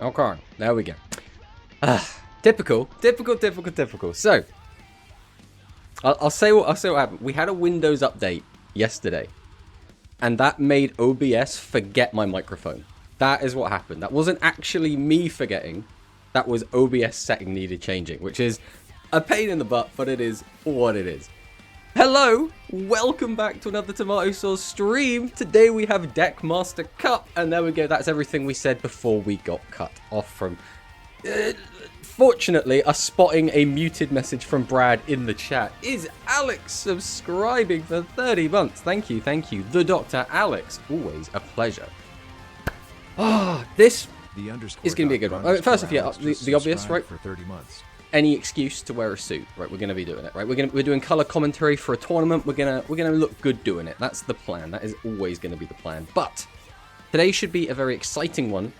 Okay, there we go. Typical. So, I'll say what happened. We had a Windows update yesterday, and that made OBS forget my microphone. That is what happened. That wasn't actually me forgetting. That was OBS setting needed changing, which is a pain in the butt, but it is what it is. Hello, welcome back to another Tomato Sauce stream. Today we have Deckmaster Cup, and there we go. That's everything we said before we got cut off from... fortunately, us spotting a muted message from Brad in the chat is Alex subscribing for 30 months. Thank you. The Dr. Alex, always a pleasure. This is going to be a good one. First off, yeah, the obvious, right? For 30 months. Any excuse to wear a suit, right? We're going to be doing it, right? We're doing color commentary for a tournament. We're gonna look good doing it. That's the plan. That is always going to be the plan. But today should be a very exciting one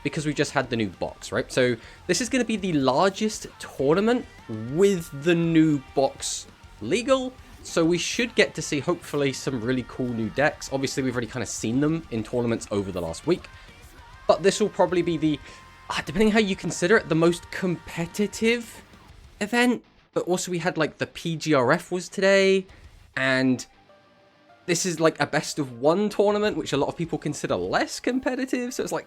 because we just had the new box, right? So this is going to be the largest tournament with the new box legal. So we should get to see hopefully some really cool new decks. Obviously, we've already kind of seen them in tournaments over the last week, but this will probably be the depending how you consider it, the most competitive event. But also we had like the PGRF was today, and this is like a best of one tournament, which a lot of people consider less competitive. So it's like,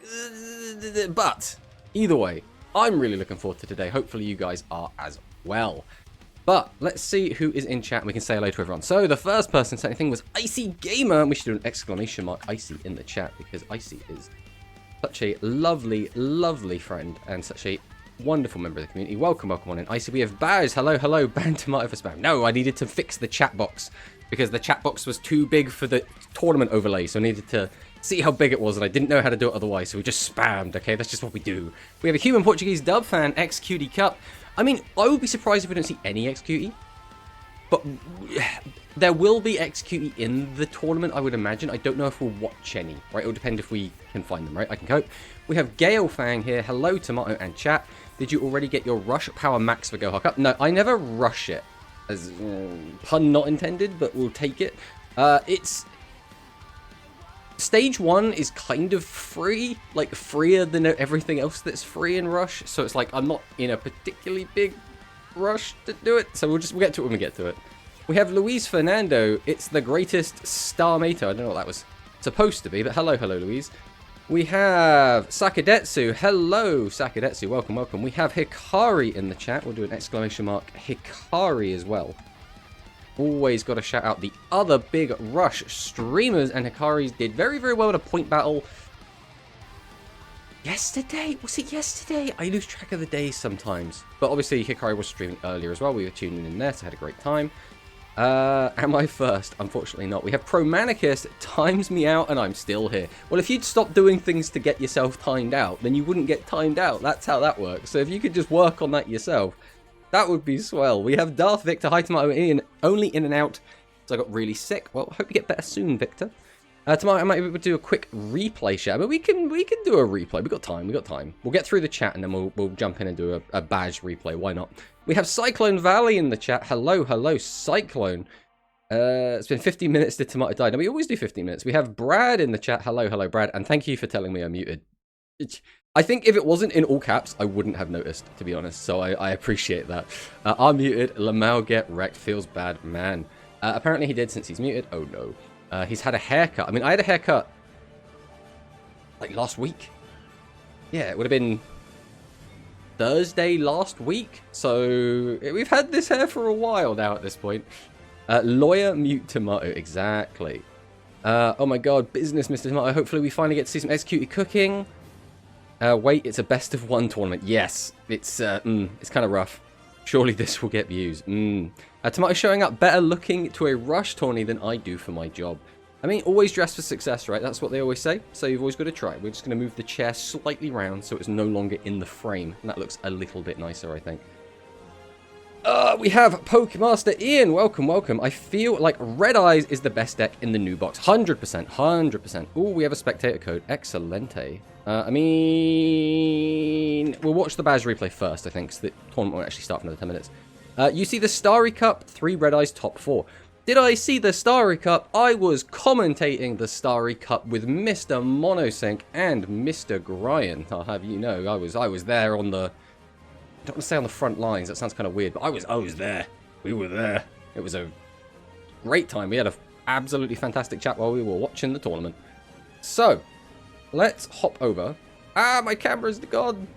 but either way, I'm really looking forward to today. Hopefully you guys are as well. But let's see who is in chat and we can say hello to everyone. So the first person saying anything was Icy Gamer, and we should do an exclamation mark Icy in the chat because Icy is such a lovely friend and such a wonderful member of the community. Welcome on in. Icy, we have Baz. Hello. Ban tomato for spam. No, I needed to fix the chat box because the chat box was too big for the tournament overlay. So I needed to see how big it was, and I didn't know how to do it otherwise. So we just spammed. Okay, that's just what we do. We have a human Portuguese dub fan, XQT Cup. I mean, I would be surprised if we don't see any XQT. But there will be XQT in the tournament, I would imagine. I don't know if we'll watch any, right? It'll depend if we can find them, right? I can cope. We have Gale Fang here. Hello, Tomato and chat. Did you already get your Rush Power Max for Go Cup? No, I never rush it. As pun not intended, but we'll take it. It's... Stage 1 is kind of free, like freer than everything else that's free in Rush. So it's like I'm not in a particularly big rush to do it, so we'll get to it when we get to it. We have Luis Fernando. It's the greatest star mater. I don't know what that was supposed to be, but hello Luis. We have Sakadetsu. Hello Sakadetsu, welcome. We have Hikari in the chat. We'll do an exclamation mark Hikari as well. Always got to shout out the other big Rush streamers, and Hikari did very well in a point battle yesterday. Was it yesterday? I lose track of the days sometimes. But obviously Hikari was streaming earlier as well. We were tuning in there, so I had a great time. Am I first? Unfortunately not. We have Promanicus times me out and I'm still here. Well, if you'd stop doing things to get yourself timed out, then you wouldn't get timed out. That's how that works. So if you could just work on that yourself, that would be swell. We have Darth Victor. Hi, Tomato. Only in and out. So I got really sick. Well, I hope you get better soon, Victor. Tomorrow I might be able to do a quick replay share, but we can do a replay. We got time. We'll get through the chat and then we'll jump in and do a badge replay. Why not? We have Cyclone Valley in the chat. Hello, Cyclone. It's been 15 minutes to Tomato died. Now we always do 15 minutes. We have Brad in the chat. Hello, Brad, and thank you for telling me I'm muted. I think if it wasn't in all caps, I wouldn't have noticed, to be honest. So I appreciate that. I'm muted. Lamau get wrecked. Feels bad, man. Apparently he did since he's muted. Oh no. He's had a haircut. I mean, I had a haircut like last week. Yeah, it would have been Thursday last week. So we've had this hair for a while now at this point. Lawyer mute Tomato. Exactly. Oh my god, business, Mr. Tomato. Hopefully we finally get to see some executed cooking. Wait, it's a best of one tournament. Yes, it's kind of rough. Surely this will get views. Tomato showing up better looking to a Rush tourney than I do for my job. I mean, always dress for success, right? That's what they always say. So you've always got to try. We're just going to move the chair slightly round so it's no longer in the frame. And that looks a little bit nicer, I think. We have Pokemaster Ian. Welcome. I feel like Red Eyes is the best deck in the new box. 100%. Oh, we have a spectator code. Excelente. I mean, we'll watch the badge replay first, I think, so the tournament won't actually start for another 10 minutes. You see the Starry Cup, 3 Red Eyes, top 4. Did I see the Starry Cup? I was commentating the Starry Cup with Mr. Monosync and Mr. Gryan. I'll have you know, I was there on the... I don't want to say on the front lines, that sounds kind of weird, but I was there. We were there. It was a great time. We had an absolutely fantastic chat while we were watching the tournament. So, let's hop over. Ah, my camera's gone.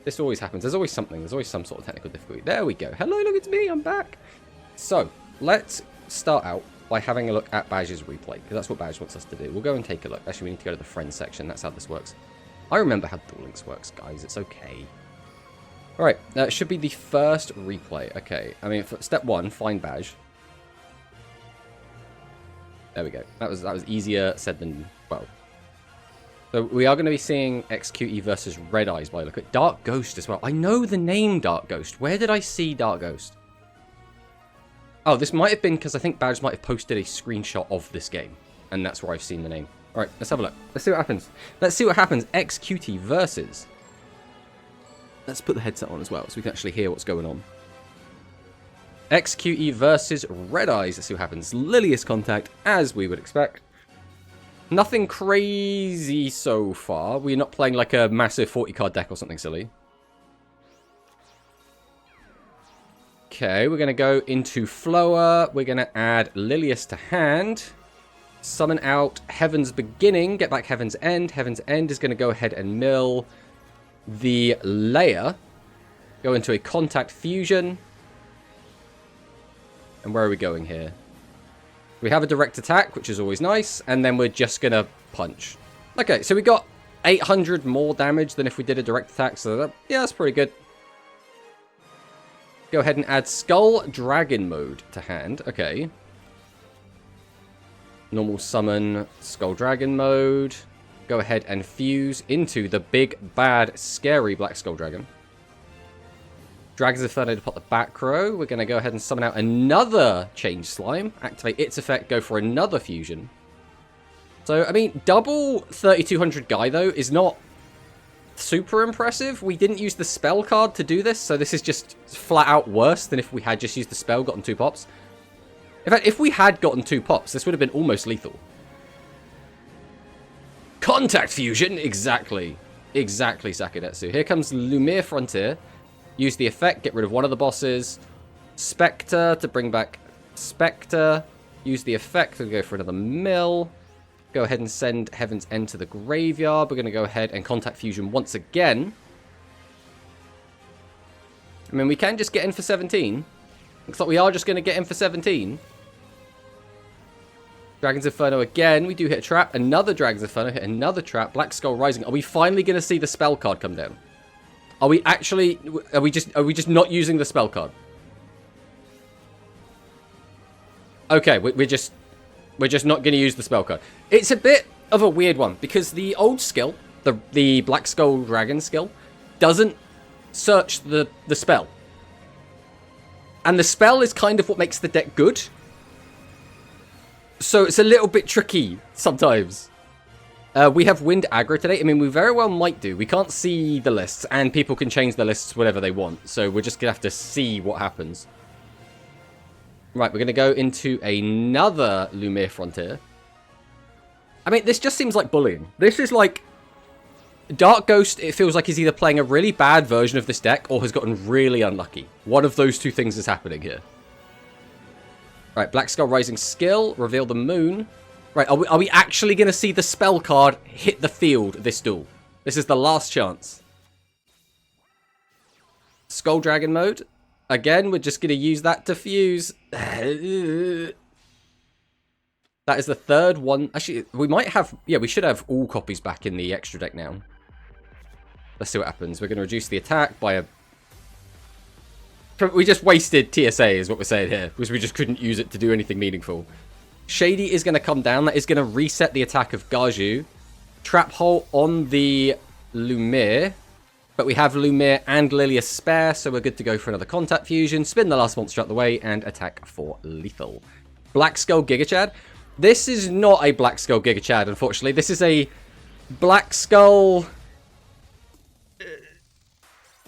This always happens. There's always something. There's always some sort of technical difficulty. There we go. Hello, look, it's me. I'm back. So, let's start out by having a look at Badge's replay, because that's what Badge wants us to do. We'll go and take a look. Actually, we need to go to the friends section. That's how this works. I remember how Duel Links works, guys. It's okay. Alright, it should be the first replay. Okay, I mean, for step 1, find Badge. There we go. That was easier said than, well. So we are going to be seeing XQE versus Red Eyes by look at Dark Ghost as well. I know the name Dark Ghost. Where did I see Dark Ghost? Oh, this might have been because I think Badge might have posted a screenshot of this game. And that's where I've seen the name. Alright, let's have a look. Let's see what happens. Let's see what happens. XQT versus... Let's put the headset on as well, so we can actually hear what's going on. XQE versus Red Eyes. Let's see what happens. Lilius contact, as we would expect. Nothing crazy so far. We're not playing like a massive 40-card deck or something silly. Okay, we're going to go into Flower. We're going to add Lilius to hand. Summon out Heaven's Beginning. Get back Heaven's End. Heaven's End is going to go ahead and mill the layer, go into a contact fusion, and where are we going here? We have a direct attack, which is always nice, and then we're just gonna punch. Okay, so we got 800 more damage than if we did a direct attack, so that, yeah, that's pretty good. Go ahead and add Skull Dragon mode to hand. Okay. Normal summon, Skull Dragon mode. Go ahead and fuse into the big, bad, scary Black Skull Dragon. Dragon's Inferno to pop the back row. We're going to go ahead and summon out another Change Slime. Activate its effect, go for another fusion. So, I mean, double 3200 Guy, though, is not super impressive. We didn't use the spell card to do this, so this is just flat out worse than if we had just used the spell, gotten 2 pops. In fact, if we had gotten 2 pops, this would have been almost lethal. Contact fusion! Exactly. Exactly, Sakadetsu. Here comes Lumiere Frontier. Use the effect, get rid of one of the bosses. Spectre to bring back Spectre. Use the effect to go for another mill. Go ahead and send Heaven's End to the graveyard. We're going to go ahead and contact fusion once again. I mean, we can just get in for 17. Looks like we are just going to get in for 17. Dragon's Inferno again. We do hit a trap. Another Dragon's Inferno. Hit another trap. Black Skull Rising. Are we finally going to see the spell card come down? Are we actually... Are we just not using the spell card? Okay, we're just not going to use the spell card. It's a bit of a weird one, because the old skill, the Black Skull Dragon skill, doesn't search the spell. And the spell is kind of what makes the deck good. So it's a little bit tricky sometimes. We have Wind Aggro today. I mean, we very well might do. We can't see the lists, and people can change the lists whatever they want. So we're just going to have to see what happens. Right, we're going to go into another Lumiere Frontier. I mean, this just seems like bullying. This is like... Dark Ghost, it feels like he's either playing a really bad version of this deck or has gotten really unlucky. One of those two things is happening here. Right, Black Skull Rising skill, reveal the moon. Right, are we actually going to see the spell card hit the field this duel? This is the last chance. Skull Dragon mode. Again, we're just going to use that to fuse. That is the third one. Actually, we might have... Yeah, we should have all copies back in the extra deck now. Let's see what happens. We're going to reduce the attack by a... We just wasted TSA is what we're saying here, because we just couldn't use it to do anything meaningful. Shady is going to come down. That is going to reset the attack of Gaju. Trap Hole on the Lumiere. But we have Lumiere and Lilius spare, so we're good to go for another Contact Fusion. Spin the last monster out the way and attack for lethal. Black Skull Giga Chad. This is not a Black Skull Giga Chad, unfortunately. This is a Black Skull...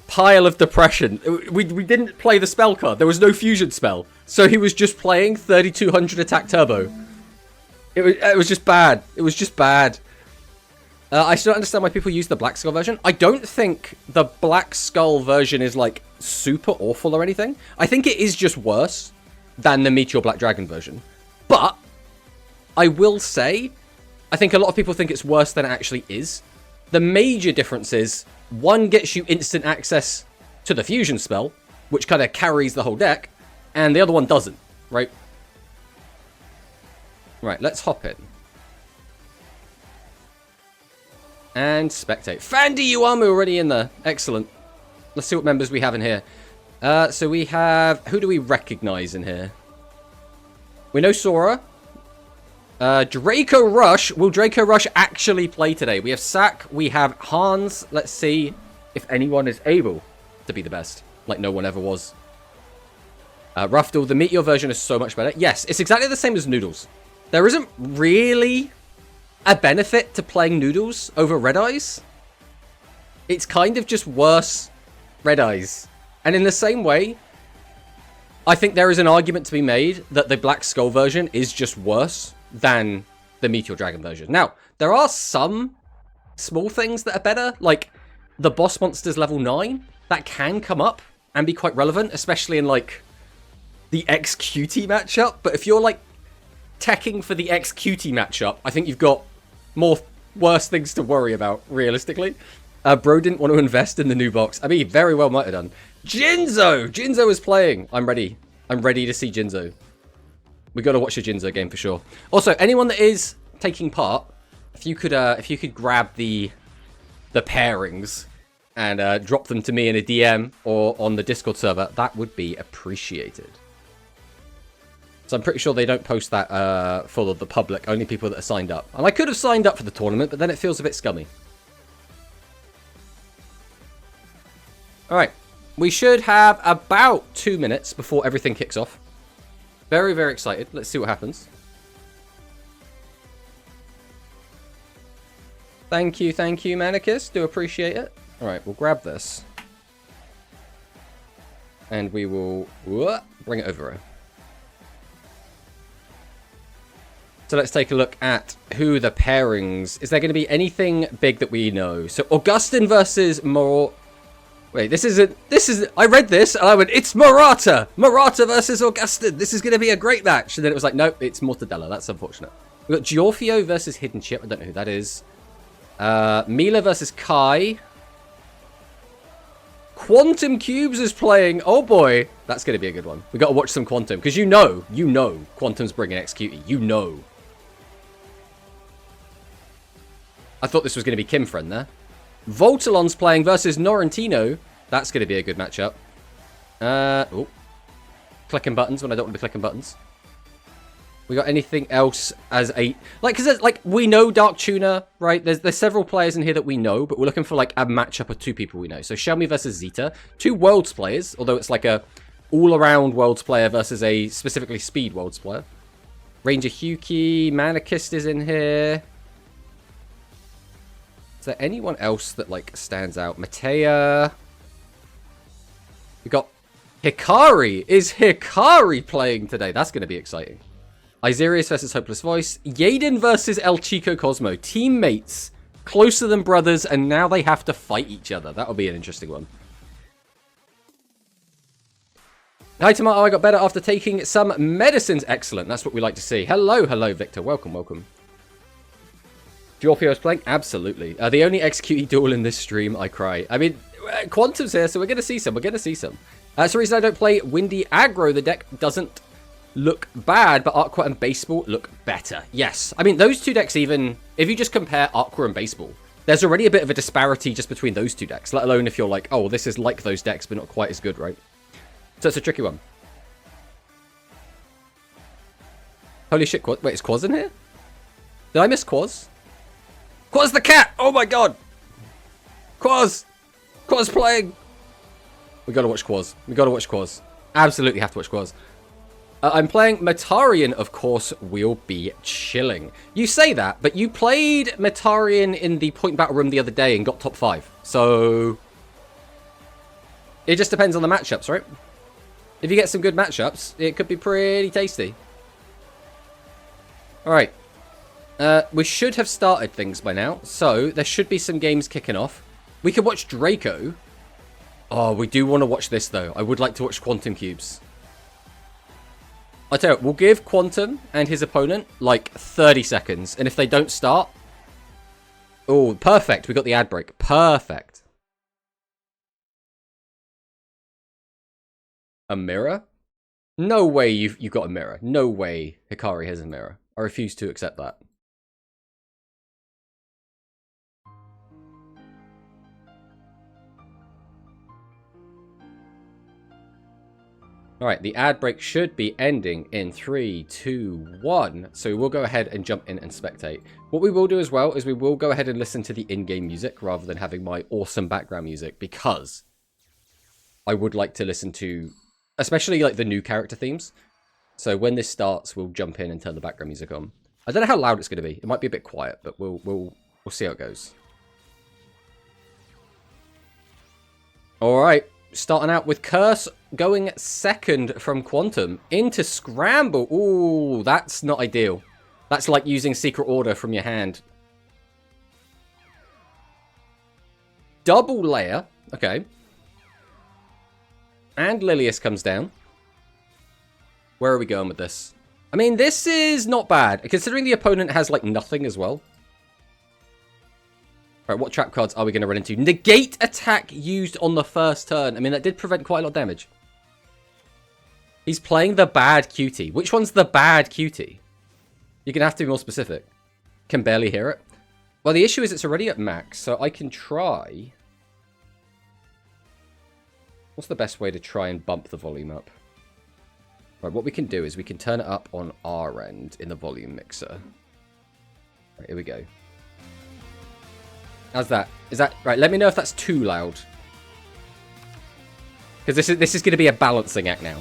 pile of depression. We didn't play the spell card. There was no fusion spell. So he was just playing 3200 attack turbo. It was just bad. It was just bad. I still don't understand why people use the Black Skull version. I don't think the Black Skull version is, like, super awful or anything. I think it is just worse than the Meteor Black Dragon version. But I will say, I think a lot of people think it's worse than it actually is. The major difference is, one gets you instant access to the fusion spell, which kind of carries the whole deck, and the other one doesn't, right? Right, let's hop in. And spectate. Fandy Uamu already in there. Excellent. Let's see what members we have in here. So we have... Who do we recognize in here? We know Sora. Draco Rush. Will Draco Rush actually play today? We have Sack. We have Hans. Let's see if anyone is able to be the best. Like no one ever was. Ruffdal. The Meteor version is so much better. Yes, it's exactly the same as Noodles. There isn't really a benefit to playing Noodles over Red Eyes. It's kind of just worse Red Eyes. And in the same way, I think there is an argument to be made that the Black Skull version is just worse than the Meteor Dragon version. Now, there are some small things that are better, like the boss monsters level 9, that can come up and be quite relevant, especially in, like, the XQT matchup. But if you're, like, teching for the XQT matchup, I think you've got more worse things to worry about, realistically. Bro didn't want to invest in the new box. I mean, he very well might have done. Jinzo! Jinzo is playing. I'm ready. I'm ready to see Jinzo. We got to watch a Jinzo game for sure. Also, anyone that is taking part, if you could grab the pairings and drop them to me in a DM or on the Discord server, that would be appreciated. So I'm pretty sure they don't post that for the public, only people that are signed up. And I could have signed up for the tournament, but then it feels a bit scummy. Alright, we should have about 2 minutes before everything kicks off. Very, very excited. Let's see what happens. Thank you, Manicus. Do appreciate it. Alright, we'll grab this. And we will bring it over here. So let's take a look at who the pairings... Is there going to be anything big that we know? So Augustin versus Mor... Wait, this is... I read this and I went, it's Murata! Murata versus Augustin! This is going to be a great match! And then it was like, nope, it's Mortadella. That's unfortunate. We've got Giorfio versus Hidden Chip. I don't know who that is. Mila versus Kai. Quantum Cubes is playing. Oh boy. That's going to be a good one. We've got to watch some Quantum. Because you know, Quantum's bringing XQT. You know. I thought this was going to be Kim Friend there. Voltalon's playing versus Norrentino. That's going to be a good matchup. Clicking buttons when I don't want to be clicking buttons. We got anything else as a... Because we know Dark Tuna, right? There's several players in here that we know, but we're looking for, like, a matchup of 2 people we know. So, Shelmy versus Zeta. 2 Worlds players, although it's like a all-around Worlds player versus a specifically Speed Worlds player. Ranger Huki, Manicist is in here. Is there anyone else that, like, stands out? Matea. We got Hikari. Is Hikari playing today? That's going to be exciting. Isarius versus Hopeless Voice. Yaden versus El Chico Cosmo. Teammates. Closer than brothers, and now they have to fight each other. That'll be an interesting one. Hi, Tomato. I got better after taking some medicines. Excellent. That's what we like to see. Hello, Victor. Welcome, welcome. Giorfio's playing? Absolutely. The only XQT duel in this stream, I cry. I mean, Quantum's here, so we're going to see some. We're going to see some. That's the reason I don't play Windy Aggro. The deck doesn't look bad, but Aqua and Baseball look better. Yes. I mean, those 2 decks even, if you just compare Aqua and Baseball, there's already a bit of a disparity just between those 2 decks, let alone if you're like, oh, this is like those decks, but not quite as good, right? So it's a tricky one. Holy shit, Quaz. Wait, is Quaz in here? Did I miss Quaz? Quaz the cat! Oh my god! Quaz! Quaz playing! We gotta watch Quaz. We gotta watch Quaz. Absolutely have to watch Quaz. I'm playing Metarian, of course, will be chilling. You say that, but you played Metarian in the Point Battle Room the other day and got top 5. So... It just depends on the matchups, right? If you get some good matchups, it could be pretty tasty. Alright. We should have started things by now, so there should be some games kicking off. We could watch Draco. Oh, we do want to watch this, though. I would like to watch Quantum Cubes. I tell you what, we'll give Quantum and his opponent, like, 30 seconds. And if they don't start... Oh, perfect. We got the ad break. Perfect. A mirror? No way you've got a mirror. No way Hikari has a mirror. I refuse to accept that. Alright, the ad break should be ending in 3, 2, 1. So we'll go ahead and jump in and spectate. What we will do as well is we will go ahead and listen to the in-game music rather than having my awesome background music, because I would like to listen to, especially like the new character themes. So when this starts, we'll jump in and turn the background music on. I don't know how loud it's going to be. It might be a bit quiet, but we'll see how it goes. Alright. Starting out with Curse, going second from Quantum into Scramble. Ooh, that's not ideal. That's like using Secret Order from your hand. Double layer. Okay. And Lilius comes down. Where are we going with this? I mean, this is not bad, considering the opponent has like nothing as well. Right, what trap cards are we going to run into? Negate attack used on the first turn. I mean, that did prevent quite a lot of damage. He's playing the bad cutie. Which one's the bad cutie? You're going to have to be more specific. Can barely hear it. Well, the issue is it's already at max, so I can try... What's the best way to try and bump the volume up? Right, what we can do is we can turn it up on our end in the volume mixer. Right, here we go. How's that? Is that... Right, let me know if that's too loud. Because this is going to be a balancing act now.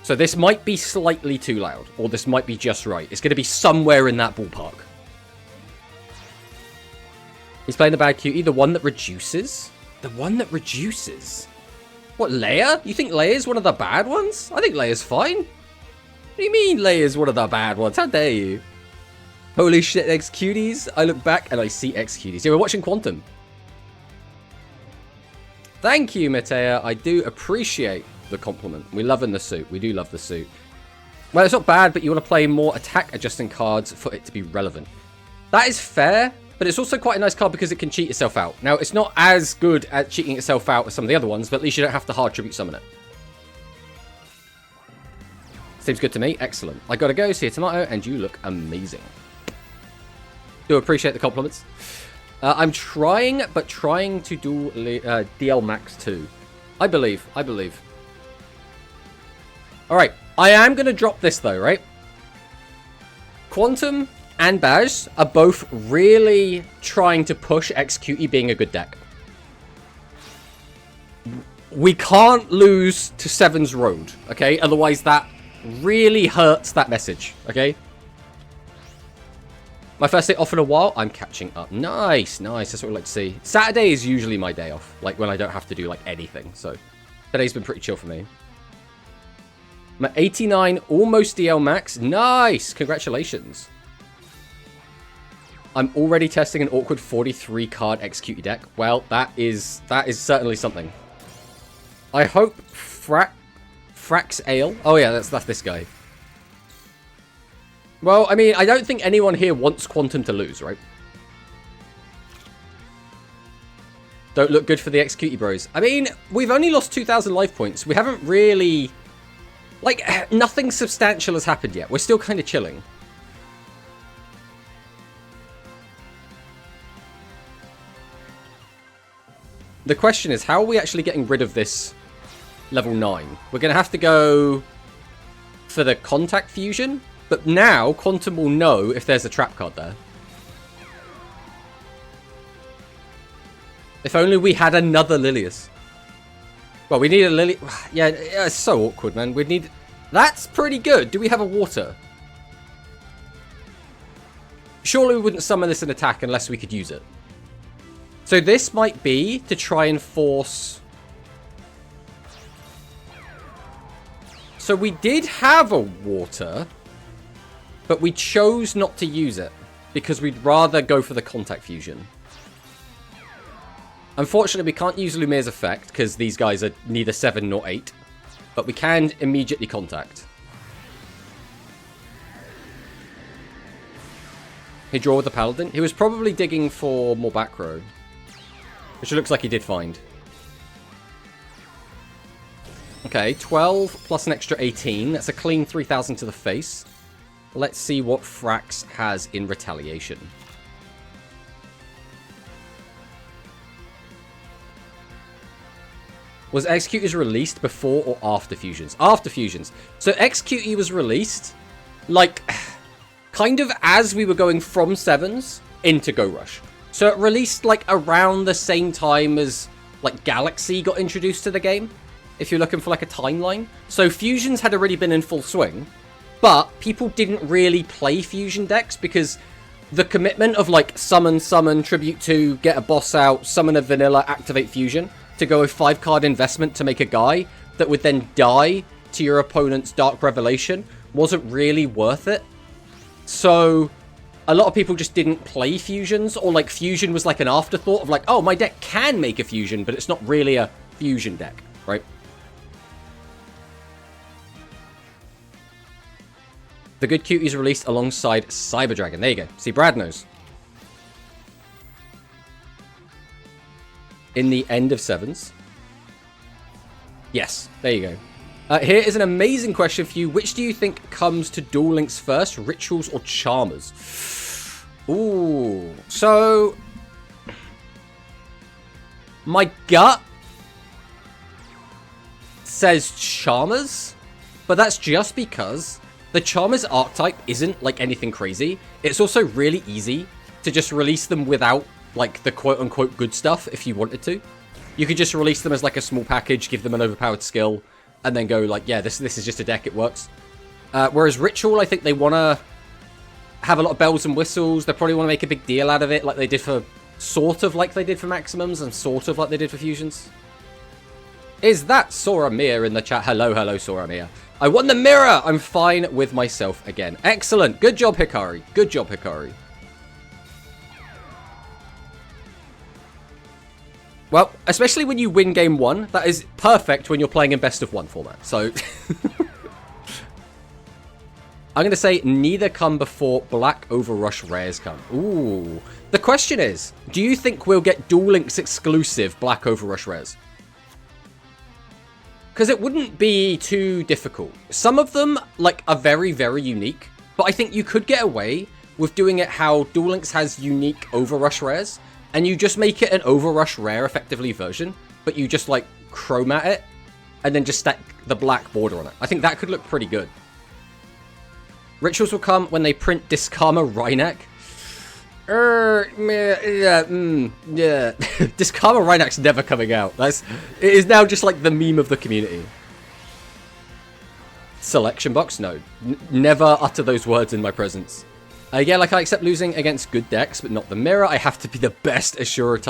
So this might be slightly too loud. Or this might be just right. It's going to be somewhere in that ballpark. He's playing the bad cutie. The one that reduces? The one that reduces? What, Leia? You think Leia's one of the bad ones? I think Leia's fine. What do you mean Leia's one of the bad ones? How dare you? Holy shit, X-Cuties. I look back and I see X-Cuties. Yeah, we're watching Quantum. Thank you, Matea. I do appreciate the compliment. We're loving the suit. We do love the suit. Well, it's not bad, but you want to play more attack adjusting cards for it to be relevant. That is fair, but it's also quite a nice card because it can cheat itself out. Now, it's not as good at cheating itself out as some of the other ones, but at least you don't have to hard tribute summon it. Seems good to me. Excellent. I gotta go. See you, Tomato, and you look amazing. Do appreciate the compliments. I'm trying to do DL Max 2. I believe. Alright, I am going to drop this though, right? Quantum and Baz are both really trying to push X-Cutie being a good deck. We can't lose to Seven's Road, okay? Otherwise that really hurts that message, okay? My first day off in a while, I'm catching up. Nice, nice. That's what I like to see. Saturday is usually my day off, like when I don't have to do like anything. So today's been pretty chill for me. I'm at 89, almost DL max. Nice, congratulations. I'm already testing an awkward 43 card X-Cutie deck. Well, that is certainly something. I hope Frax Ale. Oh yeah, that's this guy. Well, I mean, I don't think anyone here wants Quantum to lose, right? Don't look good for the X-Cutie bros. I mean, we've only lost 2,000 life points. We haven't really... Like, nothing substantial has happened yet. We're still kind of chilling. The question is, how are we actually getting rid of this level 9? We're going to have to go for the contact fusion. But now, Quantum will know if there's a trap card there. If only we had another Lilius. Well, we need a Lily... Yeah, it's so awkward, man. We'd need... That's pretty good. Do we have a water? Surely we wouldn't summon this in attack unless we could use it. So this might be to try and force So we did have a water, but we chose not to use it because we'd rather go for the contact fusion. Unfortunately, we can't use Lumire's effect because these guys are neither 7 nor 8, but we can immediately contact. He draw with the Paladin. He was probably digging for more back row, which it looks like he did find. Okay, 12 plus an extra 18. That's a clean 3,000 to the face. Let's see what Frax has in retaliation. Was Executed released before or after Fusions? After Fusions. So Executed was released, like, kind of as we were going from 7s into Go Rush. So it released, like, around the same time as, like, Galaxy got introduced to the game, if you're looking for, like, a timeline. So Fusions had already been in full swing, but people didn't really play Fusion decks because the commitment of, like, summon, tribute 2, get a boss out, summon a vanilla, activate Fusion, to go a 5-card investment to make a guy that would then die to your opponent's Dark Revelation wasn't really worth it. So a lot of people just didn't play Fusions, or like Fusion was like an afterthought of like, oh, my deck can make a Fusion, but it's not really a Fusion deck, right? The Good Cuties released alongside Cyber Dragon. There you go. See, Brad knows. In the end of 7s. Yes, there you go. Here is an amazing question for you. Which do you think comes to Duel Links first, Rituals or Charmers? Ooh, so my gut says Charmers, but that's just because the Charmers archetype isn't like anything crazy. It's also really easy to just release them without like the quote-unquote good stuff if you wanted to. You could just release them as like a small package, give them an overpowered skill, and then go like, yeah, this is just a deck, it works. Whereas Ritual, I think they want to have a lot of bells and whistles. They probably want to make a big deal out of it, like they did for, sort of like they did for Maximums, and sort of like they did for Fusions. Is that Sora Mir in the chat? Hello, Sora Mir. I won the mirror! I'm fine with myself again. Excellent. Good job, Hikari. Good job, Hikari. Well, especially when you win game 1, that is perfect when you're playing in best of 1 format. So, I'm going to say neither come before Black Overrush rares come. Ooh. The question is, do you think we'll get Duel Links exclusive Black Overrush rares? Because it wouldn't be too difficult. Some of them, like, are very, very unique. But I think you could get away with doing it how Duel Links has unique Overrush rares. And you just make it an Overrush rare, effectively, version. But you just, like, chromat it. And then just stack the black border on it. I think that could look pretty good. Rituals will come when they print Diskarma Rhynak. Yeah. Diskarma Rhynak's never coming out. It is now just, like, the meme of the community. Selection box? No. Never utter those words in my presence. Yeah, like, I accept losing against good decks, but not the mirror. I have to be the best Ashura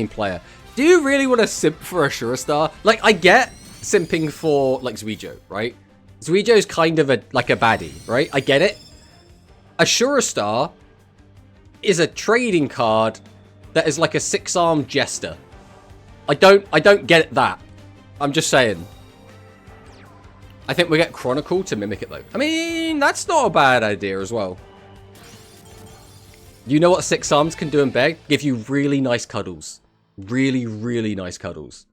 player. Do you really want to simp for Ashura? Like, I get simping for, like, Zuijo, right? Zuijo's kind of a baddie, right? I get it. Ashura is a trading card that is like a 6-armed jester. I don't get that. I'm just saying. I think we get Chronicle to mimic it, though. I mean, that's not a bad idea as well. You know what 6 arms can do in bed? Give you really nice cuddles. Really, really nice cuddles.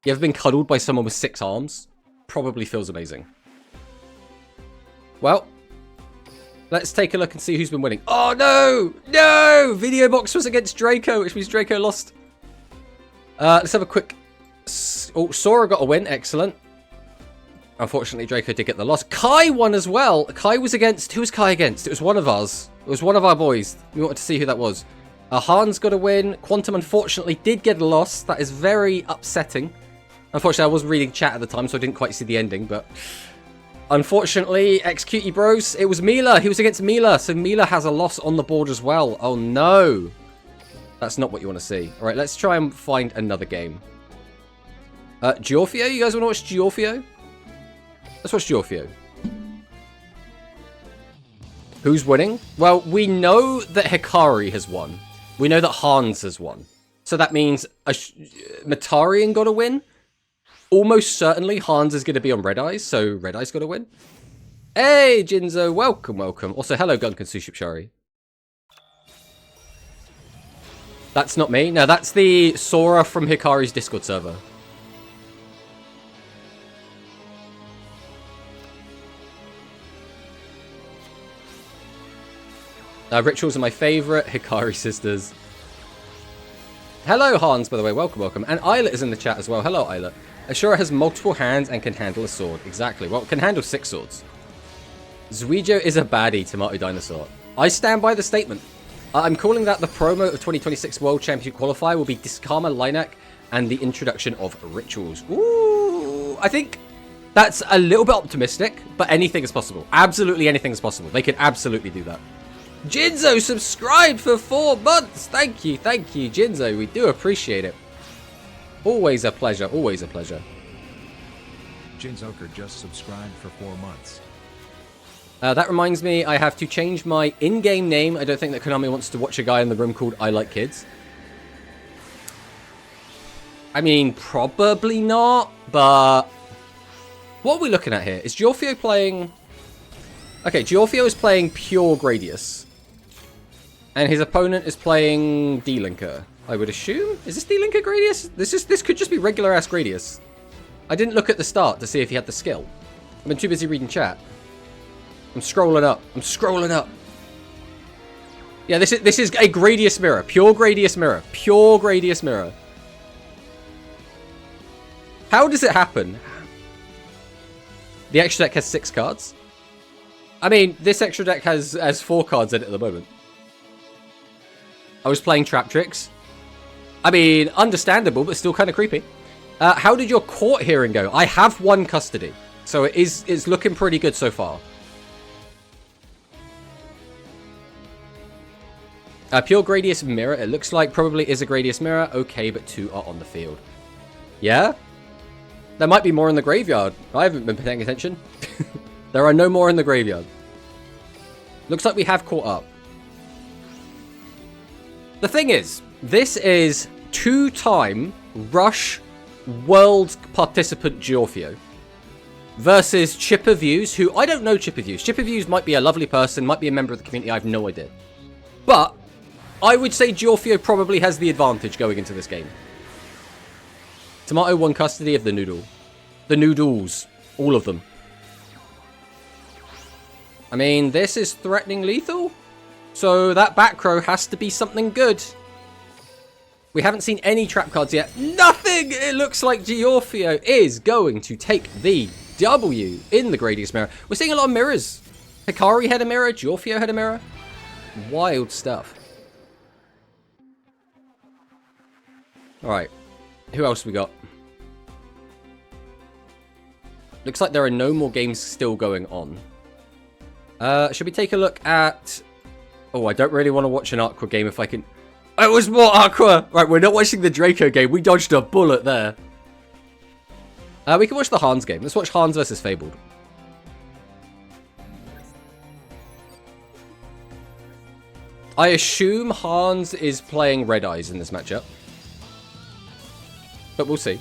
You ever been cuddled by someone with 6 arms? Probably feels amazing. Well, let's take a look and see who's been winning. Oh, no! No! Video Box was against Draco, which means Draco lost. Let's have a quick... Oh, Sora got a win. Excellent. Unfortunately, Draco did get the loss. Kai won as well. Kai was against... Who was Kai against? It was one of ours. It was one of our boys. We wanted to see who that was. Hans got a win. Quantum, unfortunately, did get a loss. That is very upsetting. Unfortunately, I wasn't reading chat at the time, so I didn't quite see the ending, but... Unfortunately, XQT Bros, it was Mila. He was against Mila, so Mila has a loss on the board as well. Oh, no. That's not what you want to see. All right, let's try and find another game. Giorfio? You guys want to watch Giorfio? Let's watch Giorfio. Who's winning? Well, we know that Hikari has won. We know that Hans has won. So that means Matarian got to win. Almost certainly Hans is going to be on Red Eyes, so Red Eyes got to win. Hey, Jinzo, welcome, welcome. Also, hello, Gunkan Sushipshari. That's not me. No, that's the Sora from Hikari's Discord server. Rituals are my favourite. Hikari sisters. Hello, Hans, by the way. Welcome, welcome. And Isla is in the chat as well. Hello, Isla. Ashura has multiple hands and can handle a sword. Exactly. Well, can handle 6 swords. Zuijo is a baddie, Tomato Dinosaur. I stand by the statement. I'm calling that the promo of 2026 World Championship Qualifier will be Diskarma Linak and the introduction of Rituals. Ooh, I think that's a little bit optimistic, but anything is possible. Absolutely anything is possible. They could absolutely do that. Jinzo subscribed for 4 months. Thank you, Jinzo. We do appreciate it. Always a pleasure, always a pleasure. Jinzoker just subscribed for 4 months. That reminds me, I have to change my in-game name. I don't think that Konami wants to watch a guy in the room called I Like Kids. I mean, probably not, but... What are we looking at here? Is Giorfio playing... Okay, Giorfio is playing pure Gradius. And his opponent is playing D-Linker, I would assume. Is this D-Linker Gradius? This could just be regular-ass Gradius. I didn't look at the start to see if he had the skill. I've been too busy reading chat. I'm scrolling up. I'm scrolling up. Yeah, this is a Gradius mirror. Pure Gradius mirror. Pure Gradius mirror. How does it happen? The extra deck has 6 cards. I mean, this extra deck has 4 cards in it at the moment. I was playing Trap Tricks. I mean, understandable, but still kind of creepy. How did your court hearing go? I have 1 custody, so it's looking pretty good so far. Pure Gradius mirror. It looks like probably is a Gradius mirror. Okay, but 2 are on the field. Yeah? There might be more in the graveyard. I haven't been paying attention. There are no more in the graveyard. Looks like we have caught up. The thing is, this is 2-time Rush World Participant Giorfio versus Chipper Views, who I don't know Chipper Views. Chipper Views might be a lovely person, might be a member of the community, I have no idea. But I would say Giorfio probably has the advantage going into this game. Tomato won custody of the noodle. The noodles. All of them. I mean, this is threatening lethal. So that back row has to be something good. We haven't seen any trap cards yet. Nothing! It looks like Giorfio is going to take the W in the Gradius mirror. We're seeing a lot of mirrors. Hikari had a mirror. Giorfio had a mirror. Wild stuff. Alright. Who else we got? Looks like there are no more games still going on. Should we take a look at... Oh, I don't really want to watch an Aqua game if I can... It was more Aqua! Right, we're not watching the Draco game. We dodged a bullet there. We can watch the Hans game. Let's watch Hans versus Fabled. I assume Hans is playing Red Eyes in this matchup. But we'll see.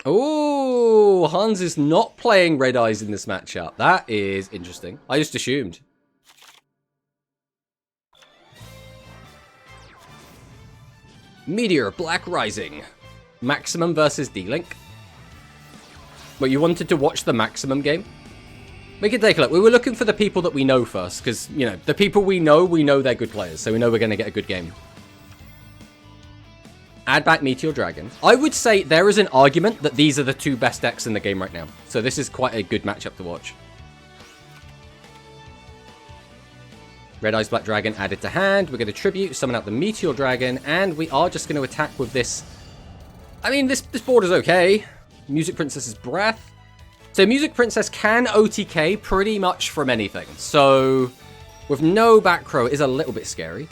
Oh, Hans is not playing Red Eyes in this matchup. That is interesting. I just assumed. Meteor Black Rising. Maximum versus D-Link. But you wanted to watch the Maximum game? We can take a look. We were looking for the people that we know first. Because, you know, the people we know they're good players. So we know we're going to get a good game. Add back Meteor Dragon. I would say there is an argument that these are the 2 best decks in the game right now. So this is quite a good matchup to watch. Red Eyes Black Dragon added to hand. We're going to tribute, summon out the Meteor Dragon, and we are just going to attack with this. I mean, this board is okay. Music Princess's Breath. So Music Princess can OTK pretty much from anything. So with no back row is a little bit scary.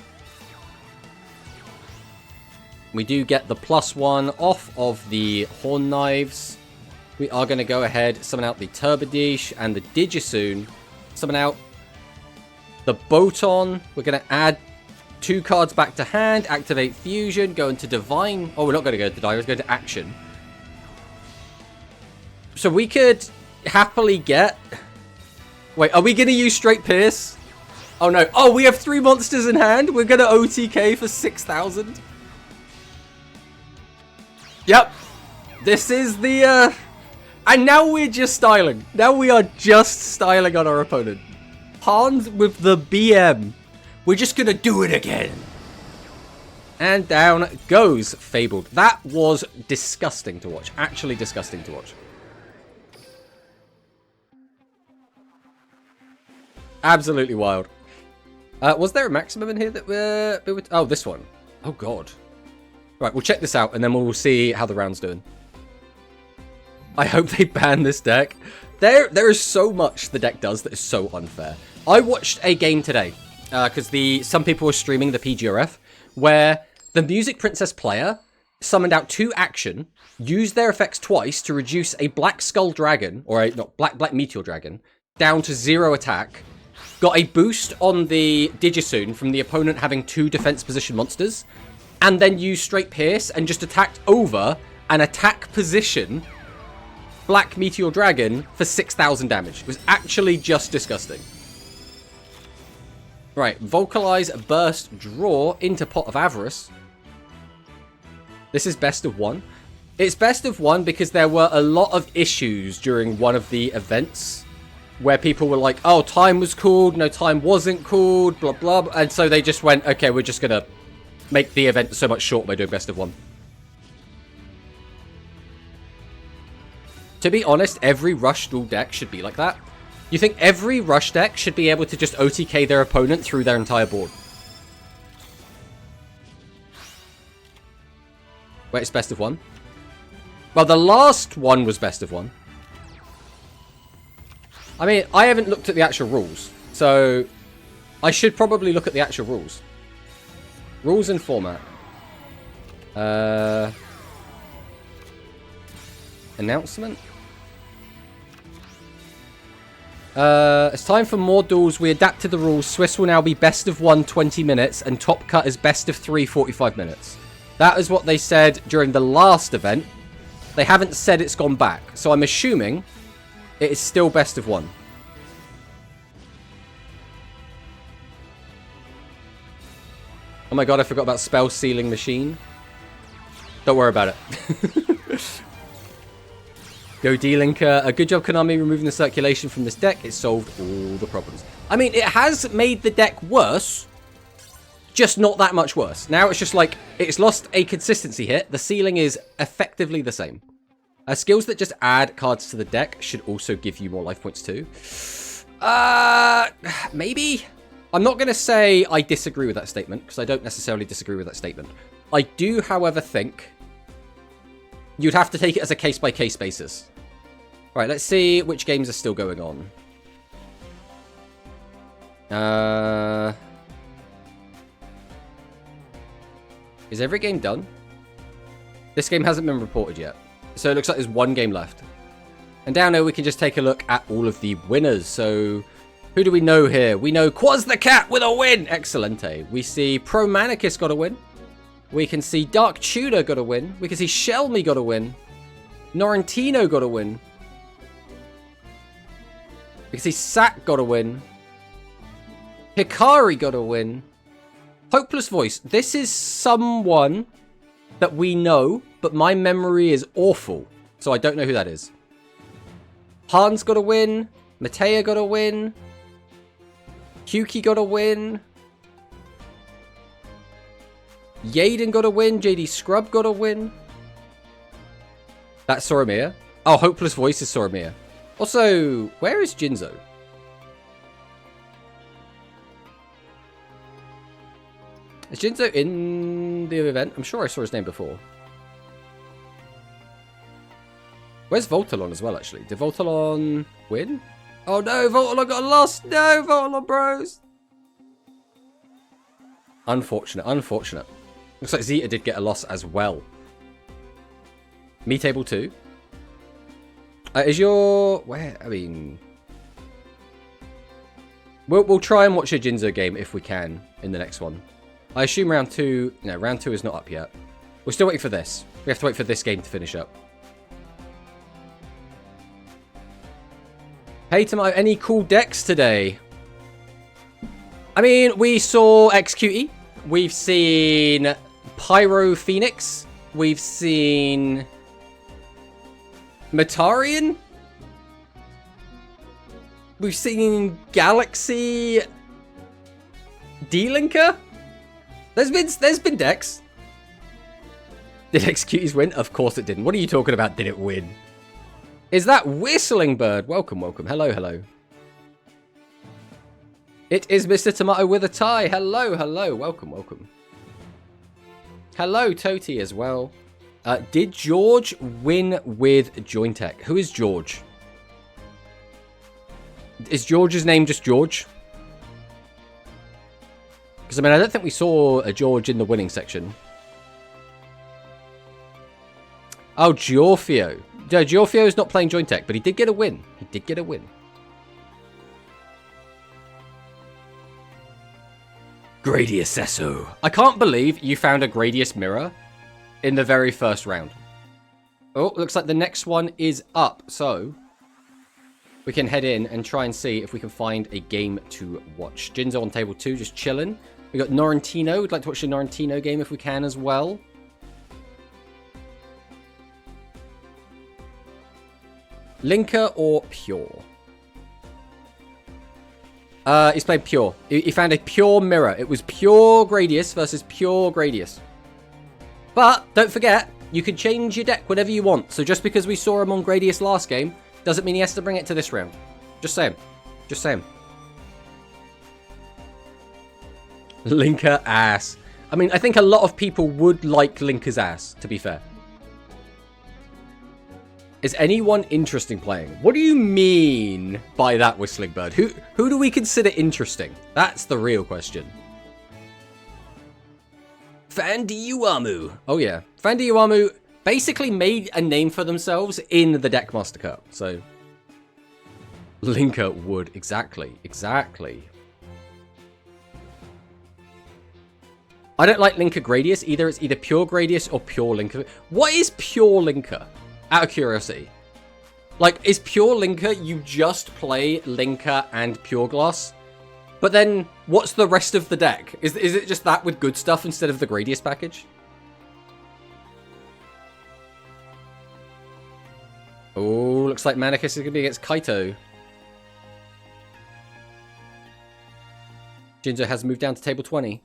We do get the +1 off of the Horn Knives. we are going to go ahead, summon out the Turbadish and the Digisoon. Summon out the Boton. We're going to add 2 cards back to hand, activate Fusion, go into Divine. Oh, we're not going to go to Divine, we're going to Action. So we could happily get... Wait, are we going to use straight Pierce? Oh no. Oh, we have 3 monsters in hand. We're going to OTK for 6,000. Yep. This is the... And now we're just styling. Now we are just styling on our opponent. Hans with the BM. We're just going to do it again. And down goes Fabled. That was disgusting to watch. Actually disgusting to watch. Absolutely wild. Was there a maximum in here that we would... Oh, this one. Oh, God. Right, we'll check this out, and then we'll see how the round's doing. I hope they ban this deck. There is so much the deck does that is so unfair. I watched a game today, because some people were streaming the PGRF, where the Music Princess player summoned out 2 action, used their effects twice to reduce a Black Skull Dragon, or a Black Meteor Dragon, down to 0 attack, got a boost on the Digisoon from the opponent having 2 defense position monsters, and then used straight Pierce and just attacked over an attack position Black Meteor Dragon for 6,000 damage. It was actually just disgusting. Right, Vocalize, Burst, Draw into Pot of Avarice. This is best of 1. It's best of 1 because there were a lot of issues during one of the events where people were like, oh, time was called, no, time wasn't called, blah, blah. And so they just went, okay, we're just going to make the event so much shorter by doing best of 1. To be honest, every Rush duel deck should be like that. You think every Rush deck should be able to just OTK their opponent through their entire board. Wait, it's best of 1? Well, the last one was best of 1. I mean, I haven't looked at the actual rules, so I should probably look at the actual rules. Rules and format. Announcement? It's time for more duels. We adapted the rules. Swiss will now be best of 1, 20 minutes, and Top Cut is best of 3, 45 minutes. That is what they said during the last event. They haven't said it's gone back, so I'm assuming it is still best of 1. Oh my god, I forgot about Spell Sealing Machine. Don't worry about it. Go D-Linker. A good job, Konami, removing the circulation from this deck. It solved all the problems. I mean, it has made the deck worse, just not that much worse. Now it's just like, it's lost a consistency hit. The ceiling is effectively the same. Skills that just add cards to the deck should also give you more life points too. Maybe? I'm not going to say I disagree with that statement, because I don't necessarily disagree with that statement. I do, however, think you'd have to take it as a case-by-case basis. Right, let's see which games are still going on. Is every game done? This game hasn't been reported yet. So it looks like there's 1 game left. And down here we can just take a look at all of the winners. So who do we know here? We know Quaz the Cat with a win! Excelente. We see Pro Manicus got a win. We can see Dark Tudor got a win. We can see Shelmy got a win. Norrentino got a win. We can see Sack got a win. Hikari got a win. Hopeless Voice. This is someone that we know, but my memory is awful, so I don't know who that is. Hans got a win. Matea got a win. Huki got a win. Yaden got a win. JD Scrub got a win. That's Soromia. Oh, Hopeless Voice is Soromia. Also, where is Jinzo? Is Jinzo in the event? I'm sure I saw his name before. Where's Voltalon as well, actually? Did Voltalon win? Oh no, Voltalon got lost! No, Voltalon bros! Unfortunate, unfortunate. Looks like Zeta did get a loss as well. Me Table 2. Is your... Where? I mean... We'll try and watch a Jinzo game if we can in the next one. I assume round 2... No, round 2 is not up yet. We're still waiting for this. We have to wait for this game to finish up. Hey, Tomato, any cool decks today? I mean, we saw XQT. We've seen Pyro Phoenix. We've seen Metarian. We've seen Galaxy D-Linker. There's been decks. Did XQTs win? Of course it didn't. What are you talking about? Did it win? Is that Whistling Bird? Welcome, welcome. Hello, hello. It is Mr. Tomato with a tie. Hello, hello. Welcome, welcome. Hello, Toti as well. Did George win with Jointech? Who is George? Is George's name just George? Because, I mean, I don't think we saw a George in the winning section. Oh, Giorfio. No, Giorfio is not playing Jointech, but he did get a win. He did get a win. Gradius Esso. I can't believe you found a Gradius mirror in the very first round. Oh, looks like the next one is up. So, we can head in and try and see if we can find a game to watch. Jinzo on table 2, just chilling. We got Norrentino. We'd like to watch the Norrentino game if we can as well. Linker or Pure? He's played Pure. He found a Pure mirror. It was Pure Gradius versus Pure Gradius. But, don't forget, you can change your deck whenever you want. So just because we saw him on Gradius last game, doesn't mean he has to bring it to this round. Just saying. Just saying. Linker ass. I mean, I think a lot of people would like Linker's ass, to be fair. Is anyone interesting playing? What do you mean by that, Whistling Bird? Who do we consider interesting? That's the real question. Fandiyuamu. Oh yeah. Fandiyuamu basically made a name for themselves in the Deckmaster Cup. So, Linker would. Exactly. Exactly. I don't like Linker Gradius either. It's either Pure Gradius or Pure Linker. What is Pure Linker? Out of curiosity. Like, is Pure Linker you just play Linker and Pure Glass? But then, what's the rest of the deck? Is it just that with good stuff instead of the Gradius package? Oh, looks like Manicus is going to be against Kaito. Jinzo has moved down to table 20.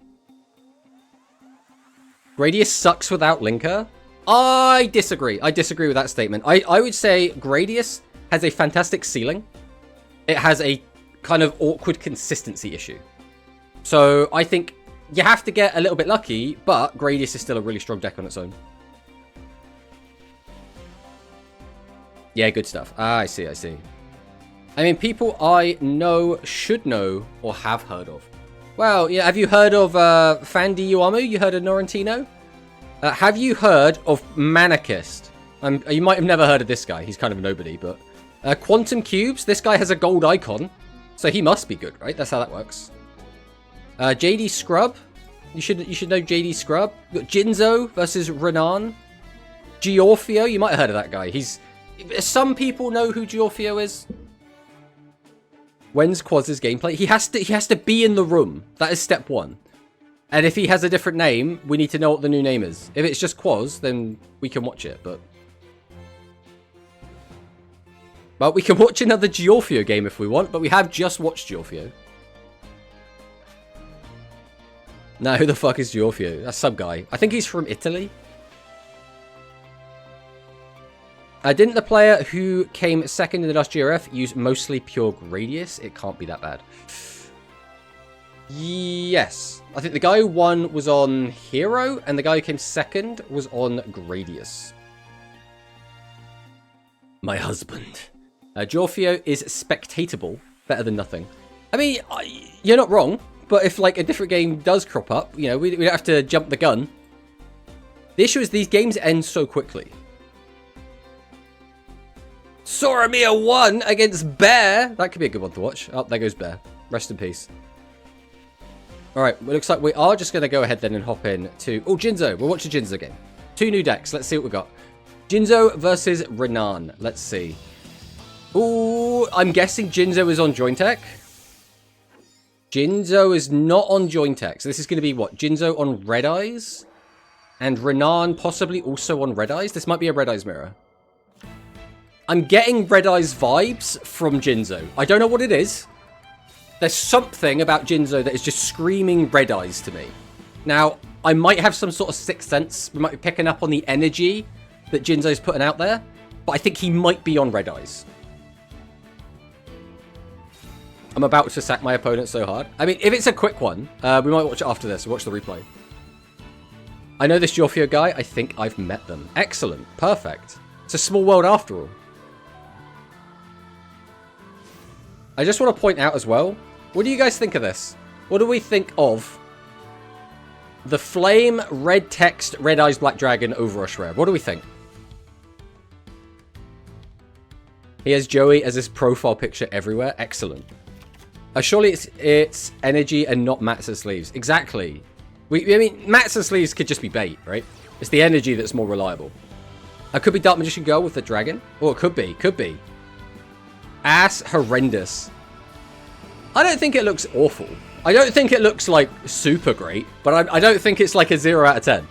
Gradius sucks without Linker? I disagree. I disagree with that statement. I would say Gradius has a fantastic ceiling. It has a kind of awkward consistency issue. So I think you have to get a little bit lucky, but Gradius is still a really strong deck on its own. Yeah, good stuff. Ah, I see, I see. I mean, people I know, should know, or have heard of. Well, yeah, have you heard of Fandiyuamu? You heard of Norrentino? Have you heard of Manicust? You might have never heard of this guy. He's kind of a nobody, but... Quantum Cubes. This guy has a gold icon. So he must be good, right? That's how that works. JD Scrub. You should know JD Scrub. You've got Jinzo versus Renan. Giorfio. You might have heard of that guy. Some people know who Giorfio is. When's Quaz's gameplay? He has to be in the room. That is step 1. And if he has a different name, we need to know what the new name is. If it's just Quaz, then we can watch it, but... Well, we can watch another Giorfio game if we want, but we have just watched Giorfio. Now, who the fuck is Giorfio? That's some guy. I think he's from Italy. Didn't the player who came second in the last GRF use mostly Pure Gradius? It can't be that bad. Yes. I think the guy who won was on Hero, and the guy who came second was on Gradius. My husband. Giorfio is spectatable. Better than nothing. I mean, you're not wrong, but if like a different game does crop up, you know, we don't have to jump the gun. The issue is these games end so quickly. Soromir 1 against Bear. That could be a good one to watch. Oh, there goes Bear. Rest in peace. Alright, well, it looks like we are just going to go ahead then and hop in to... Oh, Jinzo. We'll watch the Jinzo game. 2 new decks. Let's see what we got. Jinzo versus Renan. Let's see. Ooh, I'm guessing Jinzo is on Jointech. Jinzo is not on Jointech. So this is going to be what? Jinzo on Red Eyes? And Renan possibly also on Red Eyes? This might be a Red Eyes mirror. I'm getting Red Eyes vibes from Jinzo. I don't know what it is. There's something about Jinzo that is just screaming Red Eyes to me. Now, I might have some sort of sixth sense. We might be picking up on the energy that Jinzo's putting out there. But I think he might be on Red Eyes. I'm about to sack my opponent so hard. I mean, if it's a quick one, we might watch it after this. Watch the replay. I know this Jorfio guy. I think I've met them. Excellent. Perfect. It's a small world after all. I just want to point out as well, what do you guys think of this? What do we think of the Flame Red Text Red Eyes Black Dragon Overrush Rare? What do we think? He has Joey as his profile picture everywhere. Excellent. Surely it's energy and not mats and sleeves. Exactly. I mean, mats and sleeves could just be bait, right? It's the energy that's more reliable. It could be Dark Magician Girl with the dragon. Or it could be. Could be. Ass horrendous. I don't think it looks awful. I don't think it looks like super great. But I don't think it's like a 0 out of 10.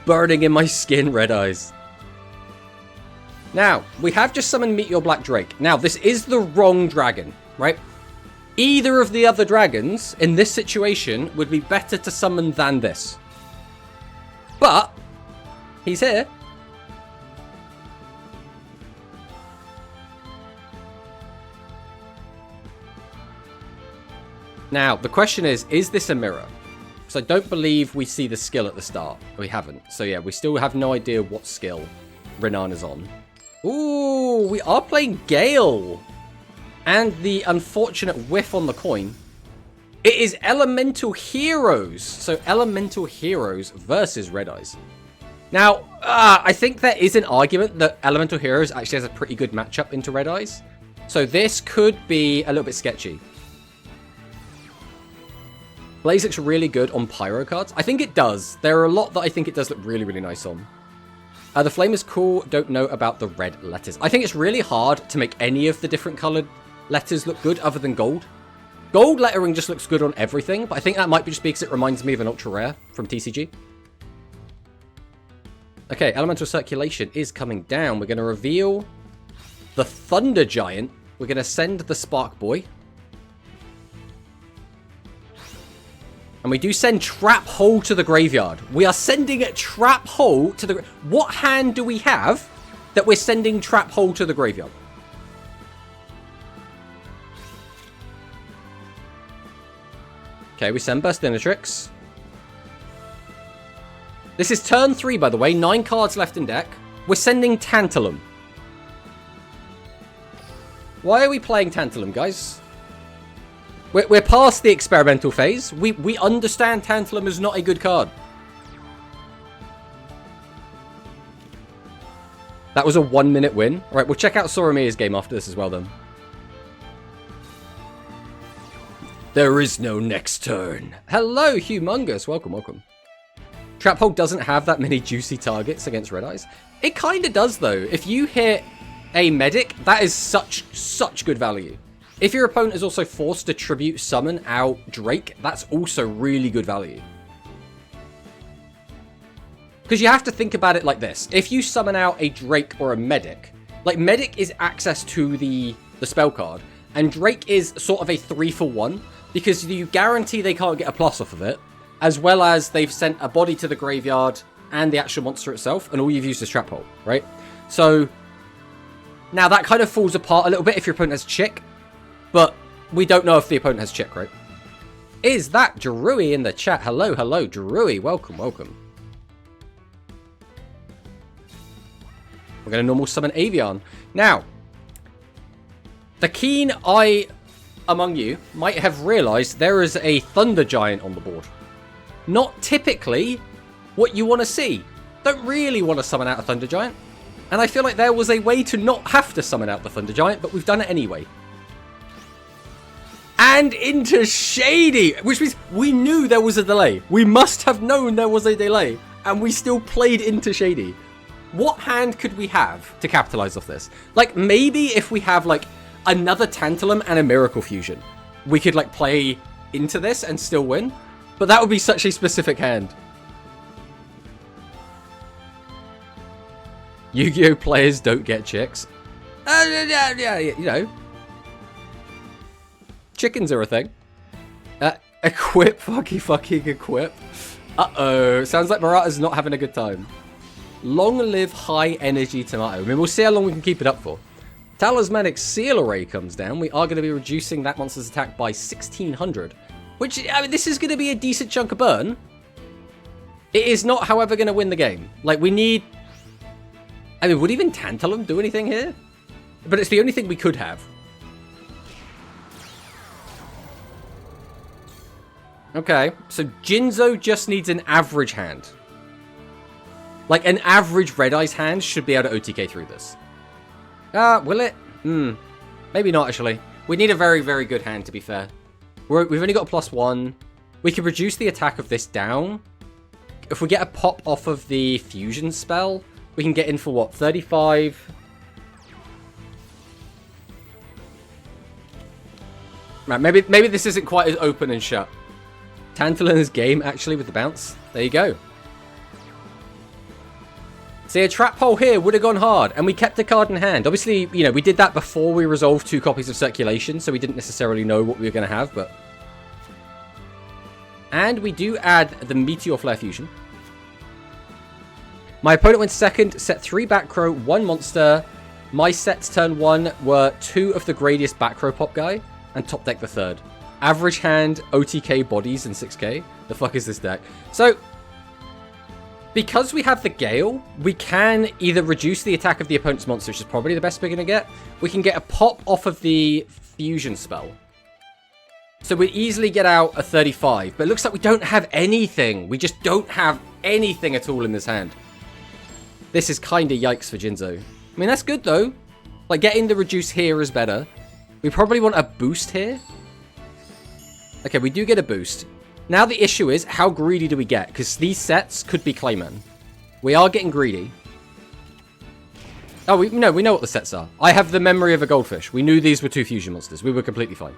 Burning in my skin, Red Eyes. Now, we have just summoned Meteor Black Drake. Now, this is the wrong dragon, right? Either of the other dragons in this situation would be better to summon than this. But, he's here. Now, the question is this a mirror? Because I don't believe we see the skill at the start. We haven't. So yeah, we still have no idea what skill Renan is on. Ooh, we are playing Gale. And the unfortunate whiff on the coin. It is Elemental Heroes. So Elemental Heroes versus Red Eyes. Now, I think there is an argument that Elemental Heroes actually has a pretty good matchup into Red Eyes. So this could be a little bit sketchy. Blaze looks really good on Pyro cards. I think it does. There are a lot that I think it does look really, really nice on. The flame is cool. Don't know about the red letters. I think it's really hard to make any of the different colored letters look good other than gold. Gold lettering just looks good on everything, but I think that might be just because it reminds me of an ultra rare from TCG. Okay, Elemental Circulation is coming down. We're going to reveal the Thunder Giant. We're going to send the Spark Boy. And we do send Trap Hole to the graveyard. We are sending Trap Hole to the... What hand do we have that we're sending Trap Hole to the graveyard? Okay, we send Burstinatrix. This is turn 3, by the way. 9 cards left in deck. We're sending Tantalum. Why are we playing Tantalum, guys? We're past the experimental phase. We understand Tantalum is not a good card. That was a 1-minute win. All right, we'll check out Soromir's game after this as well, then. There is no next turn. Hello, Humongous. Welcome, welcome. Trap Hole doesn't have that many juicy targets against Red Eyes. It kind of does, though. If you hit a medic, that is such good value. If your opponent is also forced to tribute summon out Drake, that's also really good value. Because you have to think about it like this. If you summon out a Drake or a Medic, like Medic is access to the spell card, and Drake is sort of a 3-for-1, because you guarantee they can't get a plus off of it, as well as they've sent a body to the graveyard and the actual monster itself, and all you've used is Trap Hole, right? So, now that kind of falls apart a little bit if your opponent has Chick. But we don't know if the opponent has Chick, right? Is that Drewy in the chat? Hello, hello, Drewy. Welcome, welcome. We're going to normal summon Avian. Now, the keen eye among you might have realized there is a Thunder Giant on the board. Not typically what you want to see. Don't really want to summon out a Thunder Giant. And I feel like there was a way to not have to summon out the Thunder Giant, but we've done it anyway. And into Shady, which means we knew there was a delay. We must have known there was a delay, and we still played into Shady. What hand could we have to capitalize off this? Like, maybe if we have, like, another Tantalum and a Miracle Fusion, we could, like, play into this and still win. But that would be such a specific hand. Yu-Gi-Oh! Players don't get chicks. Yeah, you know. Chickens are a thing. Equip, fucking equip. Uh-oh. Sounds like Murata's not having a good time. Long live high energy tomato. I mean, we'll see how long we can keep it up for. Talismanic Seal Array comes down. We are going to be reducing that monster's attack by 1600. Which, I mean, this is going to be a decent chunk of burn. It is not, however, going to win the game. Like, we need... I mean, would even Tantalum do anything here? But it's the only thing we could have. Okay, so Jinzo just needs an average hand. Like, an average Red Eyes hand should be able to OTK through this. Will it? Maybe not, actually. We need a very, very good hand, to be fair. We've only got a +1. We could reduce the attack of this down. If we get a pop off of the fusion spell, we can get in for, what, 35? Right, maybe this isn't quite as open and shut. Tantalum's game, actually, with the bounce. There you go. See, a trap hole here would have gone hard, and we kept the card in hand. Obviously, you know, we did that before we resolved 2 copies of Circulation, so we didn't necessarily know what we were going to have, but... And we do add the Meteor Flare Fusion. My opponent went second, set 3 back row, 1 monster. My sets turn 1 were 2 of the Gradius back row pop guy, and top deck the 3rd. Average hand, OTK bodies, and 6k. The fuck is this deck? So... because we have the Gale, we can either reduce the attack of the opponent's monster, which is probably the best we're going to get. We can get a pop off of the fusion spell. So we easily get out a 35. But it looks like we don't have anything. We just don't have anything at all in this hand. This is kind of yikes for Jinzo. I mean, that's good, though. Like, getting the reduce here is better. We probably want a boost here. Okay, we do get a boost. Now the issue is, how greedy do we get? Because these sets could be Clayman. We are getting greedy. Oh, we know what the sets are. I have the memory of a goldfish. We knew these were 2 fusion monsters. We were completely fine.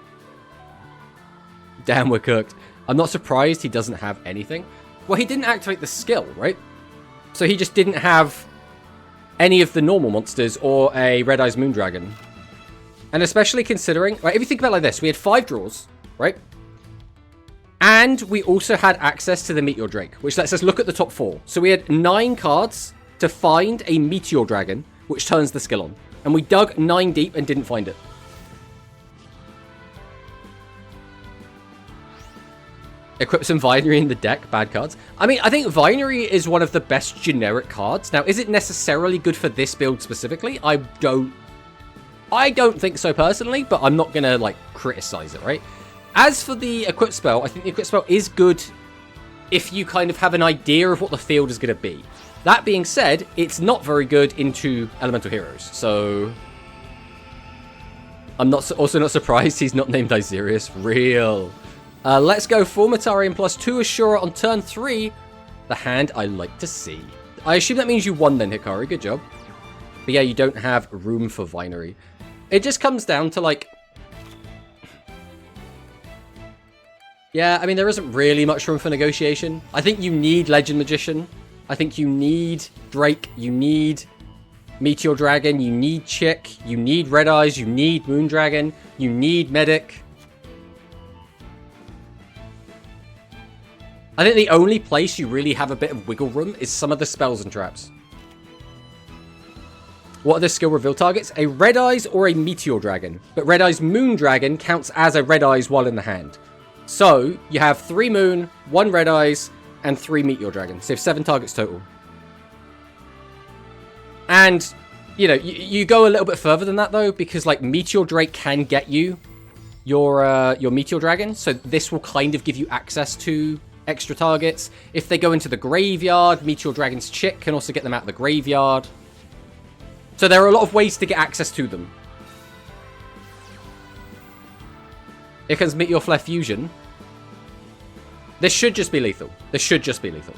Damn, we're cooked. I'm not surprised he doesn't have anything. Well, he didn't activate the skill, right? So he just didn't have any of the normal monsters or a Red Eyes Moondragon. And especially considering... right, if you think about it like this, we had 5 draws, right? And we also had access to the Meteor Drake, which lets us look at the top 4. So we had 9 cards to find a Meteor Dragon, which turns the skill on. And we dug 9 deep and didn't find it. Equip some Vinery in the deck, bad cards. I mean, I think Vinery is one of the best generic cards. Now, is it necessarily good for this build specifically? I don't think so personally, but I'm not going to, like, criticize it, right? As for the equip spell, I think the equip spell is good if you kind of have an idea of what the field is going to be. That being said, it's not very good into Elemental Heroes, so... I'm also not surprised he's not named Isirius. Real. Let's go Formatarian plus 2 Ashura on turn 3. The hand I like to see. I assume that means you won then, Hikari. Good job. But yeah, you don't have room for Vinery. It just comes down to, like... yeah, I mean, there isn't really much room for negotiation. I think you need Legend Magician. I think you need Drake. You need Meteor Dragon. You need Chick. You need Red Eyes. You need Moondragon. You need Medic. I think the only place you really have a bit of wiggle room is some of the spells and traps. What are the skill reveal targets? A Red Eyes or a Meteor Dragon. But Red Eyes Moondragon counts as a Red Eyes while in the hand. So, you have 3 Moon, 1 Red Eyes, and 3 Meteor Dragons. So you have 7 targets total. And, you know, you go a little bit further than that, though, because, like, Meteor Drake can get you your Meteor Dragon. So this will kind of give you access to extra targets. If they go into the graveyard, Meteor Dragon's Chick can also get them out of the graveyard. So there are a lot of ways to get access to them. Here comes Meteor Flare Fusion. This should just be lethal. This should just be lethal.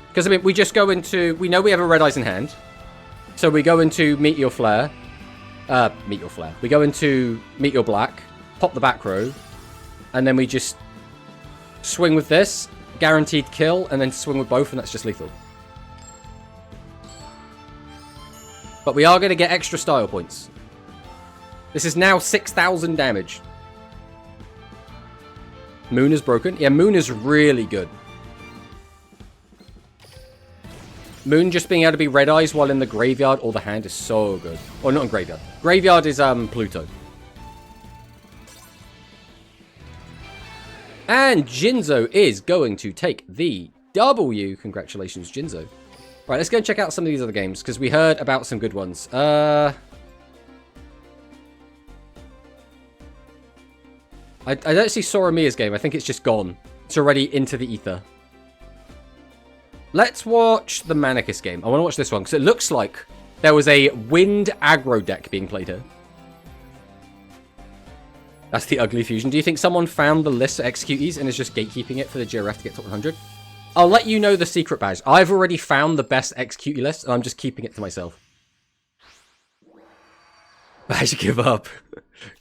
Because, I mean, we just go into... We know we have a Red Eyes in hand. So we go into Meteor Flare. Meteor Flare. We go into Meteor Black. Pop the back row. And then we just swing with this. Guaranteed kill. And then swing with both. And that's just lethal. But we are going to get extra style points. This is now 6,000 damage. Moon is broken. Yeah, Moon is really good. Moon just being able to be Red Eyes while in the graveyard or the hand is so good. Or not in graveyard. Graveyard is Pluto. And Jinzo is going to take the W. Congratulations, Jinzo. Right, let's go and check out some of these other games, because we heard about some good ones. I don't see Sora Mia's game. I think it's just gone. It's already into the ether. Let's watch the Manicus game. I want to watch this one, because it looks like there was a wind aggro deck being played here. That's the ugly fusion. Do you think someone found the list of executees and is just gatekeeping it for the GRF to get to 100? I'll let you know the secret badge. I've already found the best executee list, and I'm just keeping it to myself. I should give up.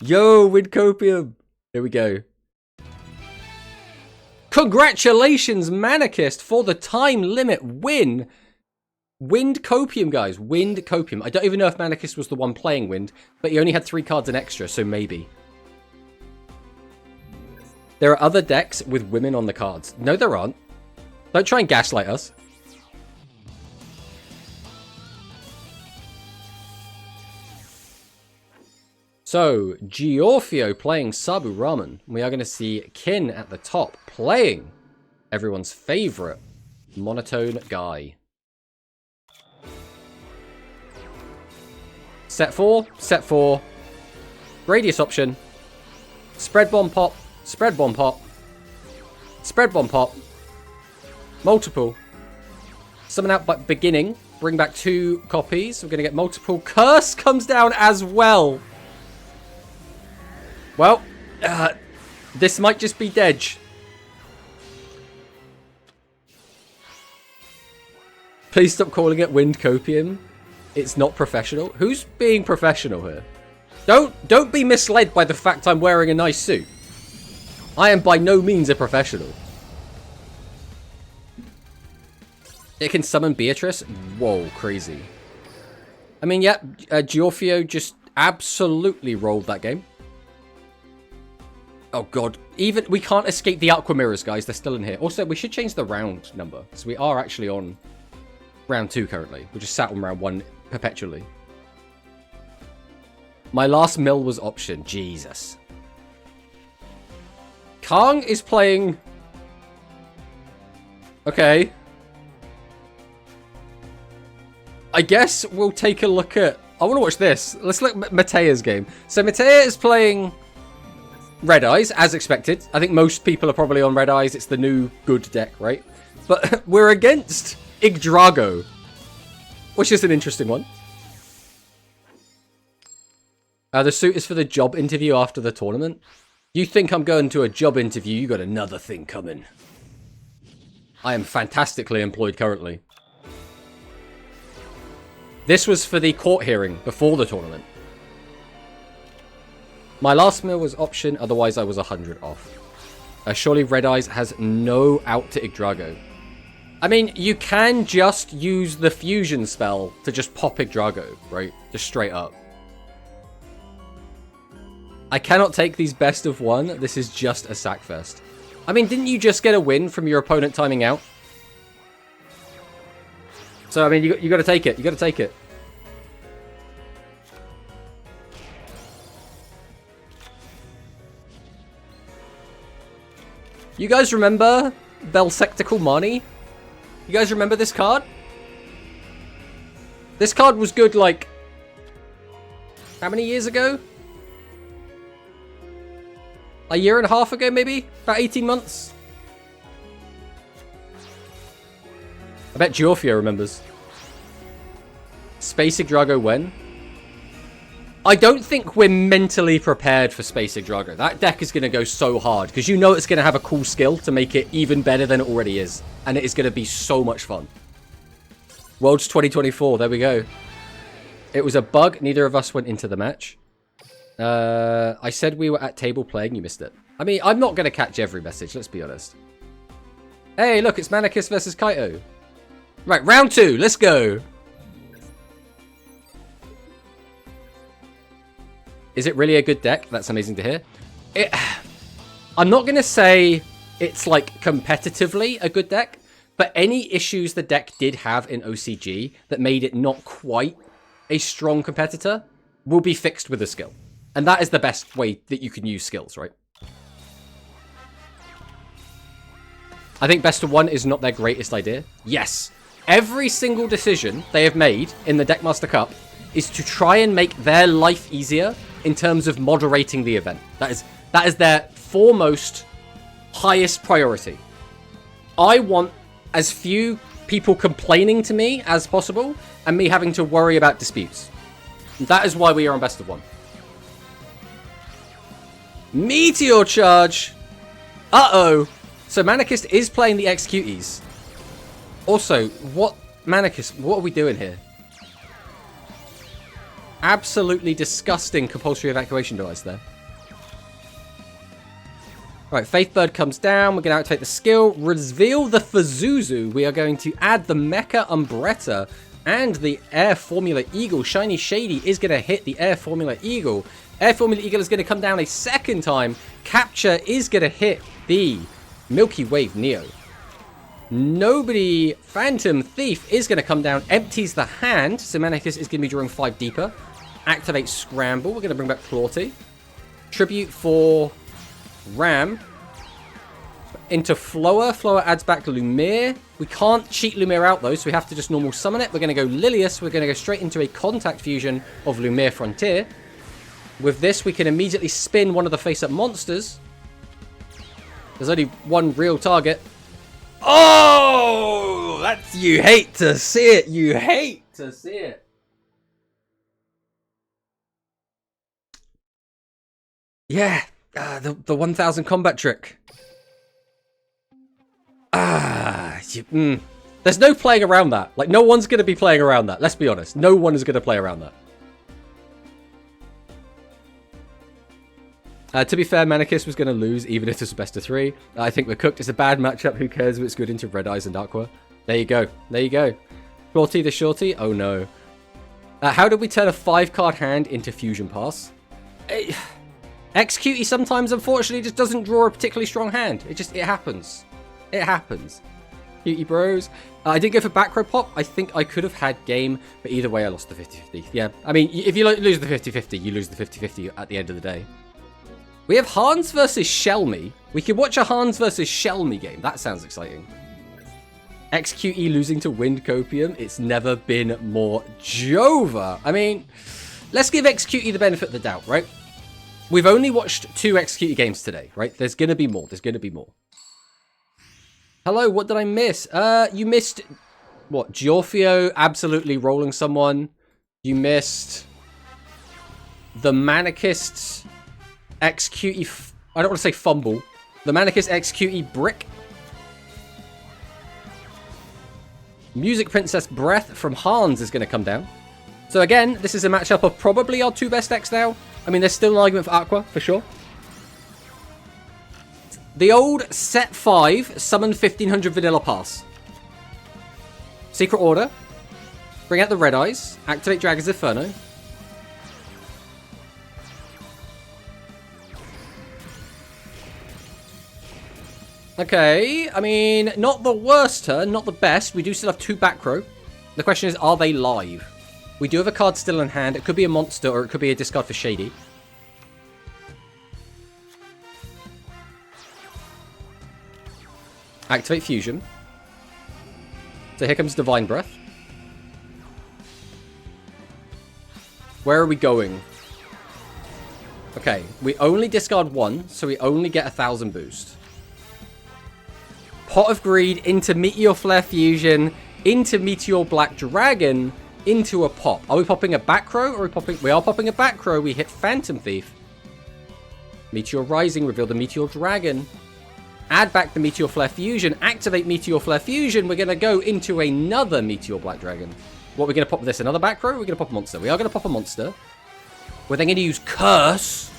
Yo, Windcopium. Here we go. Congratulations, Manicist, for the time limit win. Windcopium, guys. Windcopium. I don't even know if Manicist was the one playing Wind, but he only had 3 cards in extra, so maybe. There are other decks with women on the cards. No, there aren't. Don't try and gaslight us. So, Giorfio playing Sabu Ramen. We are going to see Kin at the top playing everyone's favorite monotone guy. Set 4, set 4. Radius option. Spread bomb pop, spread bomb pop, spread bomb pop. Multiple. Summon out by beginning. Bring back 2 copies. We're going to get multiple. Curse comes down as well. Well, this might just be Dedge. Please stop calling it Windcopium. It's not professional. Who's being professional here? Don't be misled by the fact I'm wearing a nice suit. I am by no means a professional. It can summon Beatrice? Whoa, crazy. I mean, yeah, Giorfio just absolutely rolled that game. Oh god, even we can't escape the Aqua Mirrors, guys. They're still in here. Also, we should change the round number, because we are actually on round 2 currently. We just sat on round 1 perpetually. My last mill was option. Jesus. Kang is playing... Okay. I guess we'll take a look at... I want to watch this. Let's look at Matea's game. So Matea is playing Red Eyes, as expected. I think most people are probably on Red Eyes. It's the new good deck, right? But we're against Yggdrago, which is an interesting one. The suit is for the job interview after the tournament. You think I'm going to a job interview, you got another thing coming. I am fantastically employed currently. This was for the court hearing before the tournament. My last meal was option, otherwise I was 100 off. Surely Red Eyes has no out to Yggdrago. I mean, you can just use the fusion spell to just pop Yggdrago, right? Just straight up. I cannot take these best of 1. This is just a sackfest. I mean, didn't you just get a win from your opponent timing out? So, I mean, you got to take it. You got to take it. You guys remember Belsectical Mani? You guys remember this card? This card was good, like... How many years ago? A year and a half ago, maybe? About 18 months? I bet Giorfio remembers. Space Drago when? I don't think we're mentally prepared for Space Drago. That deck is going to go so hard, because you know it's going to have a cool skill to make it even better than it already is. And it is going to be so much fun. Worlds 2024, there we go. It was a bug, neither of us went into the match. I said we were at table playing, you missed it. I mean, I'm not going to catch every message, let's be honest. Hey, look, it's Manakis versus Kaito. Right, round 2, let's go. Is it really a good deck? That's amazing to hear. I'm not going to say it's like competitively a good deck, but any issues the deck did have in OCG that made it not quite a strong competitor will be fixed with a skill. And that is the best way that you can use skills, right? I think best of one is not their greatest idea. Yes, every single decision they have made in the Deckmaster Cup is to try and make their life easier in terms of moderating the event. That is their foremost, highest priority. I want as few people complaining to me as possible and me having to worry about disputes. That is why we are on best of one. Meteor Charge! Uh-oh! So Manakist is playing the Executees. Also, what are we doing here? Absolutely disgusting compulsory evacuation device there. Right, Faithbird comes down. We're going to activate the skill. Reveal the Fazuzu. We are going to add the Mecha Umbretta and the Air Formula Eagle. Shiny Shady is going to hit the Air Formula Eagle. Air Formula Eagle is going to come down a second time. Capture is going to hit the Milky Wave Neo. Nobody Phantom Thief is going to come down, empties the hand. So Manakis is going to be drawing 5 deeper. Activate Scramble. We're going to bring back Clawty. Tribute for Ram. Into Flower. Flower adds back Lumiere. We can't cheat Lumiere out though, so we have to just normal summon it. We're going to go Lilius. We're going to go straight into a contact fusion of Lumiere Frontier. With this, we can immediately spin one of the face-up monsters. There's only one real target. Oh! That's... You hate to see it. You hate to see it. Yeah. The 1000 combat trick. There's no playing around that. Like, no one's going to be playing around that. Let's be honest. No one is going to play around that. To be fair, Manakis was going to lose, even if this was best of 3. I think we're cooked. It's a bad matchup. Who cares if it's good into Red Eyes and Aqua? There you go. There you go. Shorty the Shorty? Oh, no. How did we turn a 5-card hand into Fusion Pass? Executey sometimes, unfortunately, just doesn't draw a particularly strong hand. It happens. It happens. Cutie bros. I did go for back row pop. I think I could have had game, but either way, I lost the 50-50. Yeah, I mean, if you lose the 50-50, you lose the 50-50 at the end of the day. We have Hans versus Shelmy. We could watch a Hans versus Shelmy game. That sounds exciting. XQE losing to Wind Copium. It's never been more Jova. I mean, let's give XQE the benefit of the doubt, right? We've only watched 2 XQE games today, right? There's going to be more. There's going to be more. Hello, what did I miss? You missed... What? Giorfio absolutely rolling someone. You missed... The Manakist... XQE... I don't want to say fumble. The Manakist XQE brick. Music Princess Breath from Hans is going to come down. So again, this is a matchup of probably our 2 best decks now. I mean, there's still an argument for Aqua, for sure. The old set 5 summon 1500 vanilla pass. Secret Order. Bring out the Red Eyes. Activate Dragon's Inferno. Okay, I mean, not the worst turn, not the best. We do still have 2 back row. The question is, are they live? We do have a card still in hand. It could be a monster or it could be a discard for Shady. Activate Fusion. So here comes Divine Breath. Where are we going? Okay, we only discard 1, so we only get 1000 boost. Pot of Greed into Meteor Flare Fusion into Meteor Black Dragon into a pop. Are we popping a back row or are we popping... We are popping a back row. We hit Phantom Thief. Meteor Rising, reveal the Meteor Dragon. Add back the Meteor Flare Fusion. Activate Meteor Flare Fusion. We're going to go into another Meteor Black Dragon. What are we going to pop with this? Another back row? Or are we going to pop a monster? We are going to pop a monster. We're then going to use Curse.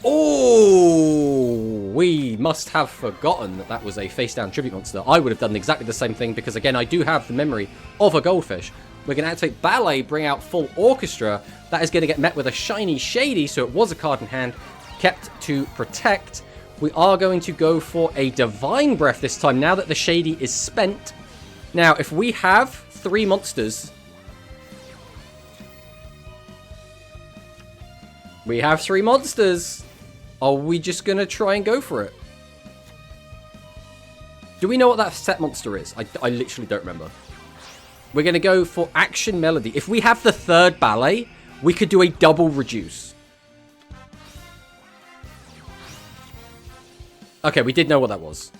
Oh, we must have forgotten that that was a face-down tribute monster. I would have done exactly the same thing because, again, I do have the memory of a goldfish. We're going to activate Ballet, bring out full orchestra. That is going to get met with a shiny Shady, so it was a card in hand, kept to protect. We are going to go for a Divine Breath this time, now that the Shady is spent. Now, if we have 3 monsters... We have 3 monsters. Are we just going to try and go for it? Do we know what that set monster is? I literally don't remember. We're going to go for Action Melody. If we have the 3rd Ballet, we could do a double reduce. Okay, we did know what that was.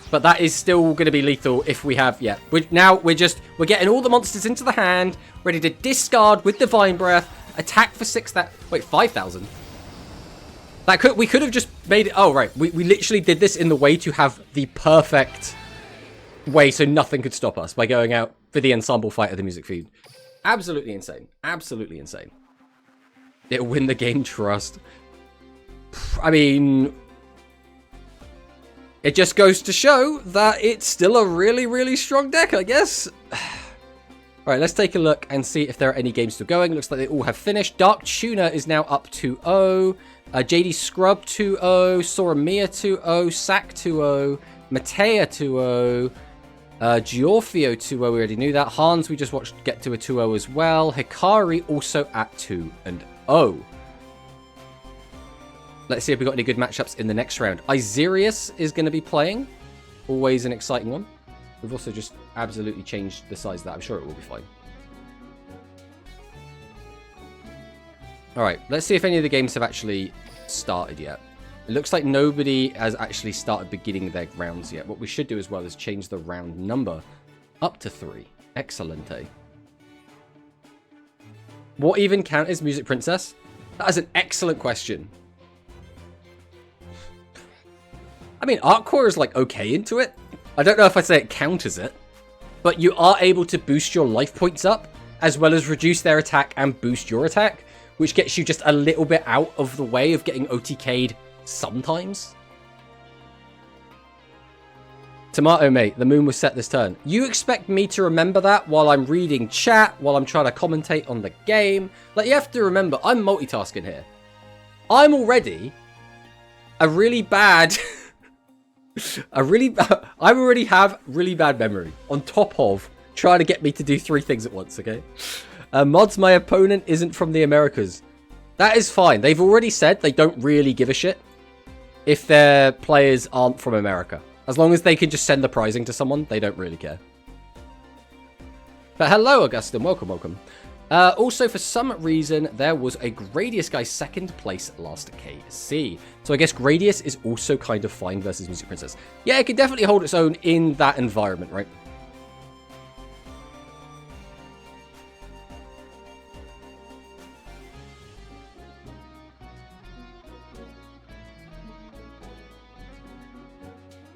But that is still going to be lethal if we have... Yeah, we're getting all the monsters into the hand, ready to discard with Divine Breath, attack for 6,000... Wait, 5,000? We could have just made it... Oh, right. We literally did this in the way to have the perfect way so nothing could stop us by going out for the ensemble fight of the music feed. Absolutely insane. Absolutely insane. It'll win the game, trust. I mean... It just goes to show that it's still a really, really strong deck, I guess. Alright, let's take a look and see if there are any games still going. Looks like they all have finished. Dark Tuna is now up 2-0. JD Scrub 2-0. Sora Mia 2-0. Sack 2-0. Matea 2-0. Giorfio 2-0, we already knew that. Hans, we just watched get to a 2-0 as well. Hikari also at 2-0. Let's see if we got any good matchups in the next round. Iserius is going to be playing. Always an exciting one. We've also just absolutely changed the size of that. I'm sure it will be fine. Alright, let's see if any of the games have actually started yet. It looks like nobody has actually started beginning their rounds yet. What we should do as well is change the round number up to 3. Excelente. What even count as Music Princess? That is an excellent question. I mean, Artcore is like okay into it. I don't know if I'd say it counters it. But you are able to boost your life points up, as well as reduce their attack and boost your attack, which gets you just a little bit out of the way of getting OTK'd sometimes. Tomato mate, the moon was set this turn. You expect me to remember that while I'm reading chat, while I'm trying to commentate on the game? Like, you have to remember, I'm multitasking here. I'm already a really bad... I already have really bad memory on top of trying to get me to do 3 things at once, okay? Mods, my opponent isn't from the Americas. That is fine. They've already said they don't really give a shit if their players aren't from America. As long as they can just send the prizing to someone, they don't really care. But hello, Augustine. Welcome, welcome. Also, for some reason, there was a Gradius guy 2nd place last KC. So I guess Gradius is also kind of fine versus Music Princess. Yeah, it can definitely hold its own in that environment, right?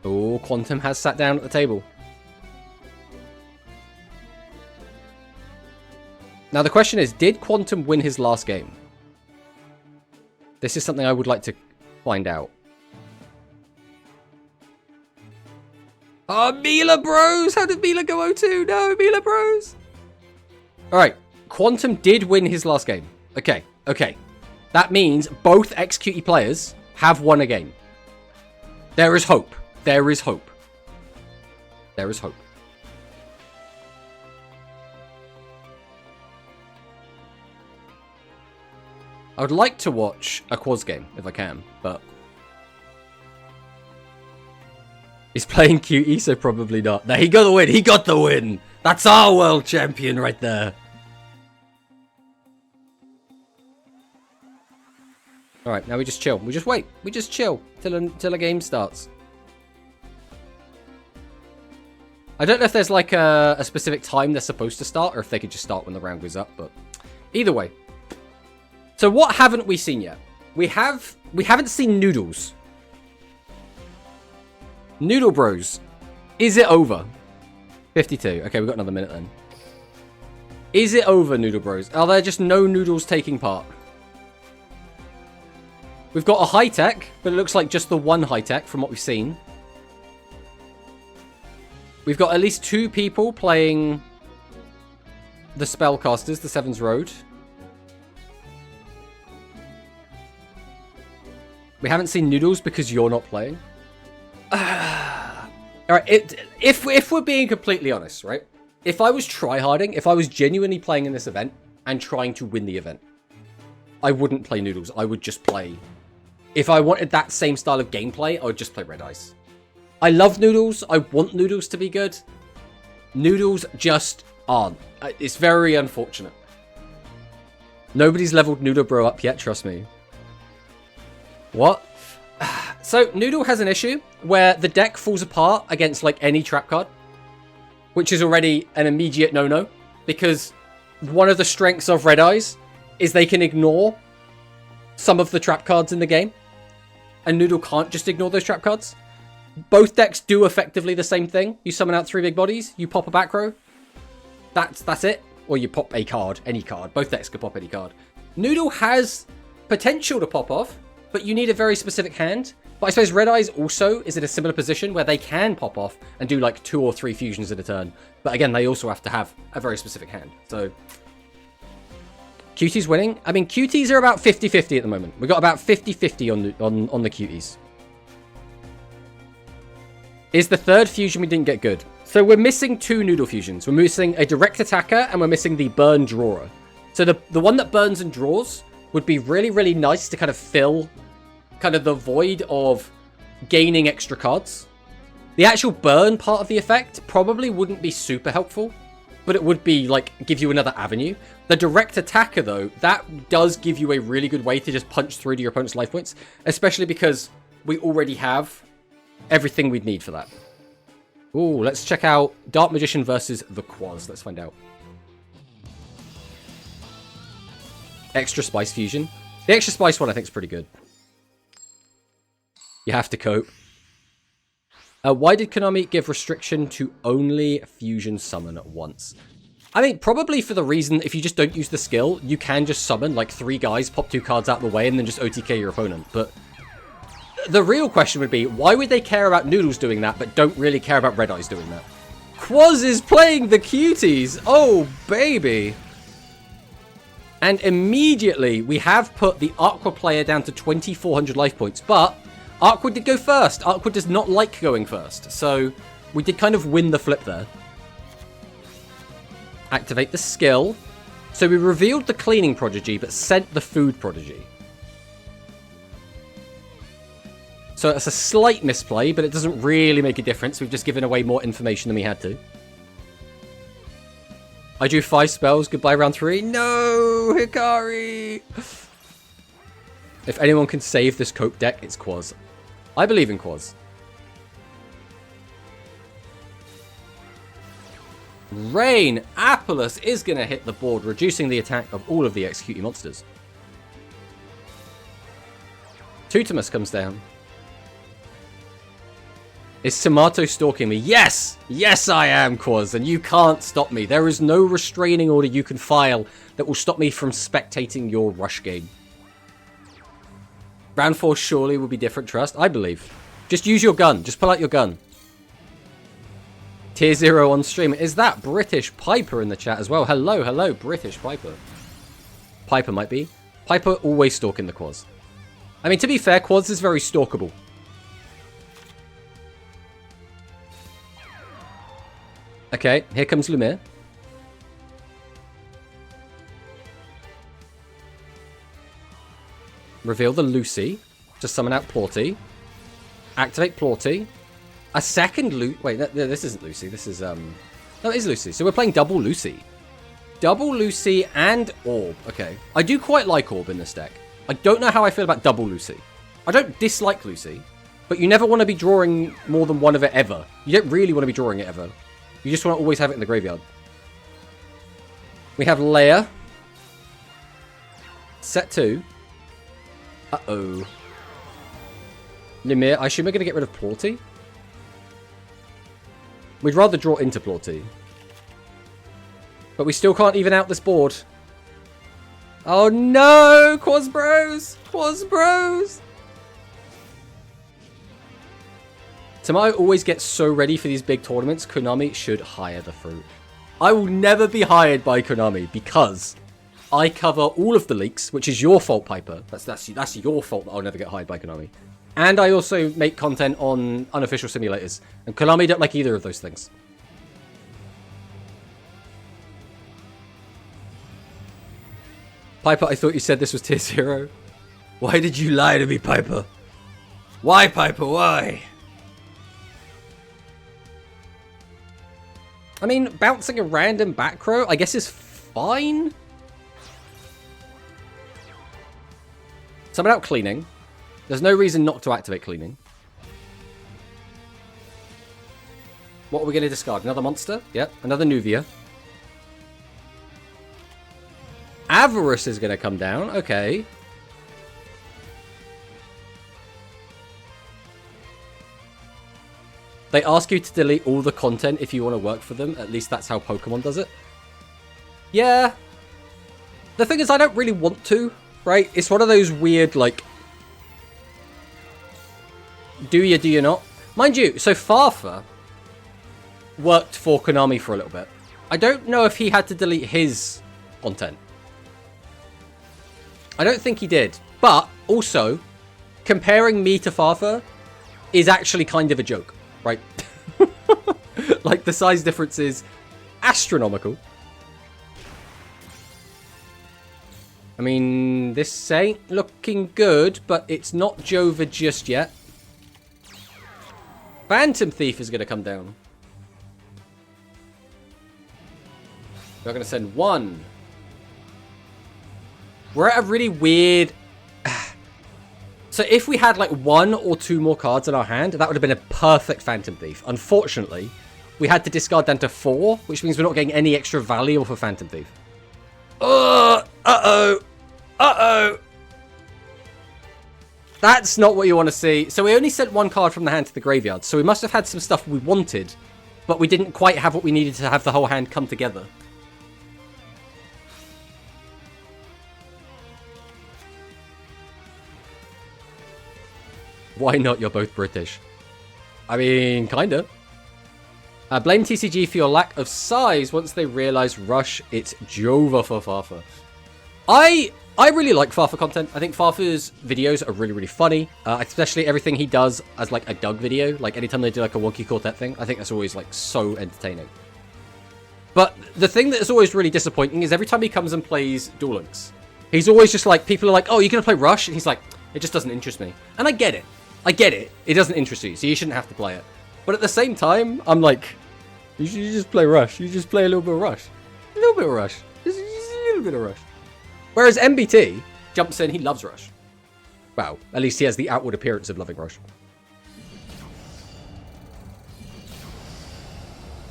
Oh, Quantum has sat down at the table. Now, the question is, did Quantum win his last game? This is something I would like to find out. Oh, Mila Bros! How did Mila go 0-2? No, Mila Bros! Alright, Quantum did win his last game. Okay, okay. That means both XQT players have won a game. There is hope. There is hope. There is hope. I would like to watch a Quaz game, if I can, but... He's playing QE, so probably not. No, he got the win! He got the win! That's our world champion right there! Alright, now we just chill. We just wait. We just chill till a game starts. I don't know if there's like a specific time they're supposed to start, or if they could just start when the round goes up, but either way. So what haven't we seen yet? We haven't seen Noodles. Noodle Bros. Is it over? 52. Okay, we've got another minute then. Is it over, Noodle Bros? Are there just no noodles taking part? We've got a high-tech, but it looks like just the one high-tech from what we've seen. We've got at least 2 people playing the spellcasters, the Seven's Road. We haven't seen Noodles because you're not playing. Alright, if we're being completely honest, right? If I was tryharding, if I was genuinely playing in this event and trying to win the event, I wouldn't play Noodles. I would just play... If I wanted that same style of gameplay, I would just play Red Ice. I love Noodles. I want Noodles to be good. Noodles just aren't. It's very unfortunate. Nobody's leveled Noodle Bro up yet, trust me. What? So, Noodle has an issue where the deck falls apart against, like, any trap card. Which is already an immediate no-no. Because one of the strengths of Red Eyes is they can ignore some of the trap cards in the game. And Noodle can't just ignore those trap cards. Both decks do effectively the same thing. You summon out 3 big bodies, you pop a back row. That's it. Or you pop a card, any card. Both decks could pop any card. Noodle has potential to pop off, but you need a very specific hand. But I suppose Red Eyes also is in a similar position where they can pop off and do like 2 or 3 fusions at a turn. But again, they also have to have a very specific hand. So Cuties winning. I mean, Cuties are about 50-50 at the moment. We've got about 50-50 on the Cuties. Is the third fusion we didn't get good. So we're missing 2 Noodle fusions. We're missing a direct attacker and we're missing the burn drawer. So the one that burns and draws would be really, really nice to kind of fill kind of the void of gaining extra cards. The actual burn part of the effect probably wouldn't be super helpful, but it would be like give you another avenue. The direct attacker though, that does give you a really good way to just punch through to your opponent's life points, especially because we already have everything we'd need for that. Ooh, let's check out Dark Magician versus the Quaz. Let's find out. Extra Spice Fusion. The Extra Spice one I think is pretty good. You have to cope. Why did Konami give restriction to only fusion summon once? I think probably for the reason if you just don't use the skill, you can just summon like 3 guys, pop 2 cards out of the way, and then just OTK your opponent. But the real question would be, why would they care about Noodles doing that, but don't really care about Red Eyes doing that? Quaz is playing the Cuties! Oh, baby! And immediately, we have put the Aqua player down to 2,400 life points, but Aqua did go first. Aqua does not like going first, so we did kind of win the flip there. Activate the skill. So we revealed the Cleaning Prodigy, but sent the Food Prodigy. So it's a slight misplay, but it doesn't really make a difference. We've just given away more information than we had to. I drew 5 spells. Goodbye round 3. No, Hikari! If anyone can save this Cope deck, it's Quaz. I believe in Quaz. Rain! Apollos is going to hit the board, reducing the attack of all of the executing monsters. Tutamus comes down. Is Tomato stalking me? Yes! Yes, I am, Quaz, and you can't stop me. There is no restraining order you can file that will stop me from spectating your rush game. Round 4 surely will be different, Trust. I believe. Just use your gun. Just pull out your gun. Tier 0 on stream. Is that British Piper in the chat as well? Hello, hello, British Piper. Piper might be. Piper always stalking the Quaz. I mean, to be fair, Quaz is very stalkable. Okay, here comes Lumiere. Reveal the Lucy. To summon out Plorty. Activate Plorty. A second Lucy. Wait, no, this isn't Lucy. This is, No, it is Lucy. So we're playing double Lucy. Double Lucy and Orb. Okay. I do quite like Orb in this deck. I don't know how I feel about double Lucy. I don't dislike Lucy. But you never want to be drawing more than one of it ever. You don't really want to be drawing it ever. You just want to always have it in the graveyard. We have Leia. Set 2. Uh-oh. Lemire. I assume we're going to get rid of Plorty. We'd rather draw into Plorty. But we still can't even out this board. Oh no! Quazbros! Quazbros! Tamayo always gets so ready for these big tournaments, Konami should hire the fruit. I will never be hired by Konami because I cover all of the leaks, which is your fault, Piper. That's your fault that I'll never get hired by Konami. And I also make content on unofficial simulators. And Konami don't like either of those things. Piper, I thought you said this was tier 0. Why did you lie to me, Piper? Why, Piper, why? I mean, bouncing a random back row, I guess is fine. Summon out Cleaning. There's no reason not to activate Cleaning. What are we going to discard? Another monster? Yep, another Nuvia. Avarice is going to come down. Okay. They ask you to delete all the content if you want to work for them. At least that's how Pokemon does it. Yeah. The thing is, I don't really want to, right? It's one of those weird, like... Do you not? Mind you, so Farfa worked for Konami for a little bit. I don't know if he had to delete his content. I don't think he did. But, also, comparing me to Farfa is actually kind of a joke, right? Like, the size difference is astronomical. I mean, this ain't looking good, but it's not Jova just yet. Phantom Thief is going to come down. We're going to send 1. We're at a really weird... So if we had like 1 or 2 more cards in our hand, that would have been a perfect Phantom Thief. Unfortunately, we had to discard down to 4, which means we're not getting any extra value for Phantom Thief. Uh-oh. Uh-oh. That's not what you want to see. So we only sent 1 card from the hand to the graveyard. So we must have had some stuff we wanted, but we didn't quite have what we needed to have the whole hand come together. Why not? You're both British. I mean, kinda. Blame TCG for your lack of size. Once they realize Rush, it's Jova for Farfa. I really like Farfa content. I think Farfa's videos are really, really funny. Especially everything he does as like a Doug video. Like anytime they do like a Wonky Quartet thing. I think that's always like so entertaining. But the thing that is always really disappointing is every time he comes and plays Duel Links, he's always just like, people are like, oh, you're going to play Rush? And he's like, it just doesn't interest me. And I get it. I get it. It doesn't interest you, so you shouldn't have to play it. But at the same time, I'm like, you should just play Rush. You just play a little bit of Rush. A little bit of Rush. Just a little bit of Rush. Whereas MBT jumps in, he loves Rush. Wow. At least he has the outward appearance of loving Rush.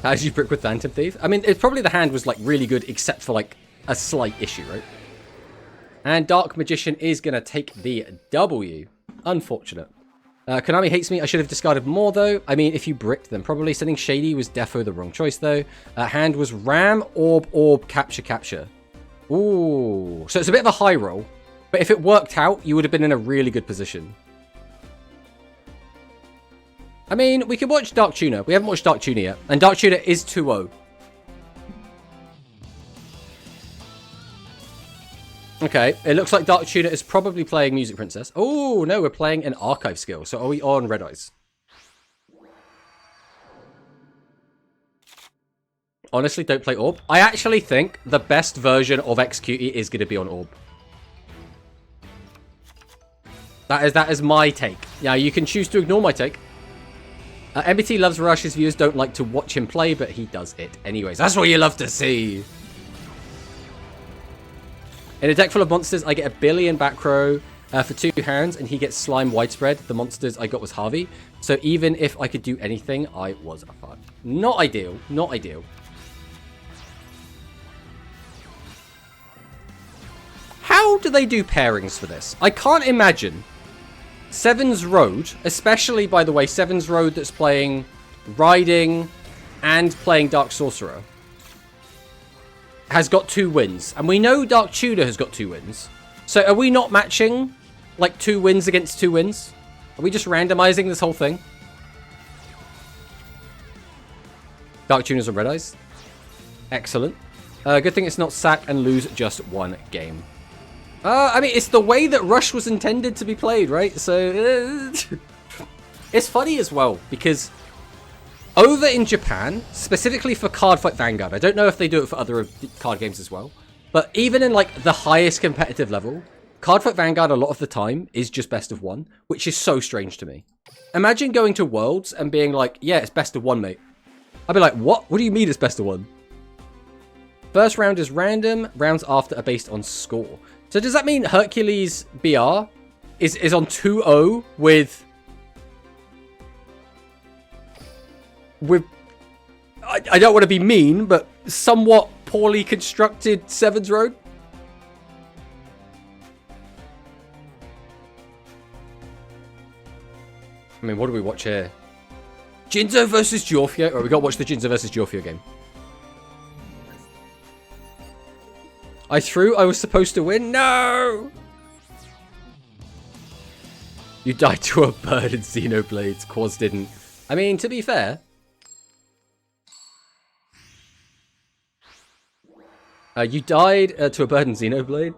How did you brick with Phantom Thief? I mean, it's probably the hand was like really good, except for like a slight issue, right? And Dark Magician is going to take the W. Unfortunate. Konami hates me. I should have discarded more, though. I mean, if you bricked them, probably sending Shady was defo the wrong choice, though. Hand was Ram, Orb, Capture. Ooh. So it's a bit of a high roll. But if it worked out, you would have been in a really good position. I mean, we could watch Dark Tuner. We haven't watched Dark Tuner yet. And Dark Tuner is 2-0. Okay, it looks like Dark Tuner is probably playing Music Princess. Oh, no, we're playing an Archive skill. So are we on Red Eyes? Honestly, don't play Orb. I actually think the best version of Executie is going to be on Orb. That is my take. Yeah, you can choose to ignore my take. MBT loves Rush. His viewers don't like to watch him play, but he does it anyways. That's what you love to see. In a deck full of monsters, I get a billion back row. for 2 hands, and he gets Slime Widespread. The monsters I got was Harvey. So even if I could do anything, I was a fuck. Not ideal. Not ideal. How do they do pairings for this? I can't imagine. Seven's Road, especially, by the way, Seven's Road that's playing Riding and playing Dark Sorcerer, has got 2 wins. And we know Dark Tudor has got 2 wins. So are we not matching, like, 2 wins against 2 wins? Are we just randomizing this whole thing? Dark Tuners and Red Eyes. Excellent. Good thing it's not sack and lose just 1 game. I mean, it's the way that Rush was intended to be played, right? So, it's funny as well, because over in Japan, specifically for Cardfight Vanguard, I don't know if they do it for other card games as well, but even in, like, the highest competitive level, Cardfight Vanguard a lot of the time is just best of 1, which is so strange to me. Imagine going to Worlds and being like, yeah, it's best of 1, mate. I'd be like, what? What do you mean it's best of 1? First round is random, rounds after are based on score. So does that mean Hercules BR is on 2-0 with I don't want to be mean, but somewhat poorly constructed Seven's Road? I mean, what do we watch here? Jinzo versus Giorfio. Oh, we got to watch the Jinzo versus Giorfio game. I was supposed to win. No! You died to a bird in Xenoblades. Quaz didn't. I mean, to be fair. You died to a bird in Xenoblade.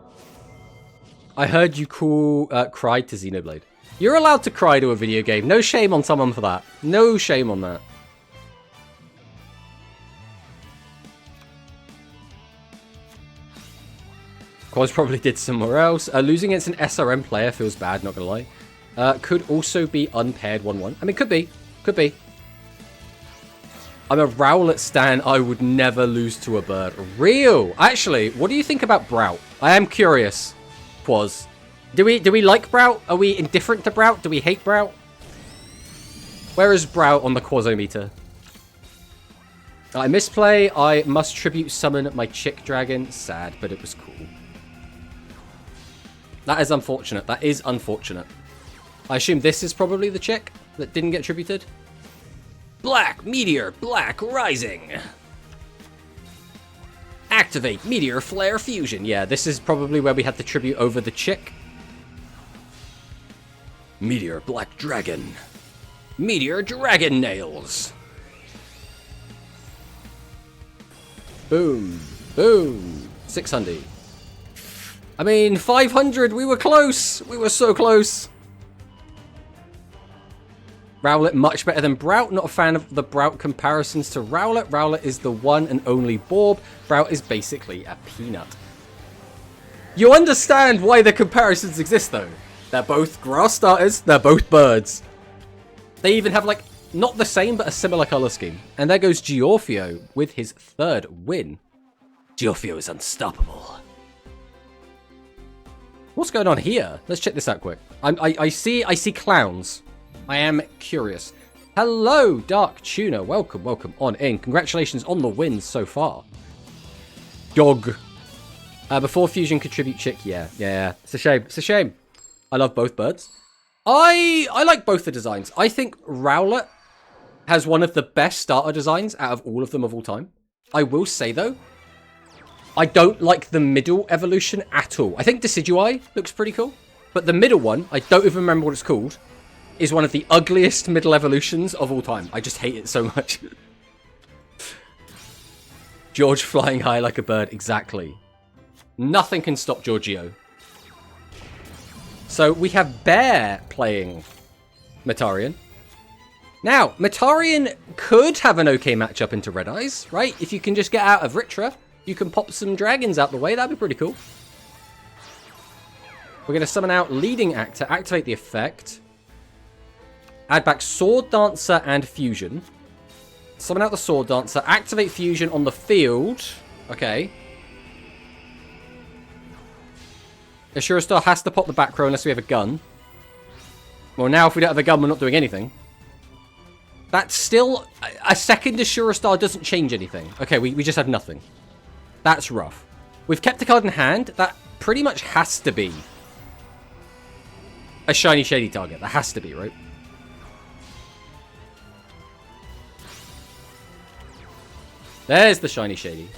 I heard you cried to Xenoblade. You're allowed to cry to a video game. No shame on someone for that. No shame on that. Quaz probably did somewhere else. Losing against an SRM player feels bad, not gonna lie. Could also be unpaired 1-1. I mean, could be. Could be. I'm a Rowlet stan. I would never lose to a bird. Real. Actually, what do you think about Brout? I am curious, Quaz. Do we like Brout? Are we indifferent to Brout? Do we hate Brout? Where is Brout on the Quazometer? I misplay. I must tribute summon my chick dragon. Sad, but it was cool. That is unfortunate. That is unfortunate. I assume this is probably the chick that didn't get tributed. Black Meteor, Black Rising. Activate Meteor Flare Fusion. Yeah, this is probably where we had the tribute over the chick. Meteor Black Dragon. Meteor Dragon Nails. Boom. Boom. 600. I mean, 500. We were close. We were so close. Rowlet much better than Brout. Not a fan of the Brout comparisons to Rowlet. Rowlet is the one and only Borb. Brout is basically a peanut. You understand why the comparisons exist, though. They're both grass starters. They're both birds. They even have, like, not the same, but a similar color scheme. And there goes Giorfio with his 3rd win. Giorfio is unstoppable. What's going on here? Let's check this out quick. I see clowns. I am curious. Hello, Dark Tuner. Welcome, welcome on in. Congratulations on the wins so far. Dog. Before Fusion contribute chick. Yeah. It's a shame. It's a shame. I love both birds. I like both the designs. I think Rowlet has one of the best starter designs out of all of them of all time. I will say, though, I don't like the middle evolution at all. I think Decidueye looks pretty cool. But the middle one, I don't even remember what it's called, is one of the ugliest middle evolutions of all time. I just hate it so much. George flying high like a bird. Exactly. Nothing can stop Giorgio. So we have Bear playing Metarian. Now, Metarian could have an okay matchup into Red Eyes, right? If you can just get out of Ritra, you can pop some dragons out the way. That'd be pretty cool. We're going to summon out Leading Actor, activate the effect. Add back Sword Dancer and Fusion. Summon out the Sword Dancer, activate Fusion on the field. Okay. Ashura Star has to pop the back row unless we have a gun. Well, now if we don't have a gun, we're not doing anything. That's still... A second Ashura Star doesn't change anything. Okay, we just have nothing. That's rough. We've kept the card in hand. That pretty much has to be a shiny shady target. That has to be, right? There's the shiny shady.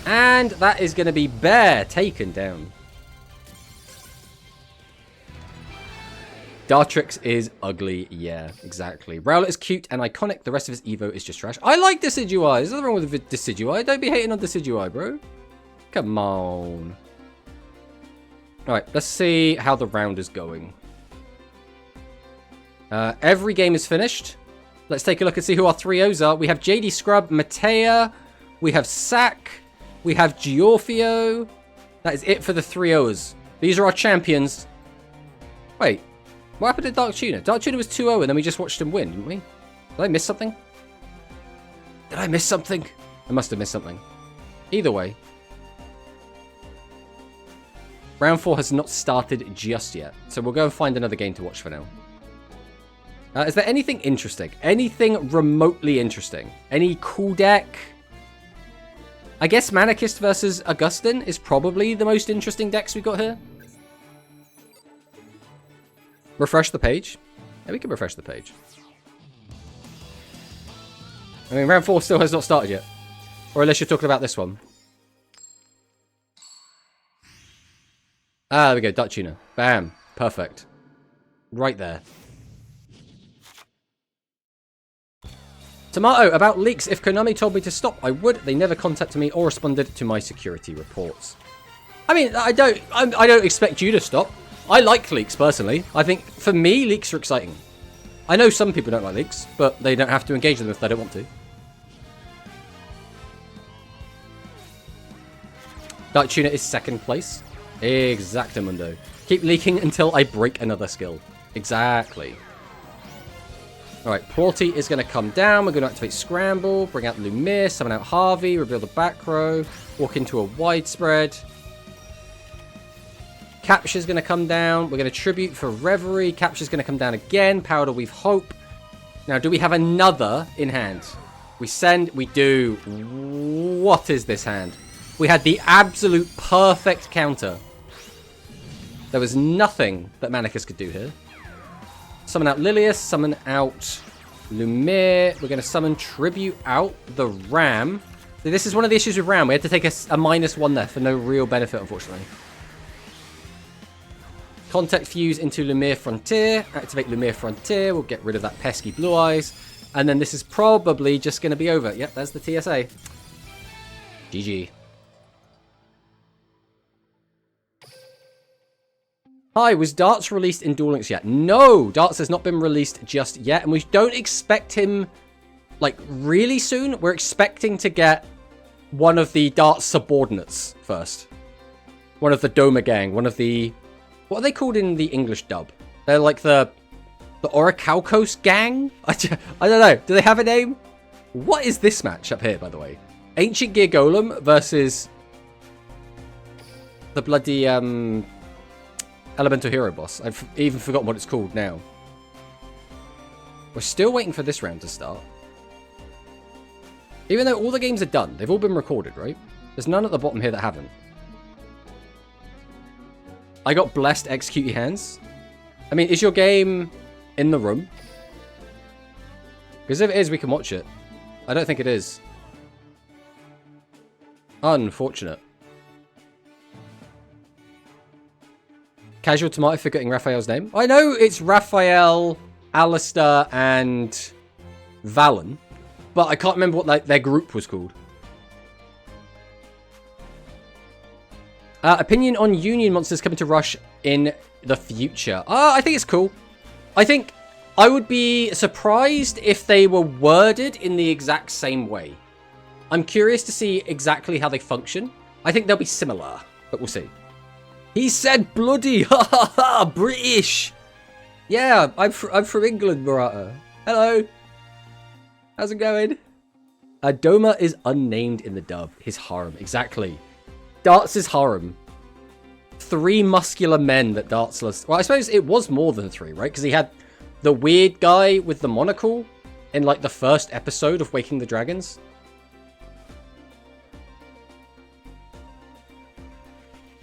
And that is going to be Bear taken down. Dartrix is ugly. Yeah, exactly. Rowlet is cute and iconic. The rest of his Evo is just trash. I like Decidueye. There's nothing wrong with Decidueye. Don't be hating on Decidueye, bro. Come on. Alright, let's see how the round is going. Every game is finished. Let's take a look and see who our 3-0s are. We have JD Scrub, Matea. We have Sack. We have Giorfio. That is it for the 3-0s. These are our champions. Wait. What happened to Dark Tuna? Dark Tuna was 2-0 and then we just watched him win, didn't we? Did I miss something? Did I miss something? I must have missed something. Either way. Round 4 has not started just yet. So we'll go and find another game to watch for now. Is there anything interesting? Anything remotely interesting? Any cool deck? I guess Manakist versus Augustin is probably the most interesting decks we've got here. Refresh the page. Yeah, we can refresh the page. I mean, round 4 still has not started yet. Or unless you're talking about this one. Ah, there we go. Dark Tuna. Bam. Perfect. Right there. Tomato, about leaks. If Konami told me to stop, I would. They never contacted me or responded to my security reports. I mean, I don't expect you to stop. I like leaks, personally. I think, for me, leaks are exciting. I know some people don't like leaks, but they don't have to engage them if they don't want to. Dark Tuna is second place. Exactamundo. Keep leaking until I break another skill. Exactly. Alright, Porty is going to come down. We're going to activate Scramble, bring out Lumir, summon out Harvey, reveal the back row, walk into a widespread. Capture's going to come down. We're going to Tribute for Reverie. Capture's going to come down again. Powder Weave Hope. Now, do we have another in hand? We send. We do. What is this hand? We had the absolute perfect counter. There was nothing that Manakist could do here. Summon out Lilius. Summon out Lumir. We're going to summon Tribute out the Ram. This is one of the issues with Ram. We had to take a -1 there for no real benefit, unfortunately. Contact Fuse into Lumir Frontier. Activate Lumir Frontier. We'll get rid of that pesky Blue Eyes. And then this is probably just going to be over. Yep, there's the TSA. GG. Hi, was Darts released in Duel Links yet? No, Darts has not been released just yet. And we don't expect him, like, really soon. We're expecting to get one of the Darts subordinates first. One of the Doma gang. One of the... What are they called in the English dub? They're like the Orichalcos gang? I don't know. Do they have a name? What is this match up here, by the way? Ancient Gear Golem versus the bloody Elemental Hero boss. I've even forgotten what it's called now. We're still waiting for this round to start. Even though all the games are done. They've all been recorded, right? There's none at the bottom here that haven't. I got blessed Execute Your Hands. I mean, is your game in the room? Because if it is, we can watch it. I don't think it is. Unfortunate. Casual Tomato forgetting Raphael's name. I know it's Raphael, Alistair, and Valen. But I can't remember what their group was called. Opinion on Union monsters coming to Rush in the future. I think it's cool. I think I would be surprised if they were worded in the exact same way. I'm curious to see exactly how they function. I think they'll be similar, but we'll see. He said bloody, ha ha ha, British. Yeah, I'm from England, Murata. Hello. How's it going? Doma is unnamed in the dub. His harem, exactly. Darts' harem. 3 muscular men that Dartzler... Well, I suppose it was more than 3, right? Because he had the weird guy with the monocle in, like, the first episode of Waking the Dragons.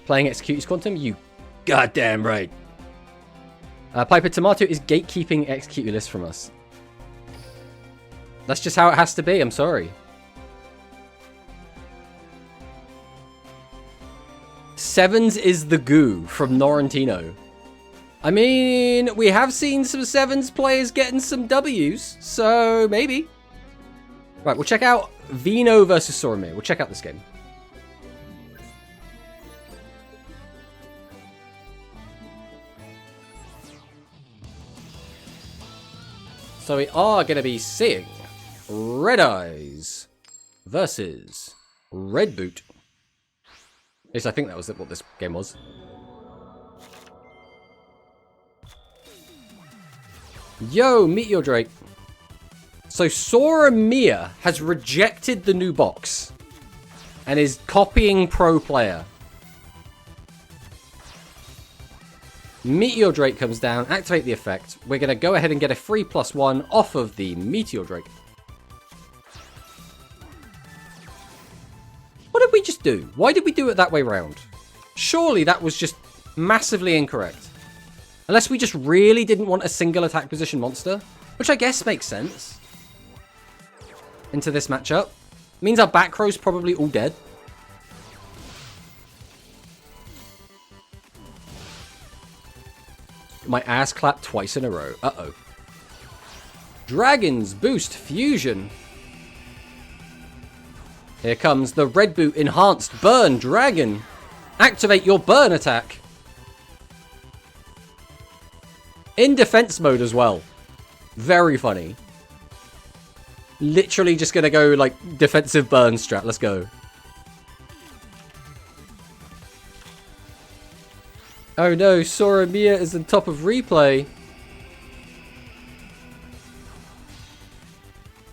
Playing Executus Quantum? You goddamn right. Piper Tomato is gatekeeping Executus from us. That's just how it has to be, I'm sorry. Sevens is the goo from Norrentino. I mean, we have seen some Sevens players getting some W's, so maybe. Right, we'll check out Vino versus Soromir. We'll check out this game. So we are going to be seeing Red Eyes versus Red Boot. At least I think that was what this game was. Yo, Meteor Drake. So Soromir has rejected the new box and is copying Pro Player. Meteor Drake comes down, activate the effect. We're going to go ahead and get a free +1 off of the Meteor Drake. What did we just do? Why did we do it that way round? Surely that was just massively incorrect. Unless we just really didn't want a single attack position monster, which I guess makes sense. Into this matchup. Means our back row's probably all dead. My ass clapped twice in a row. Uh-oh. Dragons boost fusion. Here comes the Red Boot enhanced burn dragon. Activate your burn attack. In defense mode as well. Very funny. Literally just gonna go like defensive burn strat. Let's go. Oh no, Soromir is on top of replay.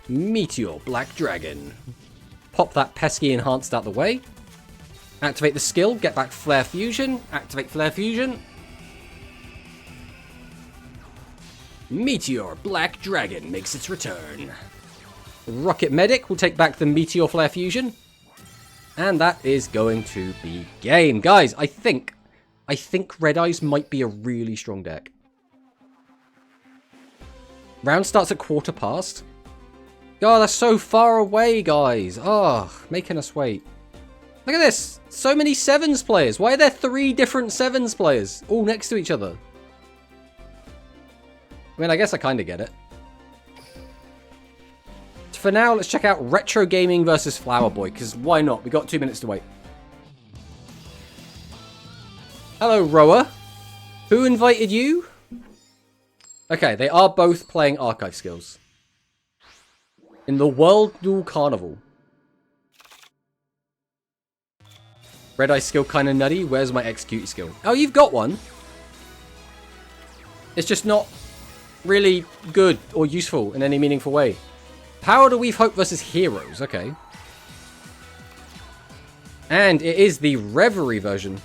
Meteor Black Dragon. Pop that pesky enhanced out the way. Activate the skill, get back Flare Fusion. Activate Flare Fusion. Meteor Black Dragon makes its return. Rocket Medic will take back the Meteor Flare Fusion. And that is going to be game. Guys, I think Red Eyes might be a really strong deck. Round starts at past. God, that's so far away, guys. Oh, making us wait. Look at this. So many Sevens players. Why are there 3 different Sevens players all next to each other? I mean, I guess I kind of get it. For now, let's check out Retro Gaming versus Flower Boy, because why not? We got 2 minutes to wait. Hello, Rower. Who invited you? Okay, they are both playing Archive skills. In the World Duel Carnival. Red Eye skill kind of nutty. Where's my Execute skill? Oh, you've got one. It's just not really good or useful in any meaningful way. Power to Weave Hope versus Heroes. Okay. And it is the Reverie version.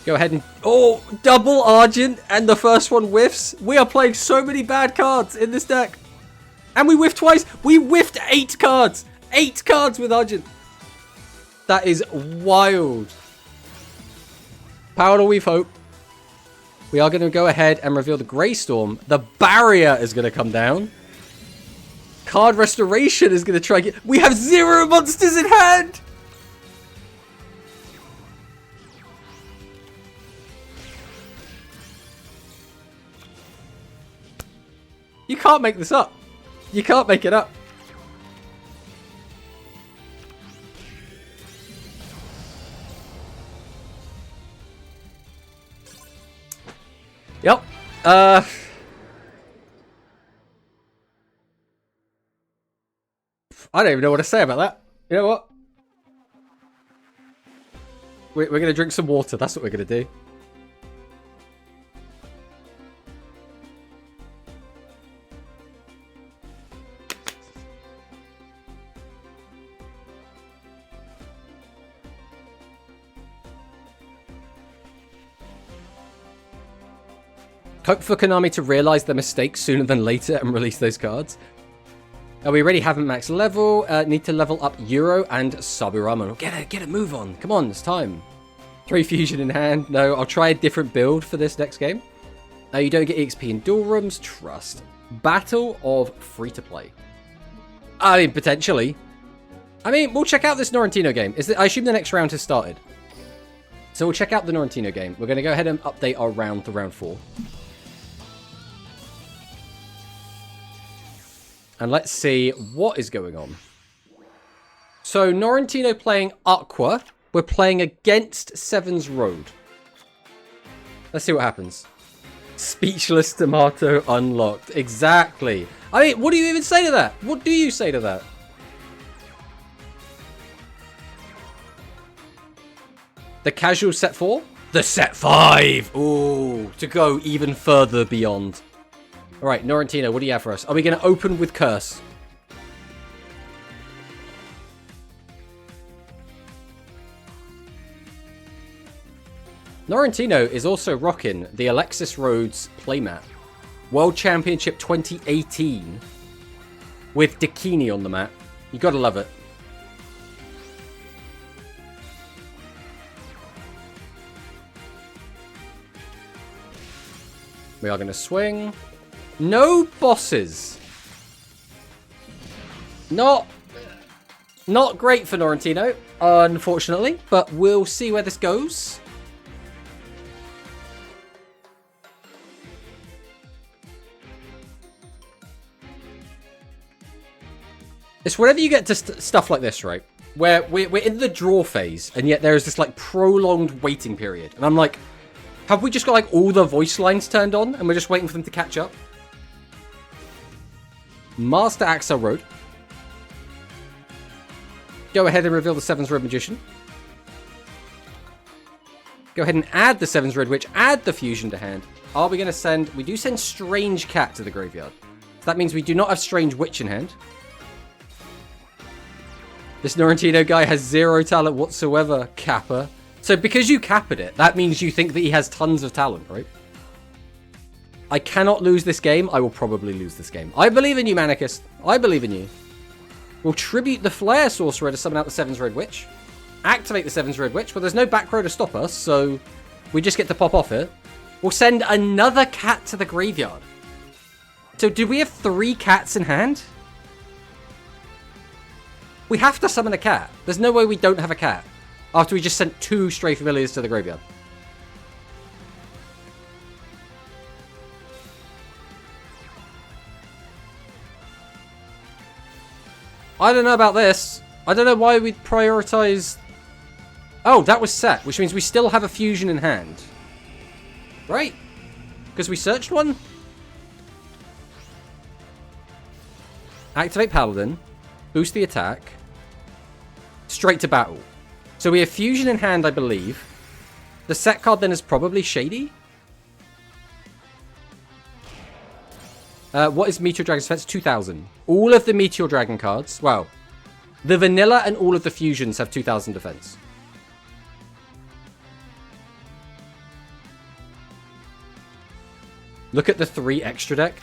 Go ahead and... Oh, double Argent and the first one whiffs. We are playing so many bad cards in this deck. And we whiffed twice. We whiffed 8 cards. 8 cards with Argent. That is wild. Power to Weave Hope. We are going to go ahead and reveal the Grey Storm. The Barrier is going to come down. Card Restoration is going to try... We have 0 monsters in hand. You can't make this up. You can't make it up. Yep. I don't even know what to say about that. You know what? We're going to drink some water. That's what we're going to do. Hope for Konami to realize their mistakes sooner than later and release those cards. We already haven't max level. Need to level up Euro and Saburaman. Get a move on. Come on, it's time. 3 fusion in hand. No, I'll try a different build for this next game. You don't get EXP in dual rooms. Trust. Battle of free-to-play. I mean, potentially. I mean, we'll check out this Norrentino game. I assume the next round has started. So we'll check out the Norrentino game. We're going to go ahead and update our round to round 4. And let's see what is going on. So, Norrentino playing Aqua. We're playing against Sevens Road. Let's see what happens. Speechless Tomato unlocked. Exactly. I mean, what do you even say to that? What do you say to that? The casual set 4? The set 5! Ooh, to go even further beyond. Alright, Norrentino, what do you have for us? Are we going to open with Curse? Norrentino is also rocking the Alexis Rhodes playmat. World Championship 2018. With Dakini on the mat. You gotta love it. We are going to swing. No bosses. Not great for Norrentino, unfortunately, but we'll see where this goes. It's whenever you get to stuff like this, right? Where we're in the draw phase, and yet there is this like prolonged waiting period. And I'm like, have we just got like all the voice lines turned on and we're just waiting for them to catch up? Master Axel Road. Go ahead and reveal the Sevens Road Magician. Go ahead and add the Sevens Road Witch. Add the Fusion to hand. Are we going to send... We do send Strange Cat to the graveyard. So that means we do not have Strange Witch in hand. This Norrentino guy has 0 talent whatsoever, Kappa. So because you capped it, that means you think that he has tons of talent, right? I cannot lose this game. I will probably lose this game. I believe in you, Manicus. I believe in you. We'll tribute the Flare Sorcerer to summon out the Sevens Red Witch. Activate the Sevens Red Witch. Well, there's no back row to stop us, so we just get to pop off it. We'll send another cat to the graveyard. So do we have 3 cats in hand? We have to summon a cat. There's no way we don't have a cat. After we just sent 2 Stray Familiars to the graveyard. I don't know about this. I don't know why we'd prioritize... Oh, that was set, which means we still have a fusion in hand. Right? Because we searched one? Activate Paladin. Boost the attack. Straight to battle. So we have fusion in hand, I believe. The set card then is probably Shady. What is Meteor Dragon's defense? 2,000. All of the Meteor Dragon cards, well, the vanilla and all of the fusions have 2,000 defense. Look at the 3 extra deck.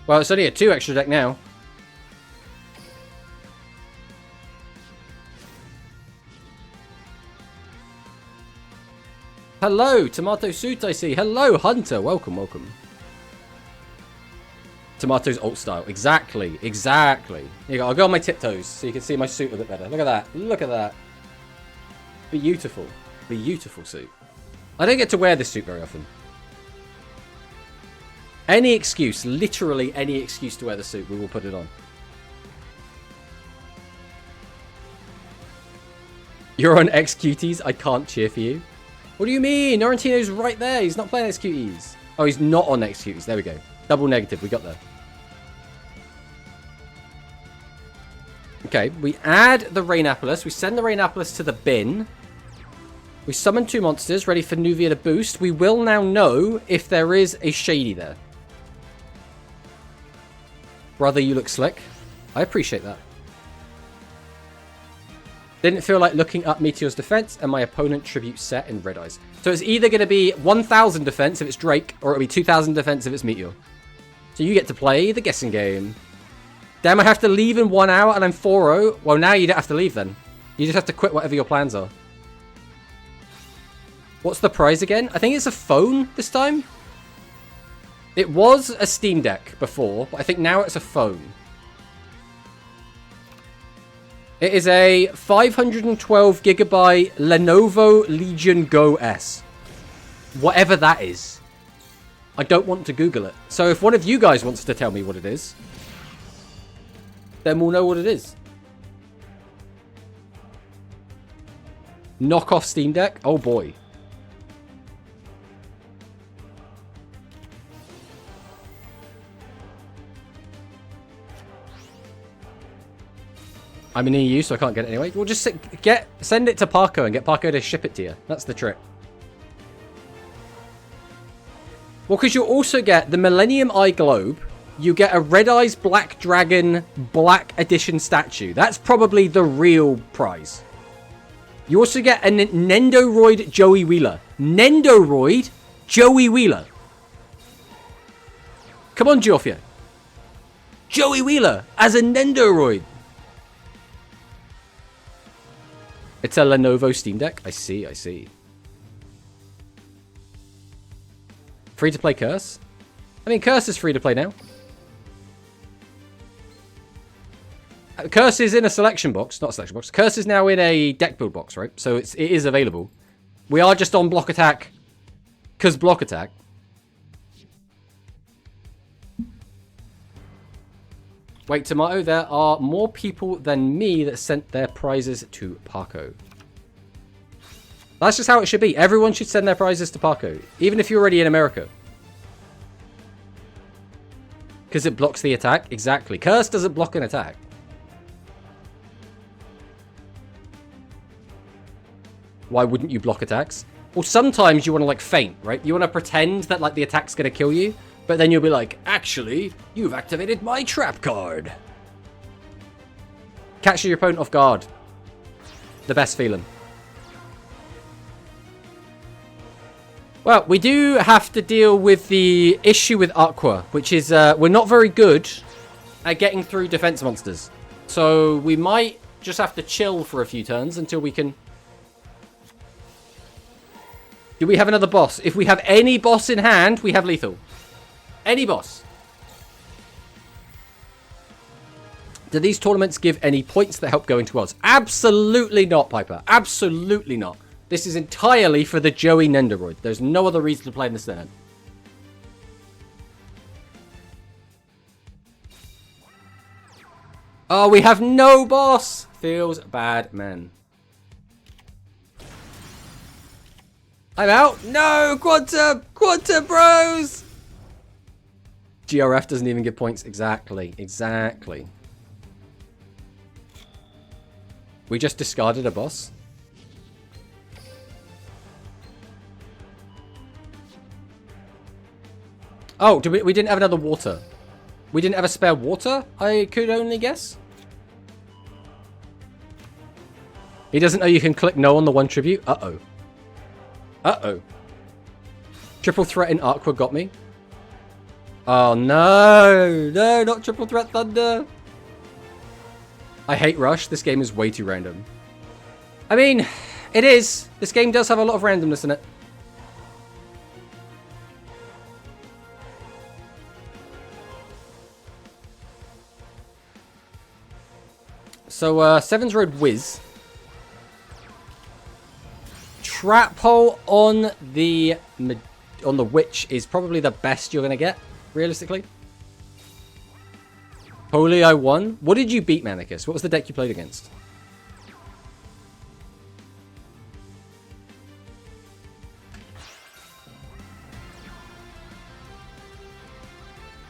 Well, it's only a 2 extra deck now. Hello, Tomato Suit, I see. Hello, Hunter. Welcome, welcome. Tomato's alt style. Exactly, exactly. Here you go. I'll go on my tiptoes so you can see my suit a bit better. Look at that. Look at that. Beautiful. Beautiful suit. I don't get to wear this suit very often. Any excuse, literally any excuse to wear the suit, we will put it on. You're on XQTs? I can't cheer for you. What do you mean? Norrentino's right there. He's not playing XQTs. Oh, he's not on XQTs. There we go. Double negative. We got there. Okay, we add the Rainapolis. We send the Rainapolis to the bin. We summon 2 monsters, ready for Nuvia to boost. We will now know if there is a Shady there. Brother, you look slick. I appreciate that. Didn't feel like looking up Meteor's defense and my opponent tribute set in Red Eyes. So it's either going to be 1,000 defense if it's Drake, or it'll be 2,000 defense if it's Meteor. So you get to play the guessing game. Damn, I have to leave in 1 hour and I'm 4-0. Well, now you don't have to leave then. You just have to quit whatever your plans are. What's the prize again? I think it's a phone this time. It was a Steam Deck before, but I think now it's a phone. It is a 512 gigabyte Lenovo Legion Go S. Whatever that is. I don't want to Google it. So if one of you guys wants to tell me what it is, then we'll know what it is. Knockoff Steam Deck? Oh boy. I'm in EU, so I can't get it anyway. We'll just send it to Parko and get Parko to ship it to you. That's the trick. Well, because you'll also get the Millennium Eye Globe. You get a Red Eyes Black Dragon Black Edition statue. That's probably the real prize. You also get a Nendoroid Joey Wheeler. Nendoroid Joey Wheeler. Come on, Geoffia. Joey Wheeler as a Nendoroid. It's a Lenovo Steam Deck. I see, I see. Free to play Curse? I mean, Curse is free to play now. Curse is in a selection box. Not a selection box. Curse is now in a deck build box, right? So it is available. We are just on Block Attack. Because Block Attack. Wait, Tomato, there are more people than me that sent their prizes to Parko. That's just how it should be. Everyone should send their prizes to Parko, even if you're already in America. Because it blocks the attack? Exactly. Curse doesn't block an attack. Why wouldn't you block attacks? Well, sometimes you want to, like, feint, right? You want to pretend that, like, the attack's going to kill you. But then you'll be like, actually, you've activated my trap card. Catch your opponent off guard. The best feeling. Well, we do have to deal with the issue with Aqua, which is we're not very good at getting through defense monsters. So we might just have to chill for a few turns until we can... Do we have another boss? If we have any boss in hand, we have lethal. Any boss. Do these tournaments give any points that help go into worlds? Absolutely not, Piper. Absolutely not. This is entirely for the Joey Nendoroid. There's no other reason to play in this event. Oh, we have no boss. Feels bad, man. I'm out. No, Quanta bros. GRF doesn't even get points. Exactly. Exactly. We just discarded a boss. Oh, we didn't have another water. We didn't have a spare water, I could only guess. He doesn't know you can click no on the one tribute. Uh-oh. Uh-oh. Triple threat in Aqua got me. Oh, no. No, not Triple Threat Thunder. I hate Rush. This game is way too random. I mean, it is. This game does have a lot of randomness in it. So, Seven's Road Whiz. Trap Hole on the Witch is probably the best you're going to get, realistically. Holy, I won. What did you beat, Manicus? What was the deck you played against?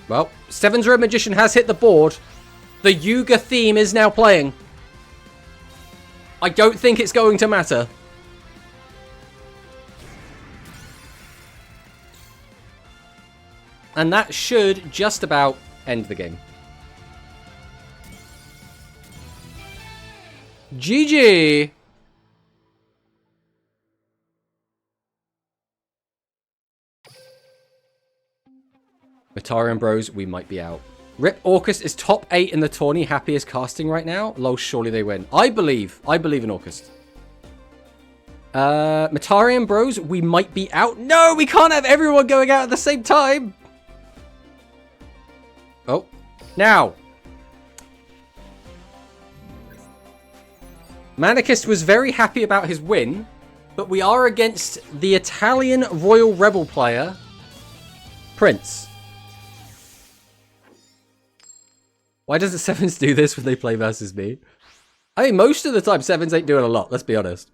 Well, Seven's Road Magician has hit the board. The Yuga theme is now playing. I don't think it's going to matter. And that should just about end the game. GG! Matarian Bros, we might be out. Rip Orcust is top 8 in the tourney, happiest casting right now. Lol, surely they win. I believe in Orcust. Matarian Bros, we might be out. No, we can't have everyone going out at the same time. Oh, now. Manicist was very happy about his win, but we are against the Italian Royal Rebel player, Prince. Why doesn't Sevens do this when they play versus me? I mean, most of the time, Sevens ain't doing a lot, let's be honest.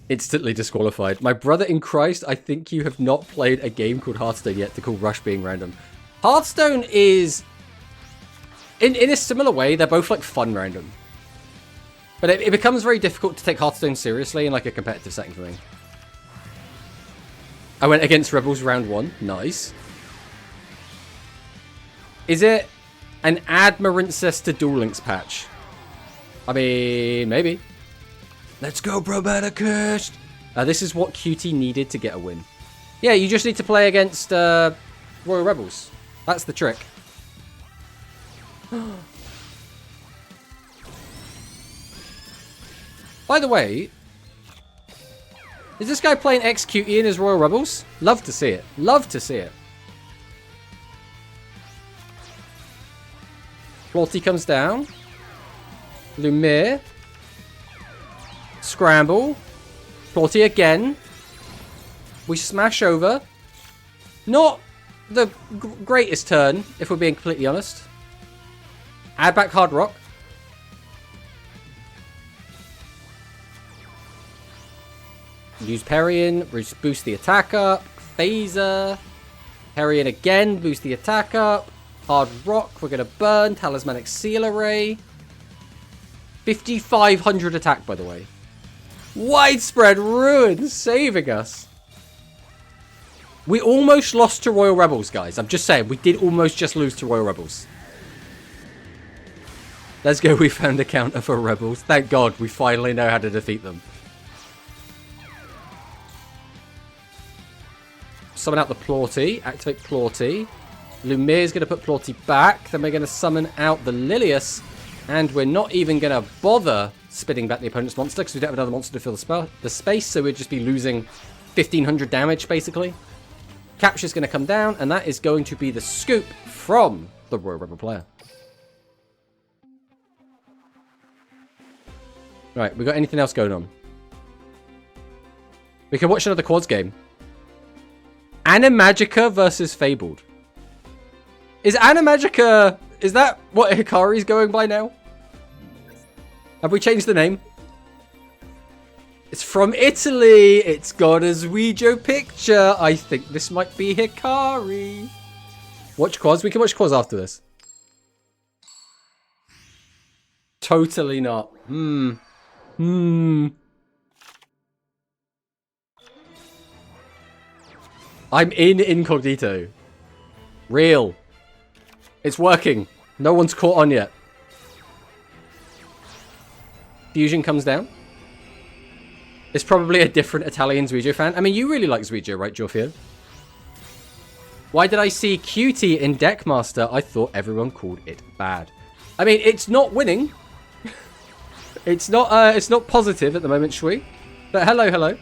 Instantly disqualified. My brother in Christ, I think you have not played a game called Hearthstone yet to call Rush being random. Hearthstone is... In a similar way, they're both like fun random. But it becomes very difficult to take Hearthstone seriously in like a competitive setting for me. I went against Rebels round 1. Nice. Is it an add Marincess to Duel Links patch? I mean, maybe. Let's go, Bro Cursed. This is what QT needed to get a win. Yeah, you just need to play against Royal Rebels. That's the trick. By the way, is this guy playing XQE in his Royal Rebels? Love to see it. Love to see it. Florty comes down. Lumiere. Scramble. Florty again. We smash over. Not the greatest turn, if we're being completely honest. Add back Hard Rock. Use Perian, boost the attack up. Phaser. Perian again, boost the attack up. Hard Rock, we're going to burn. Talismanic Seal Array. 5,500 attack, by the way. Widespread Ruin saving us. We almost lost to Royal Rebels, guys. I'm just saying, we did almost just lose to Royal Rebels. Let's go, we found a counter for Rebels. Thank God, we finally know how to defeat them. Summon out the Plorty. Activate Plorty. Lumiere's going to put Plorty back. Then we're going to summon out the Lilius. And we're not even going to bother spitting back the opponent's monster because we don't have another monster to fill the space. So we'd just be losing 1,500 damage, basically. Capture's going to come down. And that is going to be the scoop from the Royal Rebel player. Right, we got anything else going on? We can watch another quads game. Animagica versus Fabled. Is Animagica... Is that what Hikari's going by now? Have we changed the name? It's from Italy. It's got a Zuijo picture. I think this might be Hikari. Watch quads. We can watch quads after this. Totally not. I'm in incognito. Real. It's working. No one's caught on yet. Fusion comes down. It's probably a different Italian Zuijo fan. I mean, you really like Zuijo, right, Jorfio? Why did I see QT in Deckmaster? I thought everyone called it bad. I mean, it's not winning. It's not positive at the moment, Shui. But hello, hello.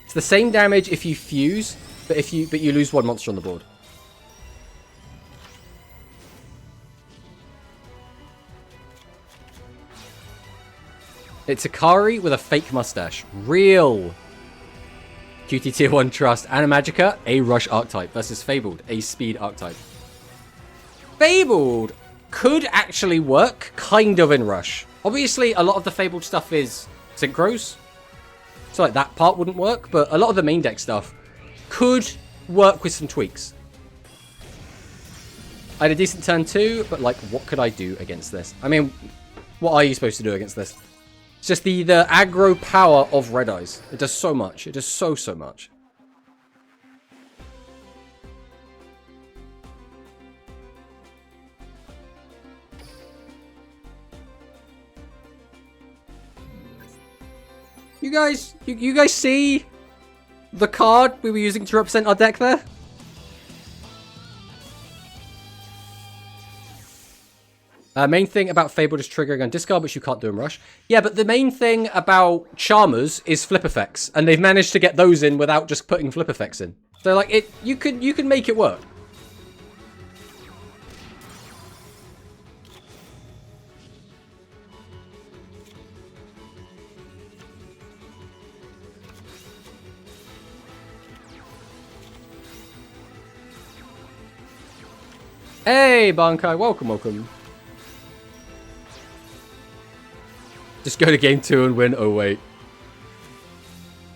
It's the same damage if you fuse, but you lose one monster on the board. It's Hikari with a fake mustache. Real. QT Tier 1 Trust. Animagica, a Rush archetype versus Fabled, a Speed archetype. Fabled could actually work kind of in Rush. Obviously, a lot of the Fabled stuff is synchros. So like that part wouldn't work, but a lot of the main deck stuff could work with some tweaks. I had a decent turn too, but like, what could I do against this? I mean, what are you supposed to do against this? It's just the aggro power of Red Eyes. It does so much. It does so much. You guys see the card we were using to represent our deck there? Main thing about Fabled is triggering on discard, which you can't do in Rush. Yeah, but the main thing about Charmers is flip effects, and they've managed to get those in without just putting flip effects in. So like you can make it work. Hey, Bankai, welcome. Just go to game 2 and win. Oh, wait.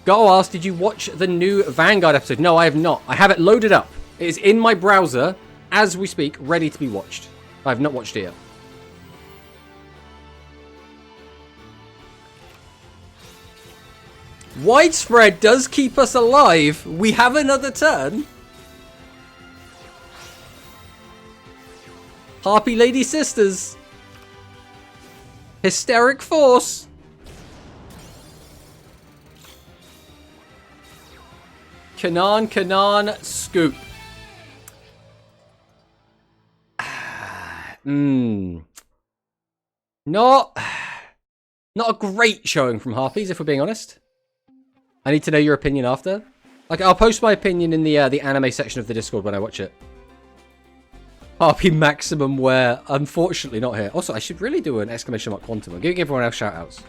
Go ask, did you watch the new Vanguard episode? No, I have not. I have it loaded up. It is in my browser, as we speak, ready to be watched. I have not watched it yet. Widespread does keep us alive. We have another turn. Harpy Lady Sisters. Hysteric Force. Kanan, Scoop. Not a great showing from Harpies, if we're being honest. I need to know your opinion after. Like, I'll post my opinion in the anime section of the Discord when I watch it. Harpy Maximum Wear, unfortunately not here. Also, I should really do an exclamation mark Quantum. I'm giving everyone else shoutouts.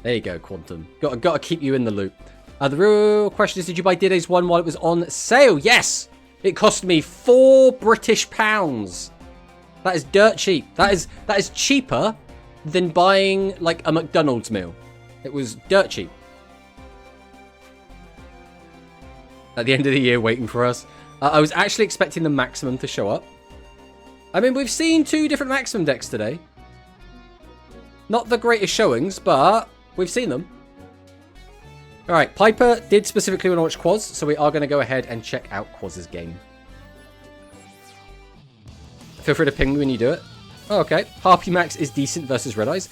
There you go, Quantum. Got to keep you in the loop. The real question is, did you buy Dear Days 1 while it was on sale? Yes! It cost me £4 British. That is dirt cheap. That is cheaper than buying, like, a McDonald's meal. It was dirt cheap. At the end of the year, waiting for us. I was actually expecting the Maximum to show up. I mean, we've seen 2 different Maximum decks today. Not the greatest showings, but we've seen them. Alright, Piper did specifically want to watch Quaz, so we are going to go ahead and check out Quaz's game. Feel free to ping me when you do it. Oh, okay. Harpy Max is decent versus Red Eyes.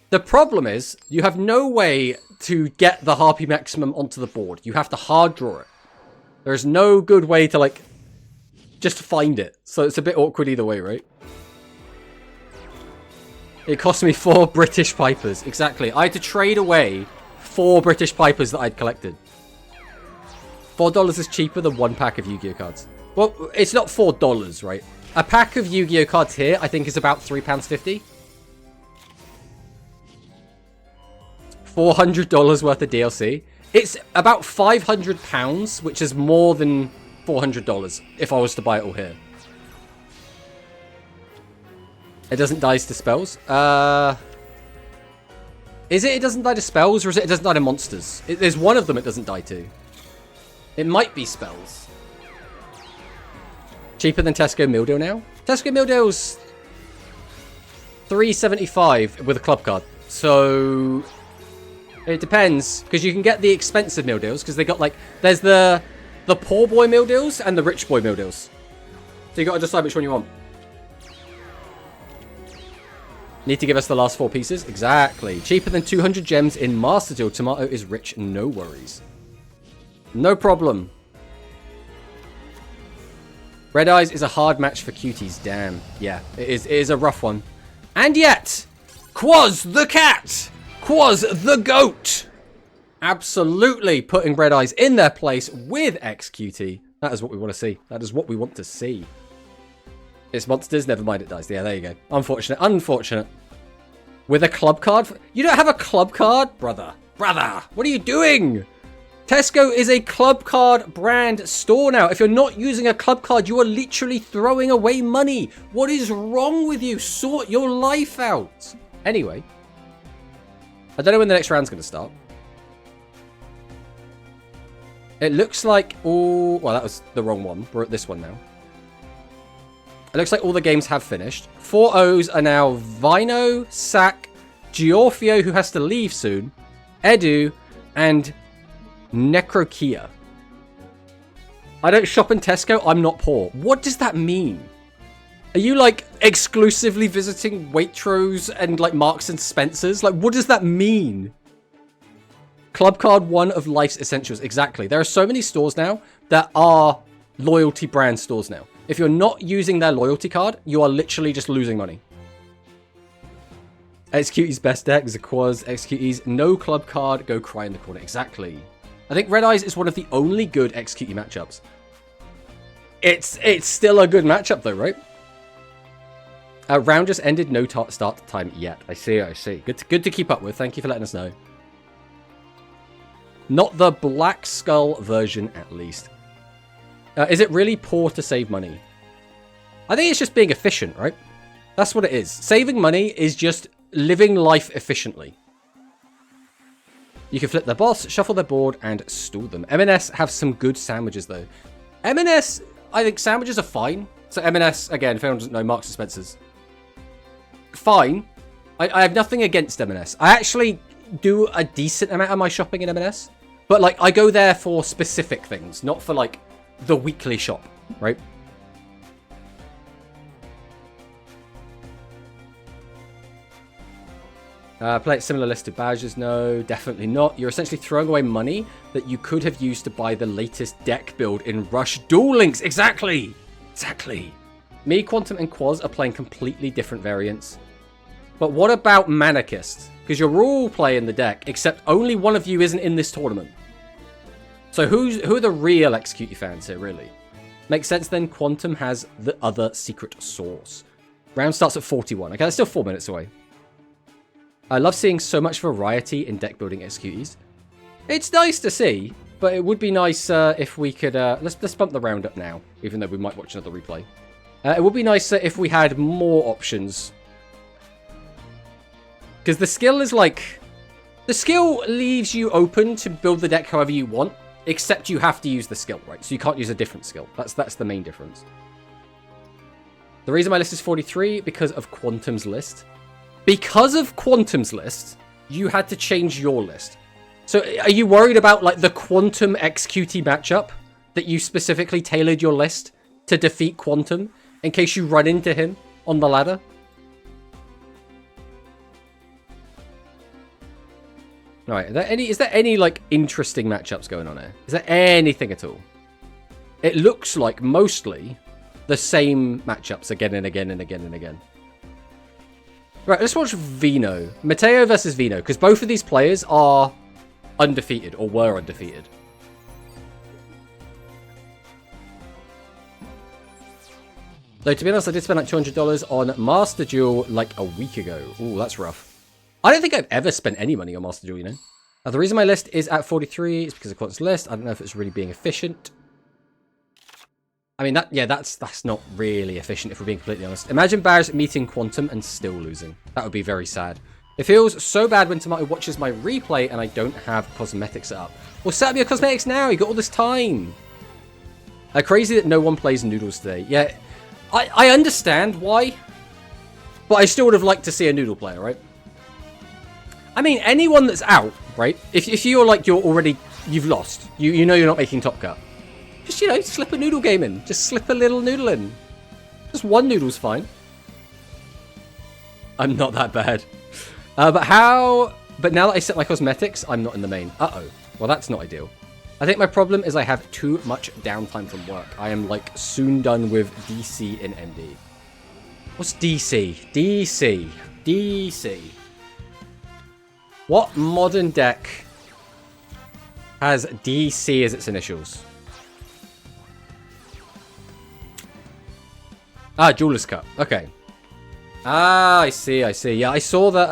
The problem is, you have no way to get the Harpy Maximum onto the board. You have to hard draw it. There's no good way to, like, just find it. So it's a bit awkward either way, right? It cost me 4 British Pipers. Exactly. I had to trade away 4 British Pipers that I'd collected. $4 is cheaper than 1 pack of Yu-Gi-Oh cards. Well, it's not $4, right? A pack of Yu-Gi-Oh cards here, I think, is about £3.50. $400 worth of DLC. It's about £500, which is more than $400 if I was to buy it all here. It doesn't dice to spells. Is it doesn't die to spells, or is it doesn't die to monsters? There's one of them it doesn't die to. It might be spells. Cheaper than Tesco Meal Deal now? Tesco Meal Deal's $3.75 with a club card. So it depends, because you can get the expensive meal deals, because they got, like, there's the poor boy meal deals and the rich boy meal deals. So you got to decide which one you want. Need to give us the last 4 pieces? Exactly. Cheaper than 200 gems in Master Duel. Tomato is rich, no worries. No problem. Red Eyes is a hard match for cuties. Damn. Yeah, it is a rough one. And yet, Quaz the cat! Quaz the goat! Absolutely putting Red Eyes in their place with XQT. That is what we want to see. That is what we want to see. It's monsters, never mind, it dies. Yeah, there you go. Unfortunate. Unfortunate. With a club card? You don't have a club card? Brother. Brother! What are you doing? Tesco is a club card brand store now. If you're not using a club card, you are literally throwing away money. What is wrong with you? Sort your life out. Anyway. I don't know when the next round's going to start. It looks like all... Well, that was the wrong one. We're at this one now. It looks like all the games have finished. 4 O's are now Vino, Sack, Giorfio, who has to leave soon, Edu, and Necrokia. I don't shop in Tesco. I'm not poor. What does that mean? Are you, like, exclusively visiting Waitrose and, like, Marks and Spencers? Like, what does that mean? Club card, one of life's essentials. Exactly. There are so many stores now that are loyalty brand stores now. If you're not using their loyalty card, you are literally just losing money. Executee's best deck, Zaquaz, Executee's no club card, go cry in the corner. Exactly. I think Red Eyes is one of the only good Executee matchups. It's still a good matchup though, right? Round just ended, no start time yet. I see. Good to keep up with. Thank you for letting us know. Not the Black Skull version, at least. Is it really poor to save money? I think it's just being efficient, right? That's what it is. Saving money is just living life efficiently. You can flip their boss, shuffle their board, and stall them. M&S have some good sandwiches, though. M&S, I think sandwiches are fine. So M&S, again, if anyone doesn't know, Marks & Spencer's. Fine. I have nothing against M&S. I actually do a decent amount of my shopping in M&S. But, like, I go there for specific things, not for, like, the weekly shop, right? Play a similar list of badges? No, definitely not. You're essentially throwing away money that you could have used to buy the latest deck build in Rush Duel Links. Exactly. Me, Quantum, and Quaz are playing completely different variants. But what about Manicist? Because you're all playing the deck, except only one of you isn't in this tournament. So who are the real Executee fans here, really? Makes sense then, Quantum has the other secret source. Round starts at 41. Okay, that's still 4 minutes away. I love seeing so much variety in deck building Executees. It's nice to see, but it would be nice if we could... let's bump the round up now, even though we might watch another replay. It would be nicer if we had more options. Because the skill is like... The skill leaves you open to build the deck however you want, except you have to use the skill, right? So you can't use a different skill. That's the main difference. The reason my list is 43, because of Quantum's list. Because of Quantum's list, you had to change your list. So are you worried about like the Quantum Executee matchup that you specifically tailored your list to defeat Quantum in case you run into him on the ladder? All right, is there any like interesting matchups going on here? Is there anything at all? It looks like mostly the same matchups again and again and again and again. Right, let's watch Vino. Mateo versus Vino, because both of these players are undefeated, or were undefeated. Though, to be honest, I did spend like $200 on Master Duel like a week ago. Ooh, that's rough. I don't think I've ever spent any money on Master Duel, you know? The reason my list is at 43 is because of Quantum's list. I don't know if it's really being efficient. I mean, that's not really efficient, if we're being completely honest. Imagine Barris meeting Quantum and still losing. That would be very sad. It feels so bad when Tomato watches my replay and I don't have cosmetics set up. Well, set up your cosmetics now. You got all this time. Crazy that no one plays Noodles today. Yeah, I understand why. But I still would have liked to see a Noodle player, right? I mean, anyone that's out, right? If you're like, you've lost. You know you're not making top cut. Just, you know, slip a noodle game in. Just slip a little noodle in. Just one noodle's fine. I'm not that bad. But now that I set my cosmetics, I'm not in the main. Uh-oh. Well, that's not ideal. I think my problem is I have too much downtime from work. I am, like, soon done with DC in MD. What's DC? DC. What modern deck has DC as its initials? Ah, Jeweler's Cup. Okay. Ah, I see. Yeah, I saw that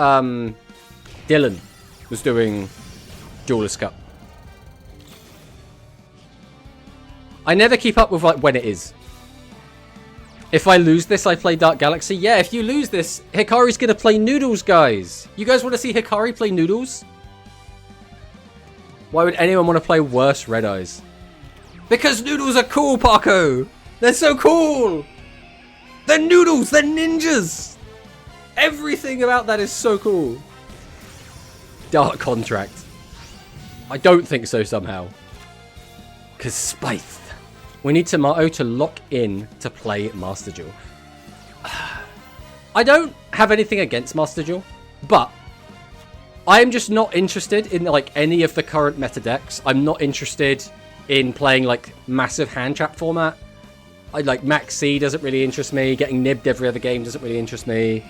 Dylan was doing Jeweler's Cup. I never keep up with like when it is. If I lose this, I play Dark Galaxy. Yeah, if you lose this, Hikari's gonna play Noodles, guys. You guys want to see Hikari play Noodles? Why would anyone want to play worse Red Eyes? Because Noodles are cool, Paco! They're so cool! They're noodles! They're ninjas! Everything about that is so cool. Dark Contract. I don't think so somehow. Because Spithe. We need Tomato to lock in to play Master Duel. I don't have anything against Master Duel, but I'm just not interested in like any of the current meta decks. I'm not interested in playing like massive hand trap format. I like Max C doesn't really interest me. Getting nibbed every other game doesn't really interest me.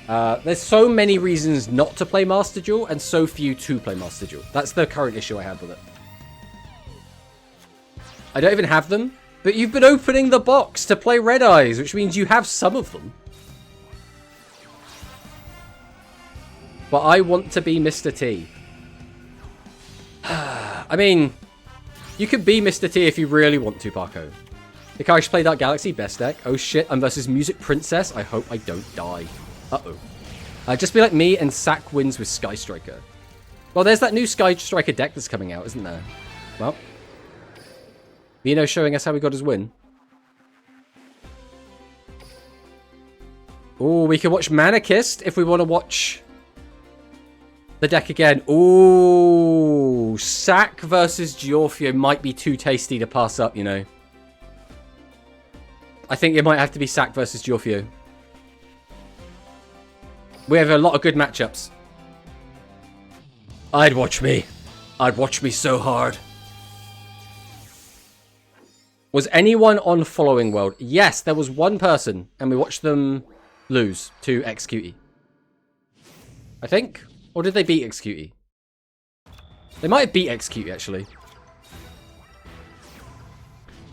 There's so many reasons not to play Master Duel and so few to play Master Duel. That's the current issue I have with it. I don't even have them, but you've been opening the box to play Red Eyes, which means you have some of them. But I want to be Mr. T. I mean, you could be Mr. T if you really want to, Paco. Hikari should play Dark Galaxy, best deck. Oh shit, I'm versus Music Princess. I hope I don't die. Uh-oh. Just be like me and Sack wins with Sky Striker. Well, there's that new Sky Striker deck that's coming out, isn't there? Well, Vino showing us how we got his win. Oh, we can watch Manikist if we want to watch the deck again. Ooh, Sack versus Giorfio might be too tasty to pass up, you know. I think it might have to be Sack versus Giorfio. We have a lot of good matchups. I'd watch me. I'd watch me so hard. Was anyone on Following World? Yes, there was one person, and we watched them lose to Execute. I think? Or did they beat Execute? They might have beat Execute, actually.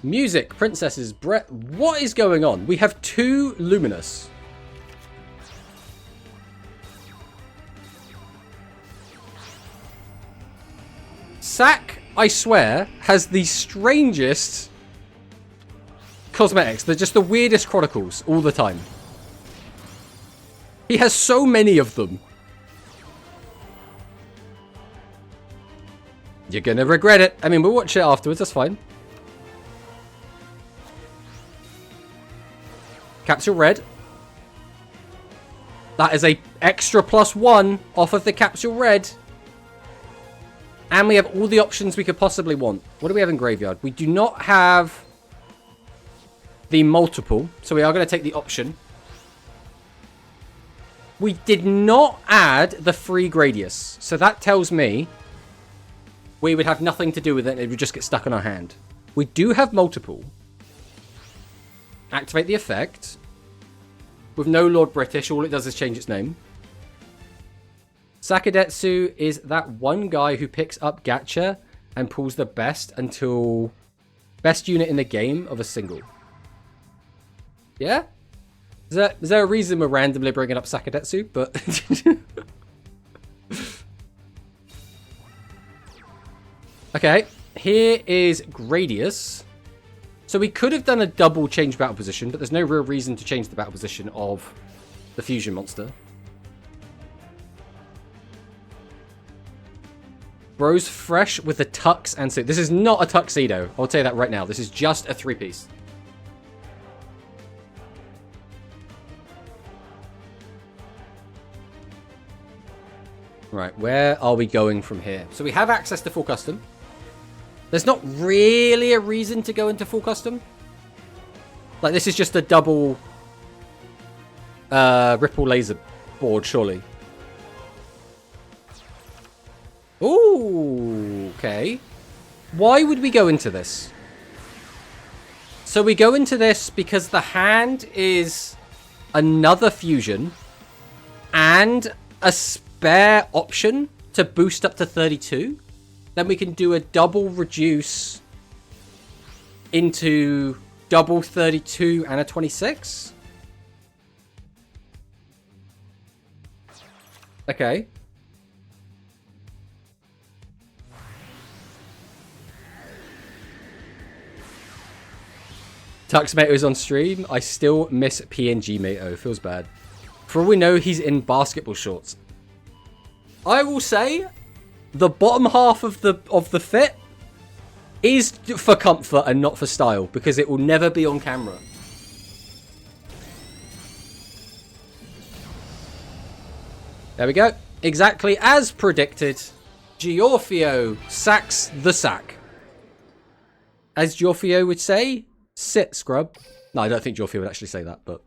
Music, Princesses, Brett. What is going on? We have 2 Luminous. Sack, I swear, has the strangest cosmetics. They're just the weirdest chronicles all the time. He has so many of them. You're gonna regret it. I mean, we'll watch it afterwards, that's fine. Capsule Red. That is a extra +1 off of the Capsule Red. And we have all the options we could possibly want. What do we have in Graveyard? We do not have the multiple, so we are going to take the option. We did not add the free Gradius, so that tells me we would have nothing to do with it. It would just get stuck in our hand. We do have multiple. Activate the effect. With no Lord British, all it does is change its name. Sakadetsu is that one guy who picks up gacha and pulls the best until best unit in the game of a single. Yeah? Is there a reason we're randomly bringing up Sakadetsu? But okay, here is Gradius. So we could have done a double change battle position, but there's no real reason to change the battle position of the fusion monster. Bro's fresh with the tux and suit. This is not a tuxedo. I'll tell you that right now. This is just a 3-piece. Right, where are we going from here? So we have access to full custom. There's not really a reason to go into full custom. Like, this is just a double Ripple laser board, surely. Ooh, okay. Why would we go into this? So we go into this because the hand is another fusion and a spare option to boost up to 32. Then we can do a double reduce into double 32 and a 26. Okay. Tux Mato's on stream. I still miss PNG Mato. Feels bad. For all we know, he's in basketball shorts. I will say, the bottom half of the fit is for comfort and not for style, because it will never be on camera. There we go. Exactly as predicted. Giorfio sacks the sack. As Giorfio would say, sit, scrub. No, I don't think Giorfio would actually say that, but...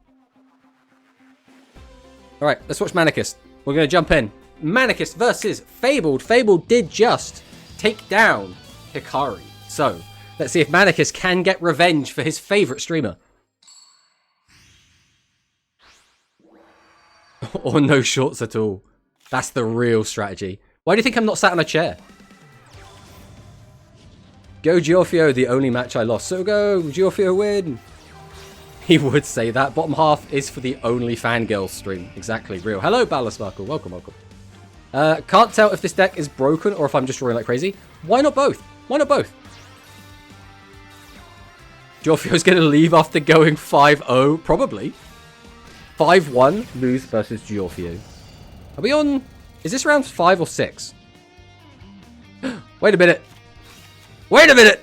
Alright, let's watch Manikist. We're going to jump in. Manicus versus Fabled. Fabled did just take down Hikari. So, let's see if Manicus can get revenge for his favourite streamer. Or no shorts at all. That's the real strategy. Why do you think I'm not sat on a chair? Go Giorfio, the only match I lost. So go, Giorfio win. He would say that. Bottom half is for the only fangirl stream. Exactly, real. Hello, Ballast Sparkle. Welcome, welcome. Can't tell if this deck is broken or if I'm just drawing like crazy. Why not both? Why not both? Giorfio's going to leave after going 5-0. Probably. 5-1. Lose versus Giorfio. Are we on... Is this round 5 or 6? Wait a minute. Wait a minute!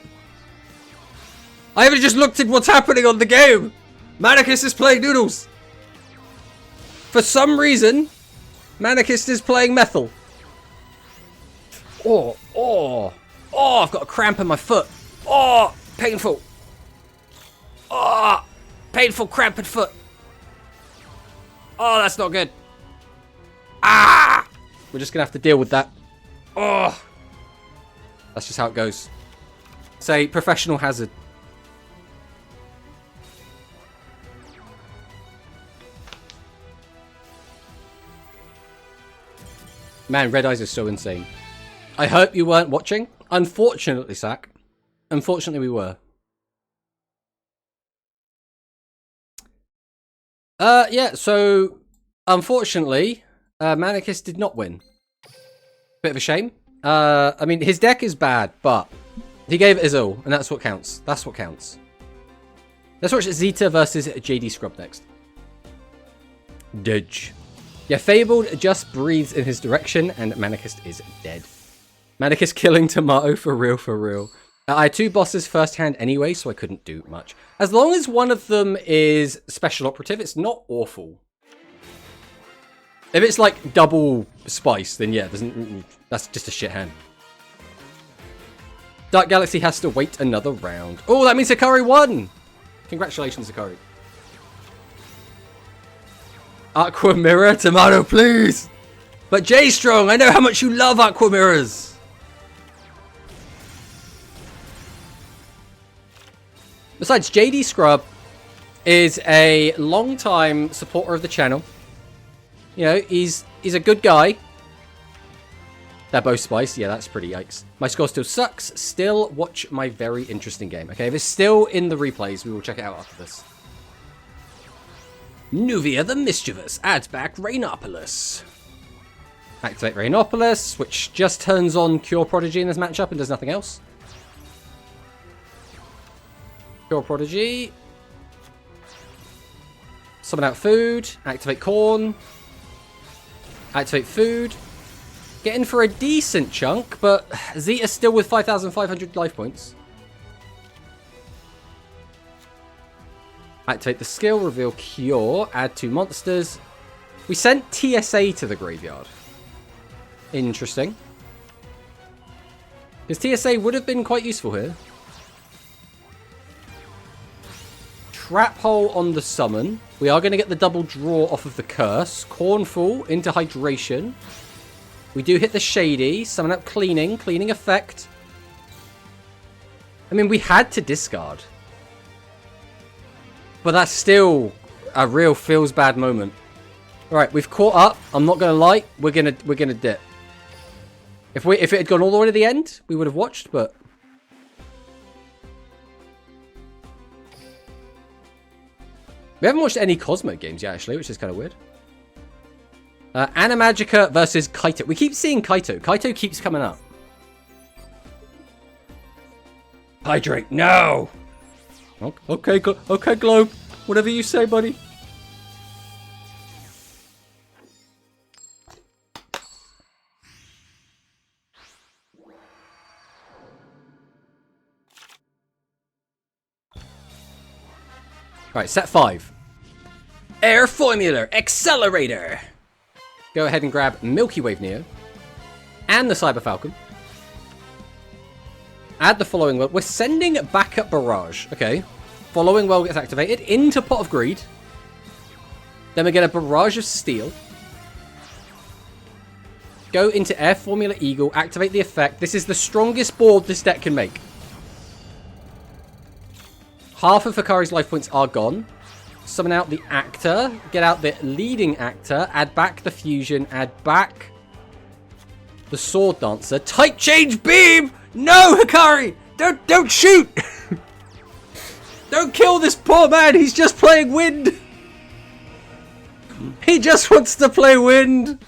I haven't just looked at what's happening on the game! Manicus is playing Noodles! For some reason, Manicus is playing Methyl. Oh, I've got a cramp in my foot. Oh, painful. Oh, painful cramp in foot. Oh, that's not good. Ah! We're just gonna have to deal with that. Oh! That's just how it goes. Say, professional hazard. Man, Red Eyes is so insane. I hope you weren't watching. Unfortunately, Sack. Unfortunately, we were. Yeah, so... Unfortunately, Manicus did not win. Bit of a shame. I mean, his deck is bad, but... He gave it his all, and that's what counts. That's what counts. Let's watch Zeta versus JD Scrub next. Dodge. Yeah, Fabled just breathes in his direction, and Manicus is dead. Manicus killing Tomato for real, for real. I had 2 bosses firsthand anyway, so I couldn't do much. As long as one of them is special operative, it's not awful. If it's like double spice, then yeah, that's just a shit hand. Dark Galaxy has to wait another round. Oh, that means Hikari won! Congratulations, Hikari. Aqua Mirror, Tomato, please! But J-Strong, I know how much you love Aqua Mirrors! Besides, JD Scrub is a long-time supporter of the channel. You know, he's a good guy. They're both spice. Yeah, that's pretty yikes. My score still sucks. Still watch my very interesting game. Okay, if it's still in the replays, we will check it out after this. Nuvia the Mischievous adds back Rainopolis. Activate Rainopolis, which just turns on Cure Prodigy in this matchup and does nothing else. Cure Prodigy. Summon out food. Activate Corn. Activate food. Get in for a decent chunk, but Zeta's still with 5,500 life points. Activate the skill, reveal Cure, add 2 monsters. We sent TSA to the graveyard. Interesting. Because TSA would have been quite useful here. Trap Hole on the summon. We are going to get the double draw off of the curse. Cornfall into Hydration. We do hit the Shady. Summon up Cleaning. Cleaning effect. I mean, we had to discard. But that's still a real feels bad moment. Alright, we've caught up. I'm not going to lie. We're gonna dip. If it had gone all the way to the end, we would have watched, but... We haven't watched any Cosmo games yet, actually, which is kind of weird. Animagica versus Kaito. We keep seeing Kaito. Kaito keeps coming up. Hydrate, no! Okay, okay, Globe. Whatever you say, buddy. Alright, set 5. Air Formula Accelerator. Go ahead and grab Milky Wave Neo. And the Cyber Falcon. Add the Following Well. We're sending backup Barrage. Okay. Following Well gets activated into Pot of Greed. Then we get a Barrage of Steel. Go into Air Formula Eagle, activate the effect. This is the strongest board this deck can make. Half of Hikari's life points are gone. Summon out the actor, get out the leading actor, add back the fusion, add back the sword dancer. Type change beam! No, Hikari! Don't shoot! Don't kill this poor man, he's just playing wind! He just wants to play wind!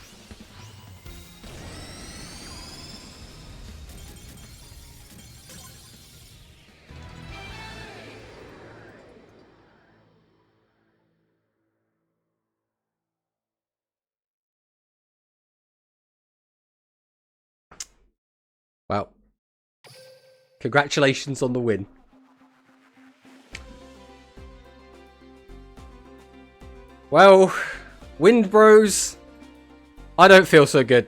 Wow. Congratulations on the win. Well, Wind Bros, I don't feel so good.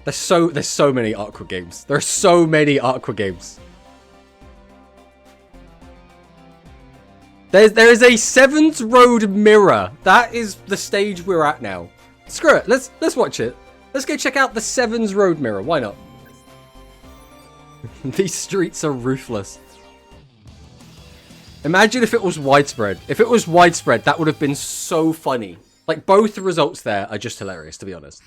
There's so many Aqua games. There are so many Aqua games. There is a Sevens Road mirror. That is the stage we're at now. Screw it. Let's watch it. Let's go check out the Sevens Road mirror. Why not? These streets are ruthless. Imagine if it was widespread. If it was widespread, that would have been so funny. Like, both the results there are just hilarious, to be honest.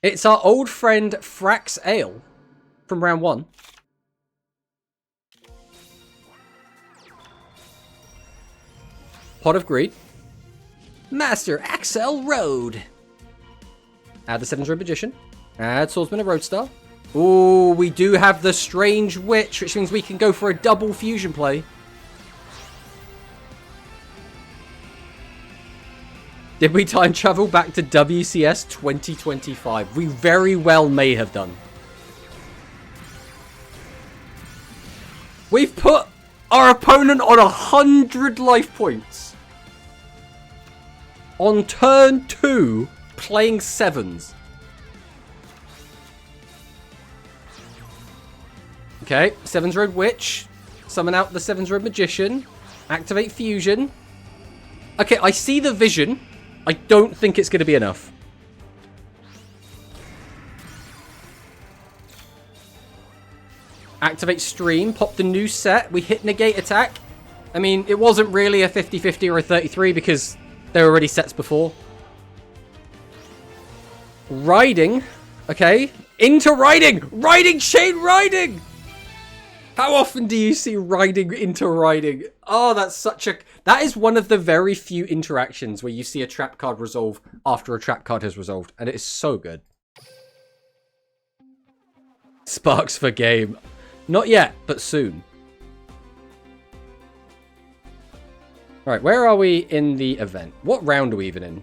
It's our old friend Frax Ale from round 1. Pot of Greed. Master Axel Road. Add the Sevens Road Magician. Add Swordsman of Roadstar. Ooh, we do have the Strange Witch, which means we can go for a double fusion play. Did we time travel back to WCS 2025? We very well may have done. We've put our opponent on 100 life points. On turn 2, playing 7s. Okay, Sevens Road Witch. Summon out the Sevens Road Magician. Activate Fusion. Okay, I see the vision. I don't think it's going to be enough. Activate Stream. Pop the new set. We hit Negate Attack. I mean, it wasn't really a 50-50 or a 33 because there were already sets before. Riding. Okay. Into Riding. Riding Chain Riding. How often do you see Riding into Riding? Oh, that's such a... That is one of the very few interactions where you see a trap card resolve after a trap card has resolved. And it is so good. Sparks for game. Not yet, but soon. Alright, where are we in the event? What round are we even in?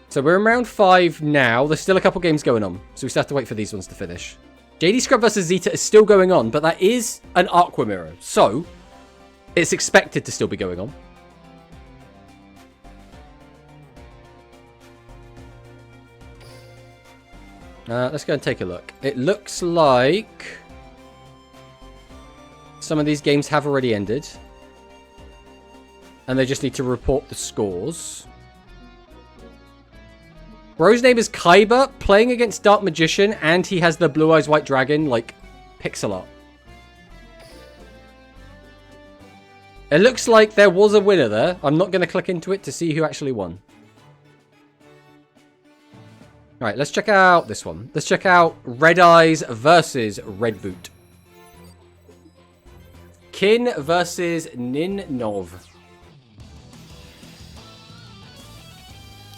So we're in round 5 now. There's still a couple games going on. So we still have to wait for these ones to finish. JD Scrub vs Zeta is still going on, but that is an Aqua mirror. So, it's expected to still be going on. Let's go and take a look. It looks like some of these games have already ended. And they just need to report the scores. Bro's name is Kaiba, playing against Dark Magician, and he has the Blue Eyes White Dragon, like, pixel art. It looks like there was a winner there. I'm not going to click into it to see who actually won. Alright, let's check out this one. Let's check out Red Eyes versus Red Boot. Kin versus Nin Nov.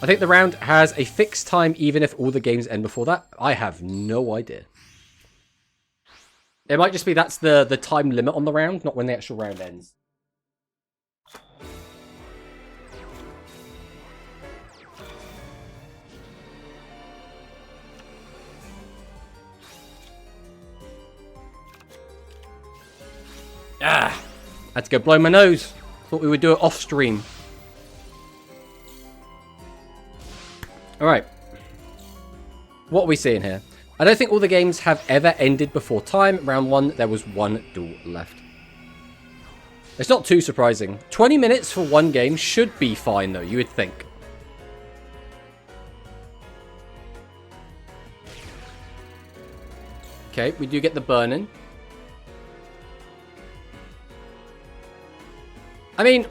I think the round has a fixed time even if all the games end before that. I have no idea. It might just be that's the time limit on the round, not when the actual round ends. Ah! I had to go blow my nose. Thought we would do it off stream. Alright. What are we seeing here? I don't think all the games have ever ended before time. Round 1, there was one duel left. It's not too surprising. 20 minutes for one game should be fine, though, you would think. Okay, we do get the burn-in. I mean...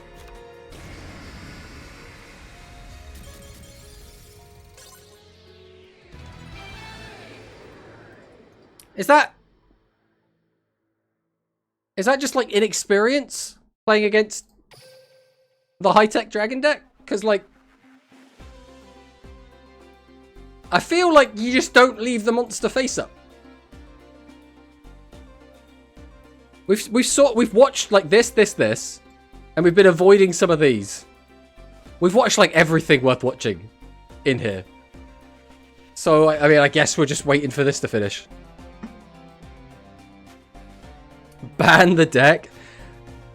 Is that just, like, inexperience playing against the high-tech dragon deck? Because, like... I feel like you just don't leave the monster face up. We've watched like this, and we've been avoiding some of these. We've watched like everything worth watching in here. So I mean, I guess we're just waiting for this to finish. Ban the deck.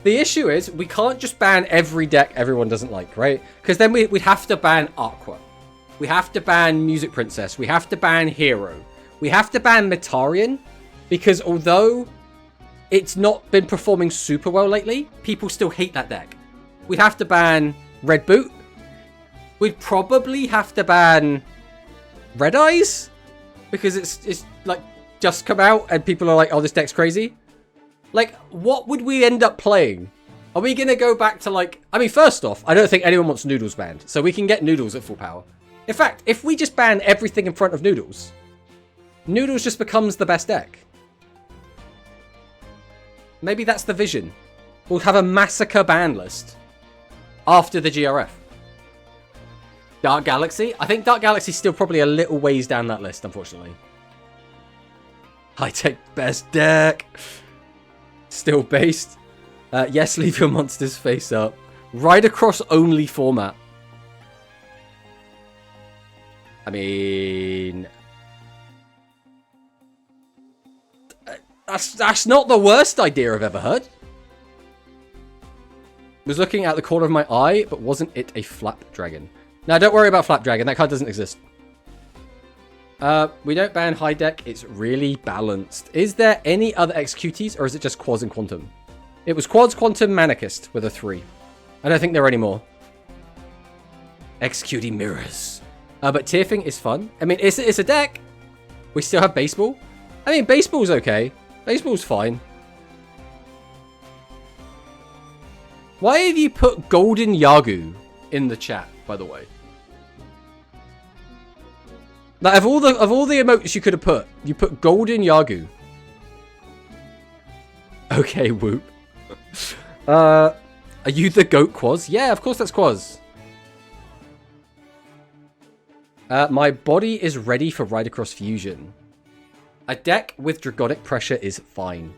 The issue is we can't just ban every deck everyone doesn't like, right? Because then we'd have to ban Aqua. We have to ban Music Princess. We have to ban Hero. We have to ban Metarian. Because although it's not been performing super well lately, people still hate that deck. We'd have to ban Red Boot. We'd probably have to ban Red Eyes. Because it's like just come out and people are like, oh, this deck's crazy. Like, what would we end up playing? Are we going to go back to like... I mean, first off, I don't think anyone wants Noodles banned. So we can get Noodles at full power. In fact, if we just ban everything in front of Noodles, Noodles just becomes the best deck. Maybe that's the vision. We'll have a massacre ban list after the GRF. Dark Galaxy? I think Dark Galaxy's still probably a little ways down that list, unfortunately. High-tech best deck. Still based. Yes, leave your monsters face up. Ride across only format. I mean... That's not the worst idea I've ever heard. Was looking at the corner of my eye, but wasn't it a Flap Dragon? Now, don't worry about Flap Dragon. That card doesn't exist. We don't ban high deck. It's really balanced. Is there any other executees, or is it just Quads and Quantum? It was Quads, Quantum, Manicist with a 3. I don't think there are any more. Executing Mirrors. But Tearfing is fun. I mean, it's a deck. We still have Baseball. I mean, Baseball's okay. Baseball's fine. Why have you put Golden Yagu in the chat, by the way? Like, of all the emotes you could have put, you put Golden Yagu. Okay, whoop. Are you the GOAT Quaz? Yeah, of course that's Quaz. My body is ready for Ride Across Fusion. A deck with Dragonic Pressure is fine.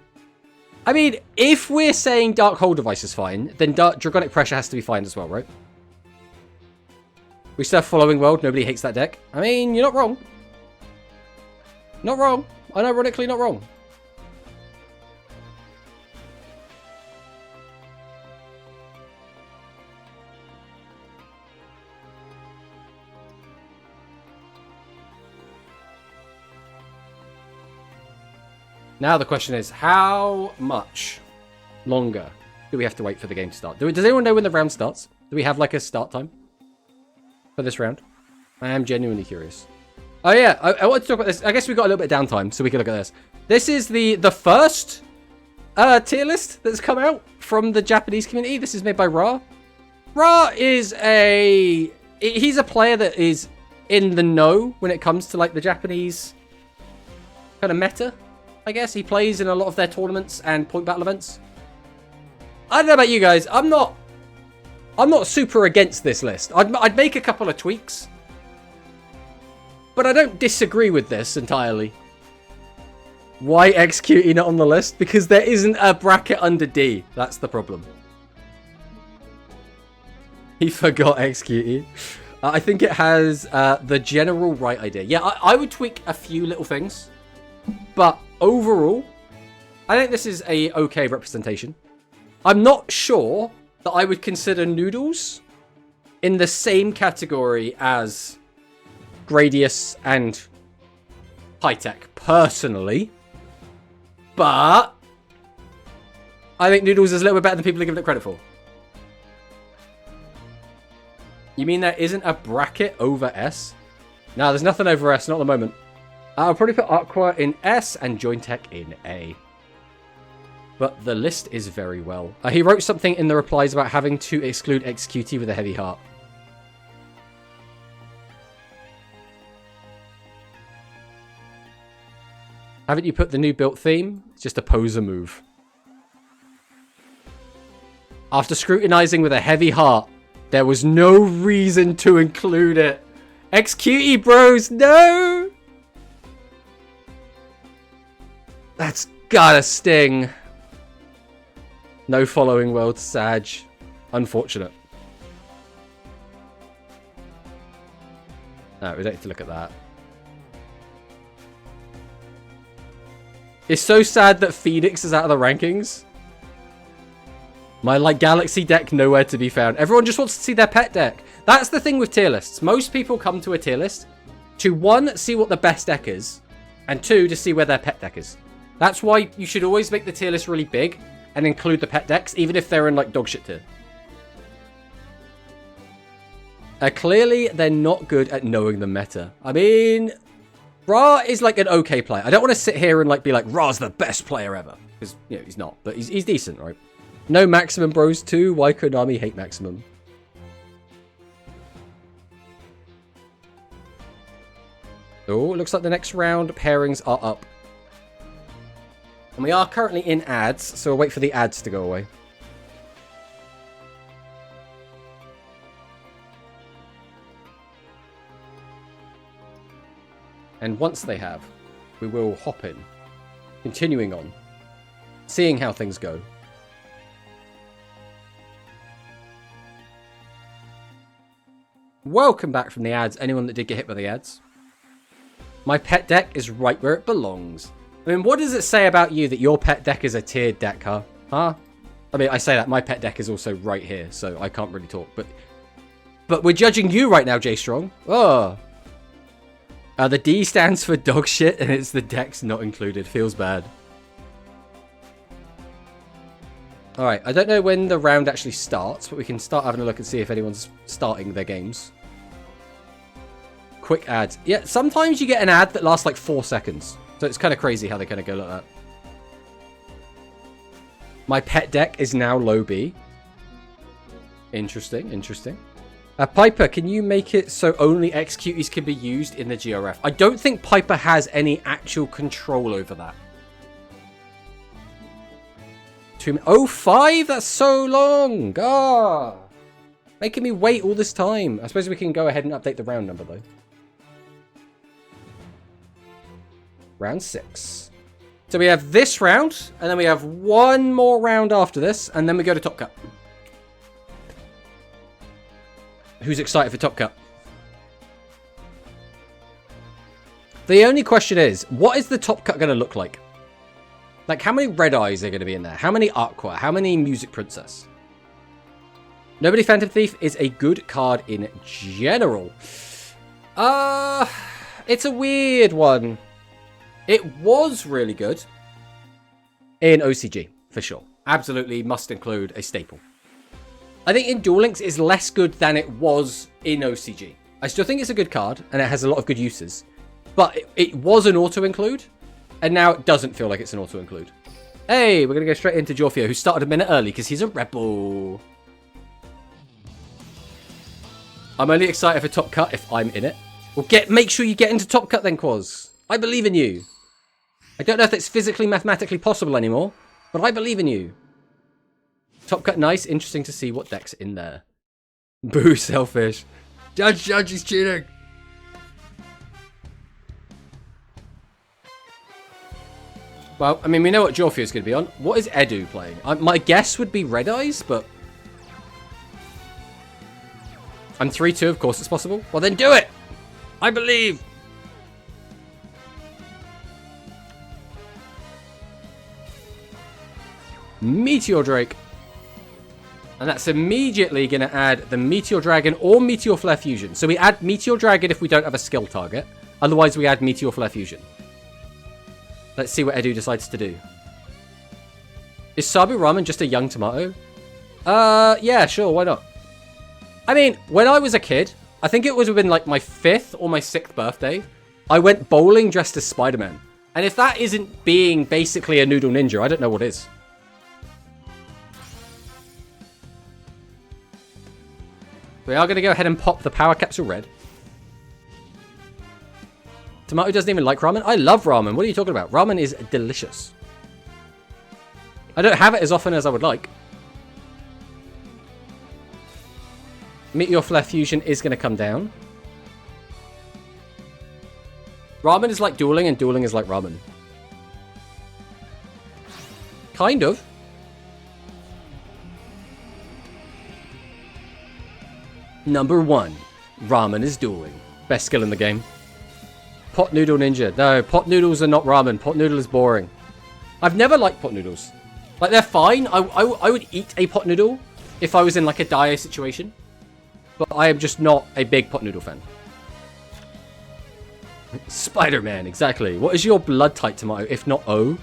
I mean, if we're saying Dark Hole Device is fine, then Dragonic Pressure has to be fine as well, right? We still have Following World. Nobody hates that deck. I mean, you're not wrong. Not wrong. Unironically not wrong. Now the question is, how much longer do we have to wait for the game to start? Does anyone know when the round starts? Do we have like a start time for this round? I am genuinely curious. Oh yeah, I want to talk about this. I guess we got a little bit of downtime, so we can look at this. This is the first tier list that's come out from the Japanese community. This is made by Ra. Ra is he's a player that is in the know when it comes to like the Japanese kind of meta. I guess he plays in a lot of their tournaments and point battle events. I don't know about you guys. I'm not super against this list. I'd make a couple of tweaks, but I don't disagree with this entirely. Why Executing not on the list? Because there isn't a bracket under D. That's the problem. He forgot Executing. I think it has the general right idea. Yeah, I would tweak a few little things, but overall, I think this is a okay representation. I'm not sure that I would consider Noodles in the same category as Gradius and High Tech, personally. But I think Noodles is a little bit better than people are giving it credit for. You mean there isn't a bracket over S? No, there's nothing over S, not at the moment. I'll probably put Aqua in S and Jointech in A. But the list is very well. He wrote something in the replies about having to exclude Executee with a heavy heart. Haven't you put the new built theme? It's just a poser move. After scrutinizing with a heavy heart, there was no reason to include it. Executee bros, no! That's gotta sting. No following world, Sag. Unfortunate. No, we don't need to look at that. It's so sad that Phoenix is out of the rankings. My, like, Galaxy deck nowhere to be found. Everyone just wants to see their pet deck. That's the thing with tier lists. Most people come to a tier list to, 1, see what the best deck is, and 2, to see where their pet deck is. That's why you should always make the tier list really big and include the pet decks, even if they're in, like, dogshit tier. Clearly, they're not good at knowing the meta. I mean, Ra is, like, an okay player. I don't want to sit here and, like, be like, Ra's the best player ever. Because, you know, he's not. But he's decent, right? No Maximum Bros too. Why Konami hate Maximum? Oh, looks like the next round pairings are up. And we are currently in ads, so we'll wait for the ads to go away. And once they have, we will hop in. Continuing on. Seeing how things go. Welcome back from the ads, anyone that did get hit by the ads. My pet deck is right where it belongs. I mean, what does it say about you that your pet deck is a tiered deck, huh? Huh? I mean, I say that, my pet deck is also right here, so I can't really talk, but we're judging you right now, J Strong. Oh. The D stands for dog shit, and it's the decks not included. Feels bad. Alright, I don't know when the round actually starts, but we can start having a look and see if anyone's starting their games. Quick ads. Yeah, sometimes you get an ad that lasts like 4 seconds. So it's kind of crazy how they kind of go like that. My pet deck is now low B. Interesting, interesting. Piper, can you make it so only executees can be used in the GRF? I don't think Piper has any actual control over that. 05? That's so long! Ah! Making me wait all this time. I suppose we can go ahead and update the round number, though. Round 6. So we have this round, and then we have one more round after this, and then we go to Top Cut. Who's excited for Top Cut? The only question is, what is the Top Cut going to look like? Like, how many Red Eyes are going to be in there? How many Aqua? How many Music Princess? Nobody Phantom Thief is a good card in general. It's a weird one. It was really good in OCG, for sure. Absolutely must include a staple. I think in Duel Links is less good than it was in OCG. I still think it's a good card, and it has a lot of good uses. But it was an auto-include, and now it doesn't feel like it's an auto-include. Hey, we're going to go straight into Jorfio, who started a minute early because he's a rebel. I'm only excited for Top Cut if I'm in it. Well, make sure you get into Top Cut then, Quaz. I believe in you. I don't know if it's physically, mathematically possible anymore, but I believe in you. Top Cut, nice. Interesting to see what decks are in there. Boo, selfish. Judge, he's cheating. Well, I mean, we know what Jorfio's going to be on. What is Edu playing? My guess would be Red Eyes, but... I'm 3-2, of course it's possible. Well, then do it! I believe! Meteor Drake. And that's immediately going to add the Meteor Dragon or Meteor Flare Fusion. So we add Meteor Dragon if we don't have a skill target. Otherwise, we add Meteor Flare Fusion. Let's see what Edu decides to do. Is Sabu Ramen just a young tomato? Yeah, sure, why not? I mean, when I was a kid, I think it would have been like my 5th or my 6th birthday, I went bowling dressed as Spider-Man. And if that isn't being basically a noodle ninja, I don't know what is. We are going to go ahead and pop the power capsule red. Tomato doesn't even like ramen. I love ramen. What are you talking about? Ramen is delicious. I don't have it as often as I would like. Meteor Flare Fusion is going to come down. Ramen is like dueling and dueling is like ramen. Kind of. Number 1. Ramen is dueling. Best skill in the game. Pot noodle ninja. No, pot noodles are not ramen. Pot noodle is boring. I've never liked pot noodles. Like, they're fine. I would eat a pot noodle if I was in, like, a dire situation. But I am just not a big pot noodle fan. Spider-Man, exactly. What is your blood type, Tomato? If not O,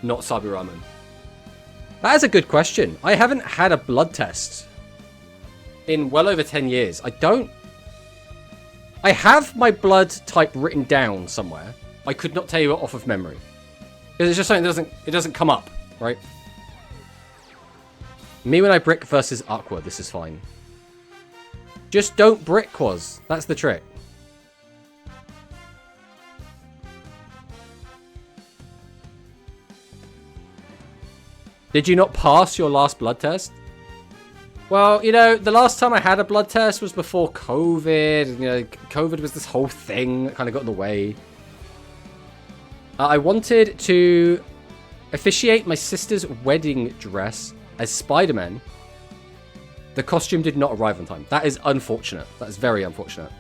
not Sabu Ramen. That is a good question. I haven't had a blood test in well over 10 years. I have my blood type written down somewhere. I could not tell you it off of memory. Because it's just something that doesn't come up, right? Me when I brick versus Aqua, this is fine. Just don't brick, Quaz. That's the trick. Did you not pass your last blood test? Well, you know, the last time I had a blood test was before COVID. You know, COVID was this whole thing that kind of got in the way. I wanted to officiate my sister's wedding dress as Spider-Man. The costume did not arrive on time. That is unfortunate. That is very unfortunate.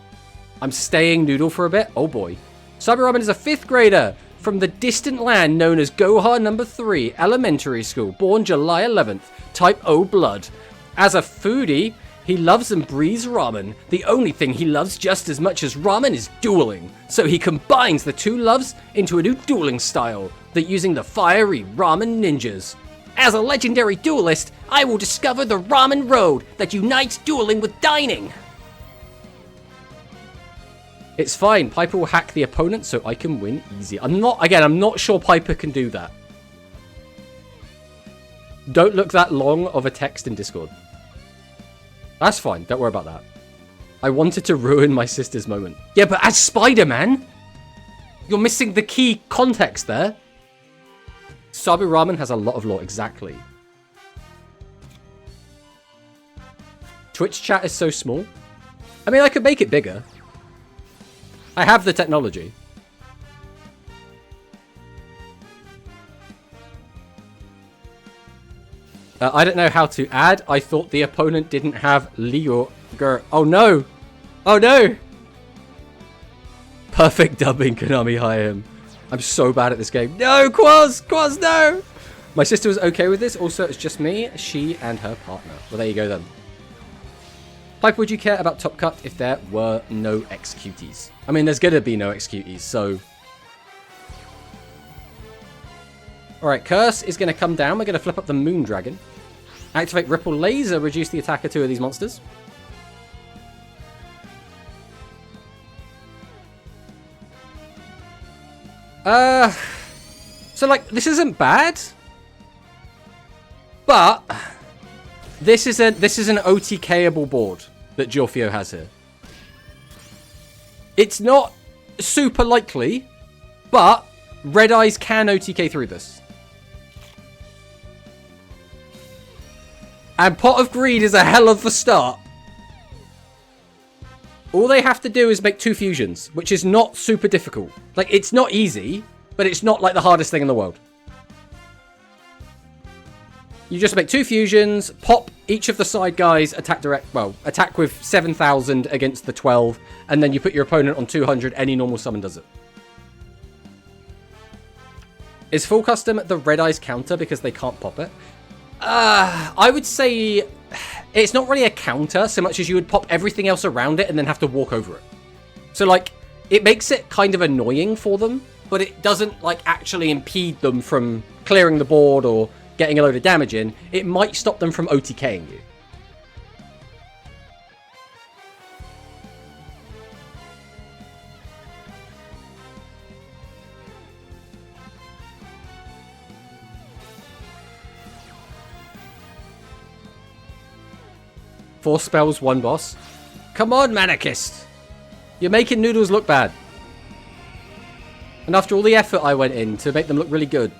I'm staying noodle for a bit. Oh boy. Sabu Ramen is a 5th grader from the distant land known as Goha No. 3 Elementary School, born July 11th, type O blood. As a foodie, he loves and breathes ramen. The only thing he loves just as much as ramen is dueling. So he combines the two loves into a new dueling style, using the fiery ramen ninjas. As a legendary duelist, I will discover the ramen road that unites dueling with dining. It's fine. Piper will hack the opponent so I can win easy. I'm not sure Piper can do that. Don't look that long of a text in Discord. That's fine. Don't worry about that. I wanted to ruin my sister's moment. Yeah, but as Spider-Man, you're missing the key context there. Sabu Ramen has a lot of lore. Exactly. Twitch chat is so small. I mean, I could make it bigger. I have the technology. I don't know how to add. I thought the opponent didn't have Leo. Oh no! Oh no! Perfect dubbing, Konami hire him. I'm so bad at this game. No, Quaz! Quaz, no! My sister was okay with this. Also, it's just me, she, and her partner. Well, there you go then. Piper, would you care about Top Cut if there were no executees? I mean, there's gonna be no executees, so... Alright, Curse is gonna come down. We're gonna flip up the Moon Dragon. Activate Ripple Laser, reduce the attack of 2 of these monsters. So, like, this isn't bad. But... This is an OTK-able board that Giorfio has here. It's not super likely, but Red Eyes can OTK through this. And Pot of Greed is a hell of a start. All they have to do is make 2 fusions, which is not super difficult. Like, it's not easy, but it's not like the hardest thing in the world. You just make 2 fusions, pop each of the side guys, attack with 7,000 against the 12, and then you put your opponent on 200, any normal summon does it. Is full custom the Red Eyes counter because they can't pop it? I would say it's not really a counter so much as you would pop everything else around it and then have to walk over it. So, like, it makes it kind of annoying for them, but it doesn't, like, actually impede them from clearing the board or getting a load of damage in, it might stop them from OTKing you. Four spells, one boss. Come on, Manicist! You're making Noodles look bad. And after all the effort I went in to make them look really good.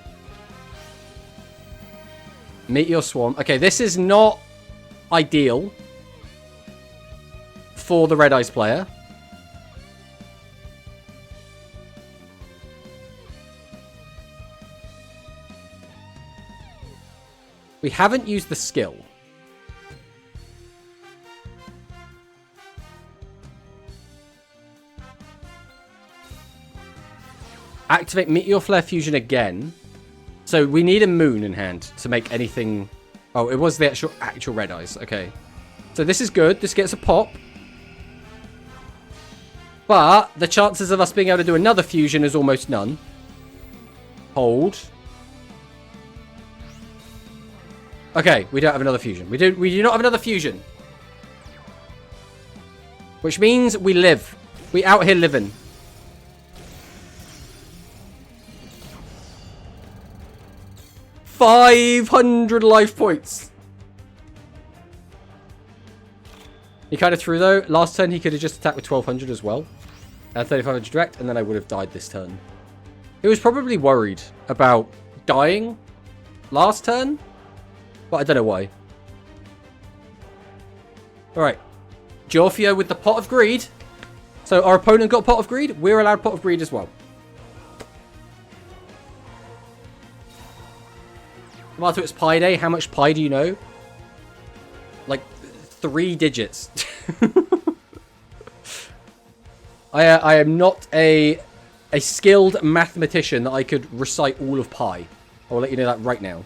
Meteor Swarm. Okay, this is not ideal for the Red Eyes player. We haven't used the skill. Activate Meteor Flare Fusion again. So we need a moon in hand to make anything... Oh, it was the actual Red Eyes. Okay. So this is good. This gets a pop. But the chances of us being able to do another fusion is almost none. Hold. Okay, we don't have another fusion. We do not have another fusion. Which means we live. We out here living. $500 life points. He kind of threw though. Last turn he could have just attacked with 1200 as well. 3500 direct, and then I would have died this turn. He was probably worried about dying last turn, but I don't know why. Alright. Jorfio with the Pot of Greed. So our opponent got Pot of Greed. We're allowed Pot of Greed as well. After it's Pi Day, how much Pi do you know? Like 3 digits. I am not a skilled mathematician that I could recite all of Pi. I will let you know that right now.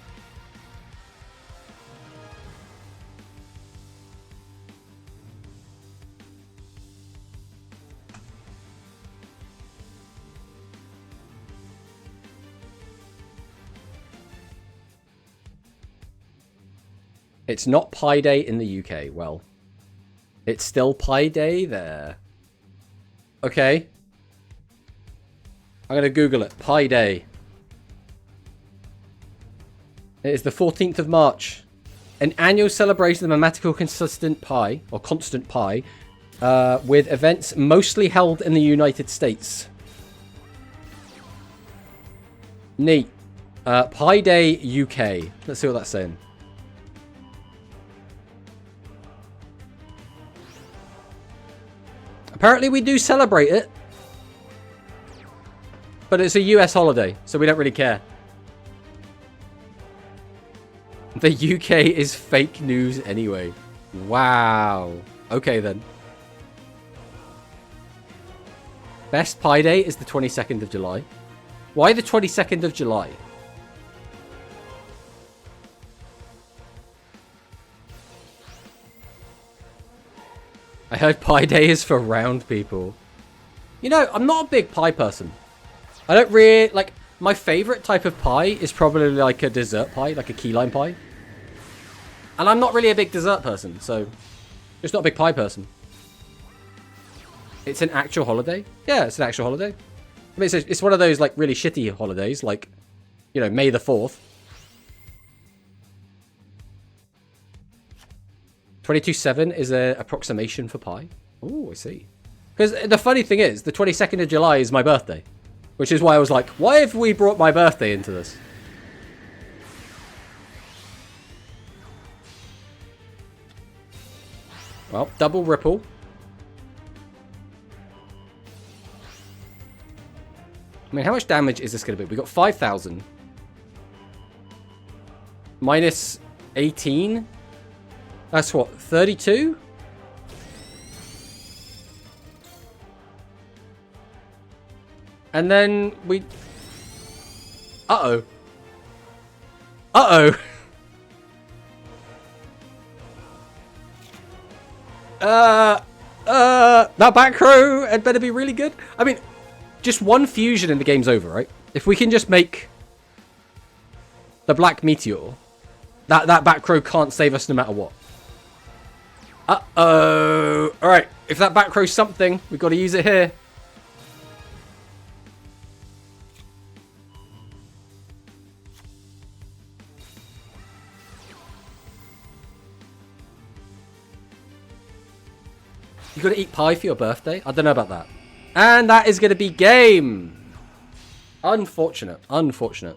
It's not Pi Day in the UK. Well, it's still Pi Day there. Okay. I'm going to Google it. Pi Day. It is the 14th of March. An annual celebration of mathematical consistent pi, or constant pi, with events mostly held in the United States. Neat. Pi Day UK. Let's see what that's saying. Apparently we do celebrate it. But it's a US holiday, so we don't really care. The UK is fake news anyway. Wow. Okay then. Best Pi Day is the 22nd of July. Why the 22nd of July? I heard Pi Day is for round people. You know, I'm not a big pie person. I don't really... Like, my favourite type of pie is probably like a dessert pie, like a key lime pie. And I'm not really a big dessert person, so... Just not a big pie person. It's an actual holiday? Yeah, it's an actual holiday. I mean, it's one of those, like, really shitty holidays, like, you know, May the 4th. 22/7 is an approximation for pi. Oh, I see. Because the funny thing is, the 22nd of July is my birthday. Which is why I was like, why have we brought my birthday into this? Well, double ripple. I mean, how much damage is this going to be? We got 5,000. Minus 18. That's what, 32? And then we... Uh-oh. Uh-oh. That back row had better be really good. I mean, just one fusion and the game's over, right? If we can just make The Black Meteor. That back row can't save us no matter what. Uh-oh. Alright, if that back row's something, we've got to use it here. You got to eat pie for your birthday? I don't know about that. And that is going to be game. Unfortunate. Unfortunate.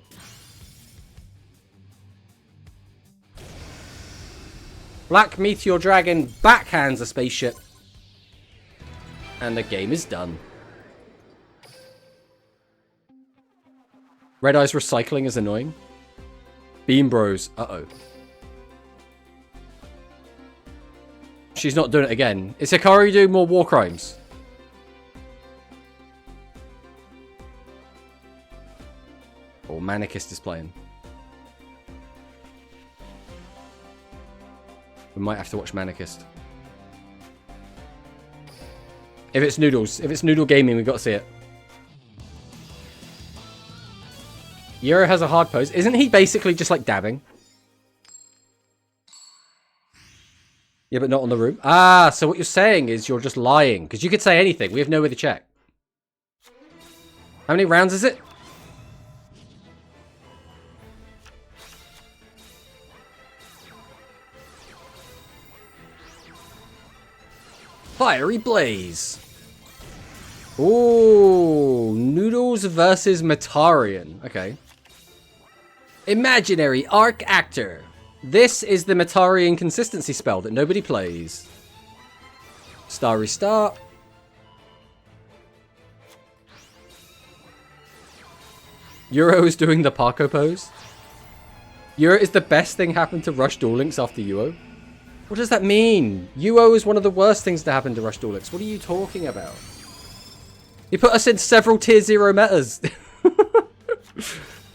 Black Meteor Dragon backhands a spaceship. And the game is done. Red Eye's recycling is annoying. Beam Bros. Uh-oh. She's not doing it again. Is Hikari doing more war crimes? Or Manicist is playing. We might have to watch Manicist. If it's Noodles. If it's Noodle Gaming, we've got to see it. Euro has a hard pose. Isn't he basically just like dabbing? Yeah, but not on the room. Ah, so what you're saying is you're just lying. Because you could say anything. We have no way to check. How many rounds is it? Fiery Blaze. Ooh, Noodles versus Metarian. Okay. Imaginary Arc Actor. This is the Metarian consistency spell that nobody plays. Starry Star. Euro is doing the Parko pose. Euro is the best thing happened to Rush Duel Links after Uo. What does that mean? Uo is one of the worst things to happen to Rush Duel Links. What are you talking about? You put us in several tier 0 metas.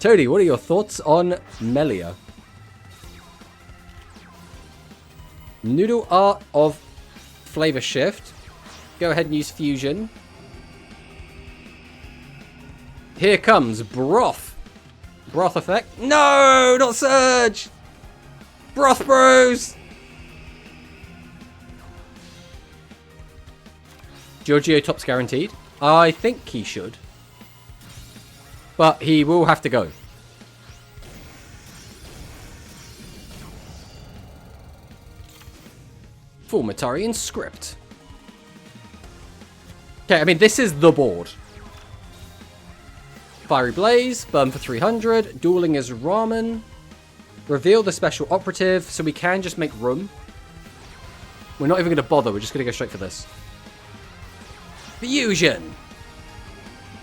Tony, what are your thoughts on Melia? Noodle Art of Flavor Shift. Go ahead and use Fusion. Here comes Broth. Broth effect. No, not Surge. Broth Bros. Giorgio tops guaranteed. I think he should. But he will have to go. Full Metarian script. Okay, I mean, this is the board. Fiery Blaze, burn for 300. Dueling is Ramen. Reveal the special operative, so we can just make room. We're not even going to bother, we're just going to go straight for this. Fusion!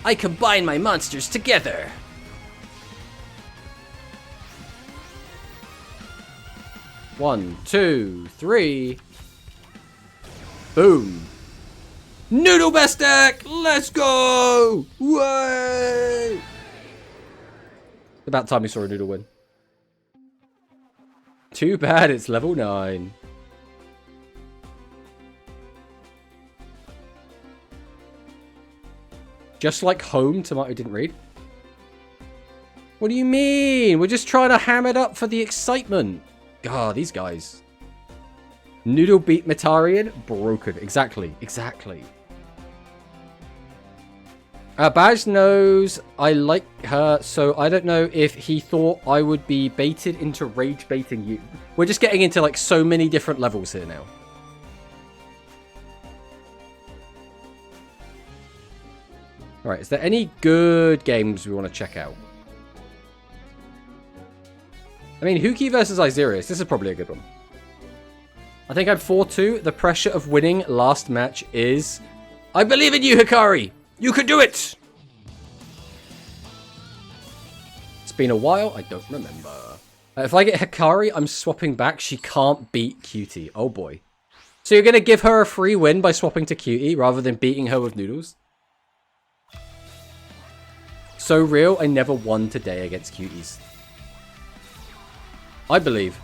I combine my monsters together. One, two, three. Boom. Noodle best deck! Let's go! Way! About time we saw a Noodle win. Too bad it's level 9. Just like home, Tomato didn't read. What do you mean? We're just trying to ham it up for the excitement. God, these guys. Noodle beat Metarian? Broken. Exactly. Exactly. Baj knows I like her, so I don't know if he thought I would be baited into rage baiting you. We're just getting into like so many different levels here now. Alright, is there any good games we want to check out? I mean, Huki versus Isirius. This is probably a good one. I think I'm 4-2. The pressure of winning last match is... I believe in you, Hikari! You can do it! It's been a while. I don't remember. If I get Hikari, I'm swapping back. She can't beat Cutie. Oh boy. So you're going to give her a free win by swapping to Cutie rather than beating her with Noodles? So real, I never won today against Cuties. I believe.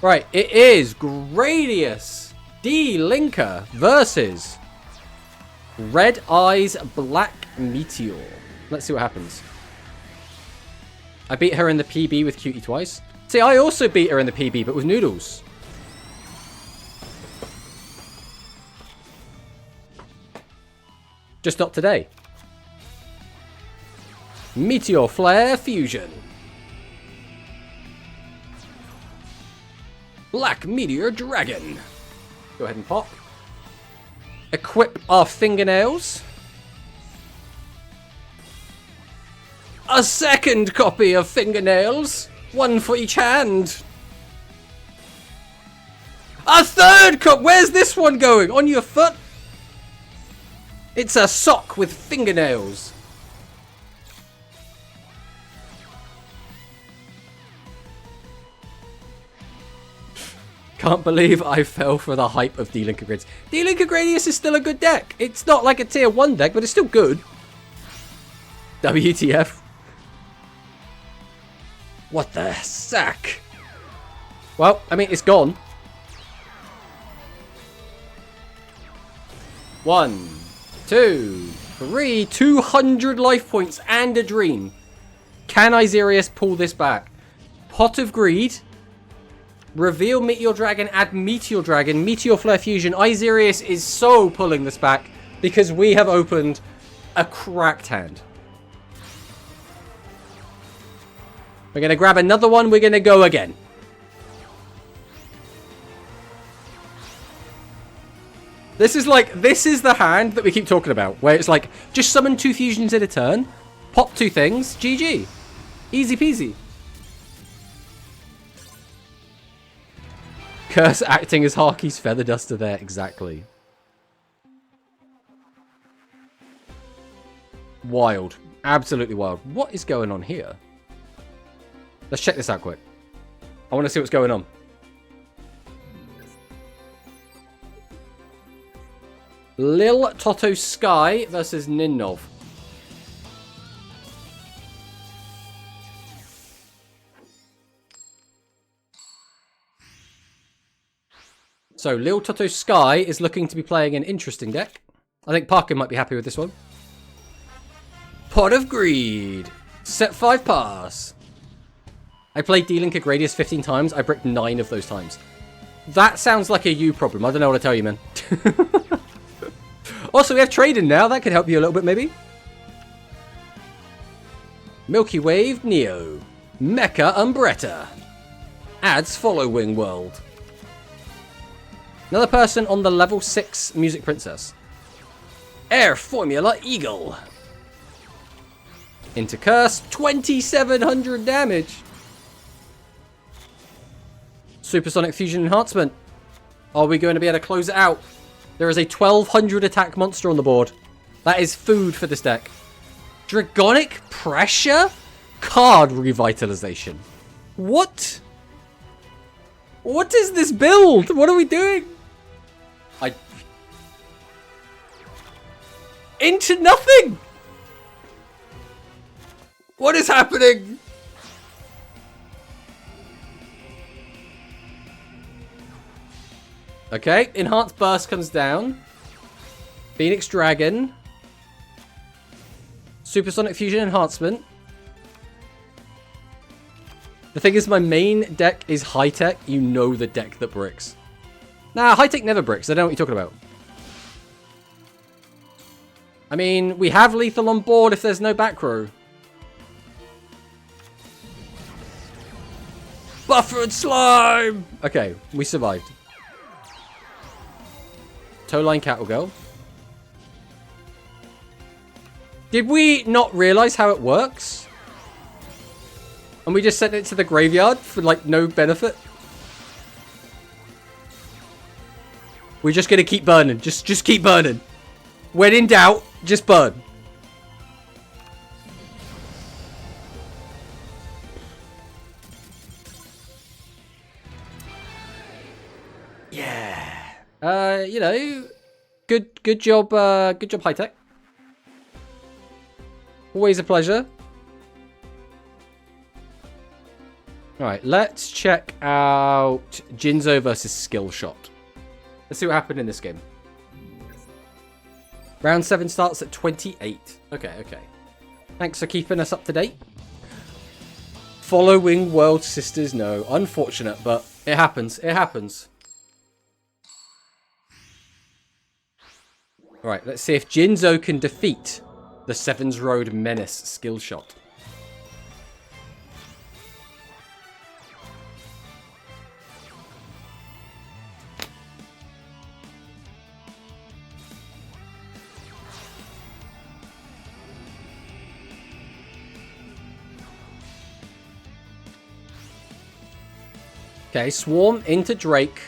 Right, it is Gradius D. Linker versus Red Eyes Black Meteor. Let's see what happens. I beat her in the PB with Cutie twice. See, I also beat her in the PB, but with Noodles. Just not today. Meteor Flare Fusion. Black Meteor Dragon. Go ahead and pop. Equip our fingernails. A second copy of fingernails. One for each hand. A third copy. Where's this one going? On your foot? It's a sock with fingernails. Can't believe I fell for the hype of D-Link Gradius. D-Link Gradius is still a good deck. It's not like a tier 1 deck, but it's still good. WTF. What the sack? Well, I mean, it's gone. 1, 2, 3, 200 life points and a dream. Can Isirius pull this back? Pot of Greed. Reveal Meteor Dragon, add Meteor Dragon, Meteor Flare Fusion. Isirius is so pulling this back because we have opened a cracked hand. We're going to grab another one. We're going to go again. This is the hand that we keep talking about, where it's like, just summon 2 fusions in a turn, pop 2 things, GG. Easy peasy. Curse acting as Harky's feather duster there, exactly. Wild. Absolutely wild. What is going on here? Let's check this out quick. I want to see what's going on. Lil Toto Sky versus Ninov. So, Lil Toto Sky is looking to be playing an interesting deck. I think Parker might be happy with this one. Pot of Greed. Set 5 pass. I played D-Link Gradius 15 times. I bricked 9 of those times. That sounds like a you problem. I don't know what to tell you, man. Also, we have trading now. That could help you a little bit, maybe. Milky Wave Neo. Mecha Umbretta. Adds Following World. Another person on the level 6 Music Princess. Air Formula Eagle. Into Curse. 2,700 damage. Supersonic Fusion Enhancement. Are we going to be able to close it out? There is a 1,200 attack monster on the board. That is food for this deck. Dragonic Pressure? Card Revitalization. What? What is this build? What are we doing? Into nothing! What is happening? Okay, Enhanced Burst comes down. Phoenix Dragon. Supersonic Fusion Enhancement. The thing is, my main deck is High Tech. You know the deck that bricks. Nah, High Tech never bricks. I don't know what you're talking about. I mean, we have lethal on board if there's no back row. Buffered Slime! Okay, we survived. Towline Cattle Girl. Did we not realize how it works? And we just sent it to the graveyard for, like, no benefit? We're just gonna keep burning. Just keep burning. When in doubt, just burn. Yeah. You know, good job, High Tech. Always a pleasure. Alright, let's check out Jinzo versus Skillshot. Let's see what happened in this game. Round 7 starts at 28. Okay. Thanks for keeping us up to date. Following World Sisters, no. Unfortunate, but it happens. It happens. Alright, let's see if Jinzo can defeat the Sevens Road Menace skill shot. Okay, Swarm into Drake.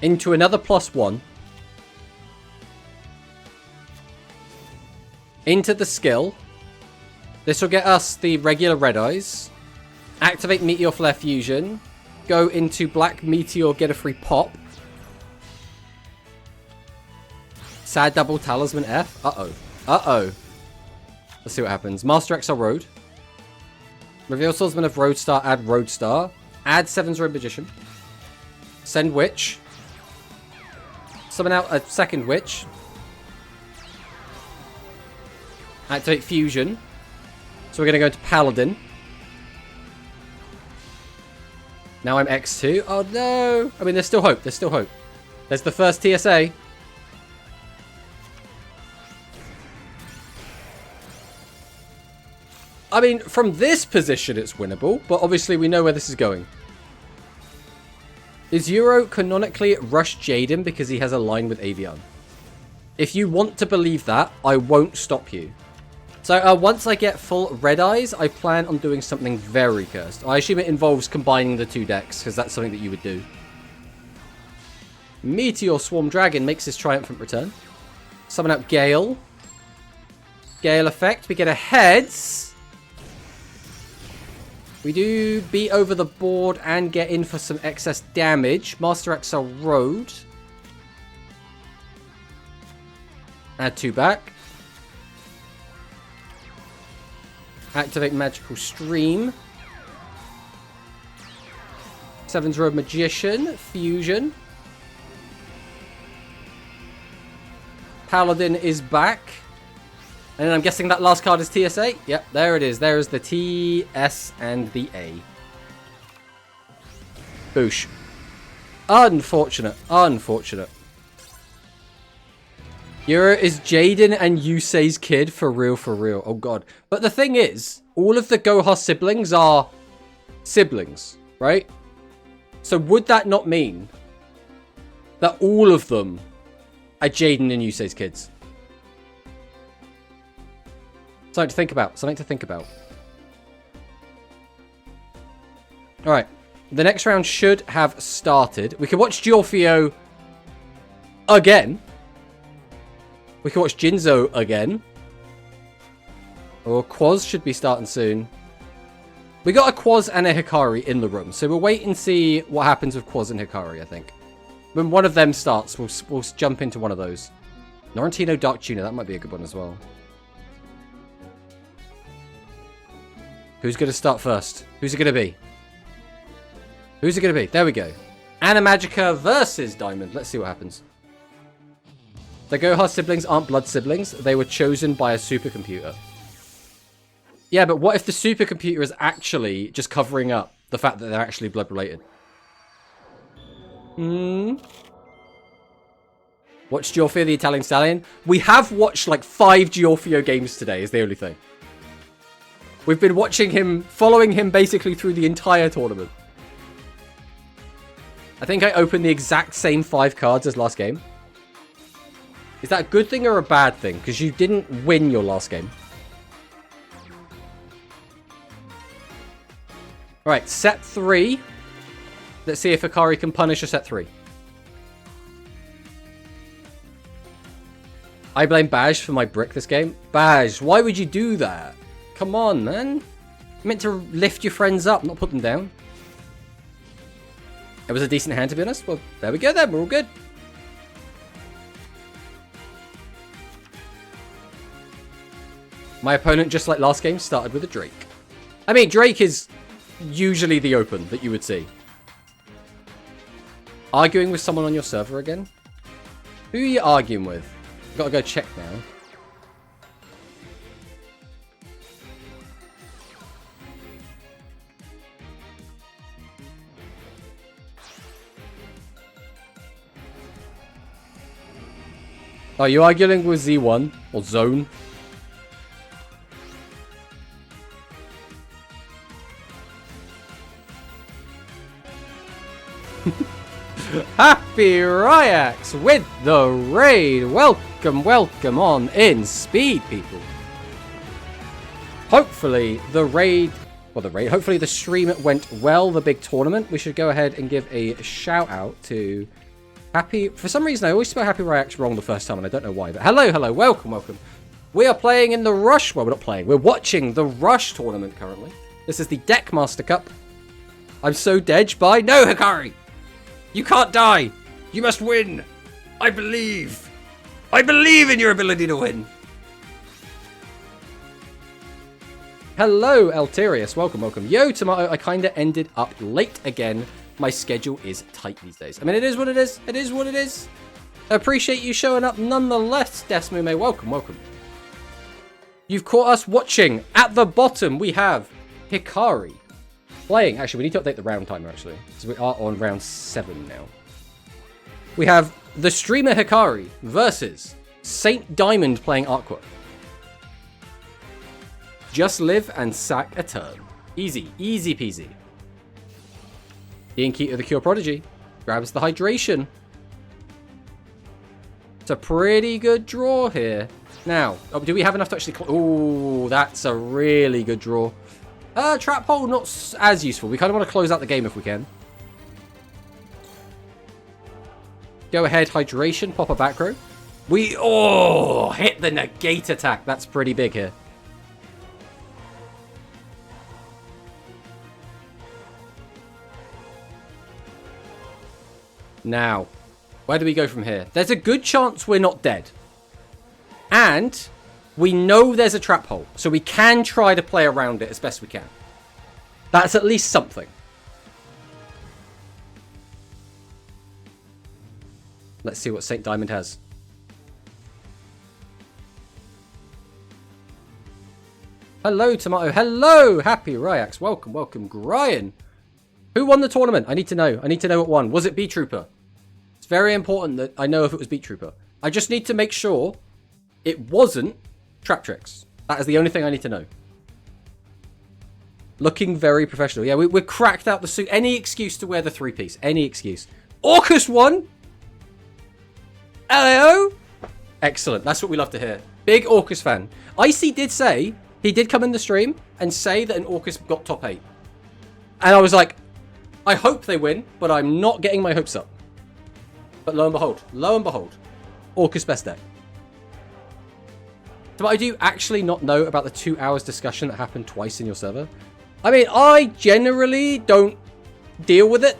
Into another +1. Into the skill. This will get us the regular Red Eyes. Activate Meteor Flare Fusion. Go into Black Meteor, get a free pop. Sad double Talisman F. Uh-oh. Uh-oh. Let's see what happens. Master XL Road. Reveal Swordsman of Roadstar, add Roadstar. Add Sevens Road Magician. Send Witch. Summon out a second Witch. Activate Fusion. So we're going to go into Paladin. Now I'm X2. Oh no! I mean, there's still hope. There's still hope. There's the first TSA. I mean, from this position, it's winnable, but obviously we know where this is going. Is Euro canonically rush Jaden because he has a line with Avian? If you want to believe that, I won't stop you. So once I get full Red Eyes, I plan on doing something very cursed. I assume it involves combining the two decks, because that's something that you would do. Meteor Swarm Dragon makes his triumphant return. Summon out Gale. Gale effect. We get a Heads. We do beat over the board and get in for some excess damage. Master XL Road. Add 2 back. Activate Magical Stream. Sevens Road Magician. Fusion. Paladin is back. And I'm guessing that last card is TSA? Yep, there it is. There is the T, S, and the A. Boosh. Unfortunate. Unfortunate. Euro is Jaden and Yusei's kid for real, for real. Oh, God. But the thing is, all of the Goha siblings are siblings, right? So would that not mean that all of them are Jaden and Yusei's kids? Something to think about. Something to think about. Alright. The next round should have started. We can watch Giorfio again. We can watch Jinzo again. Or Quaz should be starting soon. We got a Quaz and a Hikari in the room. So we'll wait and see what happens with Quaz and Hikari, I think. When one of them starts, we'll jump into one of those. Norrentino Dark Tuner. That might be a good one as well. Who's going to start first? Who's it going to be? Who's it going to be? There we go. Animagica versus Diamond. Let's see what happens. The Goha siblings aren't blood siblings. They were chosen by a supercomputer. Yeah, but what if the supercomputer is actually just covering up the fact that they're actually blood related? Watch Giorfio the Italian Stallion. We have watched like 5 Giorfio games today is the only thing. We've been watching him, following him basically through the entire tournament. I think I opened the exact same 5 cards as last game. Is that a good thing or a bad thing? Because you didn't win your last game. Alright, set 3. Let's see if Hikari can punish a set 3. I blame Baj for my brick this game. Baj, why would you do that? Come on, man. You're meant to lift your friends up, not put them down. It was a decent hand, to be honest. Well, there we go then. We're all good. My opponent, just like last game, started with a Drake. I mean, Drake is usually the open that you would see. Arguing with someone on your server again? Who are you arguing with? I've got to go check now. Are you arguing with Z1 or Zone? Happy Ryax with the raid. Welcome, welcome on in speed, people. Hopefully hopefully the stream went well, the big tournament. We should go ahead and give a shout out to Happy. For some reason, I always spell Happy Ryax wrong the first time, and I don't know why. But hello, welcome, welcome. We are playing in the Rush. Well, we're not playing. We're watching the Rush tournament currently. This is the Deckmaster Cup. I'm so dead by... No, Hikari! You can't die! You must win! I believe! I believe in your ability to win! Hello, Alterius. Welcome, welcome. Yo, Tomato, I kinda ended up late again. My schedule is tight these days. I mean, it is what it is. It is what it is. I appreciate you showing up nonetheless, Desmume. Welcome, welcome. You've caught us watching. At the bottom, we have Hikari playing. Actually, we need to update the round timer, actually. So we are on round 7 now. We have the streamer Hikari versus Saint Diamond playing Aqua. Just live and sack a turn. Easy. Easy peasy. Inkito the Cure Prodigy grabs the hydration. It's a pretty good draw here. Now, do we have enough to actually... Ooh, that's a really good draw. Trap hole, not as useful. We kind of want to close out the game if we can. Go ahead, hydration, pop a back row. We... Oh, hit the negate attack. That's pretty big here. Now, where do we go from here? There's a good chance we're not dead. And we know there's a trap hole, so we can try to play around it as best we can. That's at least something. Let's see what St. Diamond has. Hello, Tomato. Hello, Happy Ryax. Welcome, welcome, Brian. Who won the tournament? I need to know. I need to know what won. Was it Beat Trooper? It's very important that I know if it was Beat Trooper. I just need to make sure it wasn't Trap Tricks. That is the only thing I need to know. Looking very professional. Yeah, we're cracked out the suit. Any excuse to wear the 3-piece. Any excuse. Orcus won! LAO! Excellent. That's what we love to hear. Big Orcus fan. Icy did say, he did come in the stream and say that an Orcus got top 8. And I was like, I hope they win, but I'm not getting my hopes up. But lo and behold, Orcus best deck. But I do actually not know about the 2 hours discussion that happened twice in your server. I mean, I generally don't deal with it.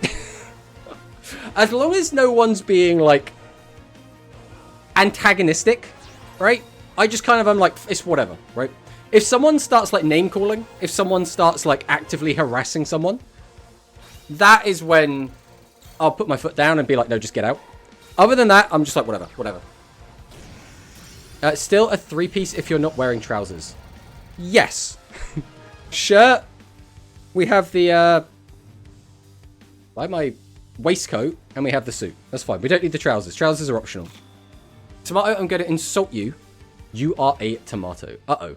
As long as no one's being, like, antagonistic, right? I just kind of am like, it's whatever, right? If someone starts, like, name-calling, if someone starts, like, actively harassing someone, that is when I'll put my foot down and be like, no, just get out. Other than that, I'm just like, whatever, whatever. Still a 3-piece if you're not wearing trousers. Yes. Shirt. We have the, my waistcoat, and we have the suit. That's fine. We don't need the trousers. Trousers are optional. Tomato, I'm going to insult you. You are a tomato. Uh-oh.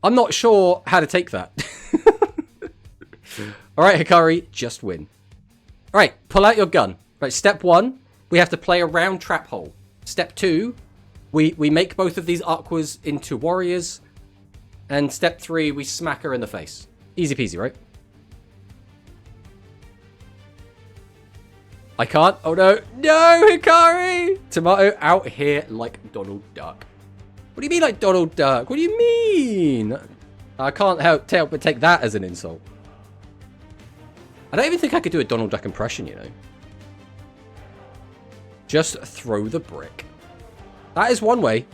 I'm not sure how to take that. Alright, Hikari, just win. Alright, pull out your gun. Right, step 1, we have to play around trap hole. Step 2, we make both of these Aquas into warriors. And step 3, we smack her in the face. Easy peasy, right? I can't. Oh no. No, Hikari! Tomato out here like Donald Duck. What do you mean like Donald Duck? What do you mean? I can't help but take that as an insult. I don't even think I could do a Donald Duck impression, you know. Just throw the brick. That is one way.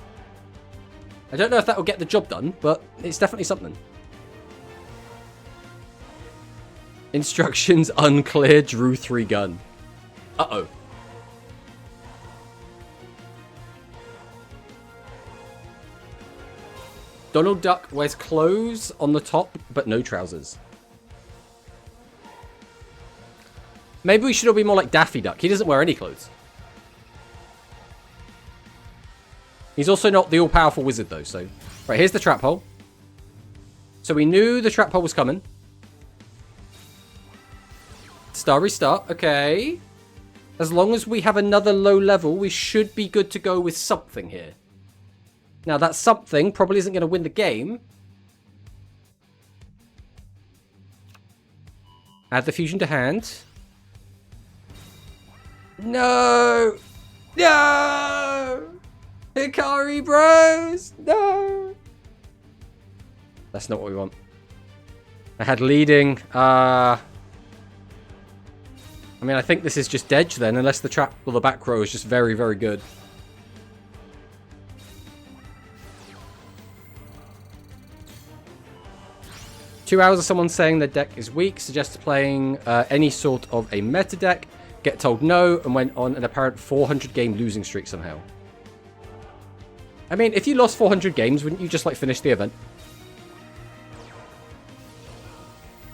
I don't know if that will get the job done, but it's definitely something. Instructions unclear, drew 3 gun. Uh-oh. Donald Duck wears clothes on the top, but no trousers. Maybe we should all be more like Daffy Duck. He doesn't wear any clothes. He's also not the all-powerful wizard, though, so... Right, here's the trap hole. So we knew the trap hole was coming. Star restart. Okay. As long as we have another low level, we should be good to go with something here. Now, that something probably isn't going to win the game. Add the fusion to hand. No! No! Hikari Bros! No! That's not what we want. I had leading. I mean, I think this is just Dedge then, unless the trap or the back row is just very, very good. Two hours of someone saying their deck is weak, suggests playing any sort of a meta deck, get told no, and went on an apparent 400 game losing streak somehow. I mean, if you lost 400 games, wouldn't you just like finish the event?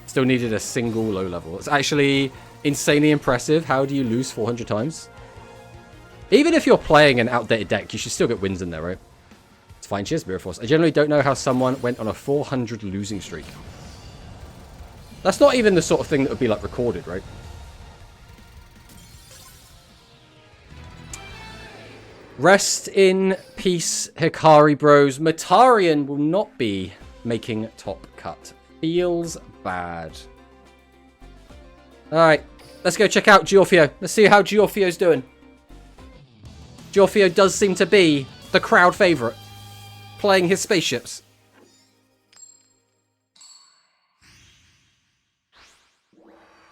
Still needed a single low level. It's actually insanely impressive. How do you lose 400 times? Even if you're playing an outdated deck, you should still get wins in there, right? It's fine. Cheers, Mirror Force. I generally don't know how someone went on a 400 losing streak. That's not even the sort of thing that would be like recorded, right? Rest in peace, Hikari Bros. Matarian will not be making top cut. Feels bad. Alright, let's go check out Giorfio. Let's see how Giorfio's doing. Giorfio does seem to be the crowd favourite, playing his spaceships.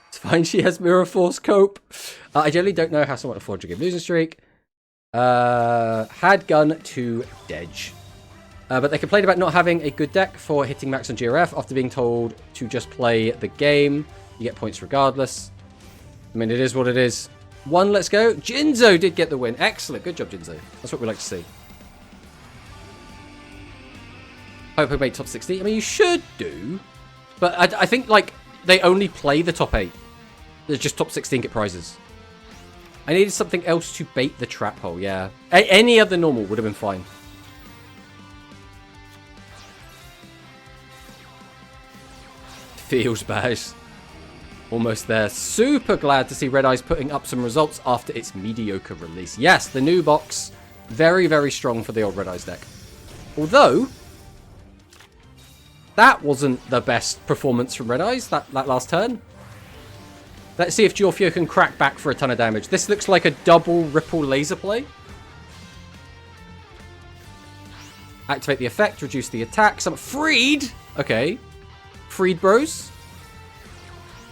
It's fine, she has Mirror Force Cope. I generally don't know how someone afford to give losing streak. Had gun to Dedge. But they complained about not having a good deck for hitting max on GRF after being told to just play the game. You get points regardless. I mean, it is what it is. One, let's go. Jinzo did get the win. Excellent. Good job, Jinzo. That's what we like to see. Hope we made top 60. I mean, you should do. But I think, like, they only play the top 8. There's just top 16 get prizes. I needed something else to bait the trap hole, yeah. Any other normal would have been fine. Feels bad. Almost there. Super glad to see Red Eyes putting up some results after its mediocre release. Yes, the new box. Very, very strong for the old Red Eyes deck. Although, that wasn't the best performance from Red Eyes, that last turn. Let's see if Giorfio can crack back for a ton of damage. This looks like a double ripple laser play. Activate the effect, reduce the attack. Some freed! Okay. Freed Bros.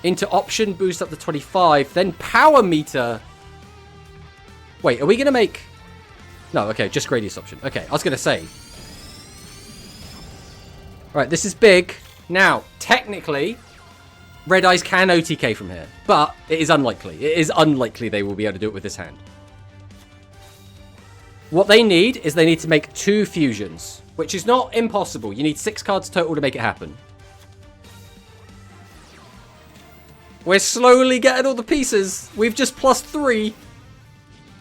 Into option, boost up to 25. Then power meter. Wait, are we going to make... No, okay, just Gradius option. Okay, I was going to say. Alright, this is big. Now, technically, Red Eyes can OTK from here. But it is unlikely. It is unlikely they will be able to do it with this hand. What they need is they need to make 2 fusions. Which is not impossible. You need 6 cards total to make it happen. We're slowly getting all the pieces. We've just +3.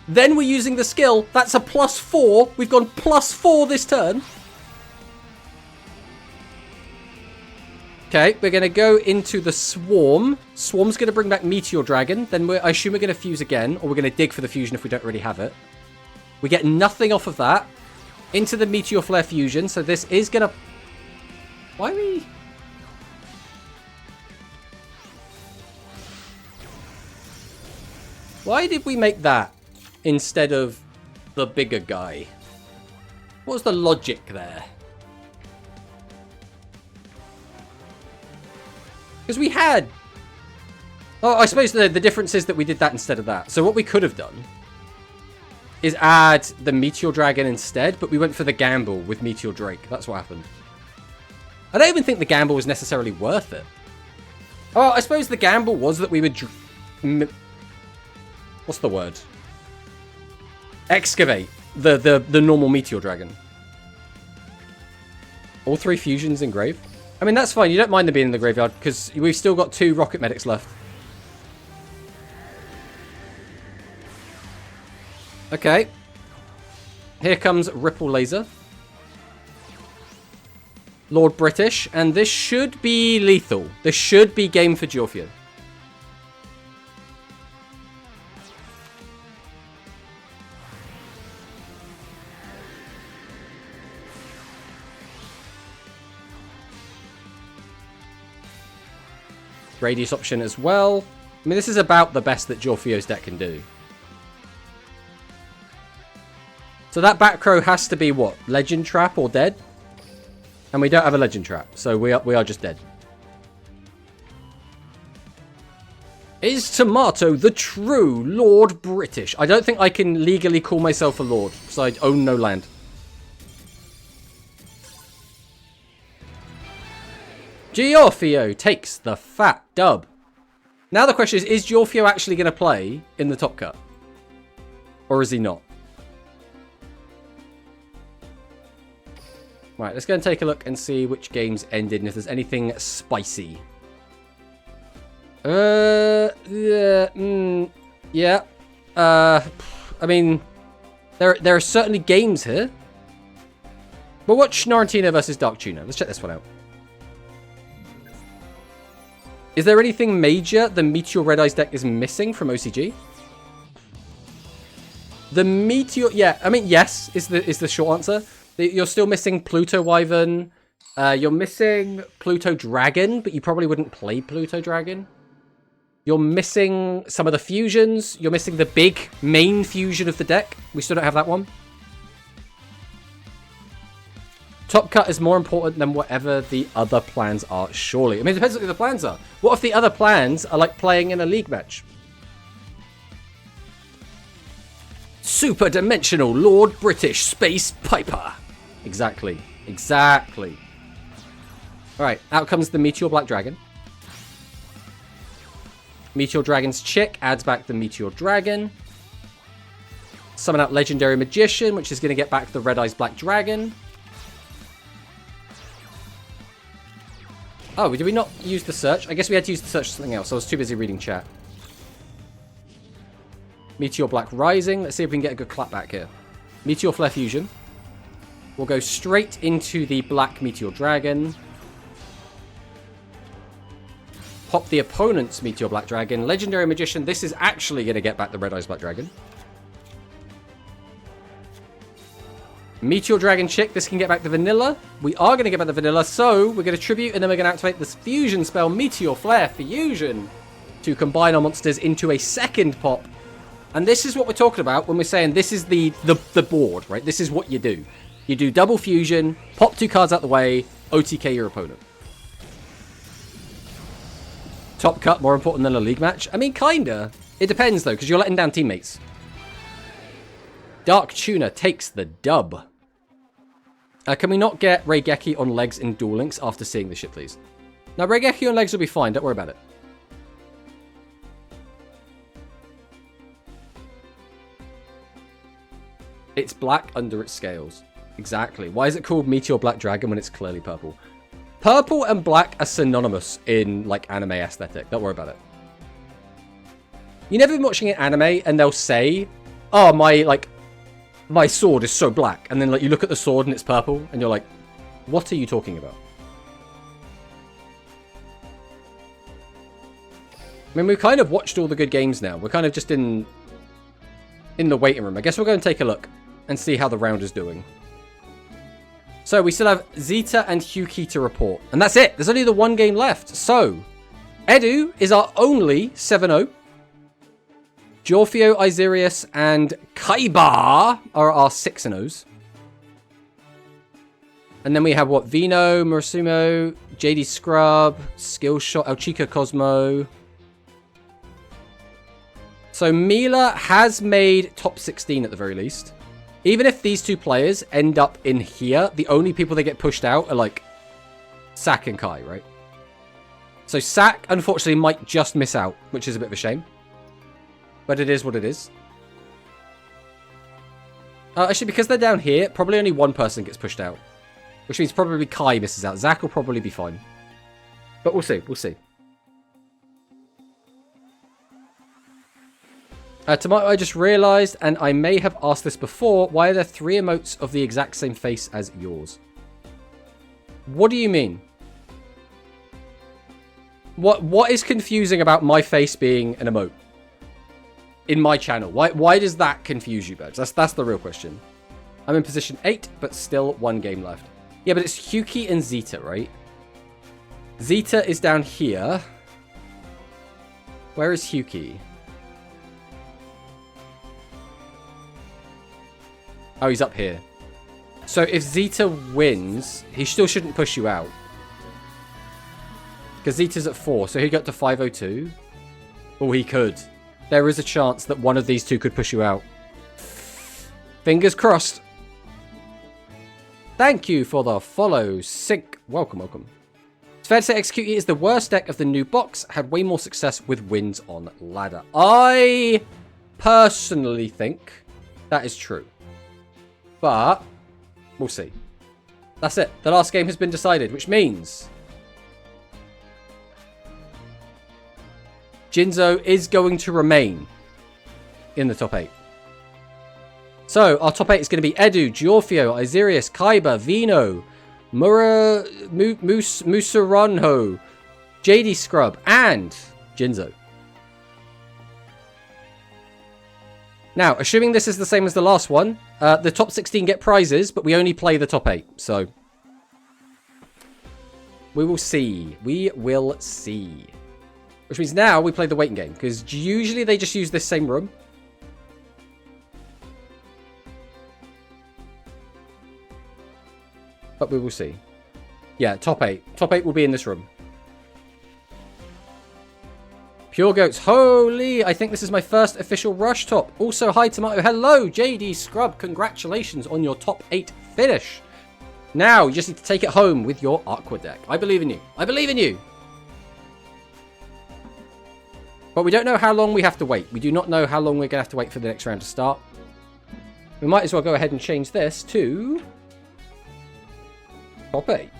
Then we're using the skill. That's a +4. We've gone +4 this turn. Okay, we're going to go into the Swarm. Swarm's going to bring back Meteor Dragon. Then I assume we're going to fuse again. Or we're going to dig for the fusion if we don't already have it. We get nothing off of that. Into the Meteor Flare fusion. So this is going to... Why are we... Why did we make that instead of the bigger guy? What was the logic there? Because we had... Oh, I suppose the difference is that we did that instead of that. So what we could have done is add the Meteor Dragon instead, but we went for the gamble with Meteor Drake. That's what happened. I don't even think the gamble was necessarily worth it. Oh, I suppose the gamble was that we would... What's the word? Excavate the normal Meteor Dragon. All 3 fusions in grave. I mean, that's fine. You don't mind them being in the graveyard because we've still got 2 Rocket Medics left. Okay. Here comes Ripple Laser. Lord British. And this should be lethal. This should be game for Giorfio. Radius option as well. I mean, this is about the best that Giorfio's deck can do. So that back row has to be what? Legend Trap or dead? And we don't have a Legend Trap, so we are just dead. Is Tomato the true Lord British? I don't think I can legally call myself a lord, because I own no land. Giorfio takes the fat dub. Now the question is Giorfio actually going to play in the top cut? Or is he not? Right, let's go and take a look and see which games ended and if there's anything spicy. Yeah. I mean, there are certainly games here. But watch Narantina versus Dark Tuna. Let's check this one out. Is there anything major the Meteor Red Eyes deck is missing from OCG? The Meteor... Yeah, I mean, yes, is the short answer. You're still missing Pluto Wyvern. You're missing Pluto Dragon, but you probably wouldn't play Pluto Dragon. You're missing some of the fusions. You're missing the big main fusion of the deck. We still don't have that one. Top cut is more important than whatever the other plans are, surely. I mean, it depends what the other plans are. What if the other plans are like playing in a league match? Super Dimensional Lord British Space Piper. Exactly. Exactly. Alright, out comes the Meteor Black Dragon. Meteor Dragon's Chick adds back the Meteor Dragon. Summon out Legendary Magician, which is going to get back the Red Eyes Black Dragon. Oh, did we not use the search? I guess we had to use the search for something else. I was too busy reading chat. Meteor Black Rising. Let's see if we can get a good clap back here. Meteor Flare Fusion. We'll go straight into the Black Meteor Dragon. Pop the opponent's Meteor Black Dragon. Legendary Magician. This is actually going to get back the Red Eyes Black Dragon. Meteor Dragon Chick, this can get back the vanilla. We are going to get back the vanilla, so we're going to tribute, and then we're going to activate this fusion spell, Meteor Flare Fusion, to combine our monsters into a second pop. And this is what we're talking about when we're saying this is the board, right? This is what you do. You do double fusion, pop 2 cards out the way, OTK your opponent. Top cut more important than a league match? I mean, kinda. It depends, though, because you're letting down teammates. Dark Tuna takes the dub. Can we not get Raigeki on legs in Duel Links after seeing this shit, please? Now, Raigeki on legs will be fine. Don't worry about it. It's black under its scales. Exactly. Why is it called Meteor Black Dragon when it's clearly purple? Purple and black are synonymous in, like, anime aesthetic. Don't worry about it. You never been watching an anime and they'll say, oh, my sword is so black, and then like you look at the sword and it's purple, and you're like, what are you talking about? I mean, we've kind of watched all the good games now. We're kind of just in the waiting room. I guess we'll go and take a look and see how the round is doing. So we still have Zeta and Hyuki to report, and that's it. There's only the one game left. So Edu is our only 7-0. Giorfio, Isirius, and Kaiba are our 6-0s. And then we have, what, Vino, Murasumo, JD Scrub, Skillshot, El Chico Cosmo. So Mila has made top 16 at the very least. Even if these two players end up in here, the only people that get pushed out are, like, Sak and Kai, right? So Sak, unfortunately, might just miss out, which is a bit of a shame. But it is what it is. Actually, because they're down here, probably only one person gets pushed out. Which means probably Kai misses out. Zach will probably be fine. But we'll see. We'll see. Tomato, I just realised, and I may have asked this before, why are there 3 emotes of the exact same face as yours? What do you mean? What is confusing about my face being an emote? In my channel? Why does that confuse you, Badge? That's the real question. I'm in position 8, but still 1 game left. Yeah, but it's Hyuki and Zeta, right? Zeta is down here. Where is Hyuki? Oh, he's up here. So if Zeta wins, he still shouldn't push you out. Because Zeta's at 4, so he got to 502. Oh, he could. There is a chance that one of these two could push you out. Fingers crossed. Thank you for the follow, Sync. Welcome, welcome. It's fair to say Execute is the worst deck of the new box. Had way more success with wins on ladder. I personally think that is true. But we'll see. That's it. The last game has been decided, which means Jinzo is going to remain in the top 8. So our top 8 is going to be Edu, Giorfio, Isirius, Kaiba, Vino, Musaranho, JD Scrub, and Jinzo. Now, assuming this is the same as the last one, the top 16 get prizes, but we only play the top 8. So we will see. We will see. Which means now we play the waiting game, because usually they just use this same room. But we will see. Yeah, top 8. Top 8 will be in this room. Pure Goats. Holy, I think this is my first official Rush top. Also, hi Tomato. Hello, JD Scrub. Congratulations on your top 8 finish. Now, you just need to take it home with your Aqua deck. I believe in you. I believe in you. But we don't know how long we have to wait. We do not know how long we're going to have to wait for the next round to start. We might as well go ahead and change this to top 8.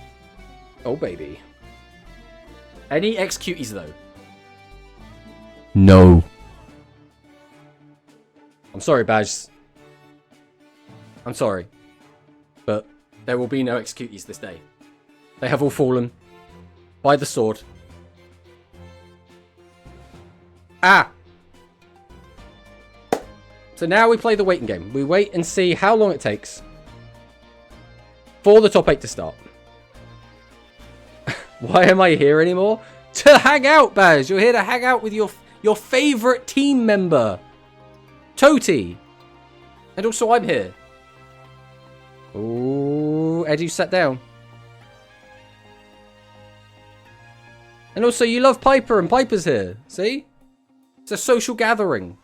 Oh, baby. Any Executies, though? No. I'm sorry, Badge. I'm sorry. But there will be no Executies this day. They have all fallen by the sword. Ah! So now we play the waiting game. We wait and see how long it takes for the top 8 to start. Why am I here anymore? To hang out, Baz. You're here to hang out with your favourite team member, Toti. And also I'm here. Ooh, Edu sat down. And also you love Piper and Piper's here. See? It's a social gathering.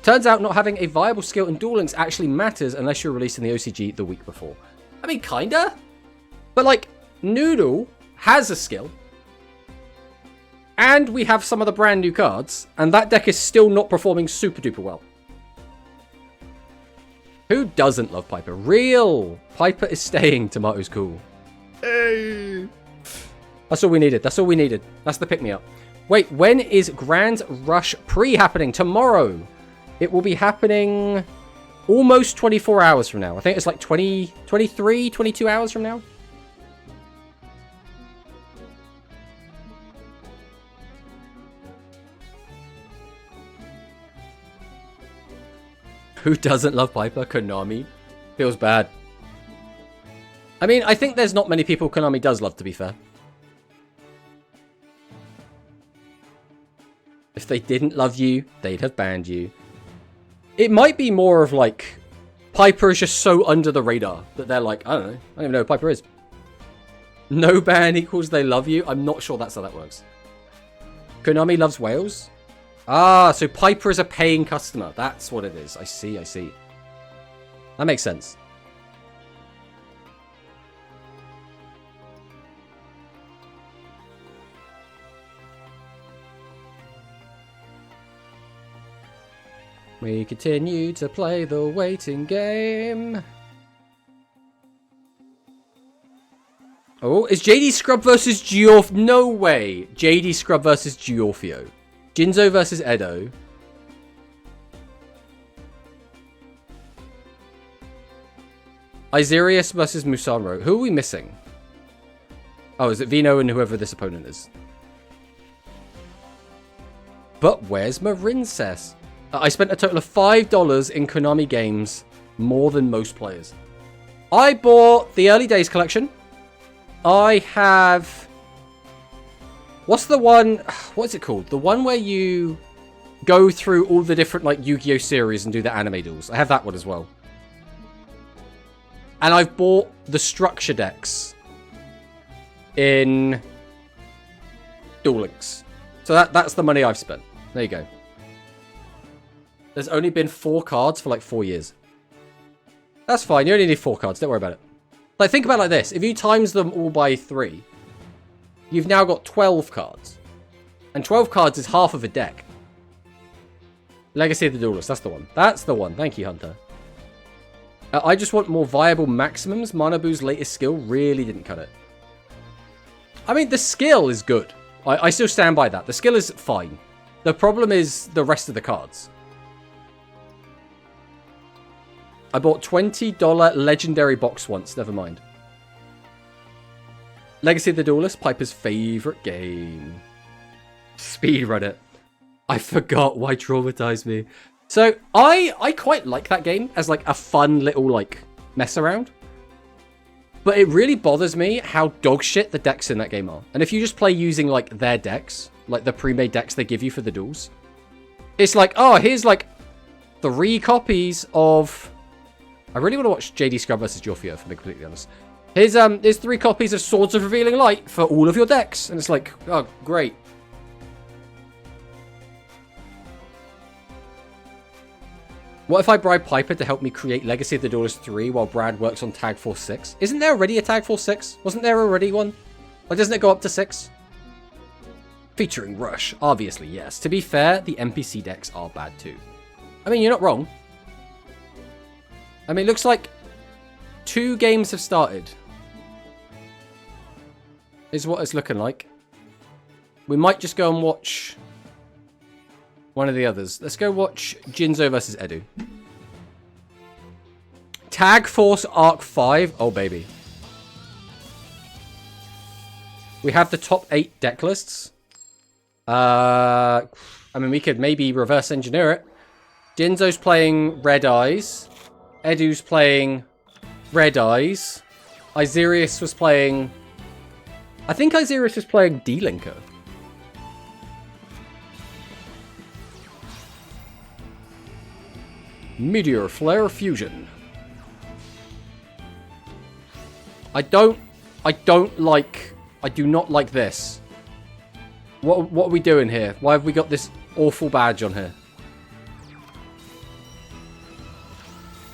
Turns out not having a viable skill in Duel Links actually matters unless you're releasing the OCG the week before. I mean, kinda. But like, Noodle has a skill. And we have some of the brand new cards. And that deck is still not performing super duper well. Who doesn't love Piper? Real! Piper is staying. Tomato's cool. Hey! That's all we needed. That's all we needed. That's the pick-me-up. Wait, when is Grand Rush Pre happening? Tomorrow. It will be happening almost 24 hours from now. I think it's like 23, 22 hours from now. Who doesn't love Piper? Konami. Feels bad. I mean, I think there's not many people Konami does love, to be fair. If they didn't love you, they'd have banned you. It might be more of like, Piper is just so under the radar that they're like, I don't know. I don't even know who Piper is. No ban equals they love you. I'm not sure that's how that works. Konami loves whales? Ah, so Piper is a paying customer. That's what it is. I see, I see. That makes sense. We continue to play the waiting game. Oh, is JD Scrub versus Giorfio? No way. JD Scrub versus Giorfio. Jinzo versus Edo. Isirius versus Musanro. Who are we missing? Oh, is it Vino and whoever this opponent is? But where's Marincess? I spent a total of $5 in Konami games, more than most players. I bought the Early Days collection. I have... What's the one... What is it called? The one where you go through all the different like Yu-Gi-Oh series and do the anime duels. I have that one as well. And I've bought the structure decks in Duel Links. So that's the money I've spent. There you go. There's only been 4 cards for like 4 years. That's fine. You only need 4 cards. Don't worry about it. Like, think about it like this. If you times them all by 3, you've now got 12 cards. And 12 cards is half of a deck. Legacy of the Duelist. That's the one. That's the one. Thank you, Hunter. I just want more viable maximums. Manabu's latest skill really didn't cut it. I mean, the skill is good. I still stand by that. The skill is fine. The problem is the rest of the cards. I bought $20 legendary box once. Never mind. Legacy of the Duelist, Piper's favorite game. Speedrun it. I forgot why traumatized me. So I quite like that game as like a fun little like mess around. But it really bothers me how dog shit the decks in that game are. And if you just play using like their decks, like the pre-made decks they give you for the duels, it's like, oh, here's like 3 copies of... I really want to watch JD Scrub versus Jorfio, if I'm being completely honest. Here's 3 copies of Swords of Revealing Light for all of your decks. And it's like, oh, great. What if I bribe Piper to help me create Legacy of the Duelist 3 while Brad works on Tag Force 6? Isn't there already a Tag Force 6? Wasn't there already one? Like, doesn't it go up to 6? Featuring Rush. Obviously, yes. To be fair, the NPC decks are bad too. I mean, you're not wrong. I mean, it looks like 2 games have started. Is what it's looking like. We might just go and watch one of the others. Let's go watch Jinzo versus Edu. Tag Force Arc 5. Oh, baby. We have the top 8 deck lists. I mean, we could maybe reverse engineer it. Jinzo's playing Red Eyes. Edu's playing Red Eyes. Isirius was playing... I think Isirius was playing D-Linker. Meteor Flare Fusion. I do not like this. What are we doing here? Why have we got this awful badge on here?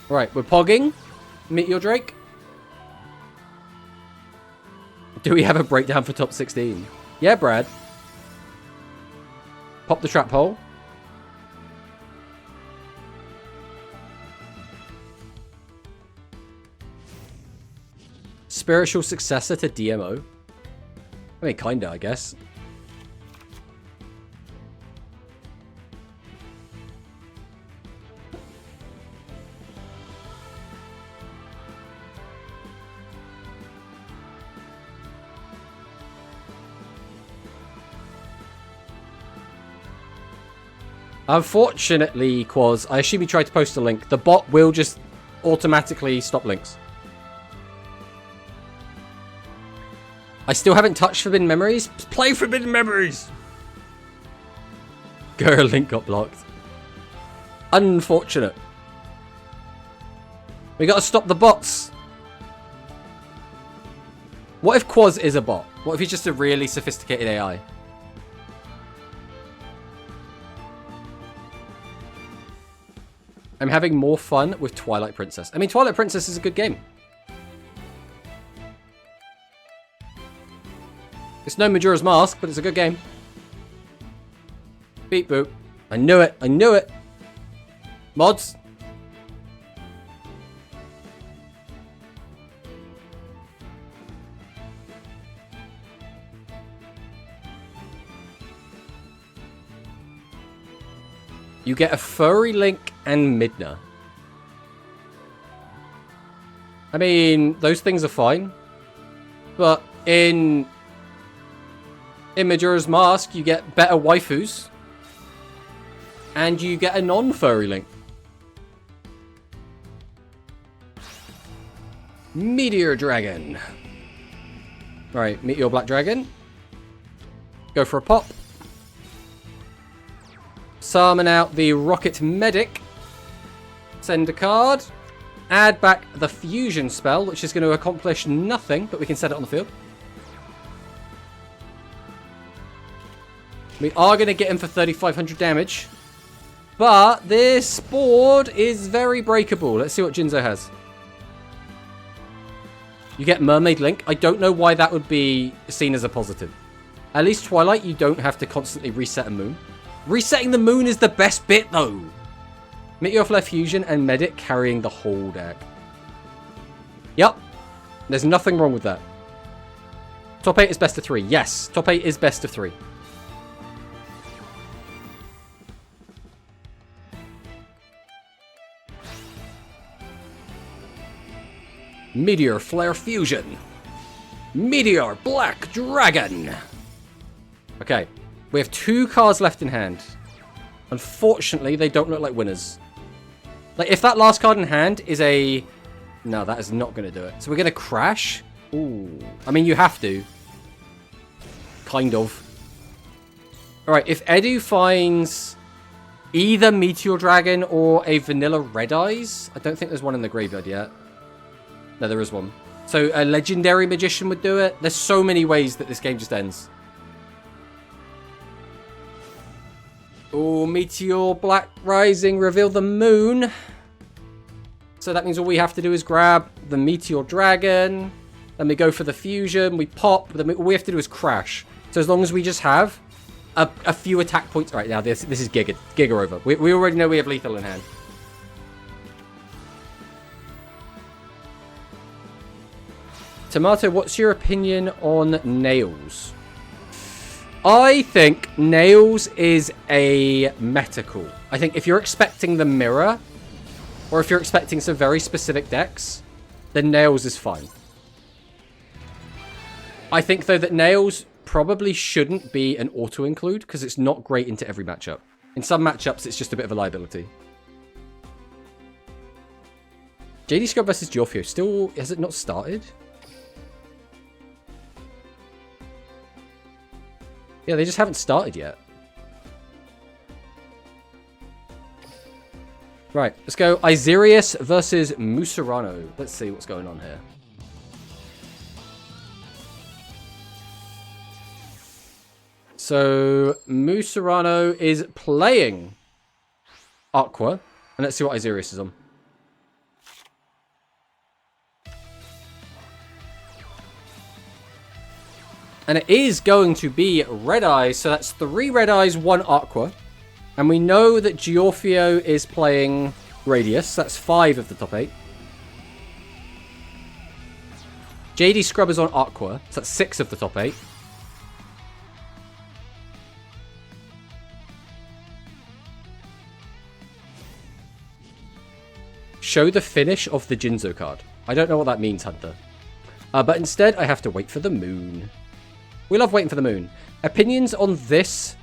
Right, we're pogging. Meteor Drake. Do we have a breakdown for top 16? Yeah, Brad. Pop the trap hole. Spiritual successor to DMO. I mean, kinda, I guess. Unfortunately, Quaz, I assume you tried to post a link. The bot will just automatically stop links. I still haven't touched Forbidden Memories. Play Forbidden Memories! Girl, link got blocked. Unfortunate. We gotta stop the bots. What if Quaz is a bot? What if he's just a really sophisticated AI? I'm having more fun with Twilight Princess. I mean, Twilight Princess is a good game. It's no Majora's Mask, but it's a good game. Beep boop. I knew it. I knew it. Mods. You get a furry Link and Midna. I mean, those things are fine. But in Majora's Mask, you get better waifus. And you get a non-furry Link. Meteor Dragon. Alright, Meteor Black Dragon. Go for a pop. Summon out the Rocket Medic. Send a card. Add back the Fusion spell, which is going to accomplish nothing, but we can set it on the field. We are going to get him for 3,500 damage. But this board is very breakable. Let's see what Jinzo has. You get Mermaid Link. I don't know why that would be seen as a positive. At least Twilight, you don't have to constantly reset a moon. Resetting the moon is the best bit, though. Meteor Flare Fusion and Medic carrying the whole deck. Yup. There's nothing wrong with that. Top 8 is best of 3. Yes, top 8 is best of 3. Meteor Flare Fusion. Meteor Black Dragon. Okay, we have 2 cards left in hand. Unfortunately, they don't look like winners. Like, if that last card in hand is a... No, that is not going to do it. So we're going to crash. Ooh. I mean, you have to. Kind of. Alright, if Edu finds either Meteor Dragon or a vanilla Red Eyes... I don't think there's one in the graveyard yet. No, there is one. So a Legendary Magician would do it. There's so many ways that this game just ends. Oh, Meteor Black Rising, reveal the moon. So that means all we have to do is grab the Meteor Dragon. Then we go for the fusion. We pop. Then all we have to do is crash. So as long as we just have a few attack points. All right, now this is Giga over. We already know we have lethal in hand. Tomato, what's your opinion on Nails? I think Nails is a meta call. I think if you're expecting the mirror, or if you're expecting some very specific decks, then Nails is fine. I think, though, that Nails probably shouldn't be an auto-include, because it's not great into every matchup. In some matchups, it's just a bit of a liability. JD Scrub versus Giorfio. Still, has it not started? Yeah, they just haven't started yet. Right, let's go Isirius versus Musarano. Let's see what's going on here. So, Musarano is playing Aqua. And let's see what Isirius is on. And it is going to be Red Eyes. So that's 3 Red Eyes, 1 Aqua. And we know that Giorfio is playing Radius. That's 5 of the top 8. JD Scrub is on Aqua. So that's 6 of the top 8. Show the finish of the Jinzo card. I don't know what that means, Hunter. But instead, I have to wait for the moon. We love waiting for the moon. Opinions on this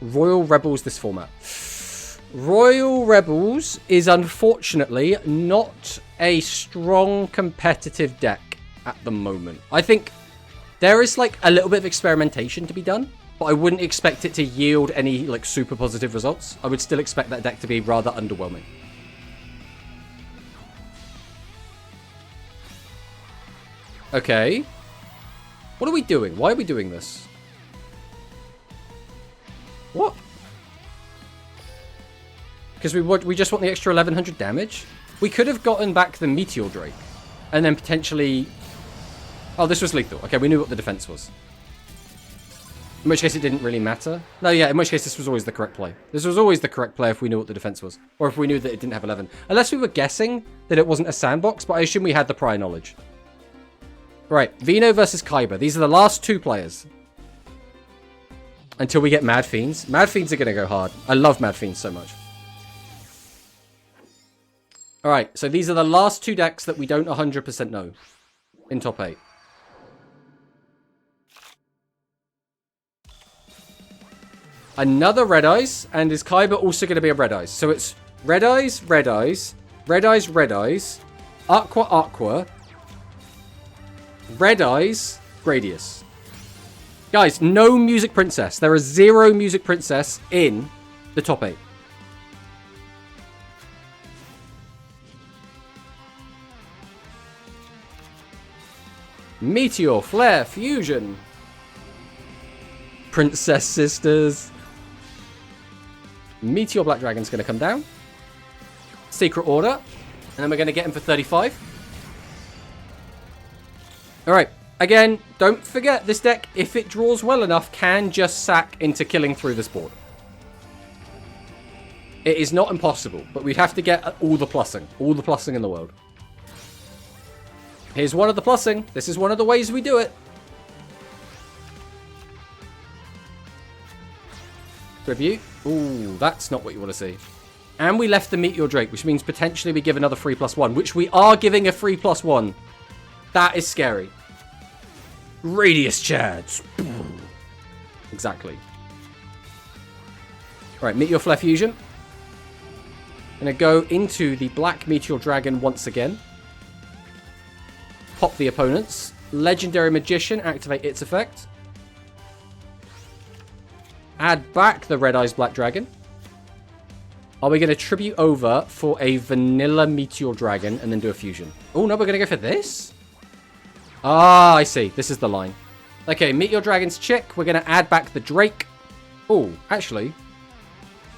Royal Rebels, this format. Royal Rebels is unfortunately not a strong competitive deck at the moment. I think there is like a little bit of experimentation to be done, but I wouldn't expect it to yield any like super positive results. I would still expect that deck to be rather underwhelming. Okay. What are we doing? Why are we doing this? What? Because we just want the extra 1100 damage? We could have gotten back the Meteor Drake. And then potentially... Oh, this was lethal. Okay, we knew what the defense was. In which case it didn't really matter. No, yeah, in which case this was always the correct play. This was always the correct play if we knew what the defense was. Or if we knew that it didn't have 11. Unless we were guessing that it wasn't a sandbox, but I assume we had the prior knowledge. Right, Vino versus Kaiba. These are the last 2 players. Until we get Mad Fiends. Mad Fiends are going to go hard. I love Mad Fiends so much. Alright, so these are the last 2 decks that we don't 100% know in top 8. Another Red Eyes, and is Kaiba also going to be a Red Eyes? So it's Red Eyes, Red Eyes, Red Eyes, Red Eyes, Aqua, Aqua, Red Eyes, Gradius. Guys, no Music Princess. There are 0 Music Princess in the top 8. Meteor, Flare, Fusion. Princess Sisters. Meteor Black Dragon's going to come down. Secret Order. And then we're going to get him for 35. Alright. Again, don't forget this deck, if it draws well enough, can just sack into killing through this board. It is not impossible, but we'd have to get all the plussing. All the plussing in the world. Here's one of the plussing. This is one of the ways we do it. Tribute. Ooh, that's not what you want to see. And we left the Meteor Drake, which means potentially we give another 3+1, which we are giving a 3+1. That is scary. Radius Chads. Exactly. Alright, Meteor Flare Fusion. Gonna go into the Black Meteor Dragon once again. Pop the opponents. Legendary Magician, activate its effect. Add back the Red Eyes Black Dragon. Are we going to tribute over for a vanilla Meteor Dragon and then do a fusion? Oh, no, we're going to go for this? Ah, I see. This is the line. Okay, Meteor Dragon's chick. We're going to add back the Drake. Oh, actually,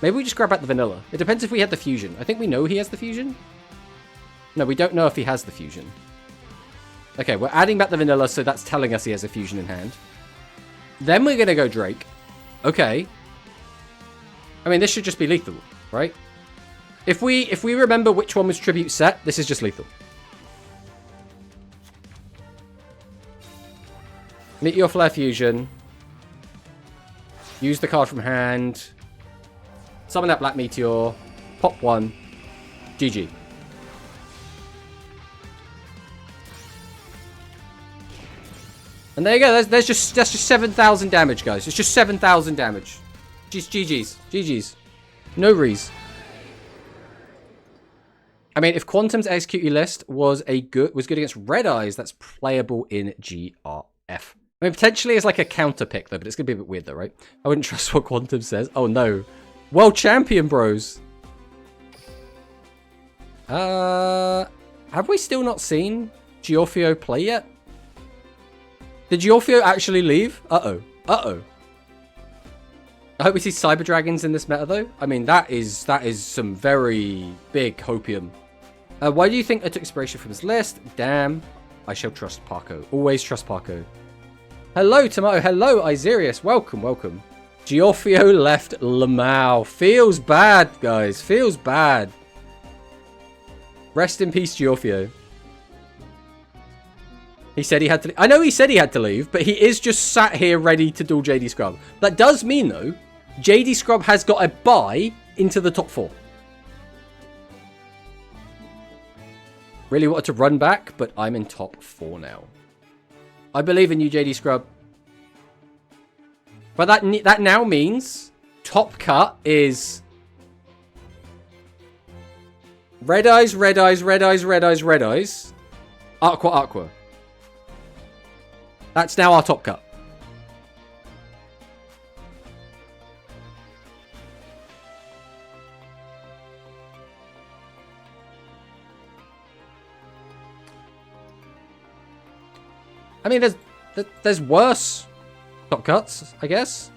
maybe we just grab back the vanilla. It depends if we had the fusion. I think we know he has the fusion. No, we don't know if he has the fusion. Okay, we're adding back the vanilla, so that's telling us he has a fusion in hand. Then we're going to go Drake. Okay. I mean, this should just be lethal, right? If we remember which one was tribute set, this is just lethal. Meteor Flare Fusion. Use the card from hand. Summon that Black Meteor. Pop 1. GG. And there you go. That's just 7,000 damage, guys. It's just 7,000 damage. Just GG's. GG's. No reas. I mean, if Quantum's Execute list was good against Red Eyes, that's playable in GRF. I mean, potentially as like a counter pick though, but it's gonna be a bit weird though, right? I wouldn't trust what Quantum says. Oh no. World Champion Bros. Have we still not seen Giorfio play yet? Did Giorfio actually leave? Uh-oh. Uh-oh. I hope we see Cyber Dragons in this meta, though. I mean, that is some very big hopium. Why do you think I took inspiration from his list? Damn. I shall trust Parko. Always trust Parko. Hello, Tomato. Hello, Iserius. Welcome, welcome. Giorfio left Lamau. Feels bad, guys. Feels bad. Rest in peace, Giorfio. He said he had to leave. I know he said he had to leave, but he is just sat here ready to duel JD Scrub. That does mean, though, JD Scrub has got a bye into the top 4. Really wanted to run back, but I'm in top 4 now. I believe in you, JD Scrub. But that now means top cut is Red Eyes, Red Eyes, Red Eyes, Red Eyes, Red Eyes, Aqua, Aqua. That's now our top cut. I mean, there's worse top cuts, I guess.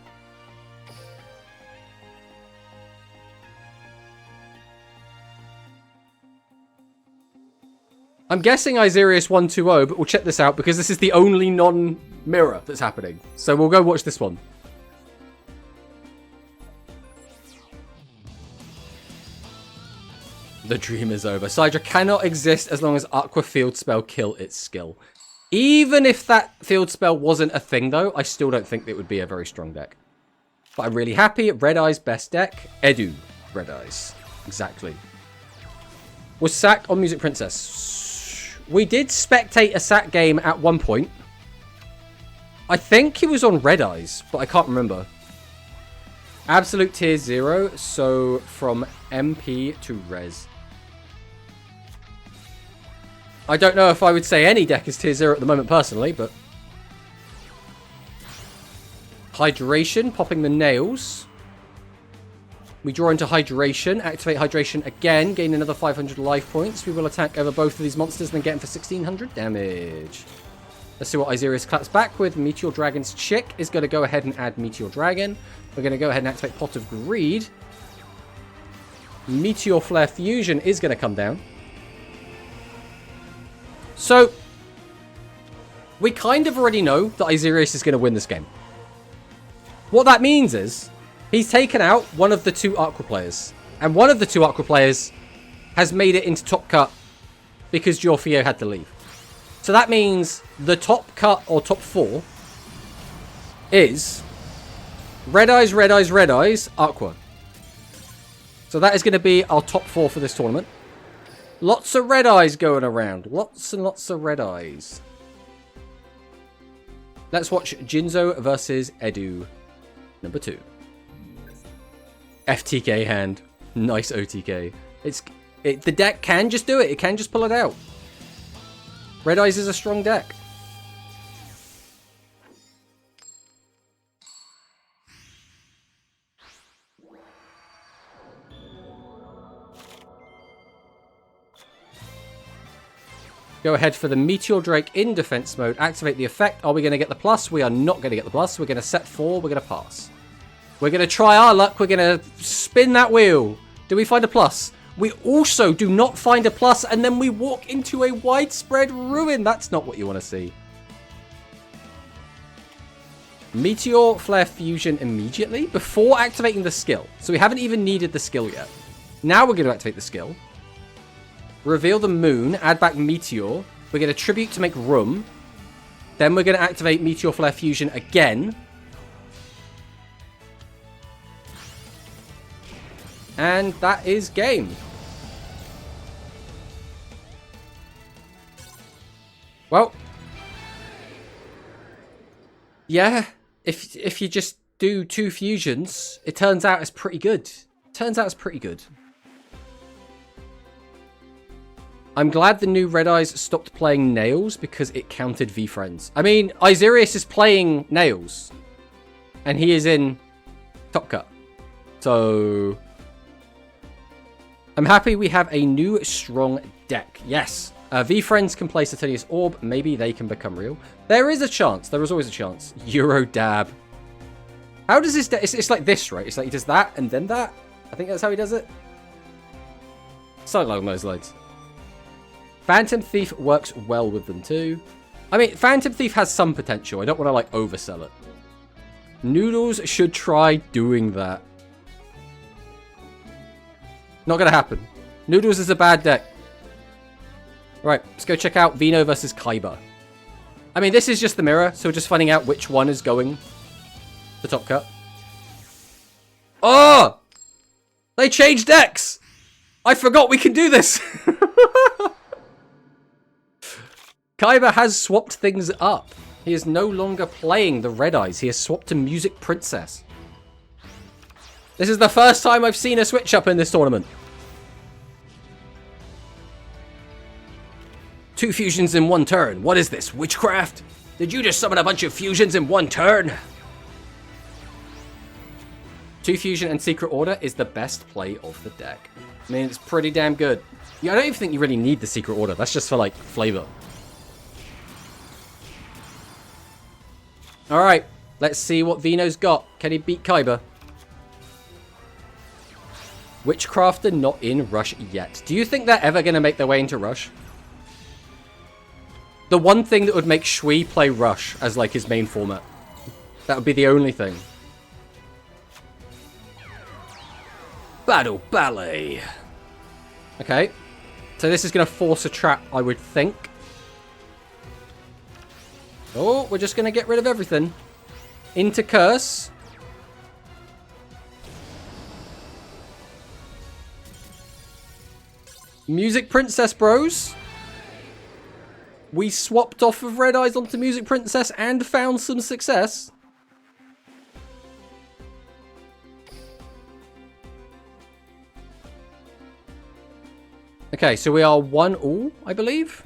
I'm guessing Iserius 120, but we'll check this out because this is the only non-mirror that's happening. So we'll go watch this one. The dream is over. Sidra cannot exist as long as Aqua Field Spell kill its skill. Even if that field spell wasn't a thing, though, I still don't think it would be a very strong deck. But I'm really happy. Red Eyes best deck. Edu Red Eyes. Exactly. Was sacked on Music Princess. We did spectate a sack game at one point. I think he was on Red Eyes, but I can't remember. Absolute tier 0, so from MP to Res. I don't know if I would say any deck is tier 0 at the moment personally, but... Hydration, popping the nails. We draw into Hydration, activate Hydration again, gain another 500 life points. We will attack over both of these monsters and then get them for 1600 damage. Let's see what Isirius claps back with. Meteor Dragon's chick is going to go ahead and add Meteor Dragon. We're going to go ahead and activate Pot of Greed. Meteor Flare Fusion is going to come down. So, we kind of already know that Isirius is going to win this game. What that means is, he's taken out one of the two Aqua players. And one of the two Aqua players has made it into top cut because Jorfio had to leave. So that means the top cut or top 4 is Red Eyes, Red Eyes, Red Eyes, Aqua. So that is going to be our top 4 for this tournament. Lots of Red Eyes going around. Lots and lots of Red Eyes. Let's watch Jinzo versus Edu. Number 2. FTK hand. Nice OTK. The deck can just do it. It can just pull it out. Red Eyes is a strong deck. Go ahead for the Meteor Drake in defense mode. Activate the effect. Are we going to get the plus? We are not going to get the plus. We're going to set 4. We're going to pass. We're going to try our luck. We're going to spin that wheel. Do we find a plus? We also do not find a plus, and then we walk into a widespread ruin. That's not what you want to see. Meteor Flare Fusion immediately before activating the skill. So we haven't even needed the skill yet. Now we're going to activate the skill. Reveal the moon. Add back Meteor. We're going to tribute to make room. Then we're going to activate Meteor Flare Fusion again. And that is game. Well. Yeah. If you just do 2 fusions, it turns out it's pretty good. I'm glad the new Red Eyes stopped playing Nails because it counted V-Friends. I mean, Isirius is playing Nails. And he is in Top Cut. So, I'm happy we have a new strong deck. Yes. V-Friends can play Saturnius Orb. Maybe they can become real. There is a chance. There is always a chance. Euro Dab. How does this deck... It's like this, right? It's like he does that and then that. I think that's how he does it. Something along those lines. Phantom Thief works well with them too. I mean, Phantom Thief has some potential. I don't want to, like, oversell it. Noodles should try doing that. Not going to happen. Noodles is a bad deck. Right, let's go check out Vino versus Kaiba. I mean, this is just the mirror, so we're just finding out which one is going the top cut. Oh! They changed decks! I forgot we can do this! Kaiba has swapped things up. He is no longer playing the Red Eyes. He has swapped to Music Princess. This is the first time I've seen a switch up in this tournament. 2 fusions in 1 turn. What is this? Witchcraft? Did you just summon a bunch of fusions in 1 turn? 2 fusion and Secret Order is the best play of the deck. I mean, it's pretty damn good. Yeah, I don't even think you really need the Secret Order. That's just for, like, flavor. Alright, let's see what Vino's got. Can he beat Kaiba? Witchcrafter not in Rush yet. Do you think they're ever going to make their way into Rush? The one thing that would make Shui play Rush as, like, his main format. That would be the only thing. Battle Ballet. Okay. So this is going to force a trap, I would think. Oh, we're just going to get rid of everything. Into Curse. Music Princess, bros. We swapped off of Red Eyes onto Music Princess and found some success. Okay, so we are 1-all, I believe.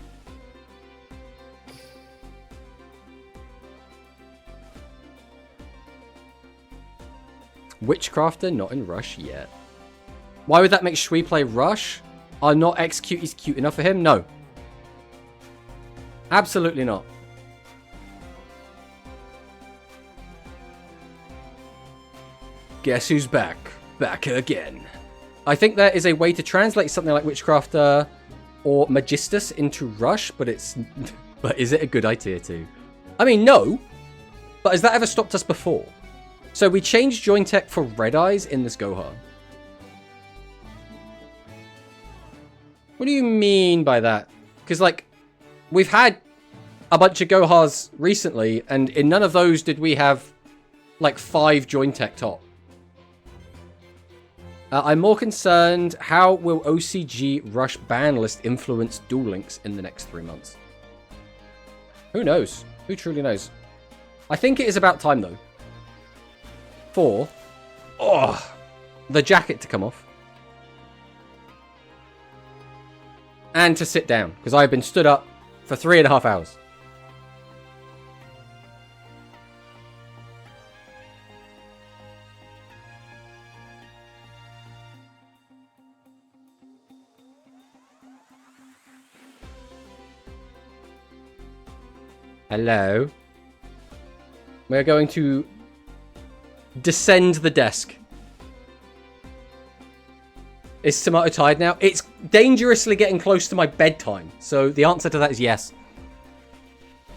Witchcrafter not in Rush yet. Why would that make Shui play Rush? Are not X-Cuties cute enough for him? No. Absolutely not. Guess who's back? Back again. I think there is a way to translate something like Witchcrafter or Magistus into Rush, but it's... but is it a good idea to? I mean, no. But has that ever stopped us before? So we changed Join Tech for Red Eyes in this Goha. What do you mean by that? Because, like, we've had a bunch of Gohas recently, and in none of those did we have, like, 5 Join Tech top. I'm more concerned, how will OCG Rush ban list influence Duel Links in the next 3 months? Who knows? Who truly knows? I think it is about time, though, for the jacket to come off. And to sit down, because I've been stood up for 3.5 hours. Hello. We're going to descend the desk. Is Tomato tired now? It's dangerously getting close to my bedtime. So the answer to that is yes.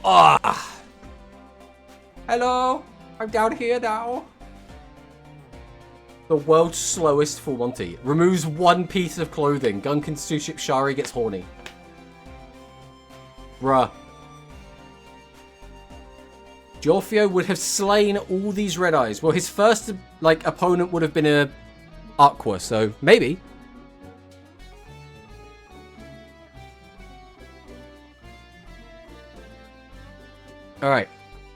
Ah. Hello. I'm down here now. The world's slowest full Monty. Removes 1 piece of clothing. Gunkin Suship Shari gets horny. Bruh. Jorfio would have slain all these Red Eyes. Well, his first, like, opponent would have been a Aqua, so maybe. Alright,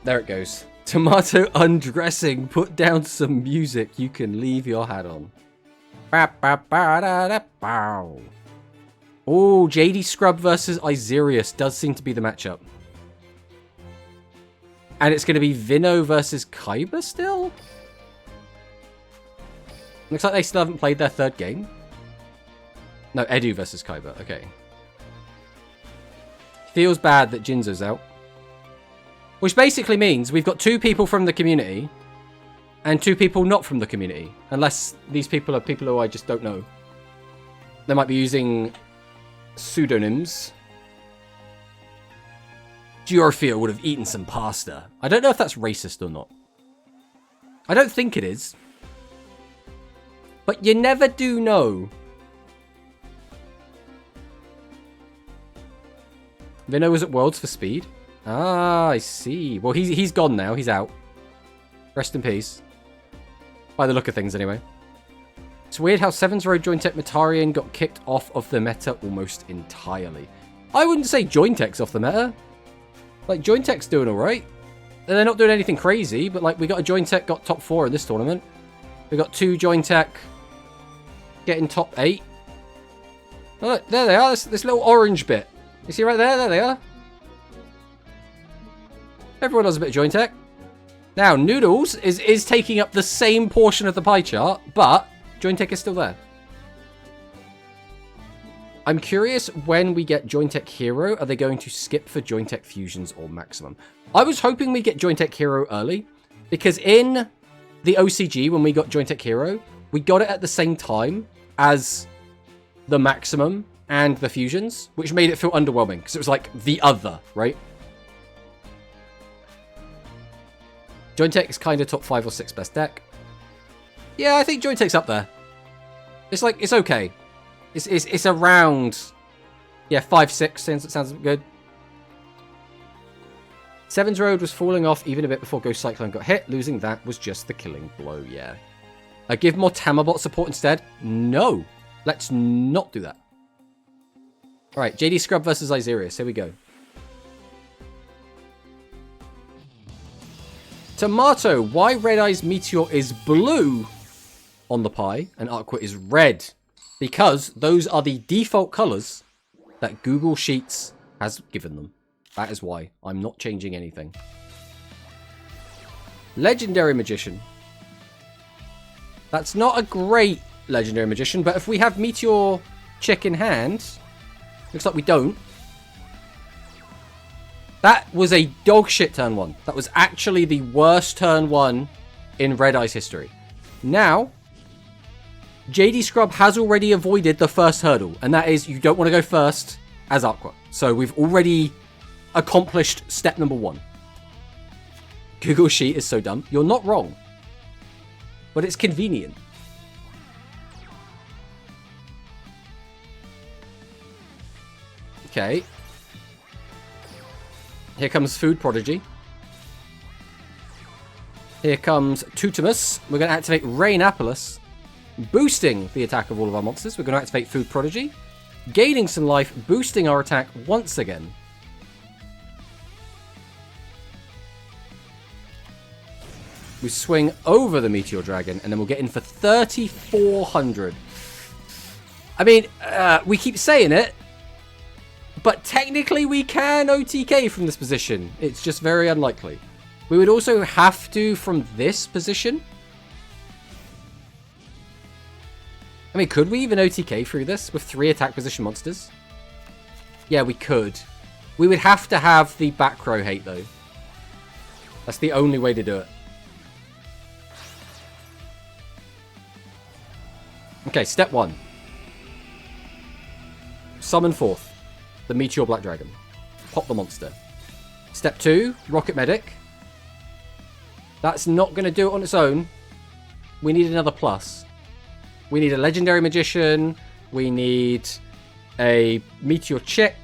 there it goes. Tomato undressing. Put down some music. You can leave your hat on. Oh, JD Scrub versus Iserius does seem to be the matchup. And it's going to be Vino versus Kaiba still? Looks like they still haven't played their 3rd game. No, Edu versus Kaiba. Okay. Feels bad that Jinzo's out. Which basically means we've got 2 people from the community and 2 people not from the community. Unless these people are people who I just don't know. They might be using pseudonyms. Giorfio would have eaten some pasta. I don't know if that's racist or not. I don't think it is. But you never do know. Vino was at Worlds for speed. Ah, I see. Well, he's gone now. He's out. Rest in peace. By the look of things, anyway. It's weird how Seven's Road Join Tech Metarian got kicked off of the meta almost entirely. I wouldn't say Join Tech's off the meta. Like, Join Tech's doing alright. They're not doing anything crazy, but, like, we got a Join Tech got top 4 in this tournament. We got 2 Join Tech getting top 8. Oh, look, there they are. This little orange bit. You see right there? There they are. Everyone does a bit of Join Tech. Now, Noodles is taking up the same portion of the pie chart, but Join Tech is still there. I'm curious when we get Join Tech Hero, are they going to skip for Join Tech Fusions or Maximum? I was hoping we get Join Tech Hero early, because in the OCG, when we got Join Tech Hero, we got it at the same time as the Maximum and the Fusions, which made it feel underwhelming, because it was like the other, right? Join Tech is kind of top 5 or 6 best deck. Yeah, I think Join Tech's up there. It's like, it's okay. It's around, yeah, 5, 6. Sounds good. Seven's Road was falling off even a bit before Ghost Cyclone got hit. Losing that was just the killing blow, yeah. Give more Tamabot support instead? No. Let's not do that. Alright, JD Scrub versus Isirius. Here we go. Tomato, why Red Eyes Meteor is blue on the pie and Aqua is red? Because those are the default colors that Google Sheets has given them. That is why. I'm not changing anything. Legendary Magician. That's not a great Legendary Magician, but if we have Meteor Chick in hand, looks like we don't. That was a dog shit turn 1. That was actually the worst turn 1 in Red Eyes history. Now, JD Scrub has already avoided the first hurdle, and that is you don't want to go first as Aqua. So we've already accomplished step number 1. Google Sheet is so dumb. You're not wrong. But it's convenient. Okay. Here comes Food Prodigy. Here comes Tutimus. We're going to activate Rainapolis, boosting the attack of all of our monsters. We're going to activate Food Prodigy, gaining some life, boosting our attack once again. We swing over the Meteor Dragon, and then we'll get in for 3,400. I mean, we keep saying it, but technically we can OTK from this position. It's just very unlikely. We would also have to from this position. I mean, could we even OTK through this with 3 attack position monsters? Yeah, we could. We would have to have the back row hate, though. That's the only way to do it. Okay, step 1. Summon forth the Meteor Black Dragon. Pop the monster. Step 2, Rocket Medic. That's not going to do it on its own. We need another plus. We need a Legendary Magician. We need a Meteor Chick.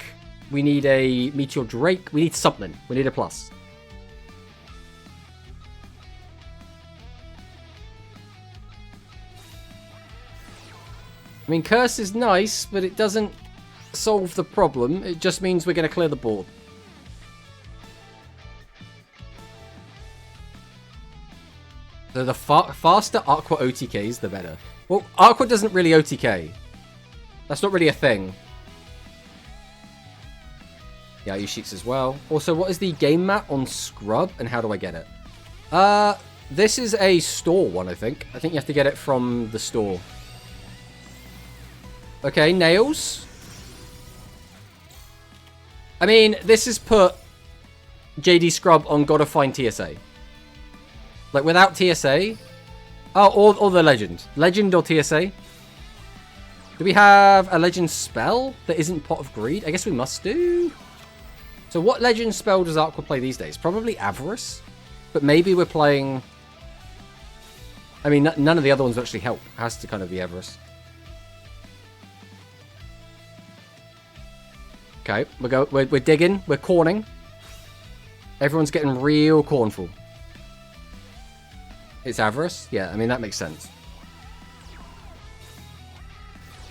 We need a Meteor Drake. We need something. We need a plus. I mean, Curse is nice, but it doesn't solve the problem. It just means we're going to clear the board. So the faster Aqua OTKs, the better. Well, Aqua doesn't really OTK. That's not really a thing. Yeah, I use Sheets as well. Also, what is the game map on Scrub, and how do I get it? This is a store one, I think. I think you have to get it from the store. Okay, Nails. I mean, this has put JD Scrub on Gotta Find TSA. Like, without TSA... Oh, or the Legend. Legend or TSA? Do we have a Legend spell that isn't Pot of Greed? I guess we must do. So what Legend spell does Aqua play these days? Probably Avarice. But maybe we're playing... I mean, none of the other ones actually help. It has to kind of be Avarice. Okay, we're digging, we're corning. Everyone's getting real cornful. It's Avarice? Yeah, I mean, that makes sense.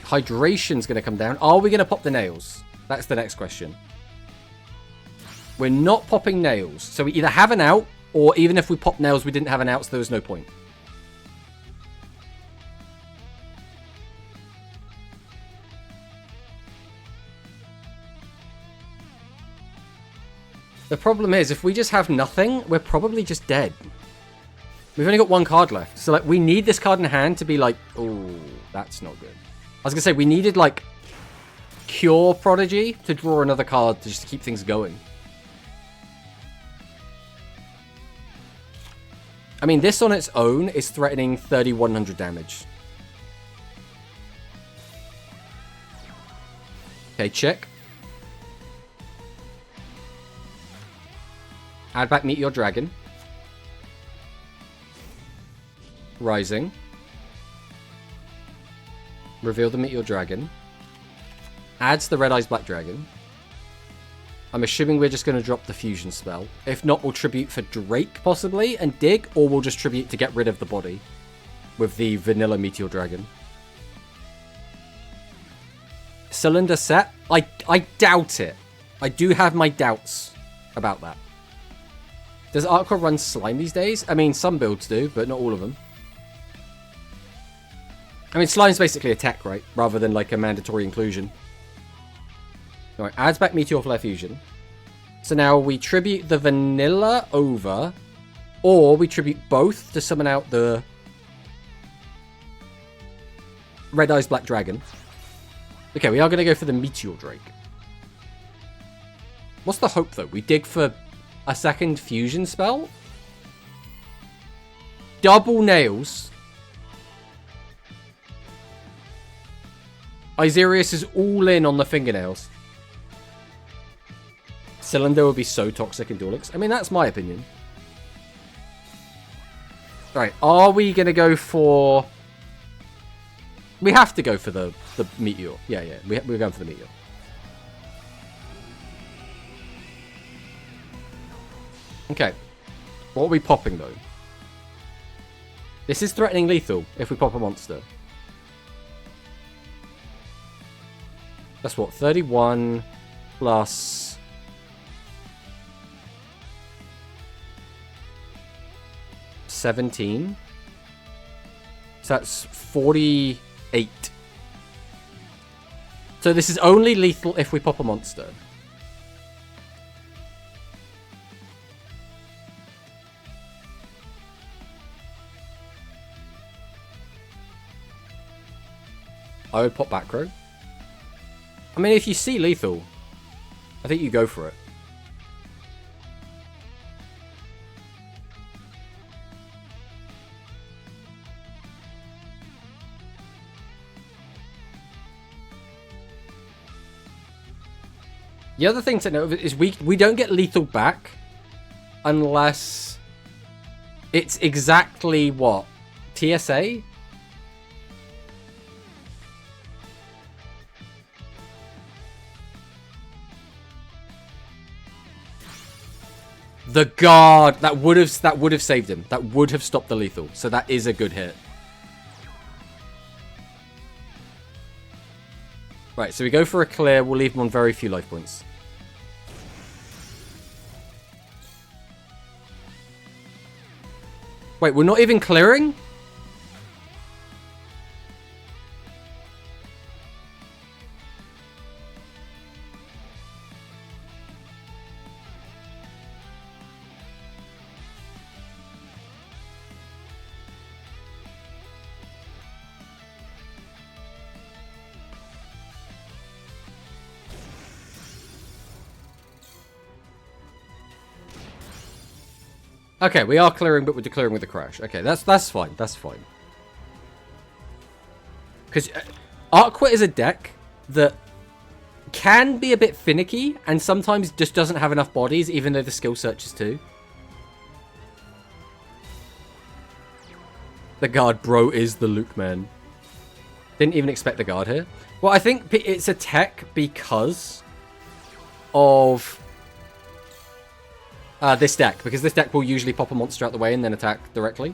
Hydration's going to come down. Are we going to pop the Nails? That's the next question. We're not popping Nails. So we either have an out, or even if we pop Nails, we didn't have an out, so there was no point. The problem is, if we just have nothing, we're probably just dead. We've only got 1 card left. So, like, we need this card in hand to be like, oh, that's not good. I was going to say, we needed, like, Cure Prodigy to draw another card to just keep things going. I mean, this on its own is threatening 3,100 damage. Okay, check. Add back Meteor Dragon. Rising. Reveal the Meteor Dragon. Adds the Red Eyes Black Dragon. I'm assuming we're just going to drop the fusion spell. If not, we'll tribute for Drake, possibly, and dig, or we'll just tribute to get rid of the body with the vanilla Meteor Dragon. cylinder set? I doubt it. I do have my doubts about that. Does Aqua run slime these days? I mean, some builds do, but not all of them. I mean, slime's basically a tech, right? Rather than like a mandatory inclusion. Alright, adds back Meteor Flare Fusion. So now we tribute the vanilla over, or we tribute both to summon out the Red Eyes Black Dragon. Okay, we are going to go for the Meteor Drake. What's the hope, though? We dig for a second fusion spell? Double nails. Iserius is all in on the fingernails. Cylinder would be so toxic in Duel Links. I mean, that's my opinion. Right, are we going to go for... We have to go for the Meteor. Yeah, we're going for the Meteor. Okay. What are we popping, though? This is threatening lethal if we pop a monster. That's what? 31 plus... 17. So that's 48. So this is only lethal if we pop a monster. I would pop back row. I mean, if you see lethal, I think you go for it. The other thing to note is we don't get lethal back unless it's exactly what? TSA? The guard that would have saved him. That would have stopped the lethal. So that is a good hit. Right, so we go for a clear. We'll leave him on very few life points. Wait, we're not even clearing? Okay, we are clearing, but we're declaring with a crash. Okay, that's fine. That's fine. Because Aqua is a deck that can be a bit finicky and sometimes just doesn't have enough bodies, even though the skill searches too. The guard, bro, is the Luke man. Didn't even expect the guard here. Well, I think it's a tech because of this deck. Because this deck will usually pop a monster out the way and then attack directly.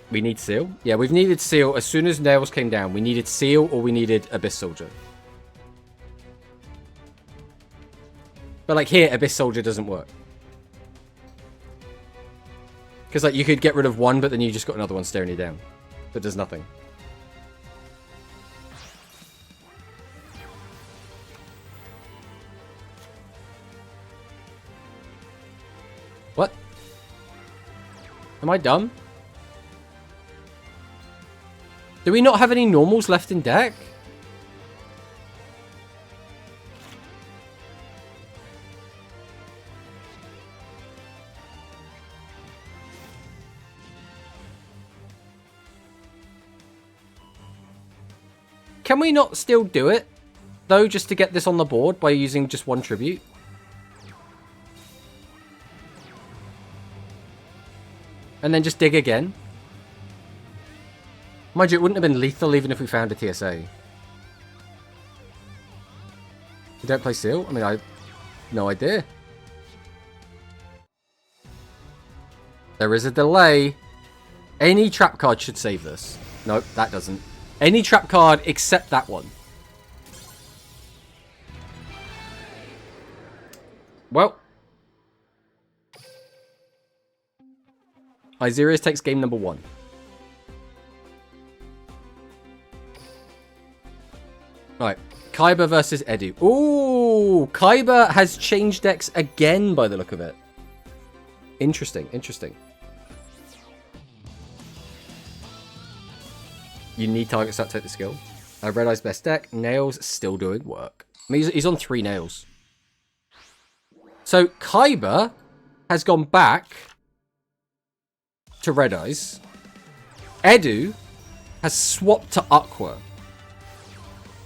We need Seal. Yeah, we've needed Seal. As soon as Nails came down, we needed Seal or we needed Abyss Soldier. But like here, Abyss Soldier doesn't work. Because like you could get rid of one, but then you just got another one staring you down. That does nothing. What? Am I dumb? Do we not have any normals left in deck? Can we not still do it, though, just to get this on the board by using just one tribute? And then just dig again? Mind you, it wouldn't have been lethal even if we found a TSA. You don't play Seal? I mean, I have no idea. There is a delay. Any trap card should save this. Nope, that doesn't. Any trap card except that one. Well. Isirius takes game number 1. Alright. Kaiba versus Edu. Ooh! Kaiba has changed decks again by the look of it. Interesting, interesting. You need targets that take the skill. Red Eye's best deck. Nails still doing work. I mean, he's on 3 nails. So, Kaiba has gone back to Red Eyes. Edu has swapped to Aqua.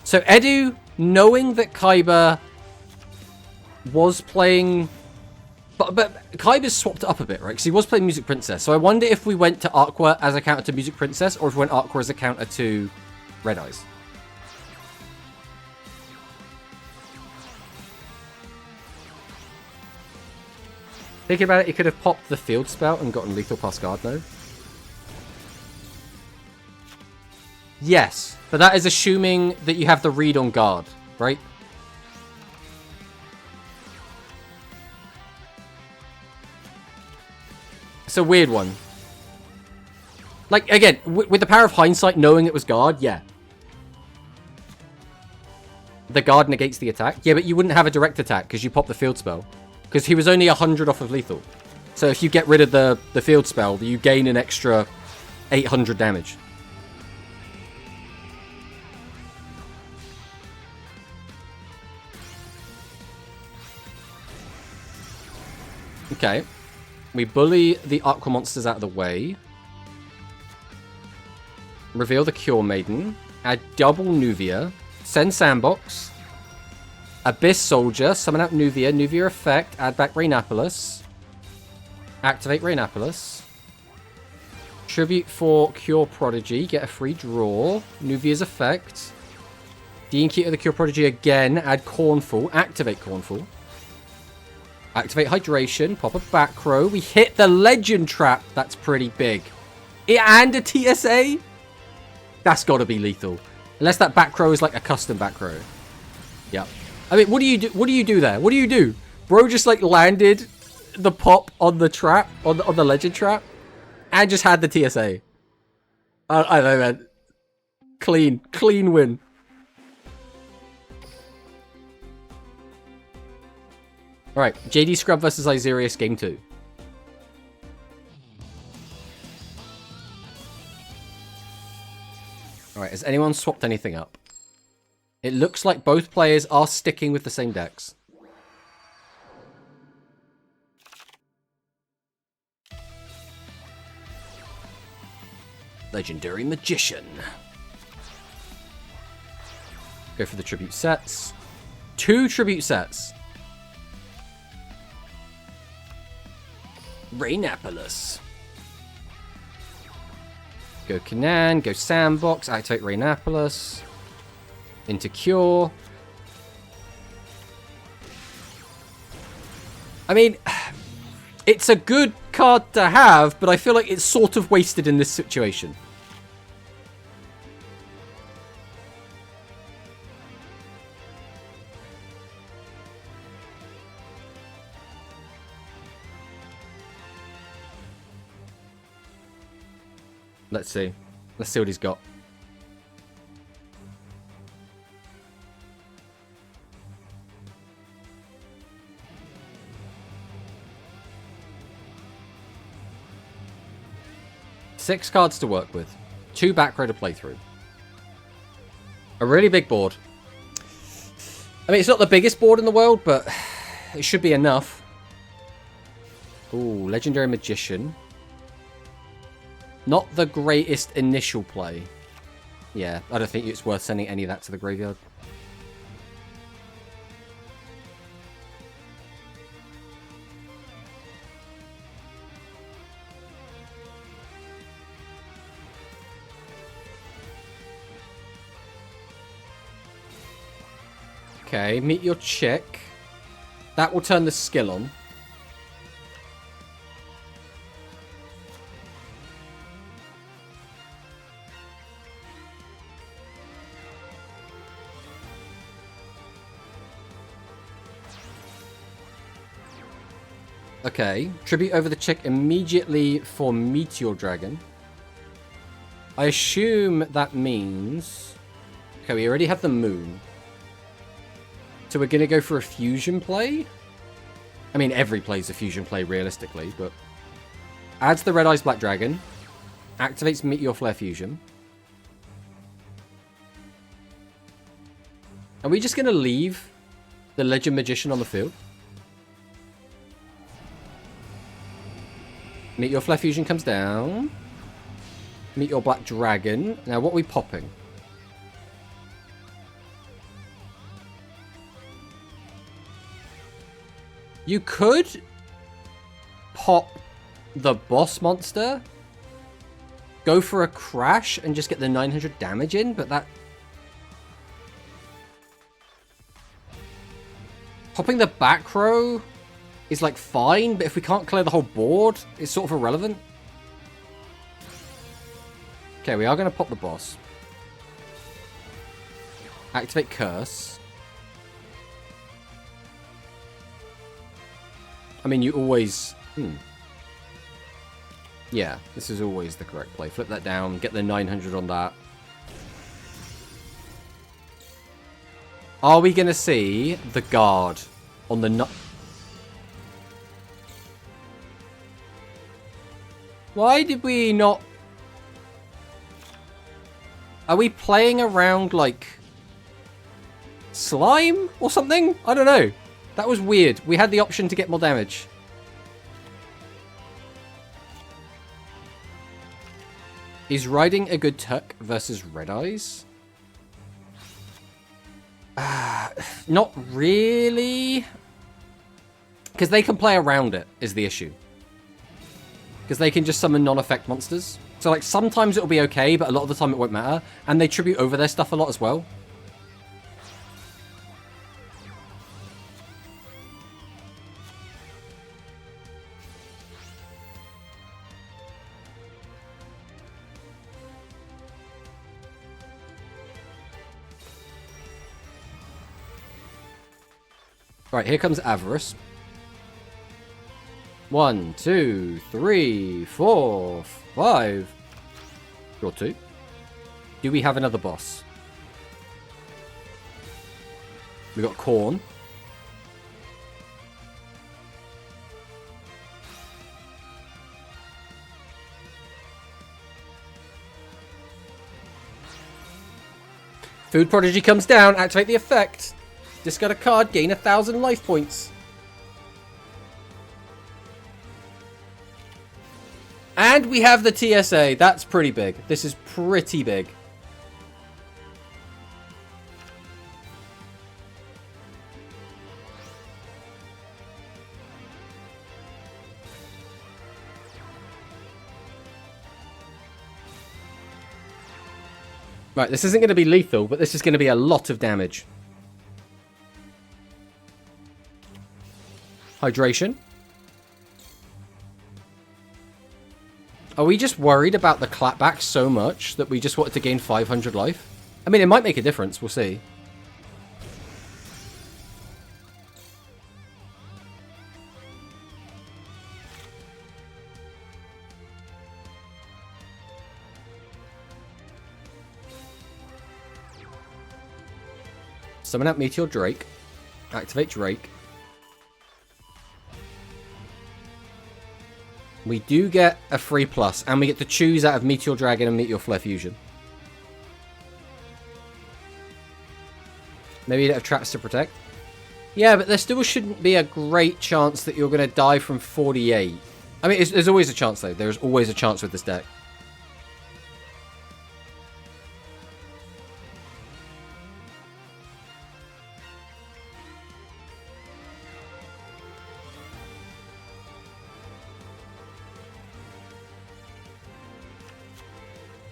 So, Edu, knowing that Kaiba was playing... But Kaiba's swapped it up a bit, right? Because he was playing Music Princess. So I wonder if we went to Aqua as a counter to Music Princess, or if we went Aqua as a counter to Red Eyes. Thinking about it, he could have popped the Field Spout and gotten Lethal past guard now. Yes, but that is assuming that you have the read on guard, right? It's a weird one. Like, again, with the power of hindsight, knowing it was guard, yeah. The guard negates the attack. Yeah, but you wouldn't have a direct attack because you pop the field spell. Because he was only 100 off of lethal. So if you get rid of the field spell, you gain an extra 800 damage. Okay. We bully the Aqua monsters out of the way. Reveal the Cure Maiden. Add double Nuvia. Send Sandbox. Abyss Soldier. Summon out Nuvia. Nuvia effect. Add back Rainapolis. Activate Rainapolis. Tribute for Cure Prodigy. Get a free draw. Nuvia's effect. De-Incubator the Cure Prodigy again. Add Cornfall. Activate Cornfall. Activate Hydration, pop a back row. We hit the Legend Trap. That's pretty big. And a TSA? That's got to be lethal. Unless that back row is like a custom back row. Yep. I mean, what do you do? What do you do there? What do you do? Bro just like landed the pop on the trap, on the Legend Trap, and just had the TSA. I don't know, man. Clean win. Alright, JD Scrub versus Isirius, game 2. Alright, has anyone swapped anything up? It looks like both players are sticking with the same decks. Legendary Magician. Go for the tribute sets. 2 tribute sets. Rainapolis. Go Kanan, go Sandbox, activate Rainapolis. Into Cure. I mean, it's a good card to have, but I feel like it's sort of wasted in this situation. Let's see. Let's see what he's got. Six cards to work with. 2 back row to play through. A really big board. I mean, it's not the biggest board in the world, but it should be enough. Ooh, Legendary Magician. Not the greatest initial play. Yeah, I don't think it's worth sending any of that to the graveyard. Okay, meet your chick. That will turn the skill on. Okay. Tribute over the chick immediately for Meteor Dragon. I assume that means... Okay, we already have the moon. So we're going to go for a fusion play? I mean, every play's a fusion play, realistically, but... Adds the Red Eyes Black Dragon. Activates Meteor Flare Fusion. Are we just going to leave the Legend Magician on the field? Meteor Flare Fusion comes down. Meteor Black Dragon. Now, what are we popping? You could pop the boss monster, go for a crash, and just get the 900 damage in, but that... Popping the back row is, like, fine, but if we can't clear the whole board, it's sort of irrelevant. Okay, we are going to pop the boss. Activate Curse. I mean, you always... Yeah, this is always the correct play. Flip that down, get the 900 on that. Are we going to see the guard on the... Why did we not... Are we playing around, like... slime or something? I don't know. That was weird. We had the option to get more damage. Is riding a good tuck versus Red Eyes? Not really. Because they can play around it, is the issue. Because they can just summon non-effect monsters. So, like, sometimes it'll be okay, but a lot of the time it won't matter. And they tribute over their stuff a lot as well. Right, here comes Avarice. 1, 2, 3, 4, 5. Draw 2. Do we have another boss? We got Corn. Food Prodigy comes down. Activate the effect. Discard a card, gain 1,000 life points. And we have the TSA. That's pretty big. This is pretty big. Right, this isn't going to be lethal, but this is going to be a lot of damage. Hydration. Are we just worried about the clapback so much that we just wanted to gain 500 life? I mean, it might make a difference. We'll see. Summon out Meteor Drake. Activate Drake. We do get a free plus, and we get to choose out of Meteor Dragon and Meteor Flare Fusion. Maybe you don't have traps to protect. Yeah, but there still shouldn't be a great chance that you're going to die from 48. I mean, there's always a chance, though. There's always a chance with this deck.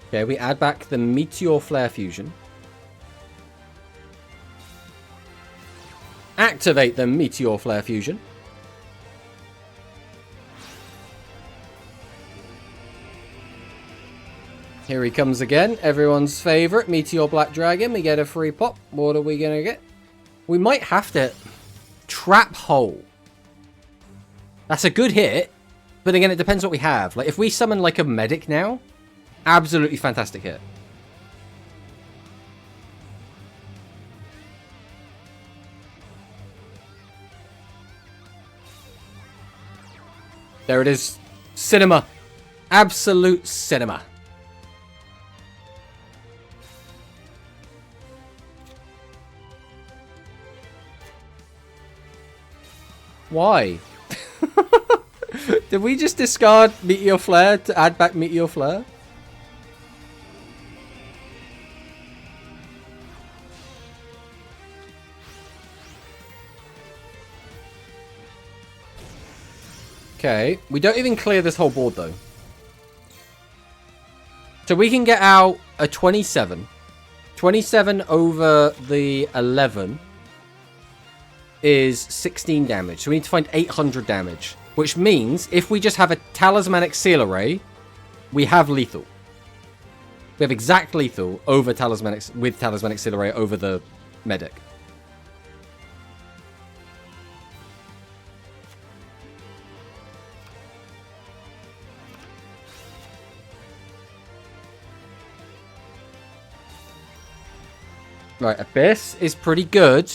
Okay, we add back the Meteor Flare Fusion. Activate the Meteor Flare Fusion. Here he comes again. Everyone's favorite, Meteor Black Dragon. We get a free pop. What are we going to get? We might have to trap hole. That's a good hit. But again, it depends what we have. Like, if we summon, like, a medic now, absolutely fantastic hit. There it is. Cinema. Absolute cinema. Why? Did we just discard Meteor Flare to add back Meteor Flare? Okay, we don't even clear this whole board though. So we can get out a 27. 27 over the 11 is 16 damage. So we need to find 800 damage. Which means if we just have a Talismanic Seal Array, we have lethal. We have exact lethal over with Talismanic Seal Array over the medic. Right, Abyss is pretty good.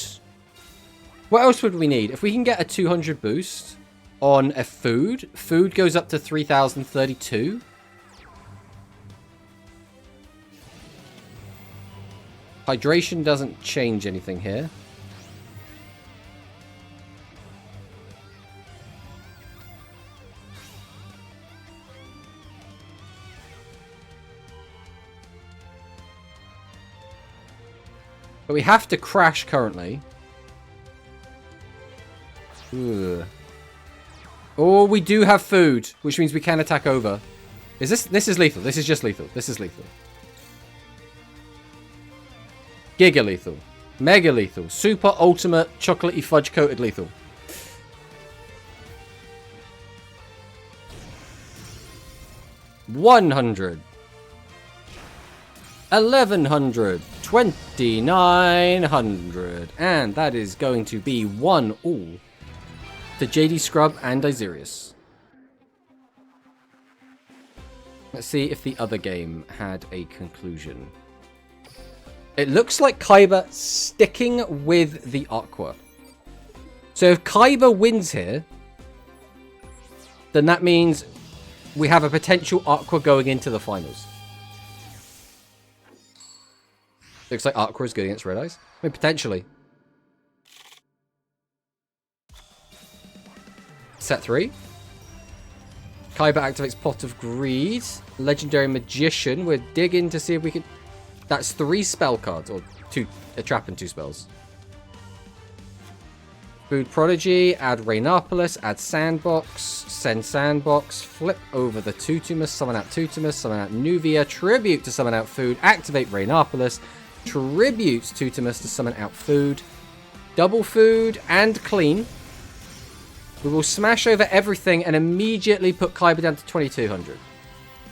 What else would we need? If we can get a 200 boost on a food, food goes up to 3032. Hydration doesn't change anything here. But we have to crash currently. Ugh. Oh, we do have food, which means we can attack over. This is lethal. This is just lethal. This is lethal. Giga lethal. Mega lethal. Super ultimate chocolatey fudge coated lethal. $100. 1100. 2900. And that is going to be 1-all to JD Scrub and Isirius. Let's see if the other game had a conclusion. It looks like Kaiba sticking with the Aqua. So if Kaiba wins here, then that means we have a potential Aqua going into the finals. Looks like Aqua is good against Red Eyes. I mean, potentially. Set 3. Kaiba activates Pot of Greed. Legendary Magician. We're digging to see if we can... That's 3 spell cards. Or 2, a trap and 2 spells. Food Prodigy. Add Rainopolis. Add Sandbox. Send Sandbox. Flip over the Tutumus. Summon out Tutumus. Summon out Nuvia. Tribute to summon out Food. Activate Rainopolis. Tributes Tutumus to summon out Food. Double Food and Clean. We will smash over everything and immediately put Kaiba down to 2200.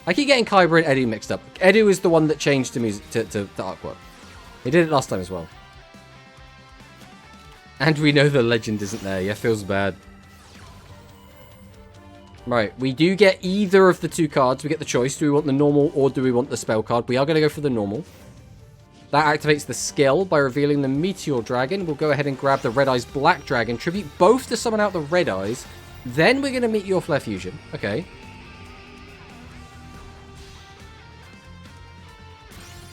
I keep getting Kaiba and Edu mixed up. Edu is the one that changed to music to Aqua. He did it last time as well. And we know the legend isn't there. Yeah, feels bad. Right, we do get either of the 2 cards. We get the choice. Do we want the normal or do we want the spell card? We are going to go for the normal. That activates the skill by revealing the Meteor Dragon. We'll go ahead and grab the Red Eyes Black Dragon. Tribute both to summon out the Red Eyes. Then we're going to Meteor Flare Fusion. Okay.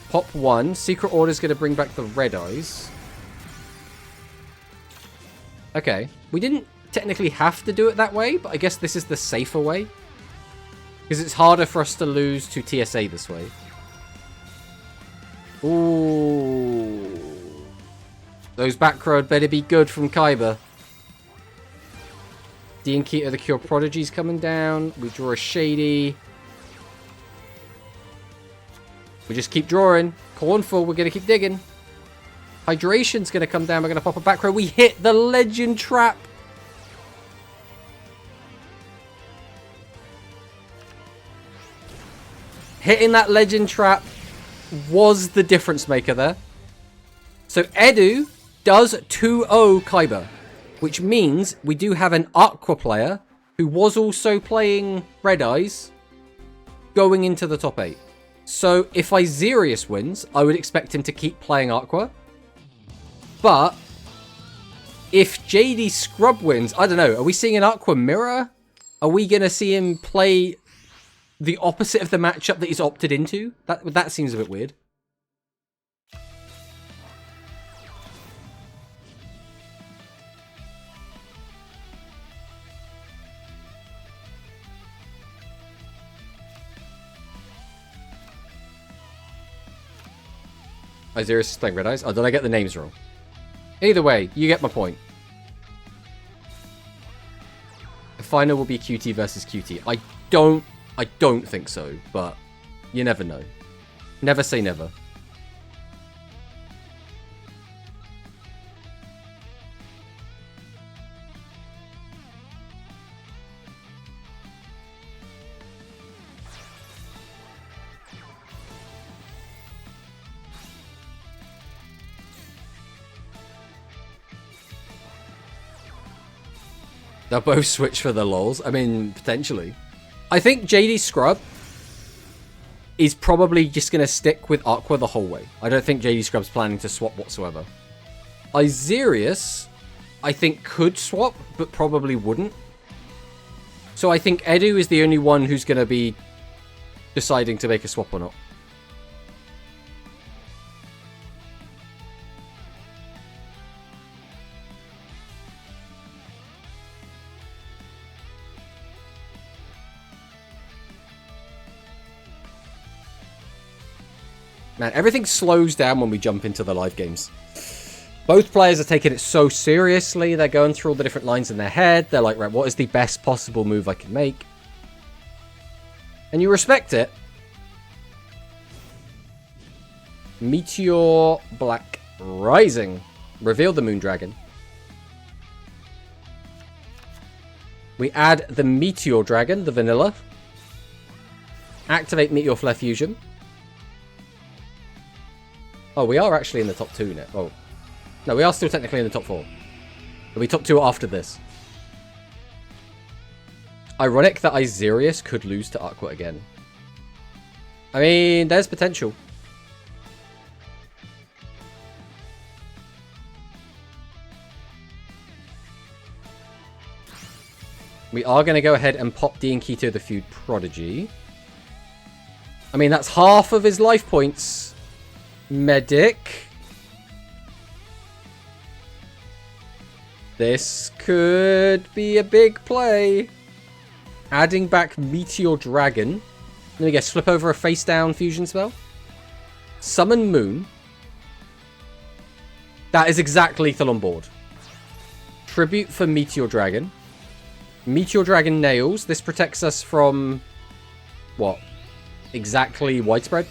Pop 1. Secret Order is going to bring back the Red Eyes. Okay. We didn't technically have to do it that way, but I guess this is the safer way. Because it's harder for us to lose to TSA this way. Ooh. Those back row better be good from Kaiba. Diankeeper the Cure Prodigy's coming down. We draw a Shady. We just keep drawing. Cornfall, we're going to keep digging. Hydration's going to come down. We're going to pop a back row. We hit the Legend Trap. Hitting that Legend Trap was the difference maker there. So Edu does 2-0 Kaiba, which means we do have an Aqua player who was also playing Red Eyes, going into the top 8. So if Isirius wins, I would expect him to keep playing Aqua. But if JD Scrub wins, I don't know, are we seeing an Aqua mirror? Are we going to see him play the opposite of the matchup that he's opted into? That seems a bit weird. Isirius is playing Red Eyes. Oh, did I get the names wrong? Either way, you get my point. The final will be QT versus QT. I don't think so, but you never know. Never say never. They'll both switch for the lols. I mean, potentially. I think JD Scrub is probably just going to stick with Aqua the whole way. I don't think JD Scrub's planning to swap whatsoever. Isirius, I think, could swap, but probably wouldn't. So I think Edu is the only one who's going to be deciding to make a swap or not. Man, everything slows down when we jump into the live games. Both players are taking it so seriously. They're going through all the different lines in their head. They're like, right, what is the best possible move I can make? And you respect it. Meteor Black Rising. Reveal the Moon Dragon. We add the Meteor Dragon, the vanilla. Activate Meteor Flare Fusion. Oh, we are actually in the top 2 now. Oh. No, we are still technically in the top 4. But we top 2 after this. Ironic that Isirius could lose to Aqua again. I mean, there's potential. We are going to go ahead and pop Diankito the Feud Prodigy. I mean, that's half of his life points. Medic. This could be a big play. Adding back Meteor Dragon. Let me guess, flip over a face down fusion spell. Summon Moon. That is exactly lethal on board. Tribute for Meteor Dragon. Meteor Dragon Nails. This protects us from... what? Exactly widespread?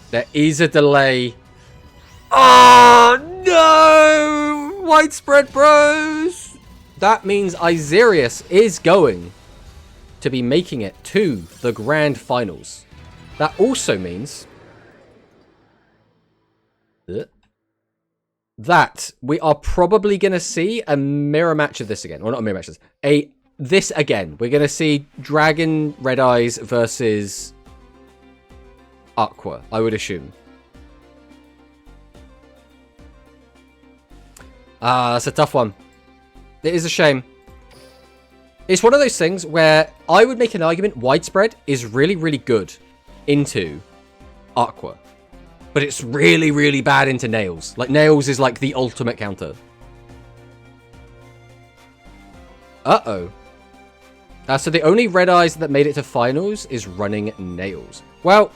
There is a delay. Oh, no! Widespread, bros! That means Isirius is going to be making it to the Grand Finals. That also means that we are probably going to see a mirror match of this again. Well, not a mirror match. This again. We're going to see Dragon Red Eyes versus... Aqua, I would assume. That's a tough one. It is a shame. It's one of those things where I would make an argument widespread is really, really good into Aqua. But it's really, really bad into Nails. Like, Nails is like the ultimate counter. Uh-oh. So the only Red Eyes that made it to finals is running Nails. Well...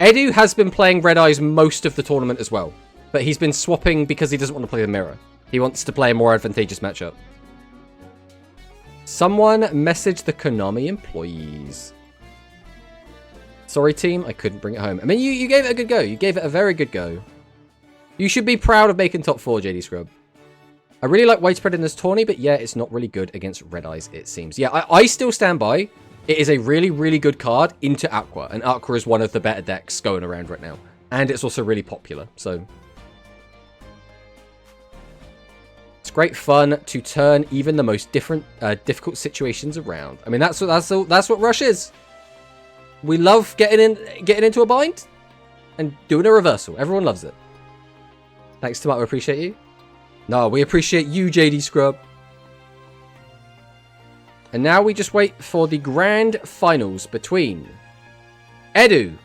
Edu has been playing Red Eyes most of the tournament as well. But he's been swapping because he doesn't want to play the mirror. He wants to play a more advantageous matchup. Someone message the Konami employees. Sorry, team. I couldn't bring it home. I mean, you gave it a good go. You gave it a very good go. You should be proud of making top 4, JD Scrub. I really like widespread in this tourney, but yeah, it's not really good against Red Eyes, it seems. Yeah, I still stand by. It is a really, really good card into Aqua, and Aqua is one of the better decks going around right now. And it's also really popular, so... great fun to turn even the most difficult situations around. I mean, that's what Rush is. We love getting into a bind and doing a reversal. Everyone loves it. Thanks, Tomato. We appreciate you. No, we appreciate you, JD Scrub. And now we just wait for the grand finals between Edu,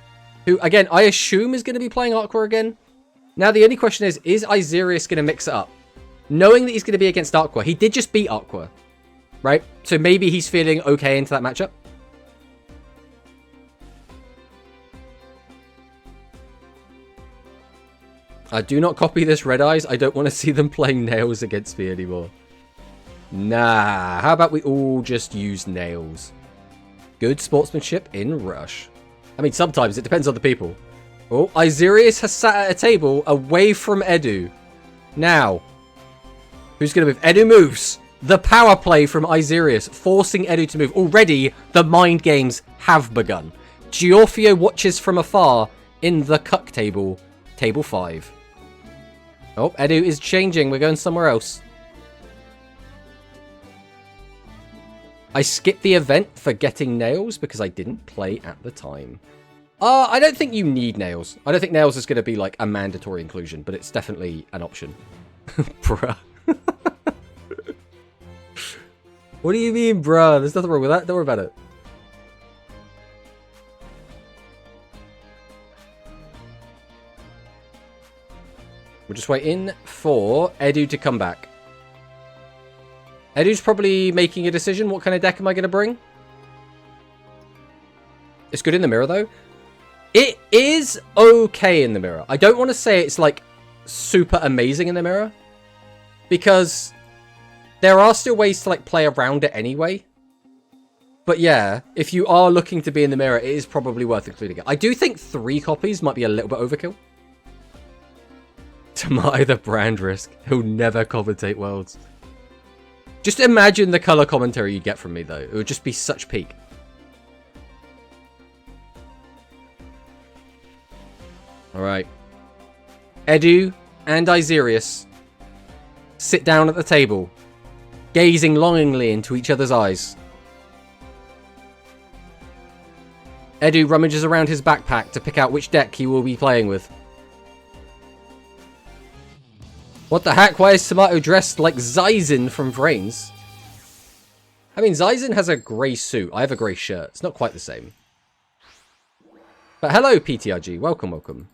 who, again, I assume is going to be playing Aqua again. Now, the only question is Isirius going to mix it up? Knowing that he's going to be against Aqua, he did just beat Aqua, right? So maybe he's feeling okay into that matchup. Do not copy this, Red Eyes. I don't want to see them playing Nails against me anymore. Nah, how about we all just use Nails? Good sportsmanship in Rush. I mean, sometimes it depends on the people. Oh, Isirius has sat at a table away from Edu. Now, who's going to move? Edu moves. The power play from Isirius, forcing Edu to move. Already, the mind games have begun. Giorfio watches from afar in the cuck table, table 5. Oh, Edu is changing. We're going somewhere else. I skipped the event for getting Nails because I didn't play at the time. I don't think you need Nails. I don't think Nails is going to be like a mandatory inclusion, but it's definitely an option. Bruh. What do you mean, bruh? There's nothing wrong with that. Don't worry about it. We're just waiting for Edu to come back. Edu's probably making a decision. What kind of deck am I going to bring? It's good in the mirror, though. It is okay in the mirror. I don't want to say it's, like, super amazing in the mirror. Because there are still ways to, like, play around it anyway. But yeah, if you are looking to be in the mirror, it is probably worth including it. I do think 3 copies might be a little bit overkill. Tomato the brand risk. He'll never commentate Worlds. Just imagine the color commentary you get from me, though. It would just be such peak. Alright. Edu and Isirius sit down at the table, gazing longingly into each other's eyes. Edu rummages around his backpack to pick out which deck he will be playing with. What the heck? Why is Tomato dressed like Zyzin from Vrains? I mean, Zyzin has a grey suit. I have a grey shirt. It's not quite the same. But hello, PTRG. Welcome, welcome.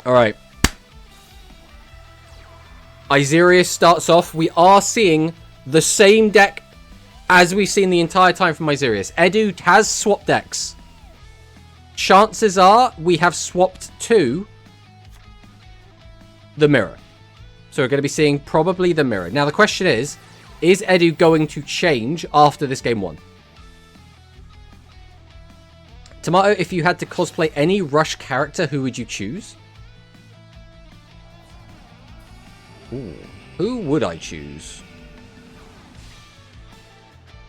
Alright. Isirius starts off. We are seeing the same deck as we've seen the entire time from Isirius. Edu has swapped decks. Chances are we have swapped to the mirror. So we're going to be seeing probably the mirror. Now the question is Edu going to change after this game 1? Tomato, if you had to cosplay any Rush character, who would you choose? Ooh. Who would I choose?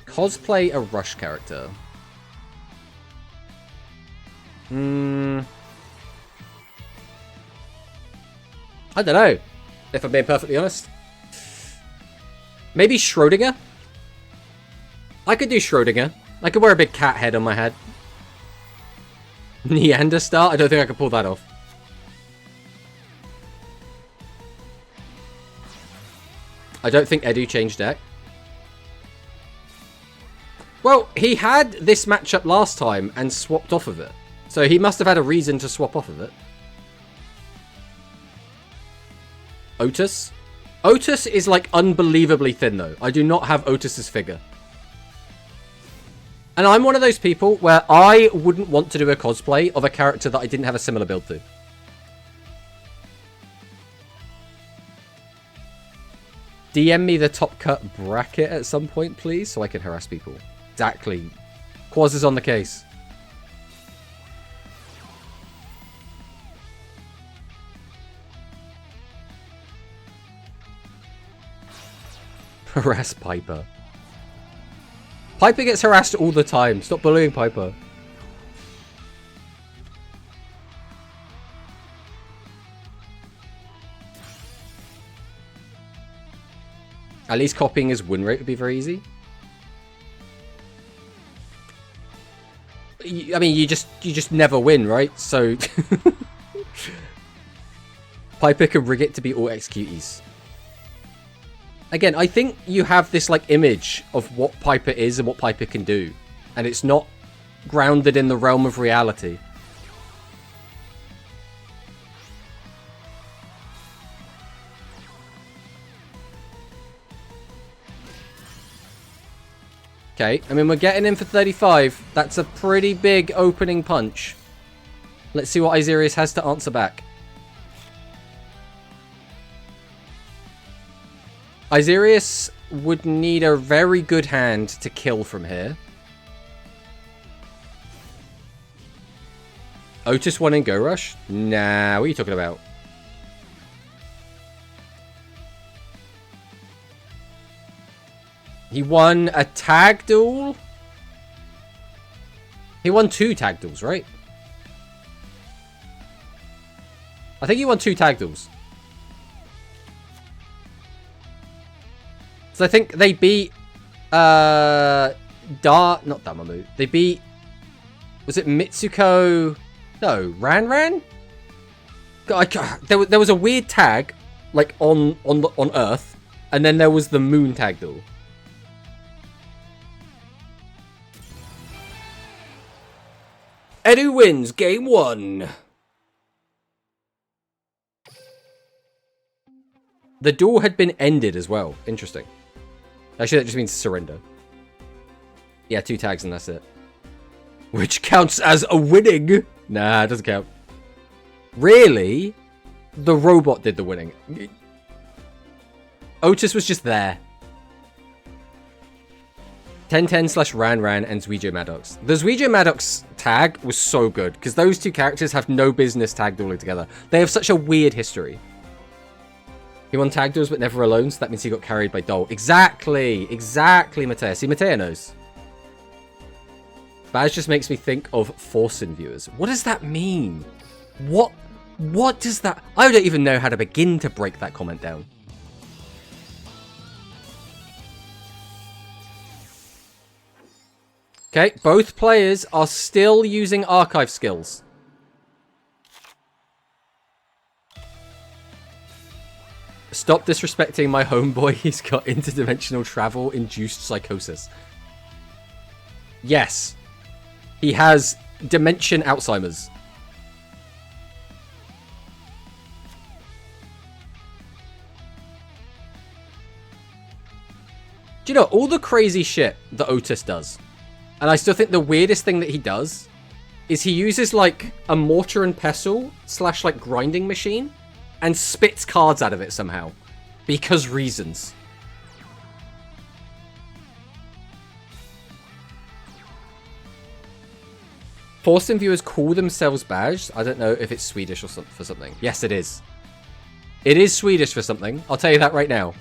Cosplay a Rush character. I don't know, if I'm being perfectly honest. Maybe Schrodinger? I could do Schrodinger. I could wear a big cat head on my head. Neanderstar? I don't think I could pull that off. I don't think Edu changed deck. Well, he had this matchup last time and swapped off of it. So he must have had a reason to swap off of it. Otis? Otis is like unbelievably thin though. I do not have Otis's figure. And I'm one of those people where I wouldn't want to do a cosplay of a character that I didn't have a similar build to. DM me the top cut bracket at some point, please, so I can harass people. Exactly. Quaz is on the case. Harass Piper. Piper gets harassed all the time. Stop bullying Piper. At least copying his win rate would be very easy. I mean, you just never win, right? So Piper can rig it to be all executes. Again, I think you have this like image of what Piper is and what Piper can do, and it's not grounded in the realm of reality. Okay, I mean, we're getting in for 35. That's a pretty big opening punch. Let's see what Isirius has to answer back. Isirius would need a very good hand to kill from here. Otis won in Go Rush? Nah, what are you talking about? He won a tag duel? He won 2 tag duels, right? I think he won 2 tag duels. So I think they beat not Damamu. They beat, was it Mitsuko? No, Ran? There was a weird tag like on Earth, and then there was the Moon tag duel. Edu wins game 1. The duel had been ended as well. Interesting. Actually, that just means surrender. Yeah, 2 tags and that's it. Which counts as a winning. Nah, it doesn't count. Really? The robot did the winning. Otis was just there. 1010/Ran and Zuijo Maddox. The Zuijo Maddox tag was so good, because those 2 characters have no business tag dueling together. They have such a weird history. He won tag duels but never alone, so that means he got carried by Dole. Exactly, Matea. See, Matea knows. Baz just makes me think of Forsen viewers. What does that mean? What does that... I don't even know how to begin to break that comment down. Okay, both players are still using archive skills. Stop disrespecting my homeboy. He's got interdimensional travel-induced psychosis. Yes. He has dimension Alzheimer's. Do you know, all the crazy shit that Otis does, and I still think the weirdest thing that he does is he uses, like, a mortar and pestle / like, grinding machine and spits cards out of it somehow. Because reasons. Forsen viewers call themselves badged. I don't know if it's Swedish or for something. Yes, it is. It is Swedish for something. I'll tell you that right now.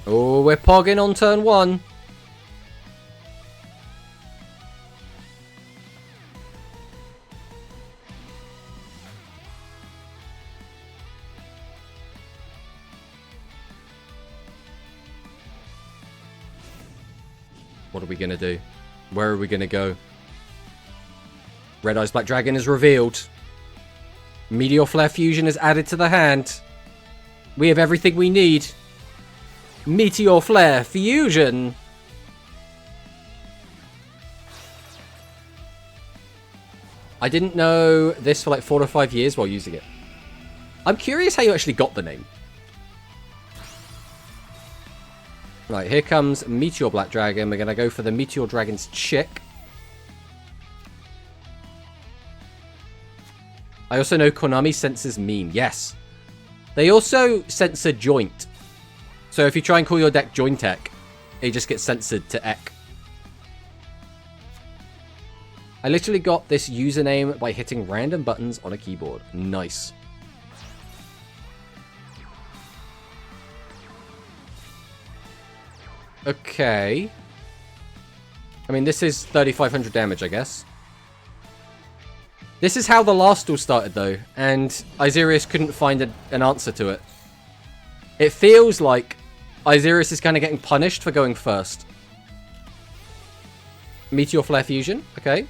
Oh, we're pogging on turn 1. What are we going to do? Where are we going to go? Red Eyes Black Dragon is revealed. Meteor Flare Fusion is added to the hand. We have everything we need. Meteor Flare Fusion. I didn't know this for like 4 to 5 years while using it. I'm curious how you actually got the name. Right, here comes Meteor Black Dragon. We're going to go for the Meteor Dragon's chick. I also know Konami senses meme. Yes. They also censor joint. So if you try and call your deck Jointech, it just gets censored to Ek. I literally got this username by hitting random buttons on a keyboard. Nice. Okay. I mean, this is 3,500 damage, I guess. This is how the last duel started, though, and Isirius couldn't find an answer to it. It feels like Isirius is kind of getting punished for going first. Meteor Flare Fusion, okay.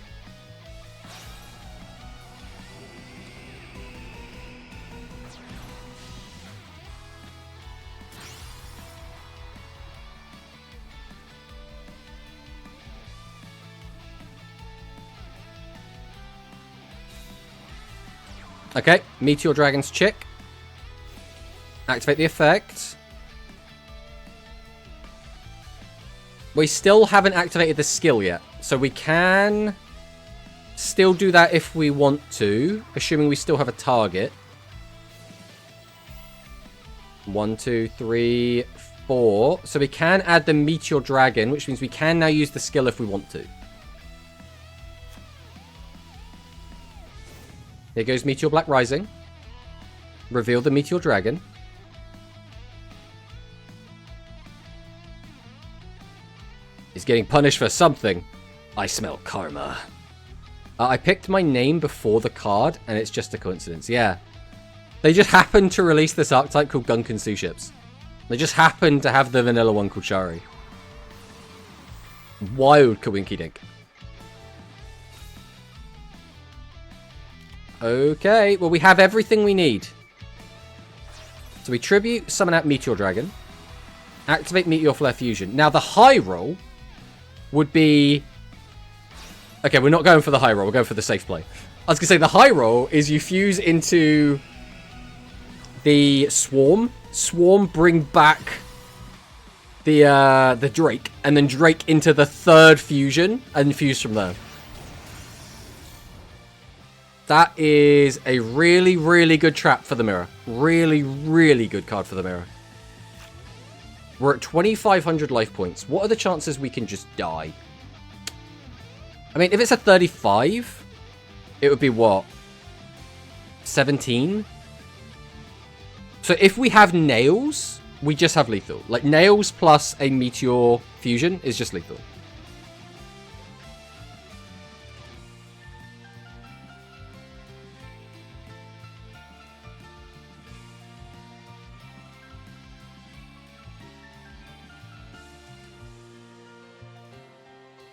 Okay, Meteor Dragon's Chick. Activate the effect. We still haven't activated the skill yet, so we can still do that if we want to, assuming we still have a target. 1, 2, 3, 4. So we can add the Meteor Dragon, which means we can now use the skill if we want to. Here goes Meteor Black Rising. Reveal the Meteor Dragon. He's getting punished for something. I smell karma. I picked my name before the card, and it's just a coincidence. Yeah. They just happened to release this archetype called Gunkan Sue Ships. They just happened to have the vanilla one called Shari. Wild Kawinky Dink. Okay, well we have everything we need. So we tribute, summon out Meteor Dragon. Activate Meteor Flare Fusion. Now the high roll would be... Okay, we're not going for the high roll, we're going for the safe play. I was going to say the high roll is you fuse into the Swarm. Swarm bring back the Drake. And then Drake into the third fusion and fuse from there. That is a really, really good trap for the mirror. Really, really good card for the mirror. We're at 2,500 life points. What are the chances we can just die? I mean, if it's a 35, it would be what? 17? So if we have nails, we just have lethal. Like, nails plus a Meteor Fusion is just lethal.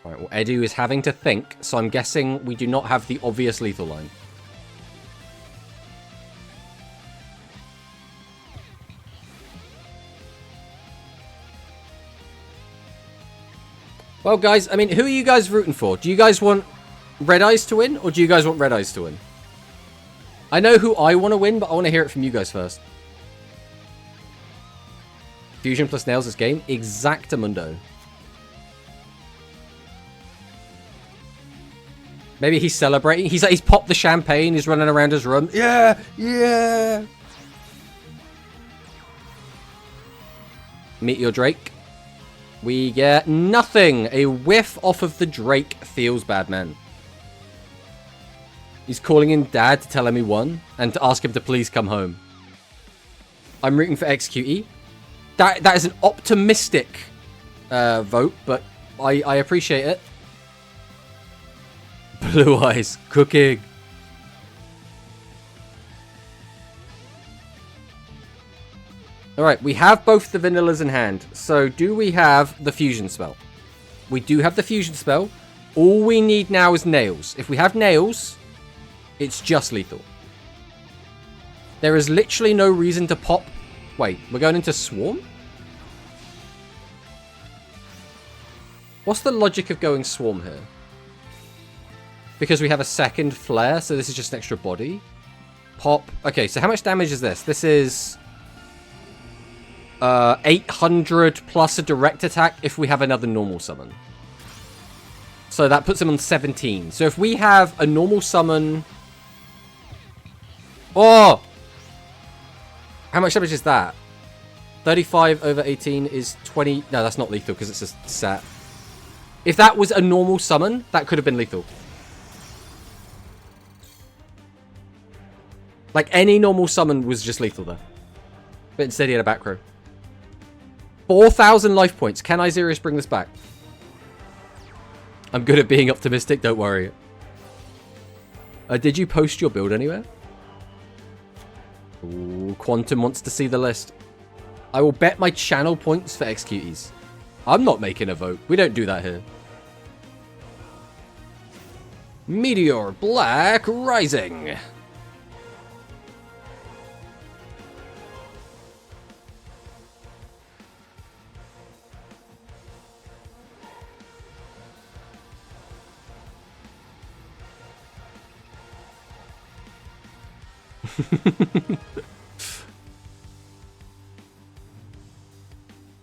Right, well, Edu is having to think, so I'm guessing we do not have the obvious lethal line. Well, guys, I mean, who are you guys rooting for? Do you guys want Red Eyes to win, or do you guys want Red Eyes to win? I know who I want to win, but I want to hear it from you guys first. Fusion plus nails this game? Exactamundo. Maybe he's celebrating. He's popped the champagne. He's running around his room. Yeah, yeah. Meteor Drake. We get nothing. A whiff off of the Drake feels bad, man. He's calling in Dad to tell him he won and to ask him to please come home. I'm rooting for XQE. That is an optimistic vote, but I appreciate it. Blue Eyes cooking. Alright, we have both the vanillas in hand. So do we have the fusion spell? We do have the fusion spell. All we need now is nails. If we have nails, it's just lethal. There is literally no reason to pop... Wait, we're going into Swarm? What's the logic of going Swarm here? Because we have a second flare, so this is just an extra body. Pop. Okay, so how much damage is this? This is 800 plus a direct attack if we have another normal summon. So that puts him on 17. So if we have a normal summon... Oh! How much damage is that? 35 over 18 is 20... No, that's not lethal because it's a set. If that was a normal summon, that could have been lethal. Like, any normal summon was just lethal there. But instead he had a back row. 4,000 life points. Can Isirius bring this back? I'm good at being optimistic, don't worry. Did you post your build anywhere? Ooh, Quantum wants to see the list. I will bet my channel points for Executies. I'm not making a vote. We don't do that here. Meteor Black Rising.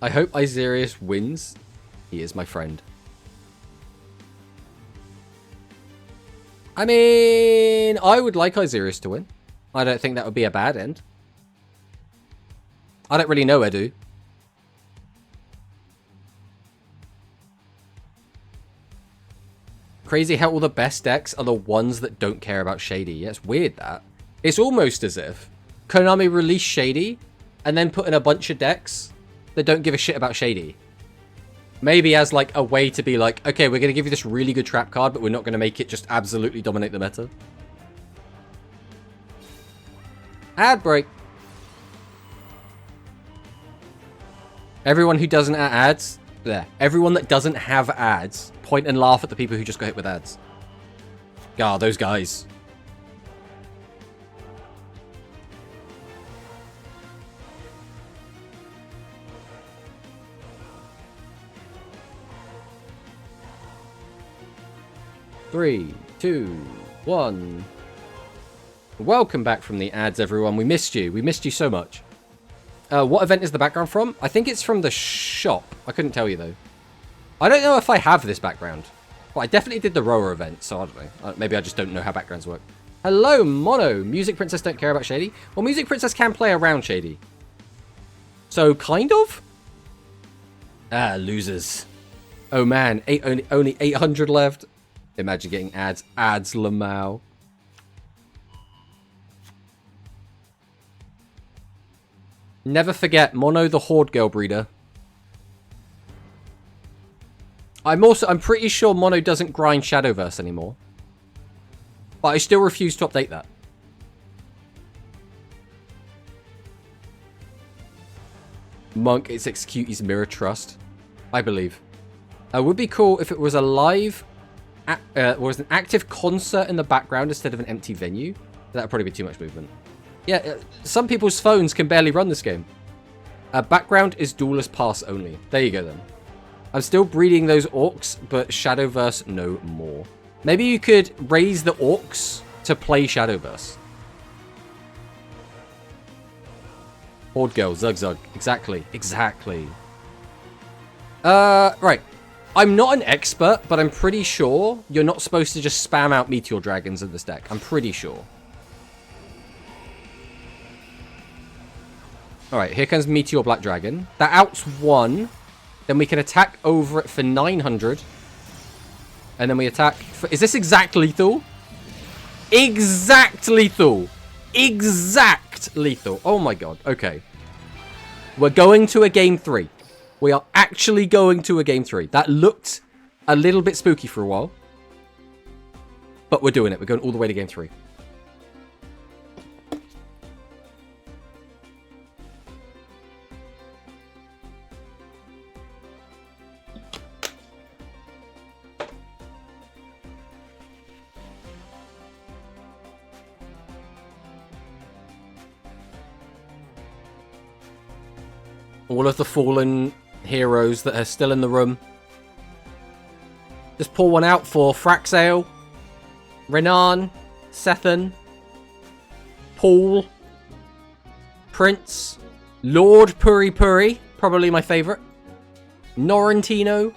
I hope Isarius wins. He is my friend. I mean, I would like Isarius to win. I don't think that would be a bad end. I don't really know Edu. Crazy how all the best decks are the ones that don't care about Shady. Yeah, it's weird that. It's almost as if Konami released Shady and then put in a bunch of decks that don't give a shit about Shady. Maybe as like a way to be like, okay, we're going to give you this really good trap card, but we're not going to make it just absolutely dominate the meta. Ad break. Everyone who doesn't add ads, there. Everyone that doesn't have ads, point and laugh at the people who just got hit with ads. God, those guys. Three, two, one. Welcome back from the ads, everyone. We missed you. We missed you so much. What event is the background from? I think it's from the shop. I couldn't tell you, though. I don't know if I have this background. Well, I definitely did the rower event, so I don't know. Maybe I just don't know how backgrounds work. Hello, Mono. Music Princess don't care about Shady. Well, Music Princess can play around Shady. So, kind of? Ah, losers. Oh, man. Only 800 left. Imagine getting ads. Ads, Lamau. Never forget, Mono the Horde Girl Breeder. I'm pretty sure Mono doesn't grind Shadowverse anymore. But I still refuse to update that. Monk, it's Executee's Mirror Trust. I believe. It would be cool if it was a live... was an active concert in the background instead of an empty venue. That would probably be too much movement. Yeah, some people's phones can barely run this game. Background is Duelist Pass only. There you go then. I'm still breeding those orcs, but Shadowverse no more. Maybe you could raise the orcs to play Shadowverse. Horde Girl, Zug Zug. Exactly. Exactly. Right. I'm not an expert, but I'm pretty sure you're not supposed to just spam out Meteor Dragons in this deck. I'm pretty sure. Alright, here comes Meteor Black Dragon. That outs one. Then we can attack over it for 900. And then we attack... Is this exact lethal? Exact lethal. Exact lethal. Oh my god. Okay. We're going to a game 3. We are actually going to a game 3. That looked a little bit spooky for a while. But we're doing it. We're going all the way to game 3. All of the fallen heroes that are still in the room. Just pull one out for Fraxale, Renan, Sethan, Paul, Prince, Lord Puri Puri, probably my favourite, Norrentino,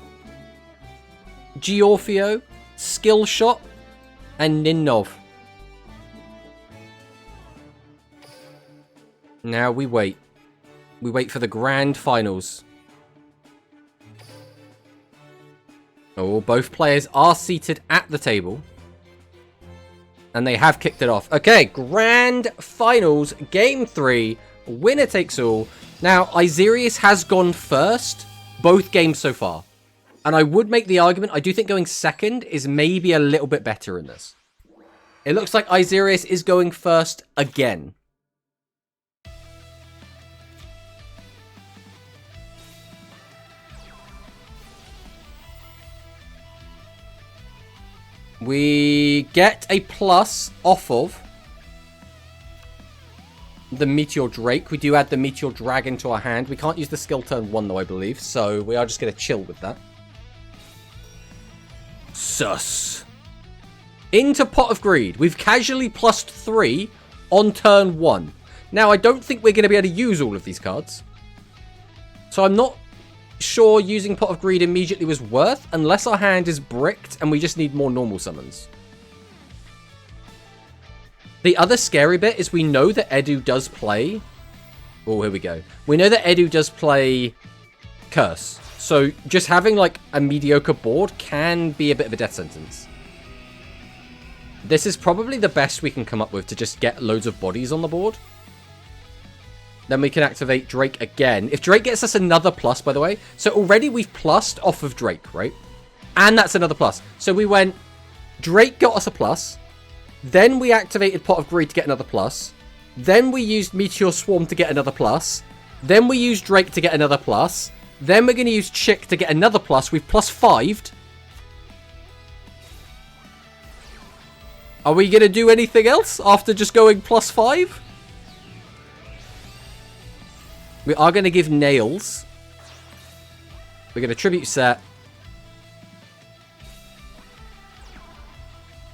Giorfio, Skillshot, and Ninnov. Now we wait. We wait for the grand finals. Oh, both players are seated at the table. And they have kicked it off. Okay, grand finals, game 3. Winner takes all. Now, Isarius has gone first, both games so far. And I would make the argument, I do think going second is maybe a little bit better in this. It looks like Isirius is going first again. We get a plus off of the Meteor Drake. We do add the Meteor Dragon to our hand. We can't use the skill turn 1 though, I believe. So we are just going to chill with that. Sus. Into Pot of Greed. We've casually plussed 3 on turn 1. Now, I don't think we're going to be able to use all of these cards. So I'm not sure using Pot of Greed immediately was worth, unless our hand is bricked and we just need more normal summons. The other scary bit is we know that Edu does play... Oh, here we go. We know that Edu does play Curse. So just having like a mediocre board can be a bit of a death sentence. This is probably the best we can come up with to just get loads of bodies on the board. Then we can activate Drake again. If Drake gets us another plus, by the way. So already we've plussed off of Drake, right? And that's another plus. So we went... Drake got us a plus. Then we activated Pot of Greed to get another plus. Then we used Meteor Swarm to get another plus. Then we used Drake to get another plus. Then we're going to use Chick to get another plus. We've plus 5'd. Are we going to do anything else after just going plus 5? We are going to give Nails. We're going to tribute set.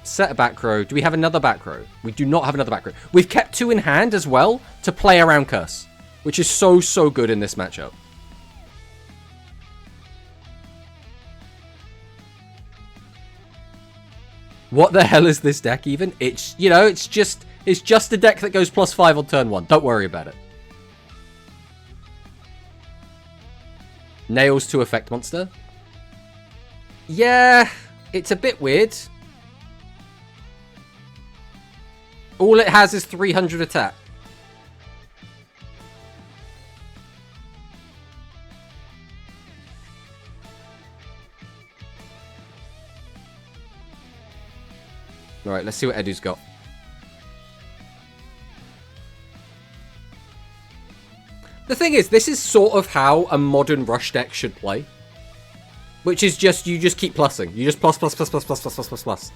Set a back row. Do we have another back row? We do not have another back row. We've kept 2 in hand as well to play around Curse, which is so, so good in this matchup. What the hell is this deck even? It's, you know, it's just a deck that goes plus 5 on turn 1. Don't worry about it. Nails to effect monster. Yeah, it's a bit weird. All it has is 300 attack. Alright, let's see what Edu's got. The thing is, this is sort of how a modern rush deck should play. Which is just, you just keep plussing. You just plus.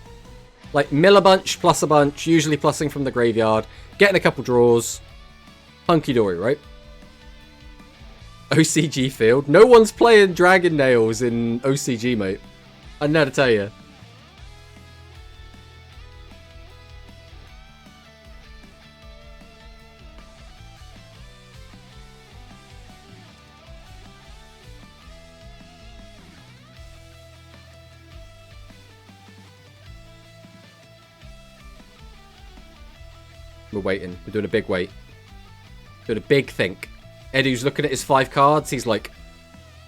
Like, mill a bunch, plus a bunch, usually plussing from the graveyard, getting a couple draws. Hunky-dory, right? OCG field. No one's playing Dragon Nails in OCG, mate. I know to tell you. We're waiting. We're doing a big wait. Doing a big think. Edu's looking at his 5 cards. He's like,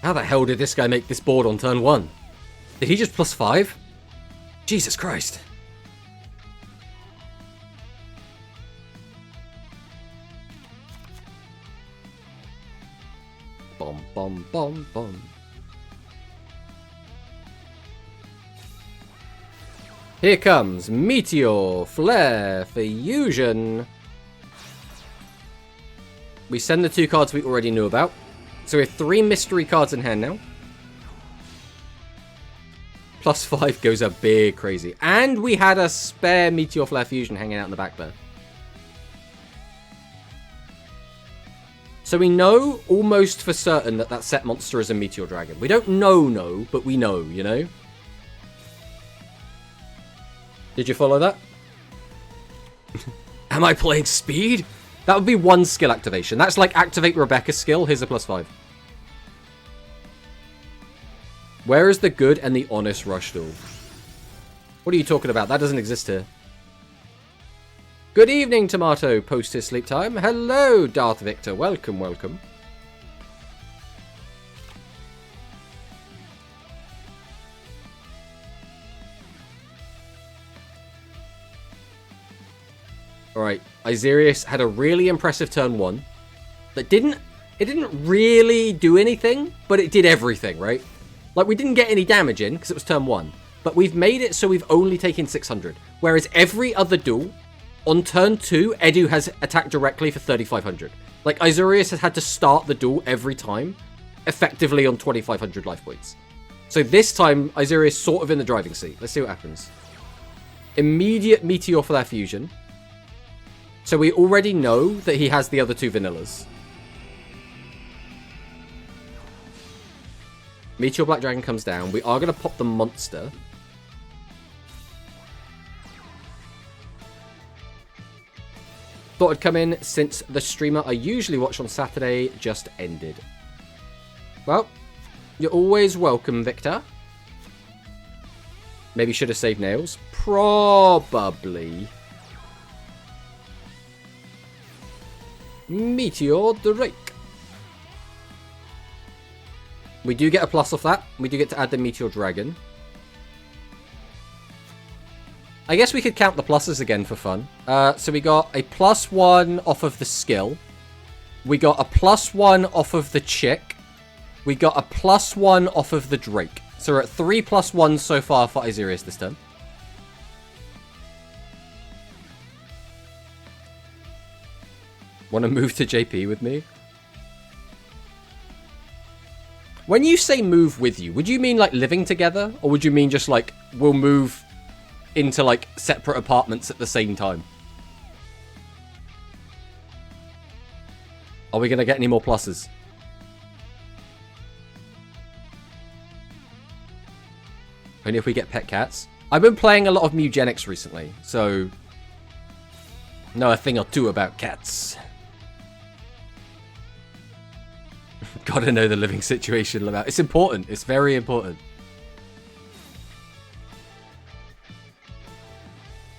how the hell did this guy make this board on turn 1? Did he just plus 5? Jesus Christ. Bom, bom, bom, bom. Here comes Meteor, Flare, Fusion. We send the 2 cards we already knew about. So we have 3 mystery cards in hand now. Plus 5 goes a big crazy. And we had a spare Meteor, Flare, Fusion hanging out in the back there. So we know almost for certain that that set monster is a Meteor Dragon. We don't know, but we know, you know? Did you follow that? Am I playing speed? That would be 1 skill activation. That's like activate Rebecca's skill. Here's a plus 5. Where is the good and the honest rush duel? What are you talking about? That doesn't exist here. Good evening, Tomato, post his sleep time. Hello, Darth Victor. Welcome, welcome. Alright, Isirius had a really impressive turn 1. That didn't really do anything, but it did everything, right? Like, we didn't get any damage in, because it was turn 1. but we've made it so we've only taken 600. Whereas every other duel, on turn 2, Edu has attacked directly for 3,500. Like, Isurius has had to start the duel every time, effectively on 2,500 life points. So this time, Isurius sort of in the driving seat. Let's see what happens. Immediate Meteor for that fusion. So we already know that he has the other 2 vanillas. Meteor Black Dragon comes down. We are going to pop the monster. Thought I'd come in since the streamer I usually watch on Saturday just ended. Well, you're always welcome, Victor. Maybe should have saved nails. Probably. Meteor Drake. We do get a plus off that. We do get to add the Meteor Dragon. I guess we could count the pluses again for fun. So we got a +1 off of the skill. We got a +1 off of the chick. We got a +1 off of the Drake. So we're at 3 +1s so far for Isurius this turn. Want to move to JP with me? When you say move with you, would you mean like living together? Or would you mean just like, we'll move into like separate apartments at the same time? Are we going to get any more pluses? Only if we get pet cats. I've been playing a lot of Mugenics recently, so know a thing or two about cats. Gotta know the living situation about. It's important. It's very important.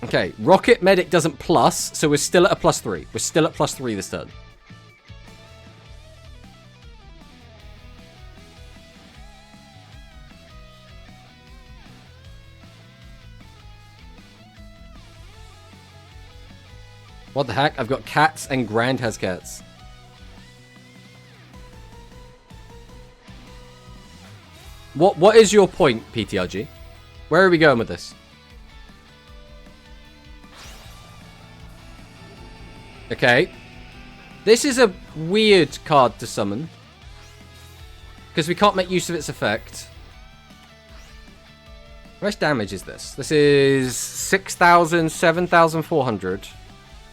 Okay, Rocket Medic doesn't plus, so we're still at a +3. We're still at +3 this turn. What the heck? I've got cats and Grand has cats. What is your point, PTRG? Where are we going with this? Okay. This is a weird card to summon. Because we can't make use of its effect. How much damage is this? This is 6,000, 7,400.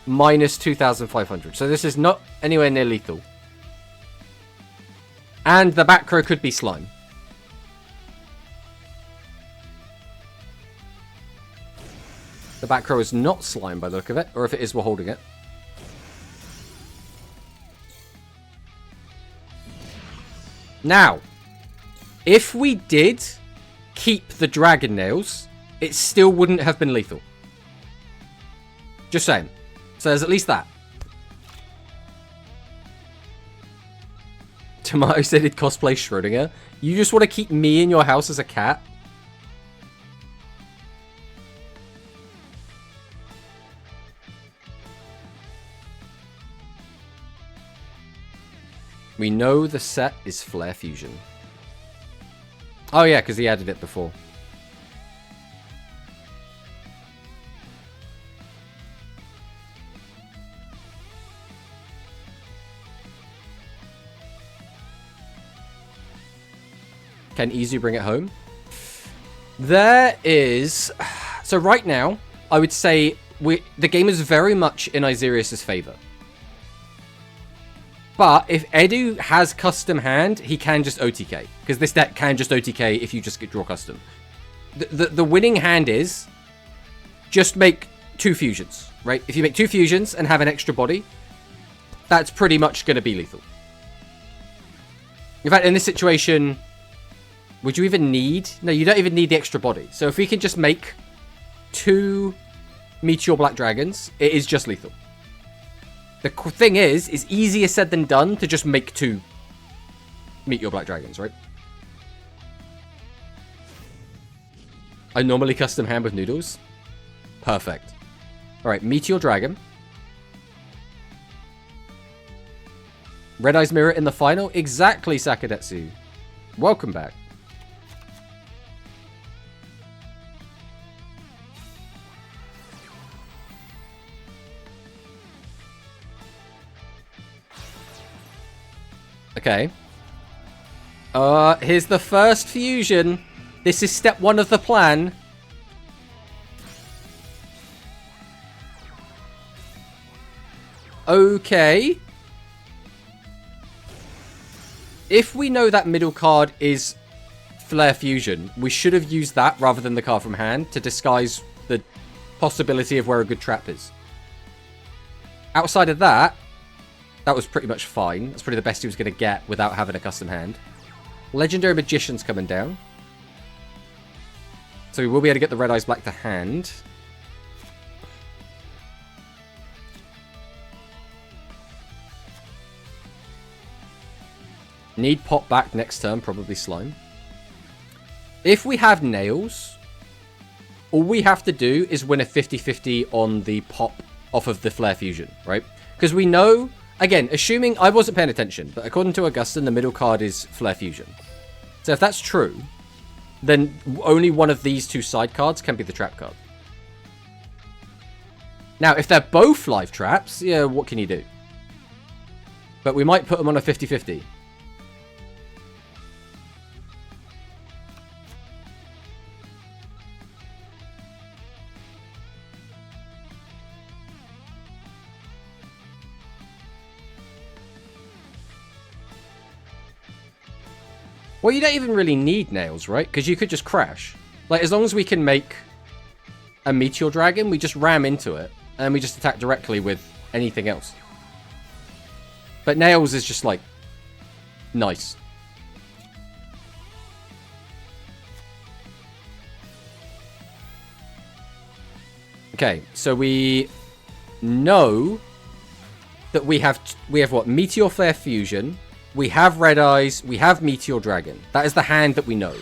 Minus 2,500. So this is not anywhere near lethal. And the back row could be slime. The back row is not slime by the look of it. Or if it is, we're holding it. Now, if we did keep the dragon nails, it still wouldn't have been lethal. Just saying. So there's at least that. Tomato said he'd cosplay Schrodinger. You just want to keep me in your house as a cat? We know the set is Flare Fusion. Oh yeah, because he added it before. Can Izu bring it home? There is... So right now, I would say the game is very much in Isurius' favor. But if Edu has custom hand, he can just OTK. Because this deck can just OTK if you just get draw custom. The winning hand is just make 2 fusions, right? If you make 2 fusions and have an extra body, that's pretty much going to be lethal. In fact, in this situation... Would you even need... No, you don't even need the extra body. So if we can just make 2 Meteor Black Dragons, it is just lethal. The thing is, it's easier said than done to just make 2 Meteor Black Dragons, right? I normally custom hand with noodles. Perfect. Alright, Meteor Dragon. Red Eyes Mirror in the final. Exactly, Sakadetsu. Welcome back. Okay. Here's the first fusion. This is step 1 of the plan. Okay. If we know that middle card is Flare Fusion, we should have used that rather than the card from hand to disguise the possibility of where a good trap is. Outside of that, that was pretty much fine. That's probably the best he was going to get without having a custom hand. Legendary Magician's coming down. So we will be able to get the Red Eyes Black to hand. Need Pop back next turn, probably Slime. If we have Nails, all we have to do is win a 50-50 on the pop off of the Flare Fusion, right? Because we know, again, assuming I wasn't paying attention, but according to Augustin, the middle card is Flare Fusion. So if that's true, then only one of these two side cards can be the trap card. Now, if they're both live traps, yeah, what can you do? But we might put them on a 50-50. Well, you don't even really need Nails, right? Because you could just crash. Like, as long as we can make a Meteor Dragon, we just ram into it. And we just attack directly with anything else. But Nails is just, like, nice. Okay, so we know that we have what? Meteor Flare Fusion. We have Red Eyes. We have Meteor Dragon. That is the hand that we know.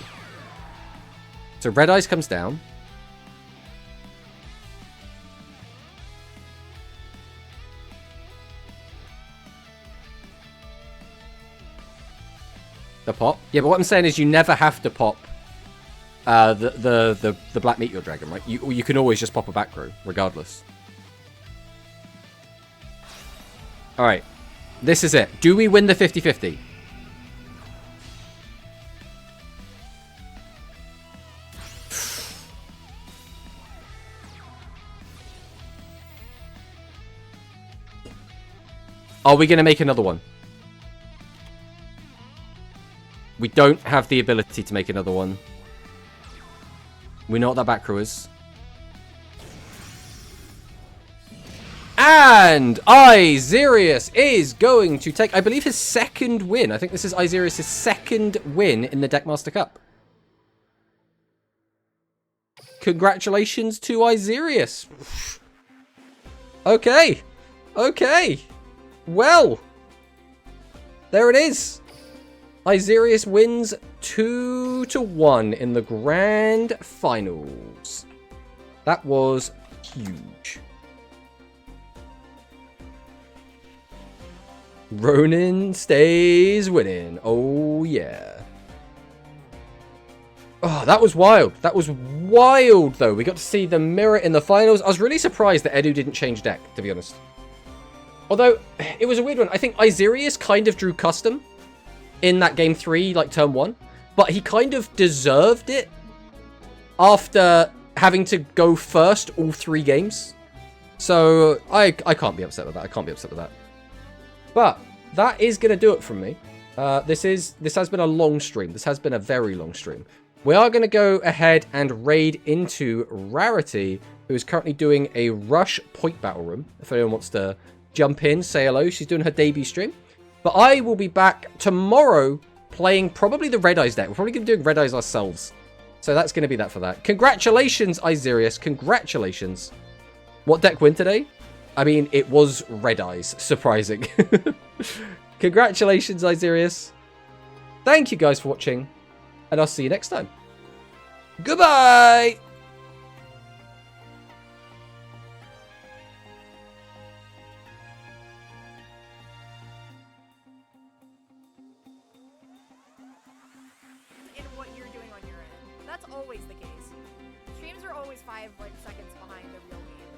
So Red Eyes comes down. The pop. Yeah, but what I'm saying is you never have to pop the Black Meteor Dragon, right? You can always just pop a back row, regardless. All right. This is it. Do we win the 50-50? Are we going to make another one? We don't have the ability to make another one. We know what that back row is. And Izerius is going to take, I believe, his second win. I think this is Izerius' second win in the Deckmaster Cup. Congratulations to Izerius. Okay. Okay. Well. There it is. Izerius wins 2-1 in the Grand Finals. That was huge. Ronin stays winning. Oh, yeah. Oh, that was wild. That was wild, though. We got to see the mirror in the finals. I was really surprised that Edu didn't change deck, to be honest. Although, it was a weird one. I think Izerius kind of drew custom in that game 3, like turn 1. But he kind of deserved it after having to go first all 3 games. So, I can't be upset with that. I can't be upset with that. But that is going to do it from me. This has been a long stream. This has been a very long stream. We are going to go ahead and raid into Rarity, who is currently doing a Rush Point Battle Room. If anyone wants to jump in, say hello. She's doing her debut stream. But I will be back tomorrow playing probably the Red Eyes deck. We're probably going to be doing Red Eyes ourselves. So that's going to be that for that. Congratulations, Izerius. Congratulations. What deck win today? I mean, it was Red Eyes. Surprising. Congratulations, Izerius. Thank you guys for watching. And I'll see you next time. Goodbye! In what you're doing on your end. That's always the case. Streams are always 5 seconds behind the real game.